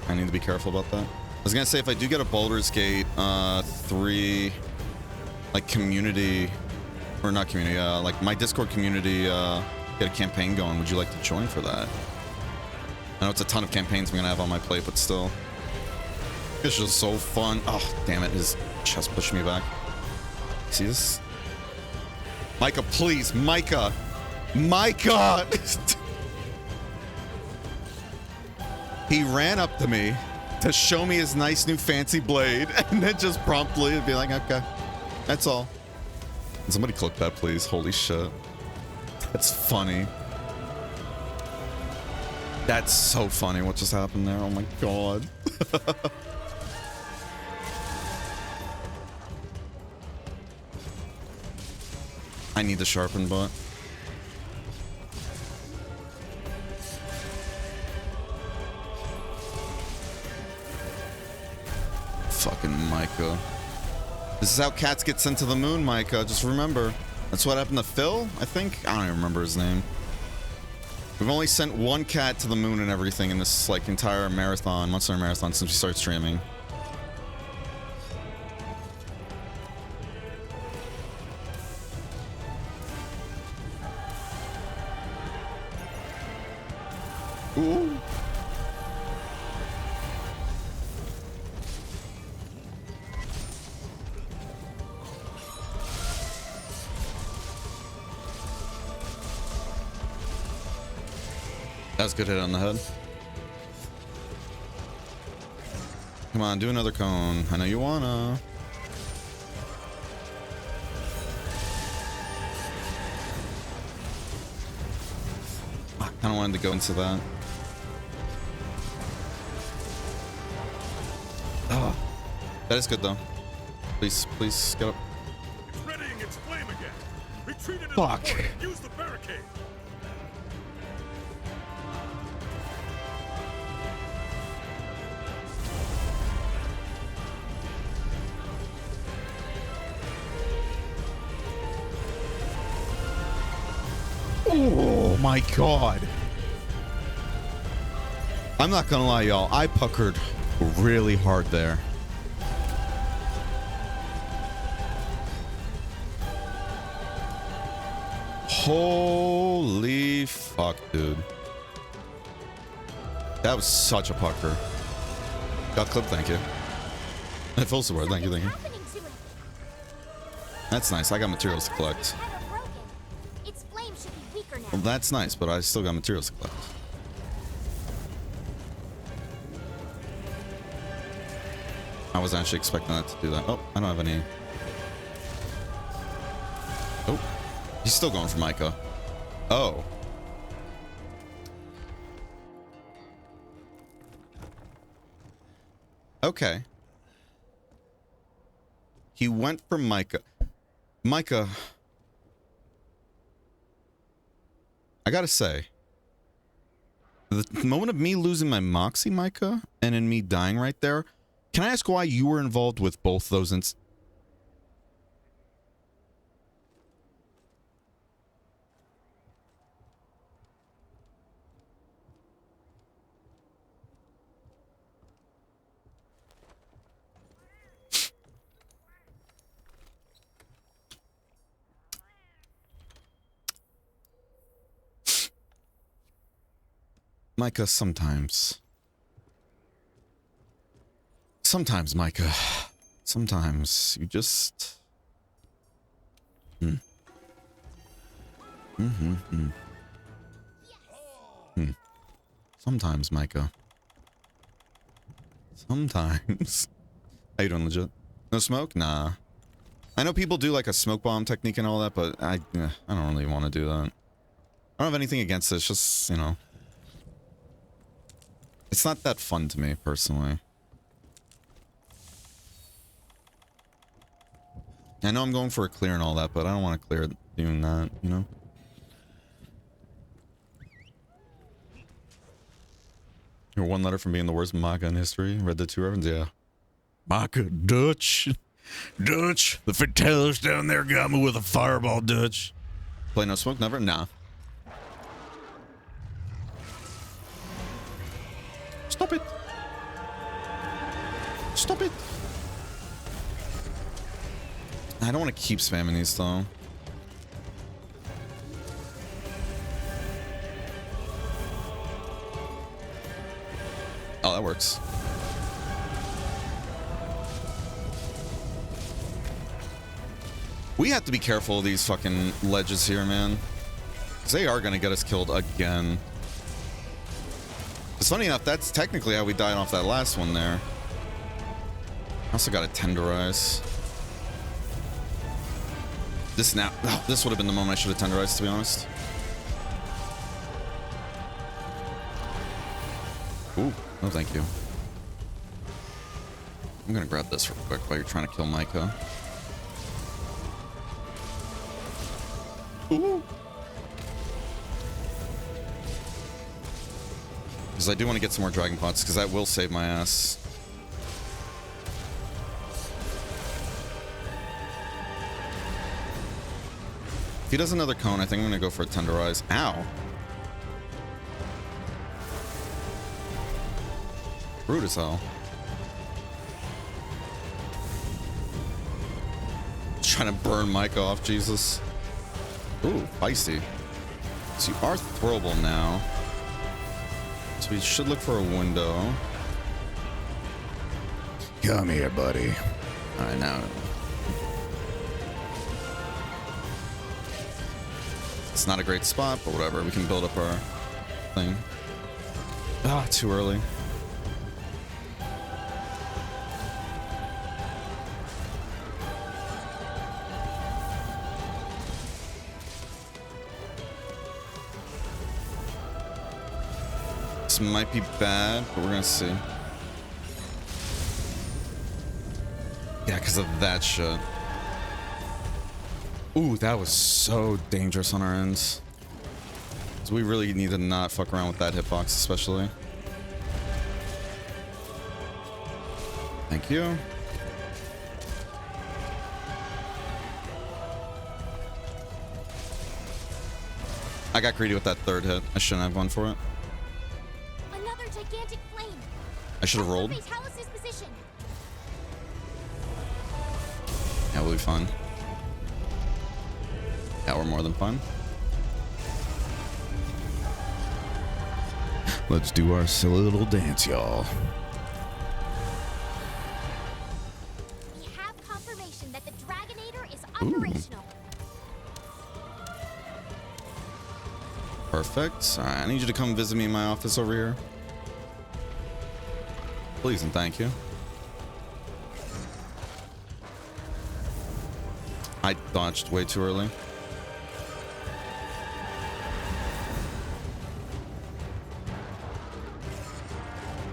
I need to be careful about that. I was going to say, if I do get a Baldur's Gate 3... like community, or not community, like my Discord community, get a campaign going, would you like to join for that? I know it's a ton of campaigns I'm gonna have on my plate, but still. It's just so fun. Oh, damn it, his chest pushed me back. See this? Micah, please, Micah! Micah! He ran up to me to show me his nice new fancy blade, and then just promptly be like, okay. That's all. Can somebody click that, please? Holy shit. That's funny. That's so funny what just happened there. Oh my god. I need the sharpen butt. Fucking Micah. This is how cats get sent to the moon, Micah. Just remember. That's what happened to Phil, I think? I don't even remember his name. We've only sent one cat to the moon and everything in this, like, entire marathon, Monster Marathon, since we started streaming. Ooh. That's a good hit on the head. Come on, do another cone. I know you wanna. I kinda wanted to go into that. Oh, that is good though. Please, please get up. It's readying its flame again. Retreat into Fuck. the fort. Use the barricade. Oh my god. I'm not gonna lie, y'all. I puckered really hard there. Holy fuck, dude. That was such a pucker. Got clip, thank you. Full support, thank you, thank you. That's nice. I got materials to collect. Its flame should be weaker now. Well, that's nice, but I still got materials to collect. I wasn't actually expecting that to do that. Oh, I don't have any. Oh, he's still going for Micah. Oh. Okay. He went for Micah. Micah. I gotta say, the moment of me losing my Moxie, Micah, and in me dying right there, can I ask why you were involved with both those Micah, sometimes. Sometimes, Micah. Sometimes you just... Sometimes, Micah. Sometimes. How you doing, legit? No smoke? Nah. I know people do like a smoke bomb technique and all that, but I don't really want to do that. I don't have anything against it. It's just, you know... It's not that fun to me, personally. I know I'm going for a clear and all that, but I don't want to clear it doing that, you know? You're one letter from being the worst Maka in history. Read the 2 references, yeah. Maka, Dutch. Dutch. The Fatalis down there got me with a fireball, Dutch. Play no smoke, never? Nah. Stop it. Stop it. I don't want to keep spamming these, though. Oh, that works. We have to be careful of these fucking ledges here, man. Because they are going to get us killed again. It's funny enough, that's technically how we died off that last one there. I also got a tenderize. This now, oh, this would have been the moment I should have tenderized, to be honest. Ooh, no thank you. I'm gonna grab this real quick while you're trying to kill Micah. Ooh. Because I do want to get some more dragon pots, because that will save my ass. If he does another cone, I think I'm going to go for a tenderize. Ow. Rude as hell. Trying to burn Micah off, Jesus. Ooh, feisty. So you are throwable now. So we should look for a window. Come here, buddy. Alright, now. It's not a great spot, but whatever. We can build up our thing. Ah, too early. This might be bad, but we're gonna see. Yeah, because of that shit. Ooh, that was so dangerous on our ends. So we really need to not fuck around with that hitbox, especially. Thank you. I got greedy with that third hit. I shouldn't have gone for it. Another gigantic flame. I should have rolled. Yeah, we'll be fine. Yeah, we're more than fine. Let's do our silly little dance, y'all. We have confirmation that the Dragonator is operational. Perfect. All right, I need you to come visit me in my office over here. Please and thank you. I dodged way too early.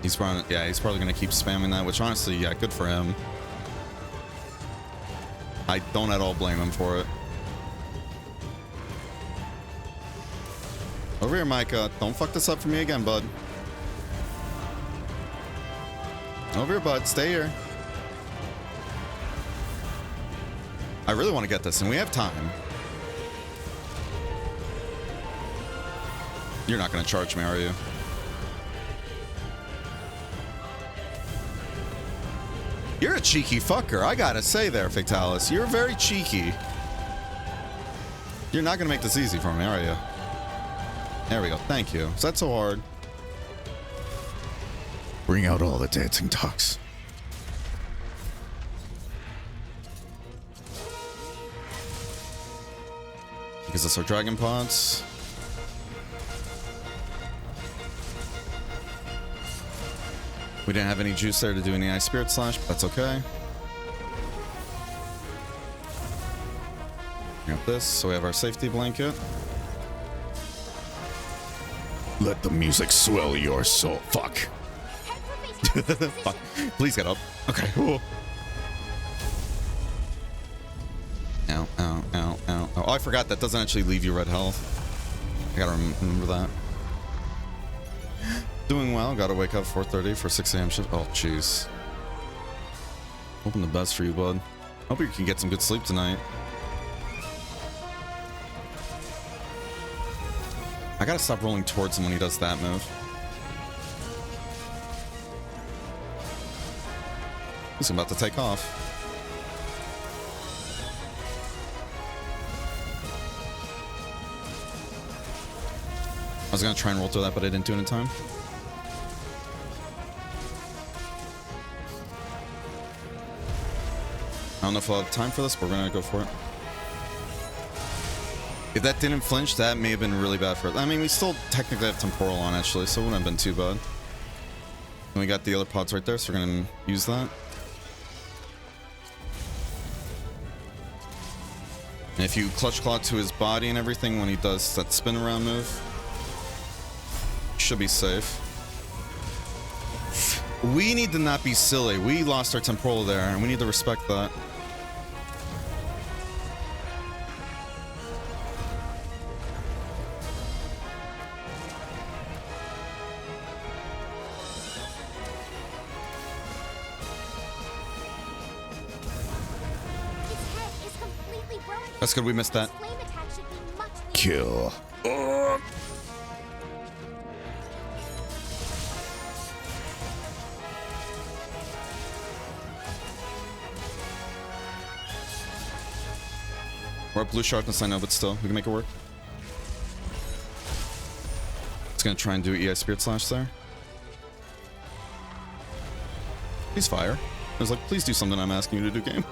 He's probably gonna keep spamming that, which honestly, yeah, good for him. I don't at all blame him for it. Over here, Micah. Don't fuck this up for me again, bud. Over here, bud. Stay here. I really want to get this, and we have time. You're not going to charge me, are you? You're a cheeky fucker, I gotta say there, Fictalis. You're very cheeky. You're not going to make this easy for me, are you? There we go. Thank you. Is that so hard? Bring out all the dancing ducks. Because it's our dragon pods. We didn't have any juice there to do any ice spirit slash, but that's okay. Got this, so we have our safety blanket. Let the music swell your soul. Fuck. Fuck. Please get up. Okay. Ooh. Ow, ow, ow, ow. Oh, I forgot that doesn't actually leave you red health. I gotta remember that. Doing well. Gotta wake up 4:30 for 6 a.m. shift. Oh, jeez. Hoping the best for you, bud. Hope you can get some good sleep tonight. I gotta stop rolling towards him when he does that move. He's about to take off. I was gonna try and roll through that, but I didn't do it in time. I don't know if I'll have time for this, but we're gonna go for it. If that didn't flinch, that may have been really bad for it. I mean, we still technically have temporal on, actually, so it wouldn't have been too bad. And we got the other pods right there, so we're gonna use that. And if you clutch claw to his body and everything when he does that spin around move, should be safe. We need to not be silly. We lost our temporal there, and we need to respect that. That's good, we missed that. Kill. We're up blue sharpness, I know, but still, we can make it work. It's gonna try and do EI Spirit Slash there. Please fire. I was like, please do something I'm asking you to do, game.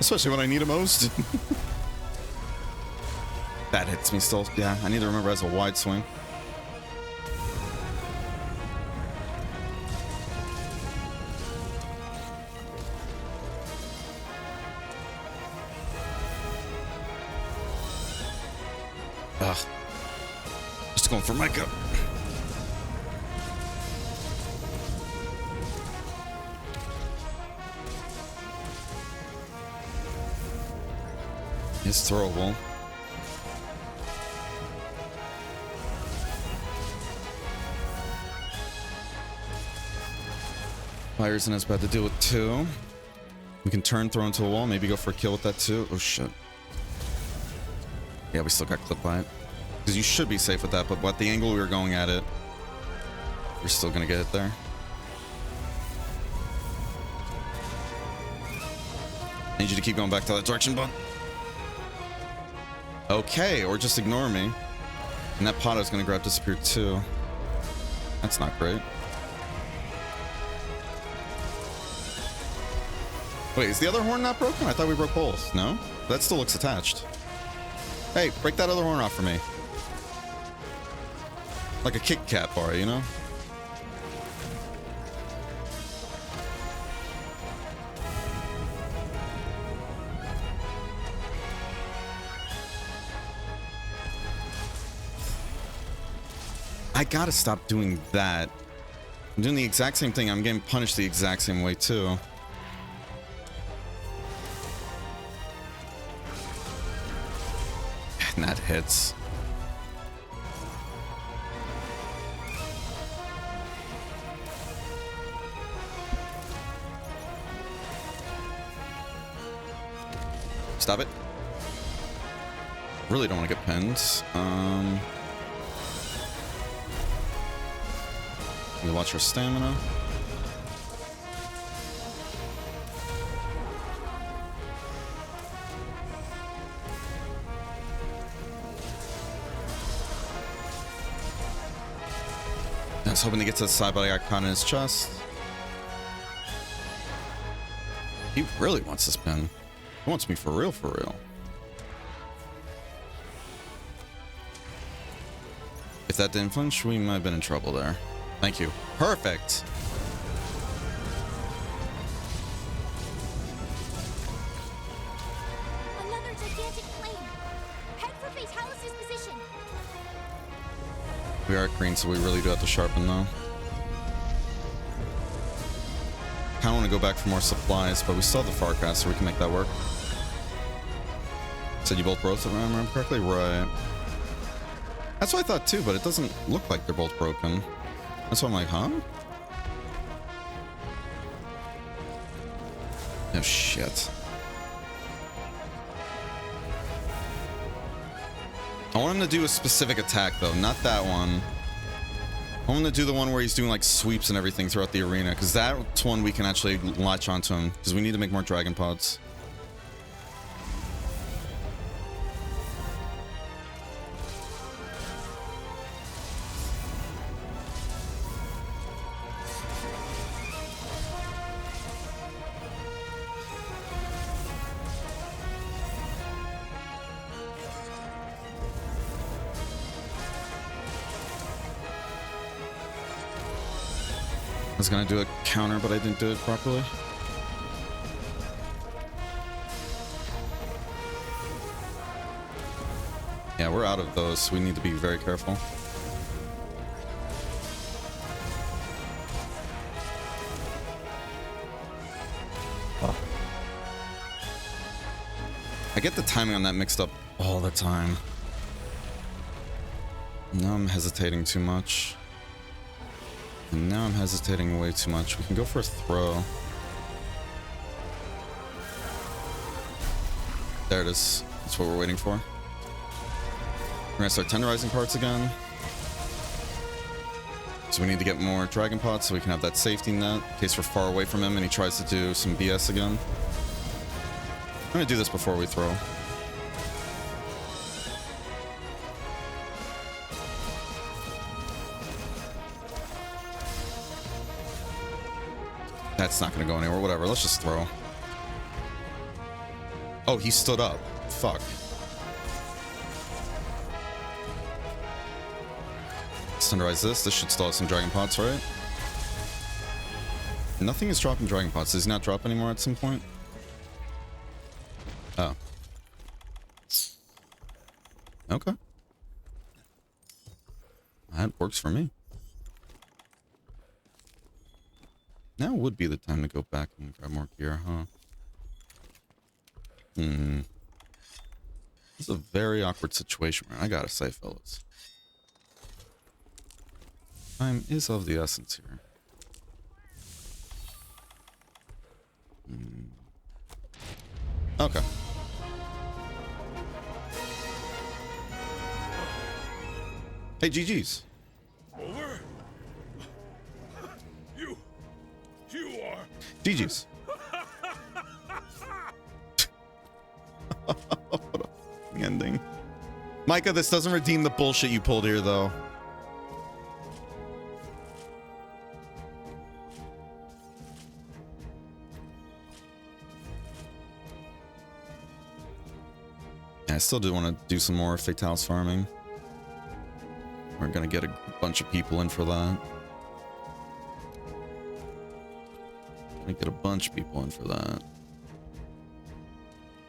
Especially when I need it most. That hits me still. Yeah, I need to remember it has a wide swing. Ugh. Just going for Micah. It's throwable. Fire isn't as bad to deal with too. We can turn, throw into a wall, maybe go for a kill with that too. Oh shit. Yeah, we still got clipped by it. Because you should be safe with that, but what the angle we were going at it, we're still gonna get it there. I need you to keep going back to that direction, bud. Okay, or just ignore me. And that pot is gonna grab disappear too. That's not great. Wait, is the other horn not broken? I thought we broke both. No? That still looks attached. Hey, break that other horn off for me. Like a Kit Kat bar, you know? I gotta stop doing that. I'm doing the exact same thing. I'm getting punished the exact same way, too. And that hits. Stop it. Really don't want to get pinned. We watch our stamina. I was hoping to get to the side, but I got caught in his chest. He really wants this pin. He wants me for real, for real. If that didn't flinch, we might have been in trouble there. Thank you. Perfect. Another gigantic flame. Head for Fatalis' position. We are at green, so we really do have to sharpen though. Kinda want to go back for more supplies, but we still have the Farcast, so we can make that work. Said you both broke, if I remember correctly? Right. That's what I thought too, but it doesn't look like they're both broken. That's why I'm like, huh? Oh, shit. I want him to do a specific attack, though. Not that one. I want him to do the one where he's doing, like, sweeps and everything throughout the arena. Because that's one we can actually latch onto him. Because we need to make more Dragon Pods. I was gonna do a counter, but I didn't do it properly. Yeah, we're out of those, so we need to be very careful. Oh. I get the timing on that mixed up all the time. Now I'm hesitating too much. And now I'm hesitating way too much. We can go for a throw. There it is. That's what we're waiting for. We're gonna start tenderizing parts again. So we need to get more Dragon Pods so we can have that safety net in case we're far away from him and he tries to do some BS again. I'm gonna do this before we throw. That's not gonna go anywhere. Whatever. Let's just throw. Oh, he stood up. Fuck. Let's tenderize this. This should still have some Dragon Pods, right? Nothing is dropping Dragon Pods. Does he not drop anymore at some point? Oh. Okay. That works for me. Now would be the time to go back and grab more gear, huh? This is a very awkward situation, man. I gotta say, fellas. Time is of the essence here. Okay. Hey, GG's. Over? You are. GG's. What a ending. Micah, this doesn't redeem the bullshit you pulled here, though. Yeah, I still do want to do some more Fatalis farming. We're gonna get a bunch of people in for that. Gonna get a bunch of people in for that.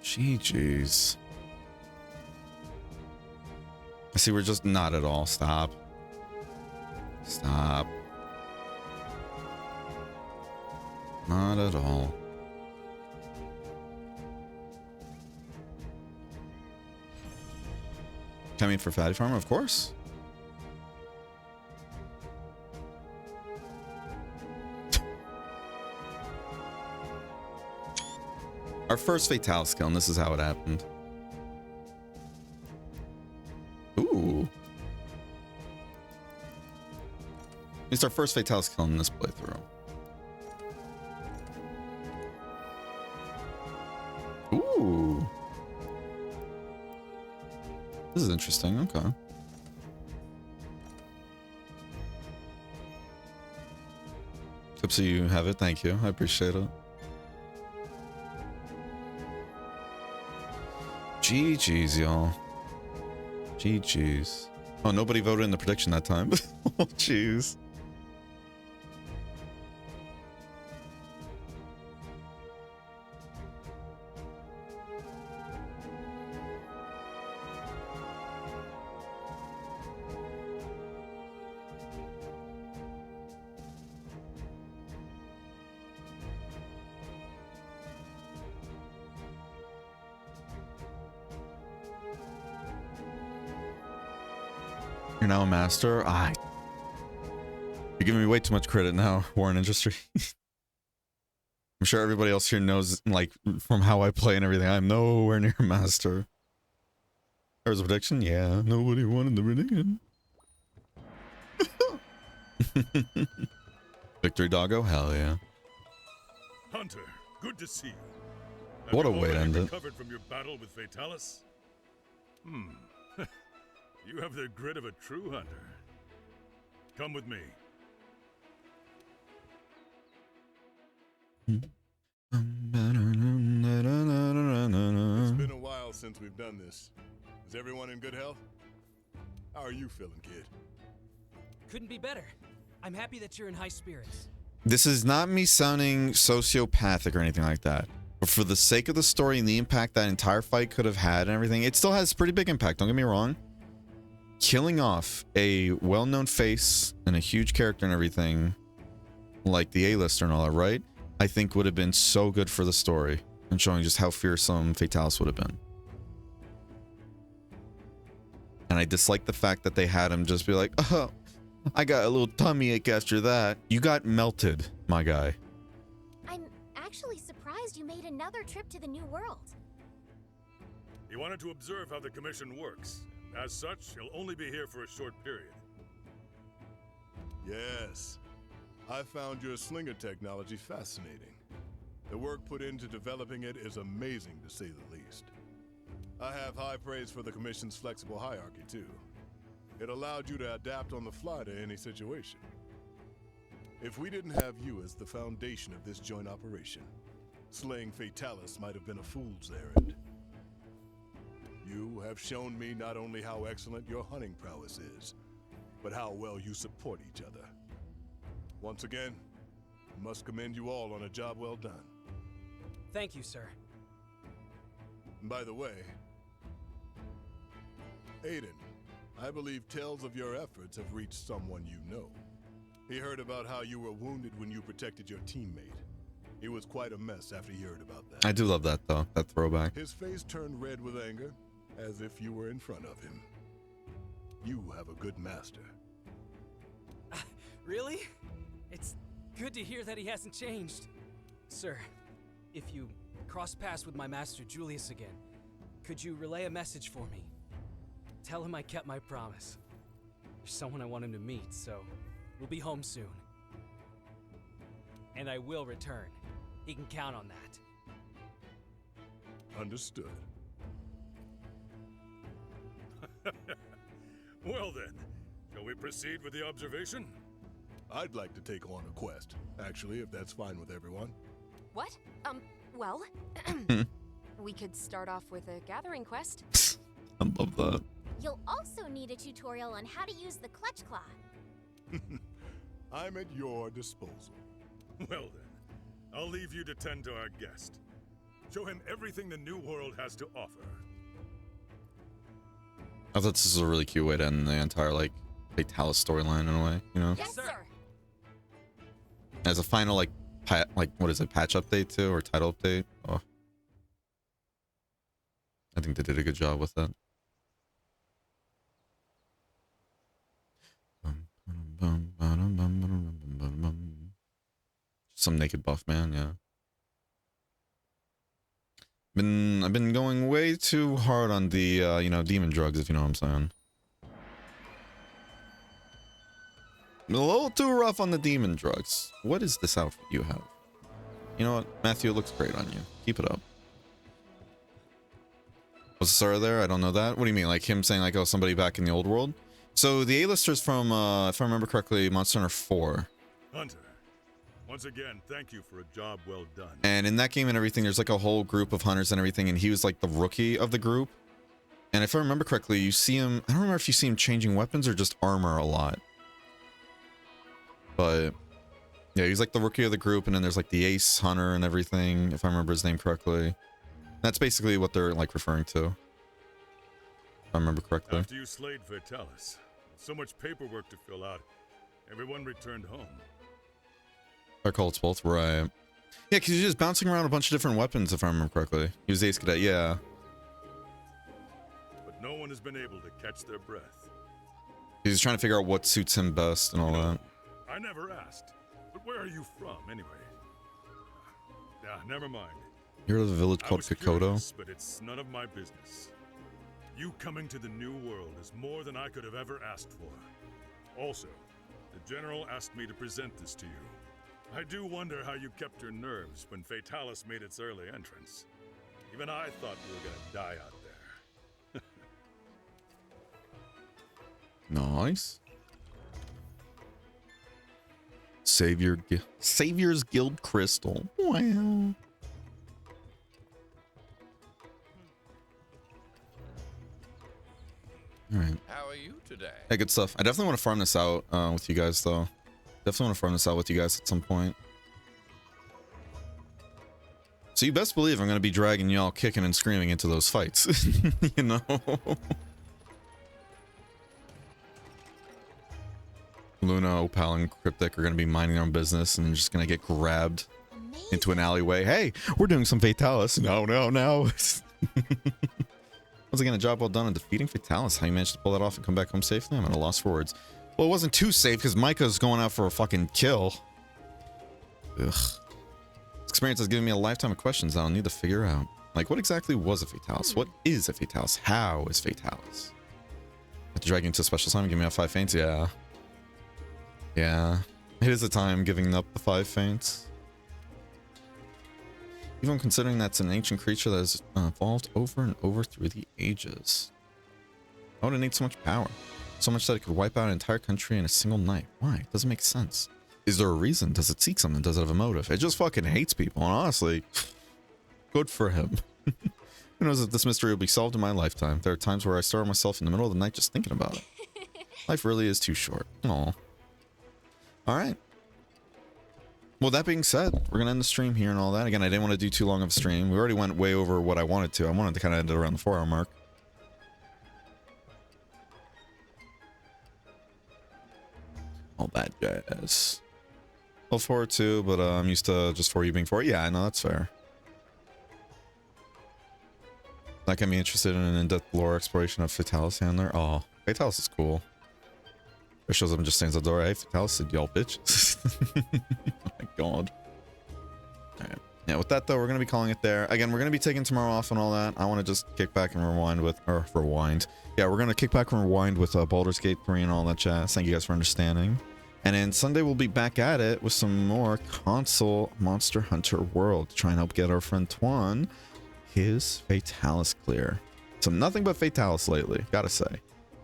Jeez. I see we're just not at all. Stop. Stop. Not at all. Coming for Fatty Farmer, of course. Our first Fatalis kill, and this is how it happened. Ooh. It's our first Fatalis kill in this playthrough. Ooh. This is interesting. Okay. Hope so you have it. Thank you. I appreciate it. GG's, y'all. GG's. Oh, nobody voted in the prediction that time. Oh, jeez. You're now a master? You're giving me way too much credit now, Warren Industry. I'm sure everybody else here knows, like, from how I play and everything, I'm nowhere near a master. There was a prediction? Yeah, nobody wanted the prediction. Victory Doggo? Hell yeah. Hunter, good to see you. What a way to end it. Recovered from your battle with Fatalis? You have the grit of a true hunter. Come with me. It's been a while since we've done this. Is everyone in good health? How are you feeling, kid? Couldn't be better. I'm happy that you're in high spirits. This is not me sounding sociopathic or anything like that. But for the sake of the story and the impact that entire fight could have had and everything, it still has pretty big impact, don't get me wrong. Killing off a well-known face and a huge character and everything, like the A-lister and all that, right? I think would have been so good for the story and showing just how fearsome Fatalis would have been. And I dislike the fact that they had him just be like, oh, I got a little tummy ache after that. You got melted, my guy. I'm actually surprised you made another trip to the New World. He wanted to observe how the commission works. As such, he'll only be here for a short period. Yes. I found your slinger technology fascinating. The work put into developing it is amazing, to say the least. I have high praise for the Commission's flexible hierarchy, too. It allowed you to adapt on the fly to any situation. If we didn't have you as the foundation of this joint operation, slaying Fatalis might have been a fool's errand. You have shown me not only how excellent your hunting prowess is, but how well you support each other. Once again, I must commend you all on a job well done. Thank you, sir. And by the way, Aiden, I believe tales of your efforts have reached someone you know. He heard about how you were wounded when you protected your teammate. He was quite a mess after he heard about that. I do love that, though, that throwback. His face turned red with anger, as if you were in front of him. You have a good master. Really? It's good to hear that he hasn't changed. Sir, if you cross paths with my master Julius again, could you relay a message for me? Tell him I kept my promise. There's someone I want him to meet, so we'll be home soon. And I will return. He can count on that. Understood. Well then, shall we proceed with the observation? I'd like to take on a quest, actually, if that's fine with everyone. What? Well, We could start off with a gathering quest. I love that. You'll also need a tutorial on how to use the clutch claw. I'm at your disposal. Well then, I'll leave you to tend to our guest. Show him everything the new world has to offer. I thought this was a really cute way to end the entire, like, Fatalis storyline in a way, you know? Yes, sir. As a final, like, what is it, patch update too, or title update? Oh. I think they did a good job with that. Some naked buff man, yeah. I've been going way too hard on the you know, demon drugs, if you know what I'm saying. A little too rough on the demon drugs. What is this outfit you have? You know what, Matthew, it looks great on you. Keep it up. Was Sora there? I don't know that. What do you mean? Like him saying like, oh, somebody back in the old world? So the A-listers from, if I remember correctly, Monster Hunter 4. Hunter, once again, thank you for a job well done. And in that game and everything, there's like a whole group of hunters and everything, and he was like the rookie of the group. And if I remember correctly, you see him, I don't remember if you see him changing weapons or just armor a lot. But yeah, he's like the rookie of the group, and then there's like the ace hunter and everything, if I remember his name correctly. That's basically what they're like referring to, if I remember correctly. After you slayed Fatalis, so much paperwork to fill out, everyone returned home. Our cults both, right? Yeah, because he's just bouncing around a bunch of different weapons, if I remember correctly. He was ace cadet, yeah. But no one has been able to catch their breath. He's trying to figure out what suits him best and all that. I never asked. But where are you from, anyway? Yeah, never mind. You're of a village called Kokoto? Curious, but it's none of my business. You coming to the new world is more than I could have ever asked for. Also, the general asked me to present this to you. I do wonder how you kept your nerves when Fatalis made its early entrance. Even I thought we were gonna die out there. Nice. Savior's Guild Crystal. Wow. Alright. How are you today? Yeah, good stuff. I definitely want to farm this out with you guys, though. Definitely want to farm this out with you guys at some point. So you best believe I'm going to be dragging y'all kicking and screaming into those fights. You know? Luna, Opal, and Cryptic are going to be minding their own business and just going to get grabbed into an alleyway. Hey, we're doing some Fatalis. No, no, no. Once again, a job well done in defeating Fatalis. How you managed to pull that off and come back home safely? I'm at a loss for words. Well, it wasn't too safe because Micah's going out for a fucking kill. Ugh. This experience has given me a lifetime of questions that I'll need to figure out. Like, what exactly was a Fatalis? What is a Fatalis? How is Fatalis? Have to drag you into a special assignment, give me out 5 faints? Yeah. Yeah. It is a time giving up the 5 faints. Even considering that's an ancient creature that has evolved over and over through the ages. Why would it need so much power? So much that it could wipe out an entire country in a single night. Why? It doesn't make sense. Is there a reason? Does it seek something? Does it have a motive? It just fucking hates people, and honestly, good for him. Who knows if this mystery will be solved in my lifetime? There are times where I starve myself in the middle of the night just thinking about it. Life really is too short. Aw. Alright. Well, that being said, we're going to end the stream here and all that. Again, I didn't want to do too long of a stream. We already went way over what I wanted to. I wanted to kind of end it around the 4-hour mark. All that jazz. Well, 4 too, but I'm used to just 4 you being 4. Yeah, I know, that's fair. That got me interested in an in-depth lore exploration of Fatalis Handler. Oh, Fatalis is cool. It shows up and just stands at the door. Hey, Fatalis said, y'all bitch. Oh my god. Alright. Yeah, with that though, we're going to be calling it there. Again, we're going to be taking tomorrow off and all that. I want to just kick back and rewind with, or rewind. Yeah, we're going to kick back and rewind with Baldur's Gate 3 and all that jazz. Thank you guys for understanding. And then Sunday we'll be back at it with some more console Monster Hunter World to try and help get our friend Twan his Fatalis clear. So nothing but Fatalis lately, gotta say.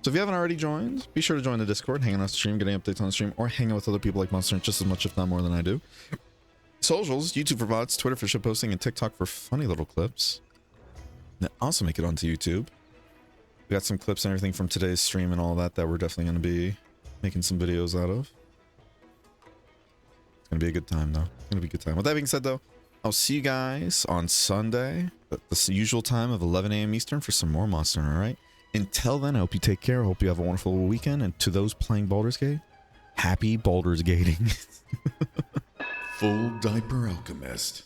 So if you haven't already joined, be sure to join the Discord, hang out on the stream, getting updates on the stream, or hang out with other people like Monster Hunter just as much, if not more than I do. Socials, YouTube for bots, Twitter for shit posting, and TikTok for funny little clips. that also make it onto YouTube. We got some clips and everything from today's stream and all that we're definitely going to be making some videos out of. It's going to be a good time, though. It's going to be a good time. With that being said, though, I'll see you guys on Sunday at the usual time of 11 a.m. Eastern for some more Monster Hunter, all right? Until then, I hope you take care. I hope you have a wonderful weekend. And to those playing Baldur's Gate, happy Baldur's Gating. Full Diaper Alchemist.